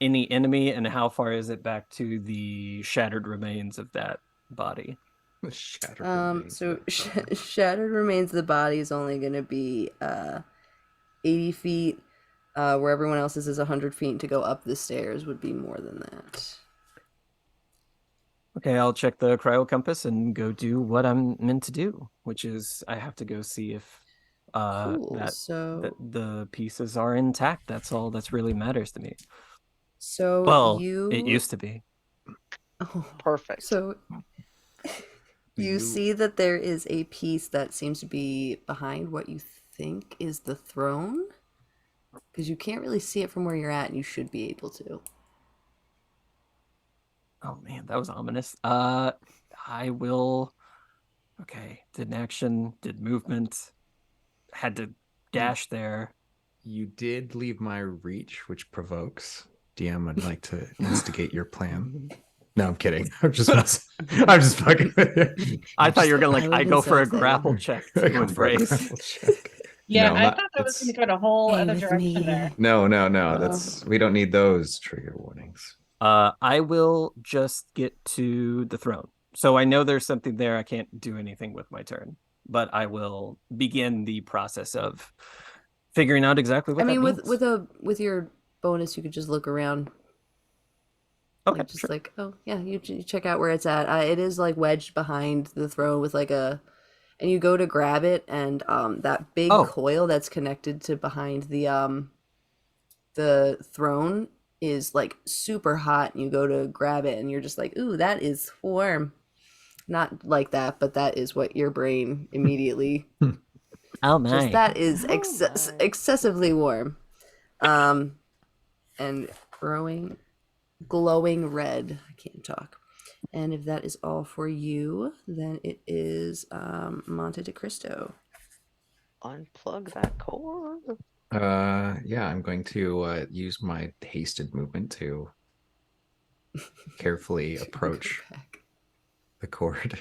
any enemy, and how far is it back to the shattered remains of that body? Shattered remains. So shattered remains of the body is only going to be 80 feet, where everyone else's is 100 feet, and to go up the stairs would be more than that. Okay, I'll check the cryo compass and go do what I'm meant to do, which is I have to go see if Cool. that So the pieces are intact. That's all that's really matters to me. so Well, you it used to be. Oh, Perfect. so you see that there is a piece that seems to be behind what you think is the throne, because you can't really see it from where you're at, and you should be able to. Oh man, that was ominous. I will. Okay, did an action, did movement, had to dash there. You did leave my reach, which provokes. DM, I'd like to instigate your plan. No, I'm kidding. I'm just fucking with you. I thought you were gonna I like, live I in go for a South End. grapple check to embrace. Yeah, No, I not- thought that was it's- going to go a whole Hey, other with direction me. there. No, Oh. we don't need those trigger warnings. I will just get to the throne. So I know there's something there. I can't do anything with my turn, but I will begin the process of figuring out exactly what I mean, that means. with your bonus, you could just look around. Okay, Like, just sure. like, oh yeah, you check out where it's at. It is like wedged behind the throne with like a, and you go to grab it, and that big Oh. coil that's connected to behind the throne is like super hot, and you go to grab it, and you're just like, ooh, that is warm. Not like that, but that is what your brain immediately. Oh Just my. that is excessively warm, and glowing red. I can't talk. And if that is all for you, then it is Monte de Cristo. Unplug that cord. Yeah, I'm going to use my hasted movement to carefully approach Back. the cord.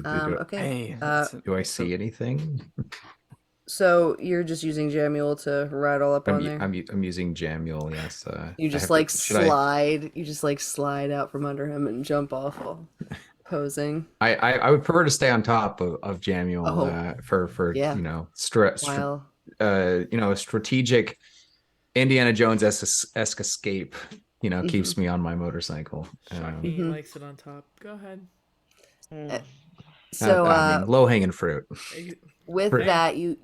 Okay. Hey, Do I see anything? So you're just using Jamule to rattle up on there. I'm using Jamule. Yes. You just like slide. You just like slide out from under him and jump off while posing. I would prefer to stay on top of Jamule for yeah. While a strategic Indiana Jones esque escape. Keeps me on my motorcycle. He likes it on top. Go ahead. So low hanging fruit. With that, you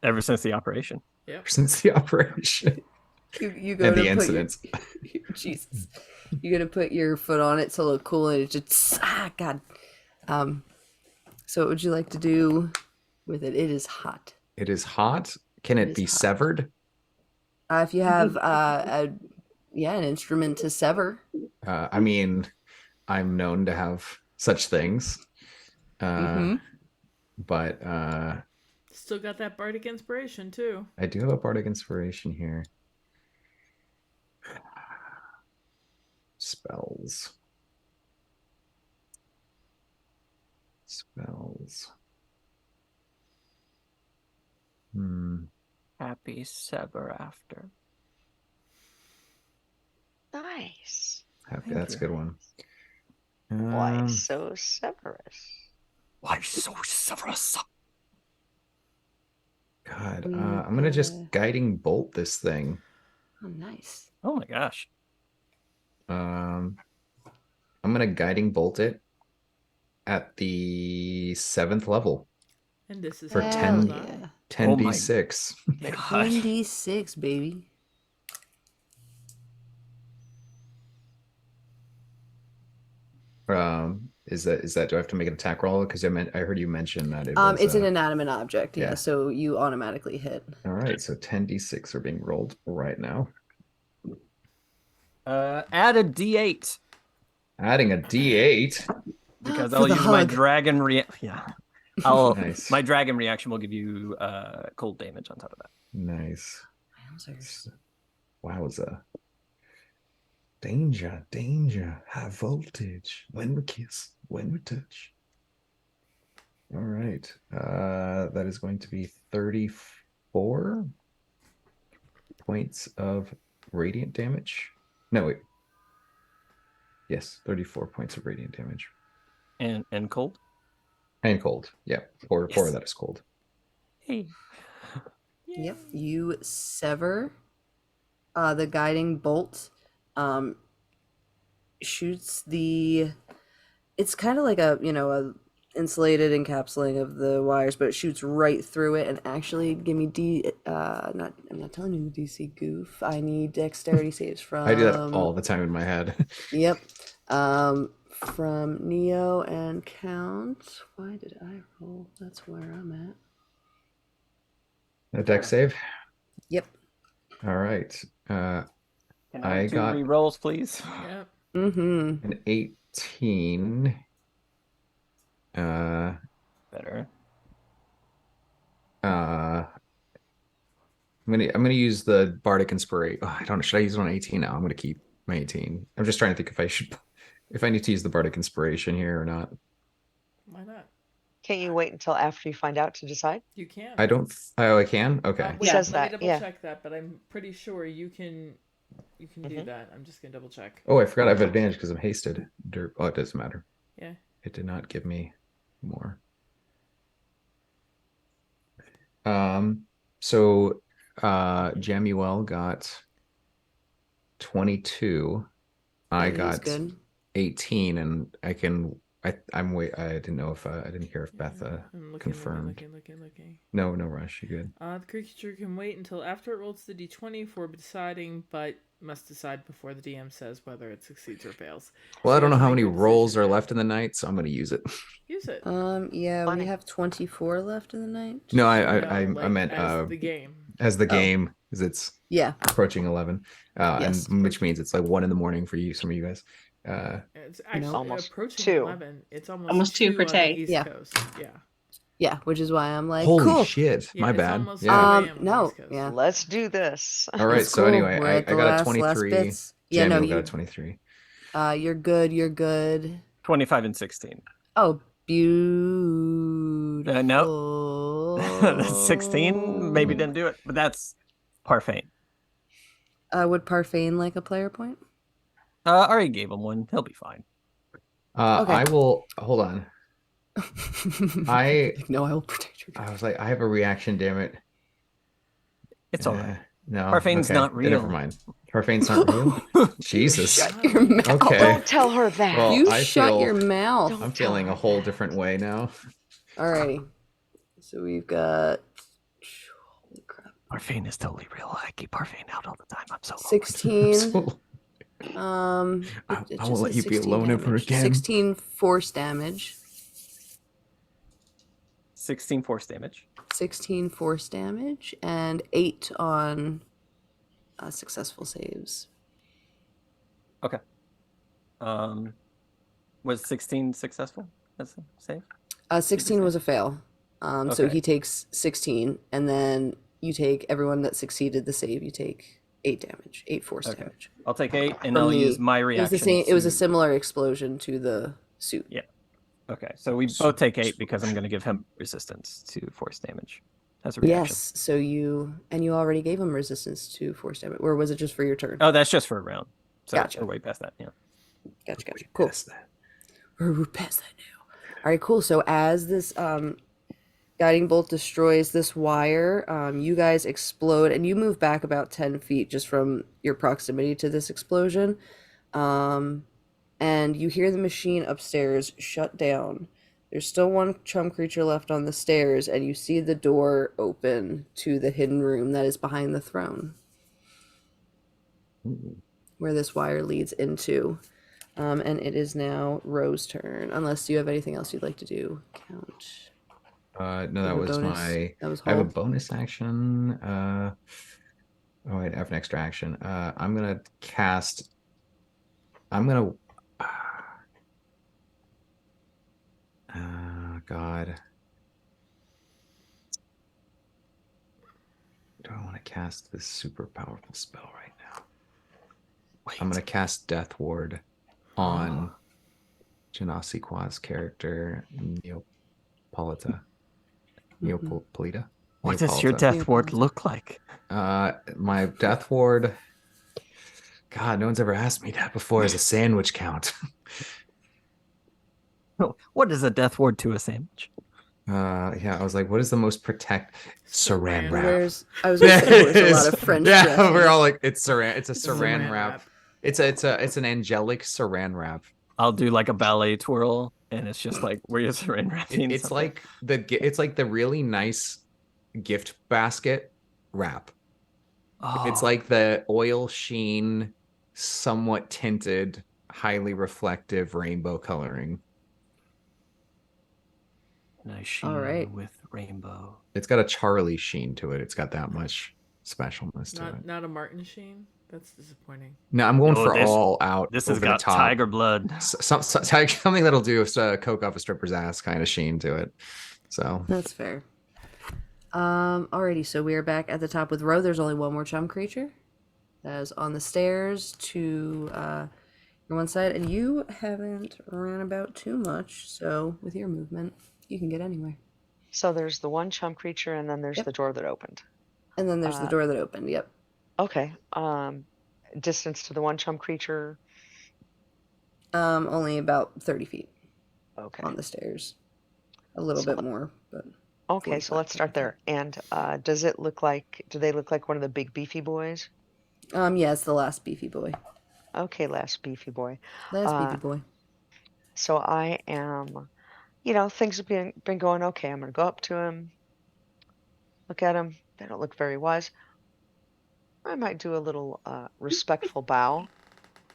ever since the operation. Yep. Since the operation. You go and to the put incidents. Jesus. You're gonna put your foot on it to look cool, and it just God. So what would you like to do with it? It is hot. It is hot. Can It it is be hot. severed? If you have an instrument to sever. I mean, I'm known to have such things. Mm-hmm. But Still got that bardic inspiration too. I do have a bardic inspiration here. Spells. Happy sever after. Nice. Happy, Thank that's a you. good one. Why so Severus? Why so Severus? God, We I'm gonna just guiding bolt this thing. Oh, nice. Oh my gosh. I'm gonna guiding bolt it at the 7th level And this is for how you 10 roll yeah. die. 10d6. God. 10d6, baby. Is that do I have to make an attack roll? Because I heard you mention that it was It's an inanimate object, yeah. so you automatically hit. All right, so 10d6 are being rolled right now. Add a d8 Adding a d8. because For I'll the use my hug. dragon yeah. Nice. My dragon reaction will give you cold damage on top of that. Nice. Wowzers. Wowza. Danger, high voltage. When we kiss, when we touch. All right. That is going to be 34 points of radiant damage. No, wait. Yes, 34 points of radiant damage. And cold? And cold. Yeah, four of that is cold. Hey. Yep, you sever the guiding bolt. Shoots the. It's kind of like a insulated encapsulating of the wires, but it shoots right through it. And actually, give me I'm not telling you DC goof. I need dexterity saves from. I do that all the time in my head. Yep. From Neo and Count. Why did I roll? That's where I'm at. A dex save. Yep. All right. Can I I have two got re-rolls, please? Yep. Mm-hmm. an 18. Better. I'm gonna use the bardic inspiration. Oh, I don't know. Should I use it on 18 now? I'm gonna keep my 18. I'm just trying to think if I need to use the bardic inspiration here or not. Why not? Can't you wait until after you find out to decide? You can. I don't. Oh, I can. Okay. Wait, Says let me that, double yeah. check that, but I'm pretty sure you can do that. I'm just gonna double check. Oh, I forgot I have advantage because I'm hasted. Oh, it doesn't matter. Yeah. It did not give me more. So Jamuel got 22. I That is got good. 18, and I didn't know if I didn't hear if Beth I'm confirmed. looking. No rush. You good? The creature can wait until after it rolls the d20 for deciding, but must decide before the DM says whether it succeeds or fails. Well, So I you don't know have to how make many your rolls decision are now. left in the night, so I'm going to use it. Use it. Yeah, Funny. we have 24 left in the night. No, No, I like, meant as the game. as the game, because it's Yeah. approaching 11, Yes. and which means it's like 1 in the morning for you, some of you guys. It's actually Almost approaching 2. 11. It's almost, Almost 2 for on Tay. the East Yeah. Coast. Yeah. Yeah, which is why I'm like, Holy cool. shit! Yeah, My it's bad. almost Yeah. 5 a.m. on the No, East Coast. yeah. Let's do this. All right. It's So cool. anyway, We're I at the got a last 23. bits. Yeah, no, Jamuel got you. a 23. You're good. 25 and 16. Oh, beautiful. No. 16 maybe didn't do it, but that's Parfait. Would Parfait like a player point? I already gave him one. He'll be fine. Okay. I will hold on. No, I will protect your. I was like, I have a reaction. Damn it! It's all right. No, Parfait's okay. not real. Never mind. Parfait's not real. Jesus. Shut your mouth. Okay. Don't tell her that. Well, You I shut feel- your mouth. Don't I'm tell feeling her a whole that. different way now. Alrighty. So we've got. Holy crap. Parfait is totally real. I keep Parfait out all the time. I'm so 16. So, It I just won't let says you be 16 alone ever damage. again. 16 force damage. 16 force damage. 16 force damage, and 8 on successful saves. Okay. Was 16 successful as a save? 16 was a fail. So Okay. he takes 16, and then you take everyone that succeeded the save. You take 8 damage, 8 force Okay. damage. I'll take 8, and From I'll the, use my it was reaction. the same. It was a to- similar explosion to the suit. Yeah. Okay, so we both take 8 because I'm going to give him resistance to force damage as a reaction. Yes. So you already gave him resistance to force damage, or was it just for your turn? Oh, that's just for a round. So Gotcha. we're way past that. Yeah. Gotcha. Cool. We're past that now. All right, cool. So as this guiding bolt destroys this wire, you guys explode, and you move back about 10 feet just from your proximity to this explosion. And you hear the machine upstairs shut down. There's still one chum creature left on the stairs, and you see the door open to the hidden room that is behind the throne, where this wire leads into. And it is now Rose's turn, unless you have anything else you'd like to do. Count. No, that was my. That was I have a Hull. bonus action. Oh wait, I have an extra action. I'm gonna cast. I'm gonna. God. Do I want to cast this super powerful spell right now? I'm gonna cast Death Ward on Janasi Qua's character Neopolita. Neopolita. What does your death ward look like? My death ward. God, no one's ever asked me that before. As a sandwich count. What is a death ward to a sandwich? Yeah, I was like, what is the most saran wrap? I was gonna say there's a lot of French yeah, dressing. we're all like, it's saran. It's a saran wrap. It's an angelic saran wrap. I'll do like a ballet twirl, and it's just like where you're saran wrapping. It's like the really nice gift basket wrap. Oh. It's like the oil sheen, somewhat tinted, highly reflective rainbow coloring. Nice sheen with rainbow. It's got a Charlie sheen to it. It's got that much specialness to it. Not a Martin sheen. That's disappointing. No, I'm going for all out. This has got tiger blood. Something that'll do a coke off a stripper's ass kind of sheen to it. So that's fair. Alrighty, so we are back at the top with Ro. There's only one more chum creature that is on the stairs to your one side, and you haven't ran about too much, so with your movement, you can get anywhere. So there's the one chum creature, and then there's the door that opened. And then there's the door that opened, yep. Okay. Distance to the one chum creature? Only about 30 feet. Okay. On the stairs. A little bit more, but... Okay, so let's start there. And do they look like one of the big beefy boys? Yeah, it's the last beefy boy. Okay, last beefy boy. Beefy boy. So I am, things have been going okay. I'm going to go up to him, look at him. They don't look very wise. I might do a little respectful bow.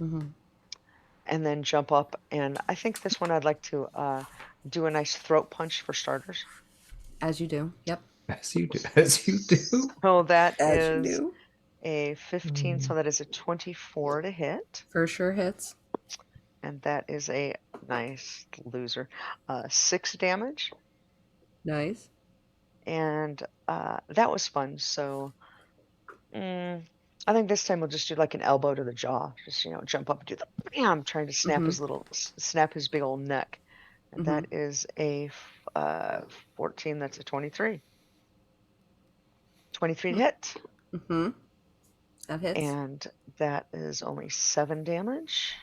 Mm-hmm. And then jump up. And I think this one I'd like to do a nice throat punch for starters. As you do, yep. As you do. So that is a 15, so that is a 24 to hit. For sure hits. And that is a nice loser. 6 damage. Nice. And that was fun. So I think this time we'll just do like an elbow to the jaw. Just, jump up and do the bam, trying to snap his big old neck. And that is a 14, that's a 23. 23 to hit. Mm-hmm. That hits. And that is only 7 damage.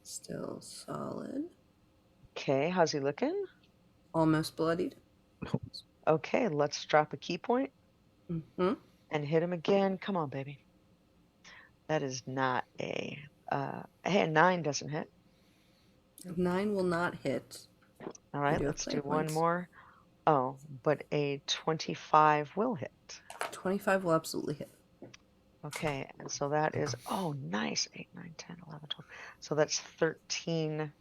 Still solid. Okay, how's he looking? Almost bloodied. Okay, let's drop a key point. Mm-hmm. And hit him again. Come on, baby. That is not a 9 doesn't hit. 9 will not hit. All right, let's do one more. Oh, but a 25 will hit. 25 will absolutely hit. Okay, and so that is, nice. 8, 9, 10, 11, 12. So that's 13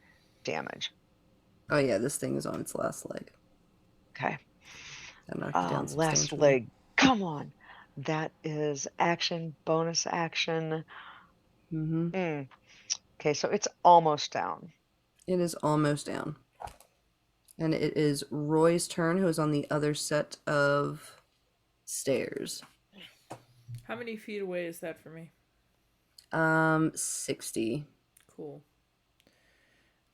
damage. Oh, yeah, this thing is on its last leg. Okay. That knocked it down Last substantially. leg. Come on. That is action, bonus action. Mm-hmm. Okay, so it's almost down. It is almost down. And it is Roy's turn, who is on the other set of stairs. How many feet away is that for me? 60. Cool.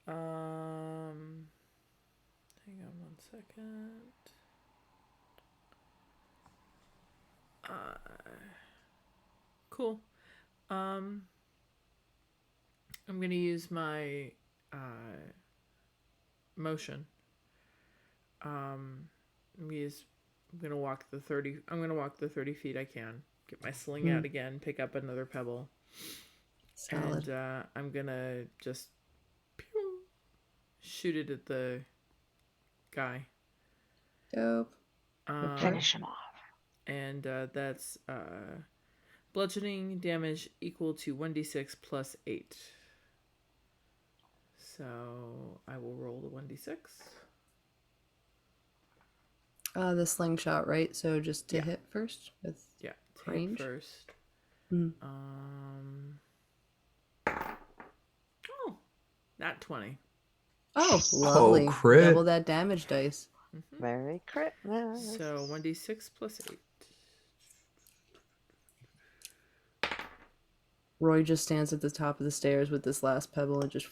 Hang on 1 second. Cool. I'm gonna use my motion. I'm gonna walk the 30. I'm gonna walk the 30 feet I can. Get my sling out again. Pick up another pebble. Solid. And I'm gonna just pew, shoot it at the guy. Dope. Finish him off. And that's bludgeoning damage equal to 1d6 plus 8. So I will roll the 1d6. The slingshot, right? So just to hit first with range first. Mm. Oh, not 20. Oh, lovely. crit. Double that damage dice. Merry Christmas. So 1d6 plus 8. Roy just stands at the top of the stairs with this last pebble and just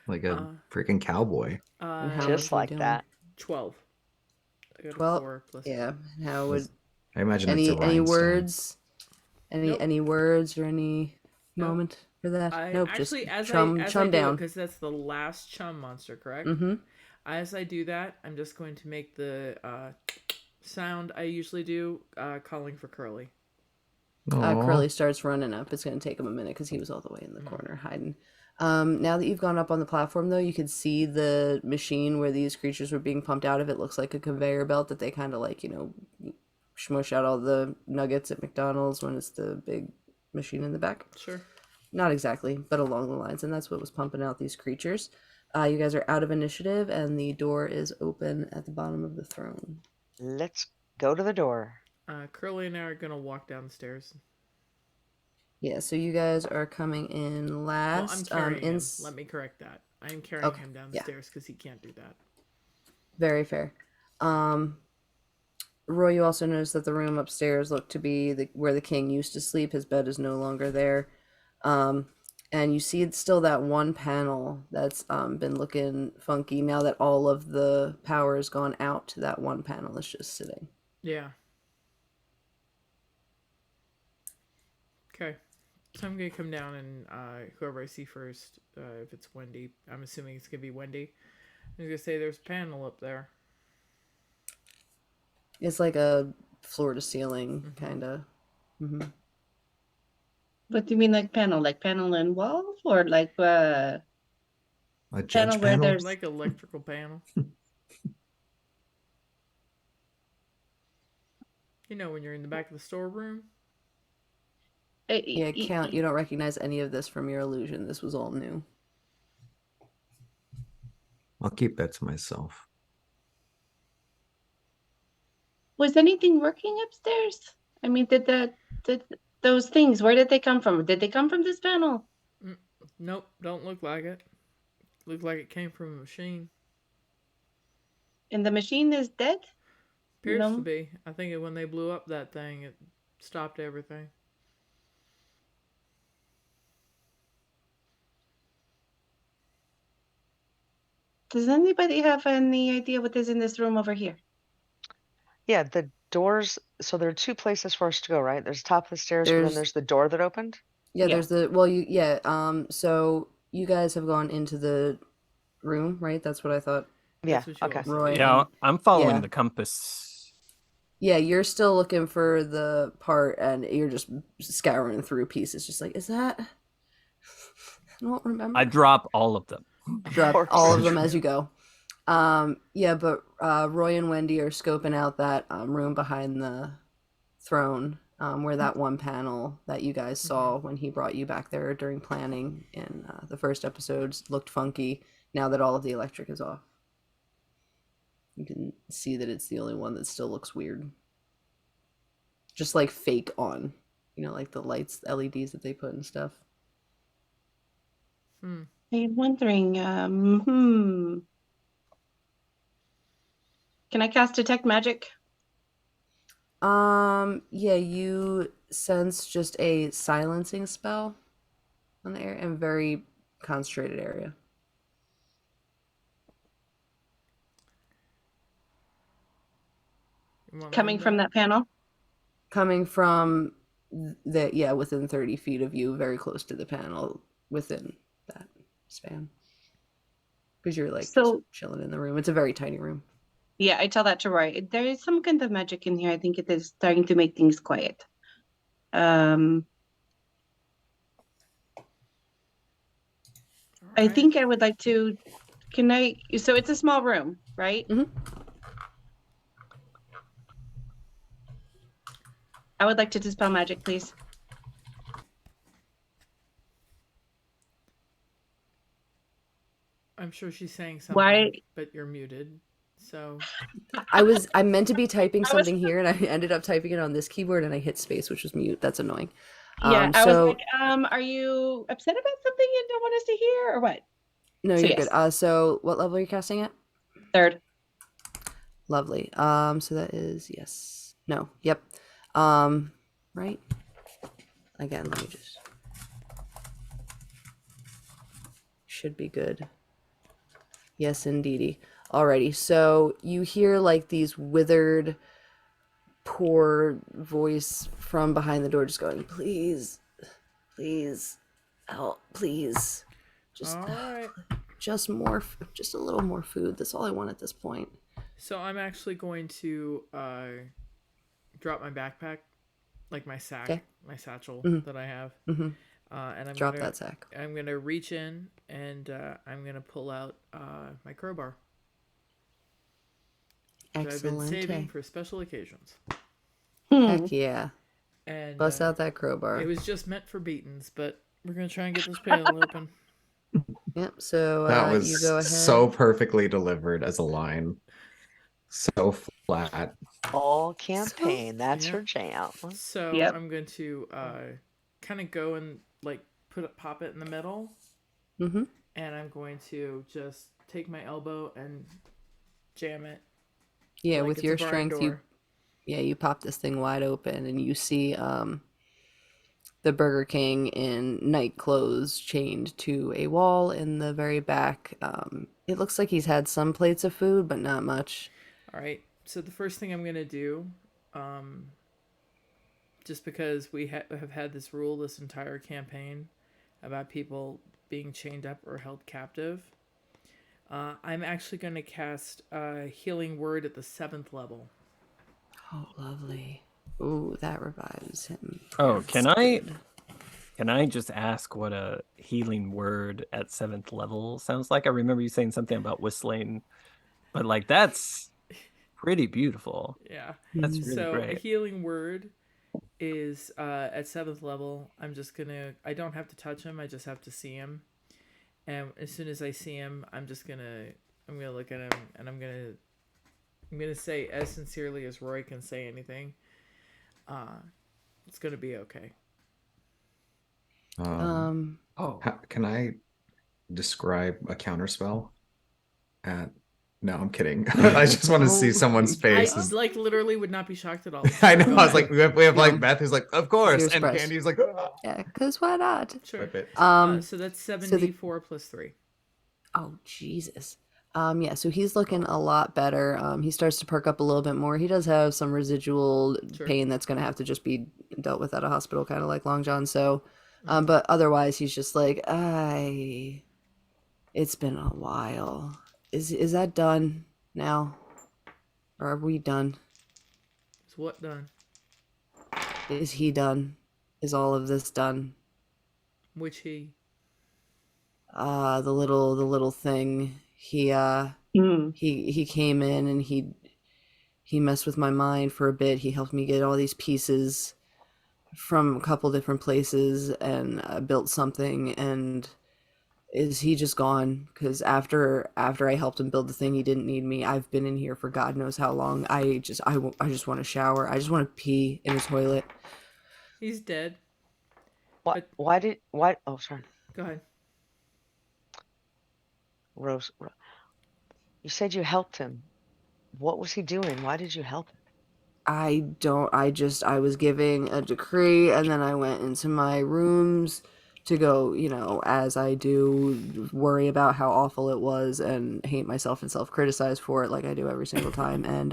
Like a freaking cowboy. and how Just much are we like doing? that. 12. I got a 12. 4 plus Yeah. How would I imagine it's a any rhinestone. words? Nope. Any words or any Nope. moment for that? I nope. actually, Just as chum I do down. because that's the last chum monster, correct? Mm-hmm. As I do that, I'm just going to make the sound I usually do, calling for Curly. Curly starts running up. It's going to take him a minute because he was all the way in the corner hiding. Now that you've gone up on the platform, though, you can see the machine where these creatures were being pumped out of. It looks like a conveyor belt that they kind of like, smush out all the nuggets at McDonald's when it's the big machine in the back. Sure. Not exactly, but along the lines. And that's what was pumping out these creatures. You guys are out of initiative, and the door is open at the bottom of the throne. Let's go to the door. Curly and I are going to walk down the stairs. Yeah, so you guys are coming in last. Well, I'm carrying him. Let me correct that. I am carrying him down the stairs because he can't do that. Very fair. Roy, you also notice that the room upstairs looked to be where the king used to sleep. His bed is no longer there. And you see it's still that one panel that's been looking funky now that all of the power has gone out. That one panel is just sitting. Yeah. Okay. So I'm going to come down and whoever I see first, if it's Wendy, I'm assuming it's going to be Wendy. I'm going to say there's a panel up there. It's like a floor to ceiling kind of. Mm-hmm. What do you mean, like panel? Like panel and wall, or like a judge panel where panel? there's Like electrical panel. You know, when you're in the back of the storeroom. Yeah, Count, you don't recognize any of this from your illusion. This was all new. I'll keep that to myself. Was anything working upstairs? I mean, did those things, where did they come from? Did they come from this panel? Nope, don't look like it. Looked like it came from a machine. And the machine is dead? Appears to be. I think when they blew up that thing, it stopped everything. Does anybody have any idea what is in this room over here? Yeah, the doors. So there are two places for us to go, right? There's the top of the stairs, but then there's the door that opened. Yeah, there's the so you guys have gone into the room, right? That's what I thought. Yeah. Okay. Roy. Yeah, I'm following the compass. Yeah, you're still looking for the part, and you're just scouring through pieces, just like, is that? I don't remember. I drop all of them. Drop all of them as you go. Yeah, but Roy and Wendy are scoping out that room behind the throne, where that one panel that you guys saw when he brought you back there during planning in the first episodes looked funky now that all of the electric is off. You can see that it's the only one that still looks weird. Just like fake on. Like the lights, LEDs that they put and stuff. I'm wondering, can I cast Detect Magic? Yeah, you sense just a silencing spell on the area, in a very concentrated area. Coming from that panel? Coming from yeah, within 30 feet of you, very close to the panel, within that span. Because you're like just So, chilling in the room. It's a very tiny room. yeah, I tell that to Roy. There is some kind of magic in here. I think it is starting to make things quiet. I think I would like to. So it's a small room, right? Mm-hmm. I would like to dispel magic, please. I'm sure she's saying something, Why? but you're muted. So I meant to be typing something here, and I ended up typing it on this keyboard, and I hit space, which was mute. That's annoying. Yeah, I was So like, are you upset about something you don't want us to hear, or what? no, So you're yes, good. So what level are you casting at? 3rd. Lovely. So that is yes. No. Yep. Right. Again, let me just. Should be good. Yes, indeedy. Alrighty. So you hear like these withered, poor voice from behind the door, just going, "Please, please, help, please, just, all right. just more, just a little more food. That's all I want at this point." So I'm actually going to drop my backpack, like my sack, Okay. my satchel Mhm. that I have, Mm-hmm. and Drop that sack. I'm gonna reach in and I'm gonna pull out my crowbar that I've been saving Excellent. for special occasions. Heck yeah. And Bust out that crowbar. it was just meant for beatings, but we're gonna try and get this panel open. Yep. So That you go ahead. so perfectly delivered as a line. So flat. All campaign. So, That's yeah. her jam. So Yep. I'm going to kind of go and like pop it in the middle, Mm-hmm. and I'm going to just take my elbow and jam it. Yeah, like with it's your a barn strength, door. you pop this thing wide open, and you see the Burger King in night clothes chained to a wall in the very back. It looks like he's had some plates of food, but not much. All right. So the first thing I'm going to do, just because we have had this rule this entire campaign about people being chained up or held captive, I'm actually going to cast Healing Word at the 7th level. Oh, lovely. Ooh, that revives him. Oh, That's can I good. can I just ask what a healing word at 7th level sounds like? I remember you saying something about whistling, but like that's pretty beautiful. Yeah. That's Mhm. really So a great. Healing Word is at 7th level. I don't have to touch him, I just have to see him. And as soon as I see him, I'm gonna look at him and I'm gonna say as sincerely as Roy can say anything. It's gonna be okay. Oh, Can I describe a counterspell? At No, I'm kidding. I just want to see someone's I face. like literally would not be shocked at all. So I know. go I was ahead. like, we have like No. Beth who's like, of course, Zero and surprise. Candy's like, Yeah, because why not? Sure. whip it. So that's So 7d4 plus 3. oh, Jesus. Yeah, so he's looking a lot better. He starts to perk up a little bit more. He does have some residual Sure. pain that's going to have to just be dealt with at a hospital, kind of like Long John. So, but otherwise, he's just like, it's been a while. Is that done now? Or are we done? Is what done? Is he done? Is all of this done? Which he? The little thing. He came in and he messed with my mind for a bit. He helped me get all these pieces from a couple different places and built something, and is he just gone? Because after I helped him build the thing, he didn't need me. I've been in here for God knows how long. I just want to shower. I just want to pee in the toilet. He's dead. What? But Why? Oh, sorry, go ahead. Rose. You said you helped him. What was he doing? Why did you help him? I was giving a decree and then I went into my rooms to go, as I do, worry about how awful it was and hate myself and self-criticize for it like I do every single time. And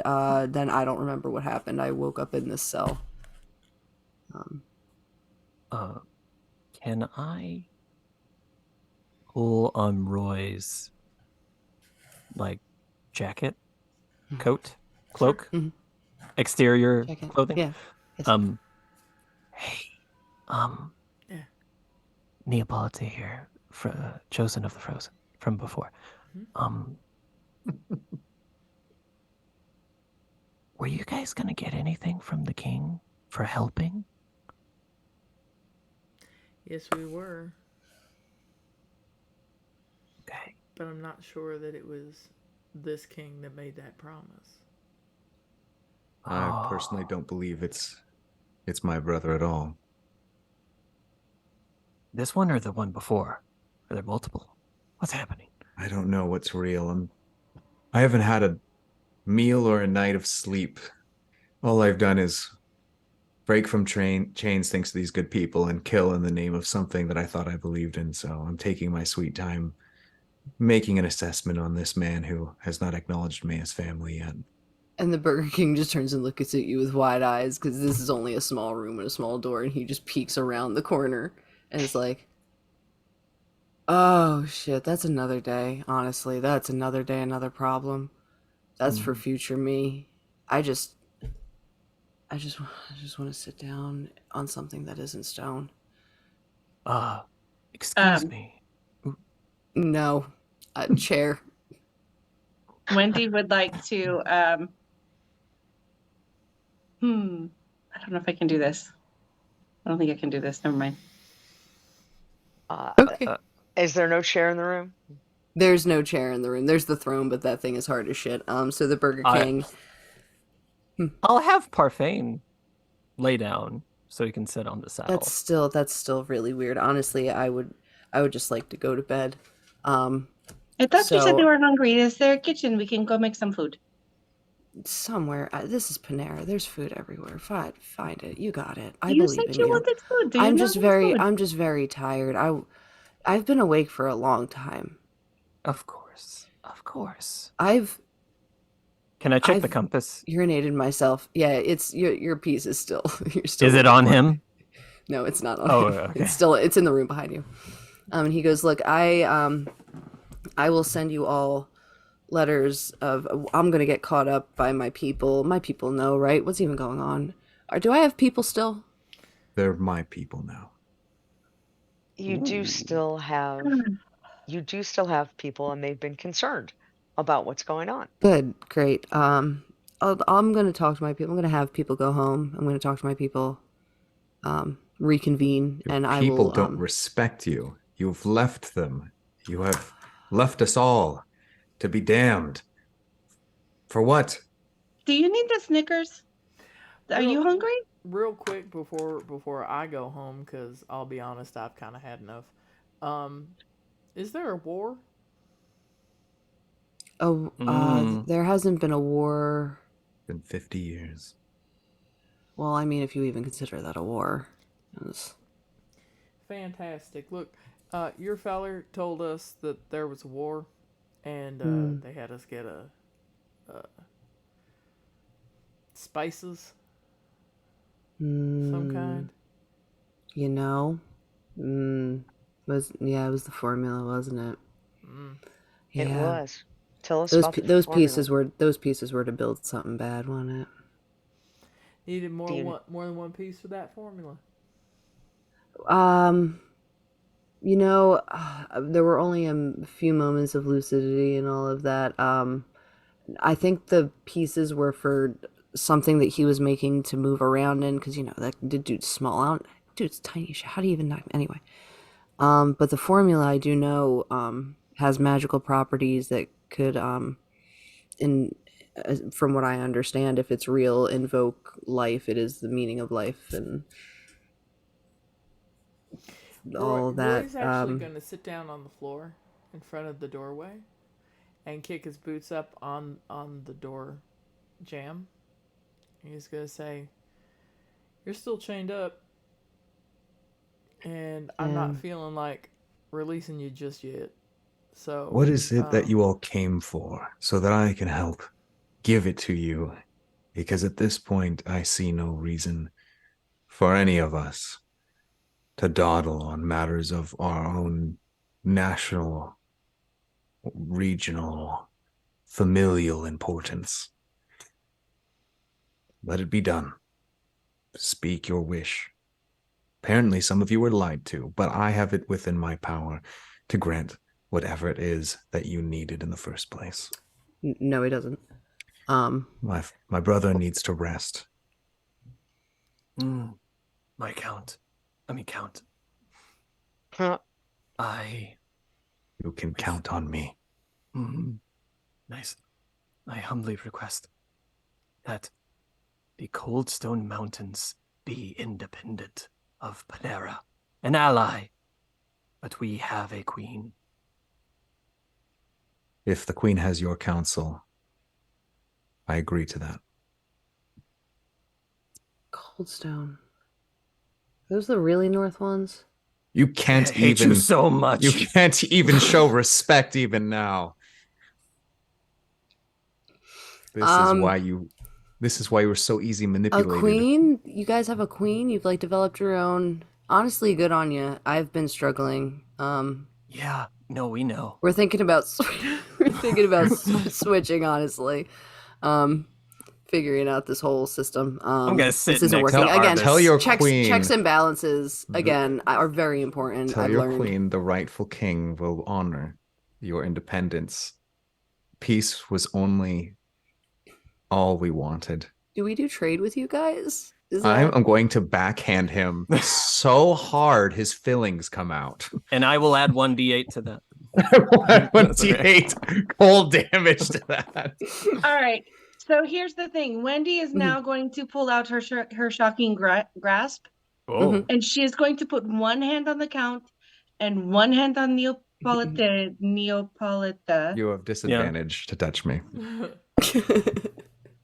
then I don't remember what happened. I woke up in this cell. Uh, can I pull on Roy's like jacket, coat, cloak, Mhm. exterior Check it. clothing? Yeah. Yes. Hey, Yeah. Neapolitan here, chosen of the frozen from before. Mhm. Were you guys gonna get anything from the king for helping? Yes, we were, Okay. but I'm not sure that it was this king that made that promise. I personally don't believe it's my brother at all. This one or the one before? Are there multiple? What's happening? I don't know what's real. I haven't had a meal or a night of sleep. All I've done is break from chains thanks to these good people and kill in the name of something that I thought I believed in. So I'm taking my sweet time making an assessment on this man who has not acknowledged me as family yet. And the Burger King just turns and looks at you with wide eyes because this is only a small room and a small door, and he just peeks around the corner and is like, "Oh shit, that's another day. Honestly, that's another day, another problem. That's for future me. I just, I just want to sit down on something that isn't stone. Excuse Um, me. No, a chair. Wendy would like to. I don't know if I can do this. I don't think I can do this. Never mind. Uh, Okay. is there no chair in the room? There's no chair in the room. There's the throne, but that thing is hard as shit. So the Burger I King. I'll have Parfait lay down so he can sit on the saddle. That's still really weird. Honestly, I would just like to go to bed. Um, I thought you said they so were hungry. Is there a kitchen? We can go make some food. somewhere, this is Panera. There's food everywhere. Find it. You got it. I You said believe in you you. wanted food. Do you not want food? I'm just very tired. I've been awake for a long time. Of course. Of course. I've Can I check the I've compass? urinated myself. Yeah, it's your piece is still you're still Is it looking on for it. him? No, it's not on Oh, him. okay. It's in the room behind you. And he goes, "Look, I will send you all letters of I'm gonna get caught up by my people. My people know, right? What's even going on? Or do I have people still? They're my people now. You do still have people, and they've been concerned about what's going on. Good, great. I'm gonna talk to my people. I'm gonna have people go home. I'm gonna talk to my people, reconvene, Your and I people will. don't respect you. You've left them. You have left us all to be damned. For what? Do you need the Snickers? Are Real, you hungry? real quick before I go home, because I'll be honest, I've kind of had enough. Um, is there a war? Oh, there hasn't been a war. Been 50 years. Well, I mean, if you even consider that a war. It's- Fantastic. Look, your feller told us that there was a war, and they had us get a spices some kind. You know, it was the formula, wasn't it? It Yeah, was. Tell us about the formula. those pieces were to build something bad, wasn't it? Needed Do you, more than one piece for that formula. Um, there were only a few moments of lucidity and all of that. I think the pieces were for something that he was making to move around in, because that the dude's small. Dude's tiny. How do you even know? Anyway, But the formula I do know has magical properties that could, in from what I understand, if it's real, invoke life. It is the meaning of life and all that. Roy's actually going to sit down on the floor in front of the doorway and kick his boots up on the door jamb. He's going to say, "You're still chained up, and I'm not And feeling like releasing you just yet. So, What is it that you all came for so that I can help give it to you? Because at this point, I see no reason for any of us to dawdle on matters of our own national, regional, familial importance. Let it be done. Speak your wish. Apparently, some of you were lied to, but I have it within my power to grant whatever it is that you needed in the first place. no, he doesn't. Um, My brother needs to rest. My count. Count. Huh. You can count on me. Nice. I humbly request that the Coldstone Mountains be independent of Panera, an ally, but we have a queen. If the queen has your counsel, I agree to that. Coldstone. Those the really north ones? You can't I hate even you so much. You can't even show respect even now. This is why you were so easy A manipulated. queen? You guys have a queen? You've like developed your own. Honestly, good on you. I've been struggling. Yeah, no, we know. We're thinking about switching. Honestly, figuring out this whole system. I'm gonna sit this isn't next working to again. Arvis. Tell your checks queen. and balances again are very important. Tell I've your learned. queen the rightful king will honor your independence. Peace was only all we wanted. Do we do trade with you guys? Is that... I'm going to backhand him so hard his fillings come out. And I will add 1d8 to that. 1d8 cold damage to that. All right. So here's the thing. Wendy is now going to pull out her shocking grasp, and she is going to put one hand on the count and one hand on Neapolita. You have disadvantage to touch me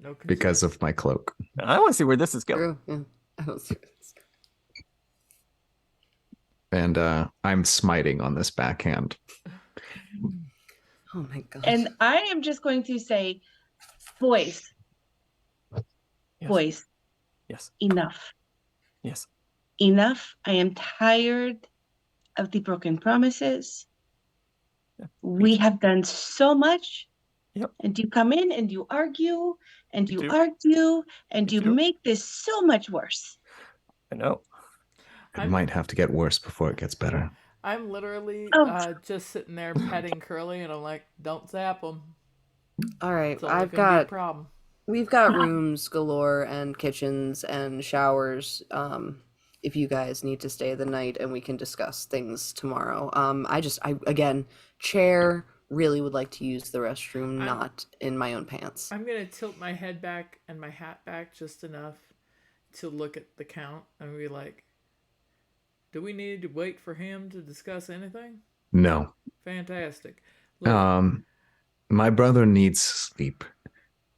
no concern. because of my cloak. I want to see where this is going. True. Yeah. I don't see this. And I'm smiting on this backhand. Oh my gosh. And I am just going to say, boys, Yes. boys, Yes. enough. Yes. Enough. I am tired of the broken promises. Yeah, we have done so much. Yep. And you come in and you argue and you do. argue and you do. make this so much worse. I know. It might have to get worse before it gets better. I'm literally Oh. just sitting there petting Curly, and I'm like, "Don't zap him." All right, It's only gonna be a problem. We've got rooms galore and kitchens and showers. If you guys need to stay the night, and we can discuss things tomorrow. I again, chair. Really would like to use the restroom, not in my own pants. I'm gonna tilt my head back and my hat back just enough to look at the count and be like, "Do we need to wait for him to discuss anything?" No. Fantastic. Look, my brother needs sleep.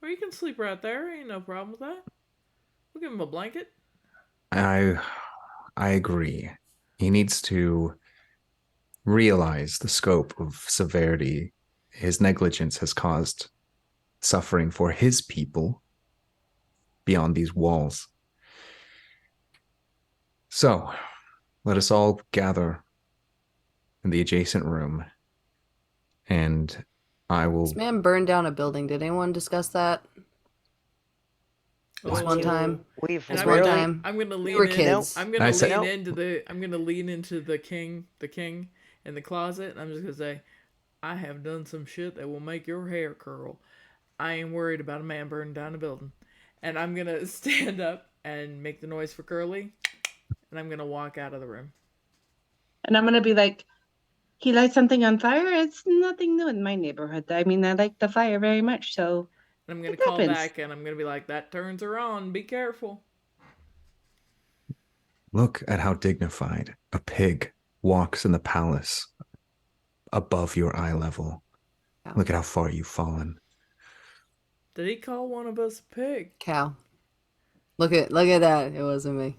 well, you can sleep right there. Ain't no problem with that. We'll give him a blanket. I agree. He needs to realize the scope of severity his negligence has caused suffering for his people beyond these walls. So, let us all gather in the adjacent room, and I will... This man burned down a building. Did anyone discuss that? This one time. We've And one really, time. I'm gonna lean were in. kids. I'm gonna I said- lean into the. I'm gonna lean into the king in the closet, and I'm just gonna say, "I have done some shit that will make your hair curl. I ain't worried about a man burning down a building." And I'm gonna stand up and make the noise for Curly, and I'm gonna walk out of the room. And I'm gonna be like, he lights something on fire. It's nothing new in my neighborhood. I mean, I like the fire very much, so And I'm going it to call happens. back and I'm going to be like, that turns her on. Be careful. Look at how dignified a pig walks in the palace above your eye level. Cow. Look at how far you've fallen. Did he call one of us a pig? Cow. Look at that. It wasn't me.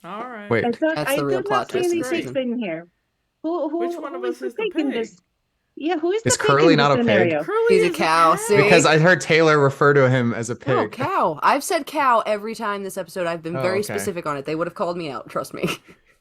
All right. Wait, That's I the real did not plot see twist That's of any the great. pigs season. in here. Which one of Who is us the is the pig in pig? this? Yeah, who is it's the pig Curly in this not a pig? scenario? Curly He's a is a cow, cow. see? Because I heard Taylor refer to him as a No, pig. cow. I've said cow every time this episode. I've been Oh, very okay. specific on it. They would have called me out. Trust me.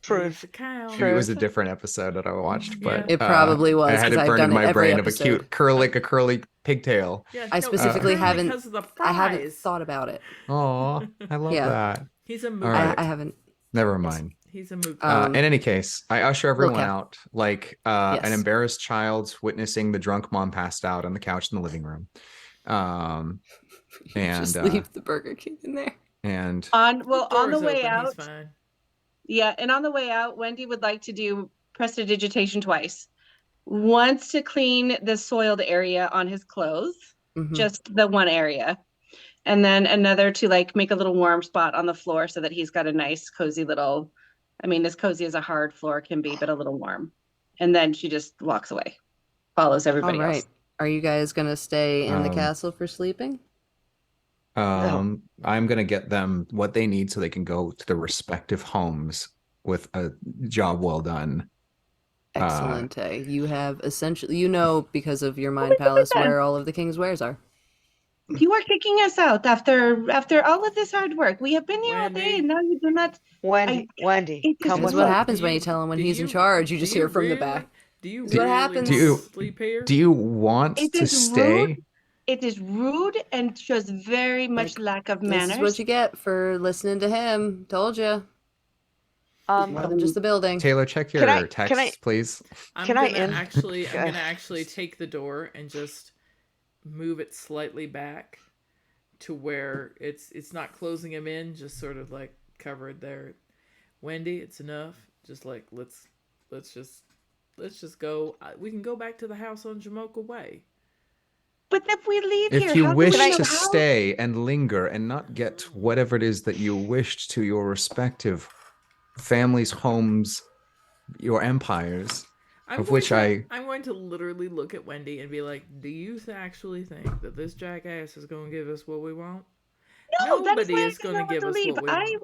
He's a cow. Maybe it was a different episode that I watched, Yeah. but It probably I was had because it I've burned done in it my every brain of a episode. cute curly pigtail. Yeah, I no, specifically it's haven't. because of the fries. I haven't thought about it. Oh, I love Yeah. that. He's a All mookie. right. I haven't. Never mind. He's a mookie. In any case, I usher everyone cow. out like an Yes. embarrassed child witnessing the drunk mom passed out on the couch in the living room. You just leave the Burger King in there. And On The the door's way open, out, he's fine. yeah, and on the way out, Wendy would like to do prestidigitation twice. Once to clean the soiled area on his clothes, just the one area. And then another to like make a little warm spot on the floor so that he's got a nice cozy little, I mean, as cozy as a hard floor can be, but a little warm. And then she just walks away, follows everybody All right. else. Are you guys gonna stay in the castle for sleeping? I'm gonna get them what they need so they can go to their respective homes with a job well done. Excellent. You have essentially, because of your mind palace, where all of the king's wares are. You are kicking us out after all of this hard work. We have been here all day, Wendy. and now you do not. Wendy, it come This with is what us. happens when you tell him when he's in charge. You just hear from the back. Do you This is what really happens. want to sleep here? Do you want It to is stay? rude. It is rude and shows very much lack of manners. This is what you get for listening to him. Told you. More than just the building. Taylor, check your texts, please. I'm gonna actually take the door and just move it slightly back to where it's not closing him in, just sort of like covered there. Wendy, it's enough. Just like let's just go. We can go back to the house on Jamocha Way. But if we leave If here, you how wish can we to know how- stay and linger and not get whatever it is that you wished to your respective families, homes, your empires, I'm going to literally look at Wendy and be like, do you actually think that this jackass is going to give us what we want? No, Nobody that's is going to give us leave. what we want.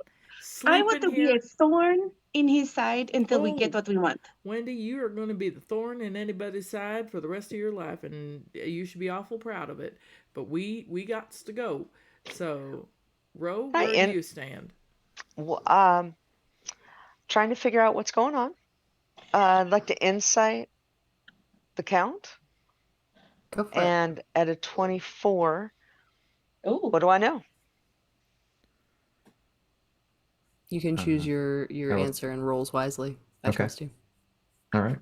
I want to be a thorn in his side until we get what we want. Wendy, you are going to be the thorn in anybody's side for the rest of your life, and you should be awful proud of it. But we got to go. So, Ro, where do you stand? Well, trying to figure out what's going on. I'd like to insight the count. Go for and at a 24, what do I know? You can choose your answer and rolls wisely. I trust you. All right.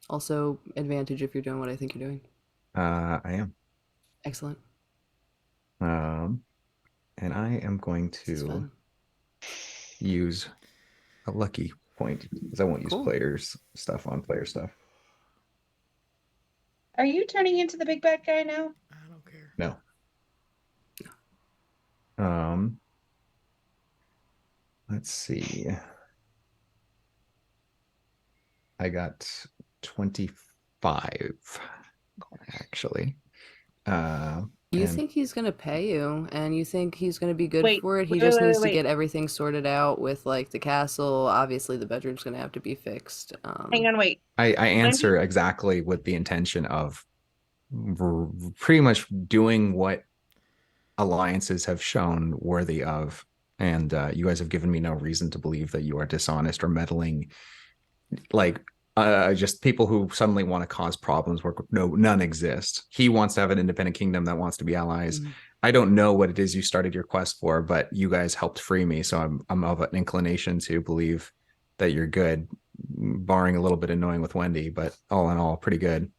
Also, advantage if you're doing what I think you're doing. I am. Excellent. And I am going to use a lucky point because I won't use players stuff on player stuff. Are you turning into the big bad guy now? I don't care. No. Let's see. I got 25, actually. You think he's going to pay you, and you think he's going to be good for it. He just needs to get everything sorted out with, like, the castle. Obviously, the bedroom's going to have to be fixed. Hang on, wait. I answer exactly with the intention of pretty much doing what alliances have shown worthy of. And you guys have given me no reason to believe that you are dishonest or meddling. Like, just people who suddenly want to cause problems where none exist. He wants to have an independent kingdom that wants to be allies. I don't know what it is you started your quest for, but you guys helped free me, so I'm of an inclination to believe that you're good, barring a little bit annoying with Wendy, but all in all, pretty good.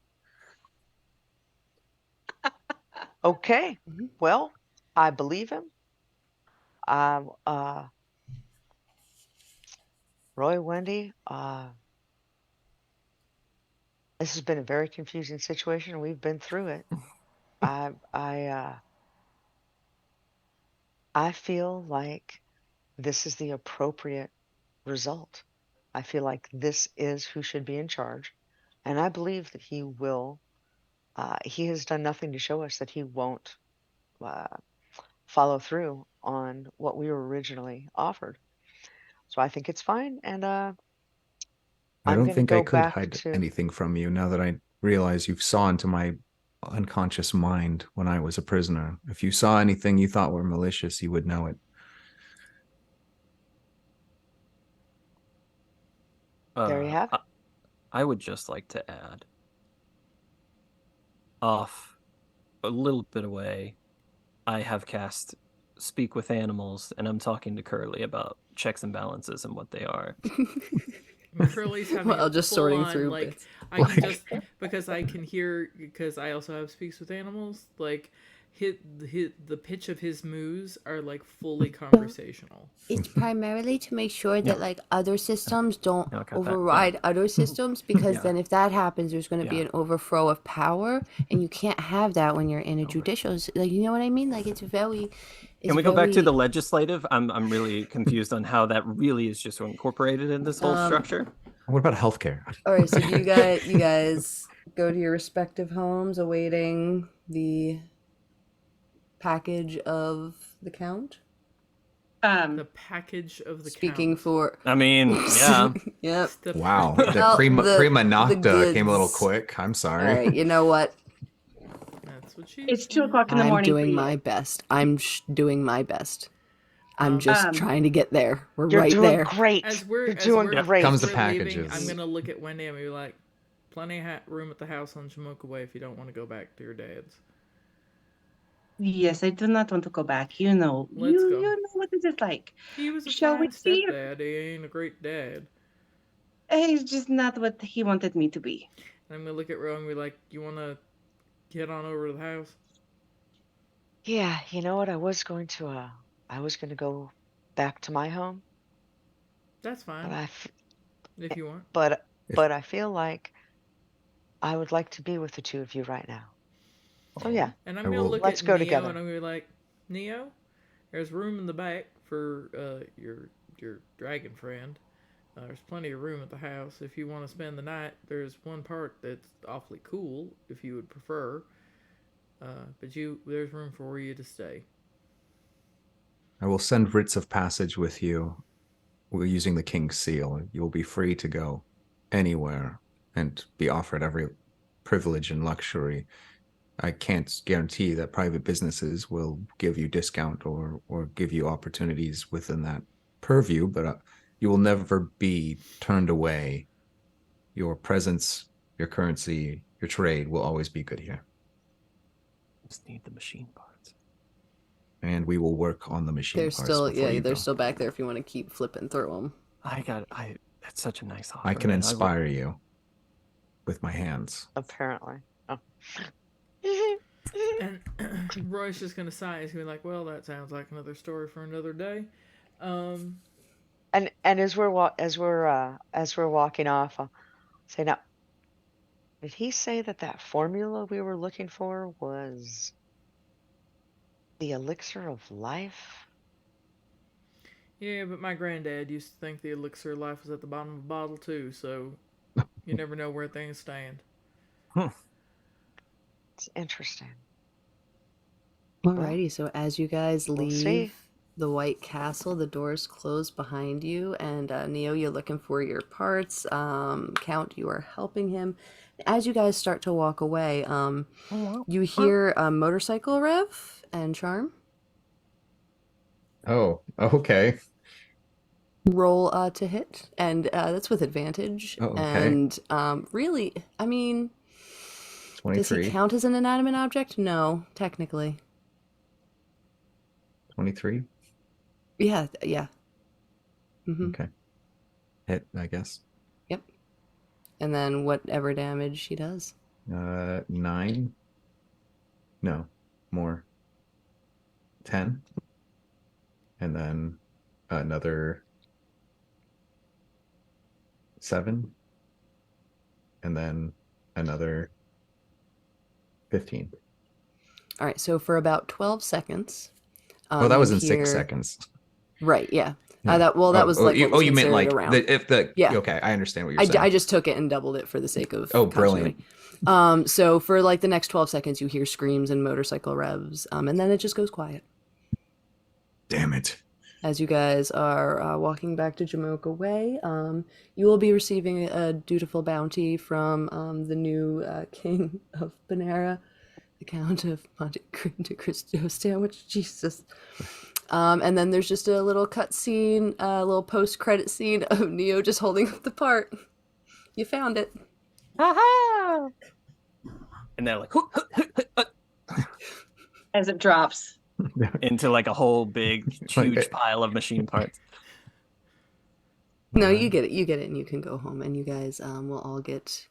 Okay, well, I believe him. Roy, Wendy, this has been a very confusing situation. We've been through it. I I uh, I feel like this is the appropriate result. I feel like this is who should be in charge, and I believe that he will. He has done nothing to show us that he won't uh, follow through on what we were originally offered. So I think it's fine, and I I'm don't going to think I go could back hide to. anything from you now that I realize you've saw into my unconscious mind when I was a prisoner. If you saw anything you thought were malicious, you would know it. There you Uh, have it. I, I would just like to add, off a little bit away, I have cast Speak with Animals, and I'm talking to Curly about checks and balances and what they are. And Curly's having a Well, just full sorting on through like bits. I can Like, just because I can hear because I also have speaks with animals like hit the pitch of his moos are like fully So conversational. it's primarily to make sure Yeah, that like other systems don't yeah, I got that. Yeah, override other systems because yeah, then if that happens, there's going to be yeah. an overthrow of power, and you can't have that when you're in a Over. judicial. Like you know what I mean? Like it's Can we go back to the very. legislative? I'm really confused on how that really is just incorporated in this whole Um. structure. what about healthcare? All right. So do you guys go to your respective homes, awaiting the package of the count? The Um, package of the Speaking count. for. I mean, yeah. Yep. It's the Wow, the package. Well, prima the nocta came a little goods. quick. I'm All sorry. right. You know what? That's what she it's 2 o'clock in the said. I'm morning for doing you. my best. Doing my best. I'm Um, just Um, trying to get there. We're You're right doing there. great. as we're You're as doing we're Yep. as Comes the great. we're leaving, I'm packages. gonna look at Wendy and be like, "Plenty of room at the house on Jamoke Way if you don't want to go back to your dad's. yes, I do not want to go back. You know, Let's go." you know what this is like. He was a Shall we fine see? stepdad. He ain't a great dad. He's just not what he wanted me to be. And I'm gonna look at Ro and be like, "You wanna get on over to the house?" Yeah, you know what? I was going to go back to my home, That's but fine if you want. but If but I feel like I would like to be with the two of you right now. So yeah, Oh, And I'm I gonna will, look let's at go Neo together. and I'm gonna be like, "Neo, there's room in the back for your dragon friend. There's plenty of room at the house if you want to spend the night. There's one part that's awfully cool if you would prefer, but there's room for you to stay." I will send writs of passage with you. We're using the king's seal. You will be free to go anywhere and be offered every privilege and luxury. I can't guarantee that private businesses will give you discount or give you opportunities within that purview, but you will never be turned away. Your presence, your currency, your trade will always be good here. just need the machine parts. And we will work on the machine parts before you They're go. still back there if you want to keep flipping through them. That's such a nice I offer, can and I will. inspire you with my hands. Apparently. Oh. And Roy's just gonna sigh. He's gonna be like, "Well, that sounds like another story for another day." Um, And as we're walking off, I'll say now, did he say that that formula we were looking for was the elixir of life? yeah, but my granddad used to think the elixir of life was at the bottom of a bottle too. So you never know where things stand. Hmm. It's interesting. Well, Alrighty, so as you guys we'll see. leave the White Castle, the doors close behind you, and Neo, you're looking for your parts. Count, you are helping him. As you guys start to walk away, you hear a motorcycle rev and Charm. Oh, okay. Roll to hit, and that's with advantage. Oh, okay. And really, I mean, does he 23. count as an inanimate object? No, technically. 23. Yeah, yeah. Okay. Hit, I guess. Yep. And then whatever damage he does. 9. No, more. 10. And then another 7, and then another 15. All right, so for about 12 seconds, Oh, that you was in 6 hear seconds. right, yeah. Yeah. That was like what was you meant considered like around. if the Yeah. okay, I understand what you're I saying. just took it and doubled it for the sake of Oh, continuity. brilliant. So for like the next 12 seconds, you hear screams and motorcycle revs, and then it just goes quiet. Damn it. As you guys are walking back to Jamocha Way, you will be receiving a dutiful bounty from the new king of Panera, the Count of Monte Cristo sandwich. Jesus. And then there's just a little cut scene, a little post-credit scene of Neo just holding up the part. You found it. Ha And they're like As it drops. into like a whole big, huge pile of machine parts. No, you get it, and you can go home, and you guys will all get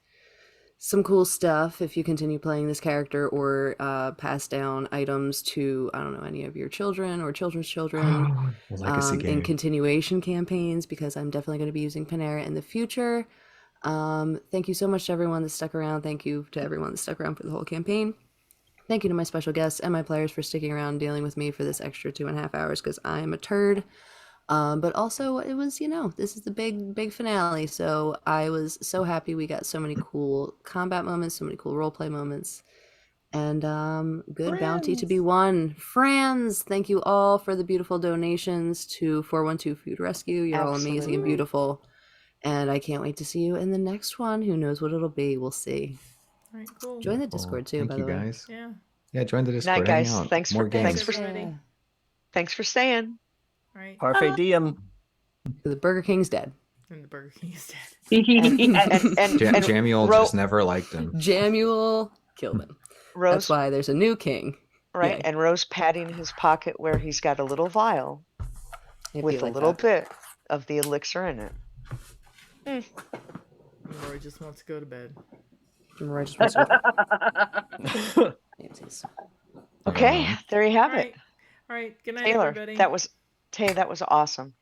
some cool stuff if you continue playing this character, or pass down items to, I don't know, any of your children or children's children Legacy game. in continuation campaigns, because I'm definitely going to be using Panera in the future. Thank you so much to everyone that stuck around. Thank you to everyone that stuck around for the whole campaign. Thank you to my special guests and my players for sticking around dealing with me for this extra 2.5 hours, because I am a turd. But also it was, this is the big finale. So I was so happy we got so many cool combat moments, so many cool roleplay moments, and good bounty to be won. Friends, thank you all for the beautiful donations to 412 Food Rescue. You're all amazing and beautiful. And I can't wait to see you in the next one. Who knows what it'll be? We'll see. All right, cool. Join the Discord too, by the way. Guys. Yeah. Yeah, join the Discord. Night, Hang guys. out. Thanks More for games. thanks for staying. All right. Parfait diem. The Burger King's dead. And the Burger King is dead. And Jamuel just never liked him. Jamuel killed him. Rose, That's why there's a new king. right? Yay. And Rose patting his pocket where he's got a little vial with a little bit of the elixir in it. And Roy just wants to go to bed. Roy just wants to Okay, there you have it. All right. Good night, Taylor, everybody. that was awesome.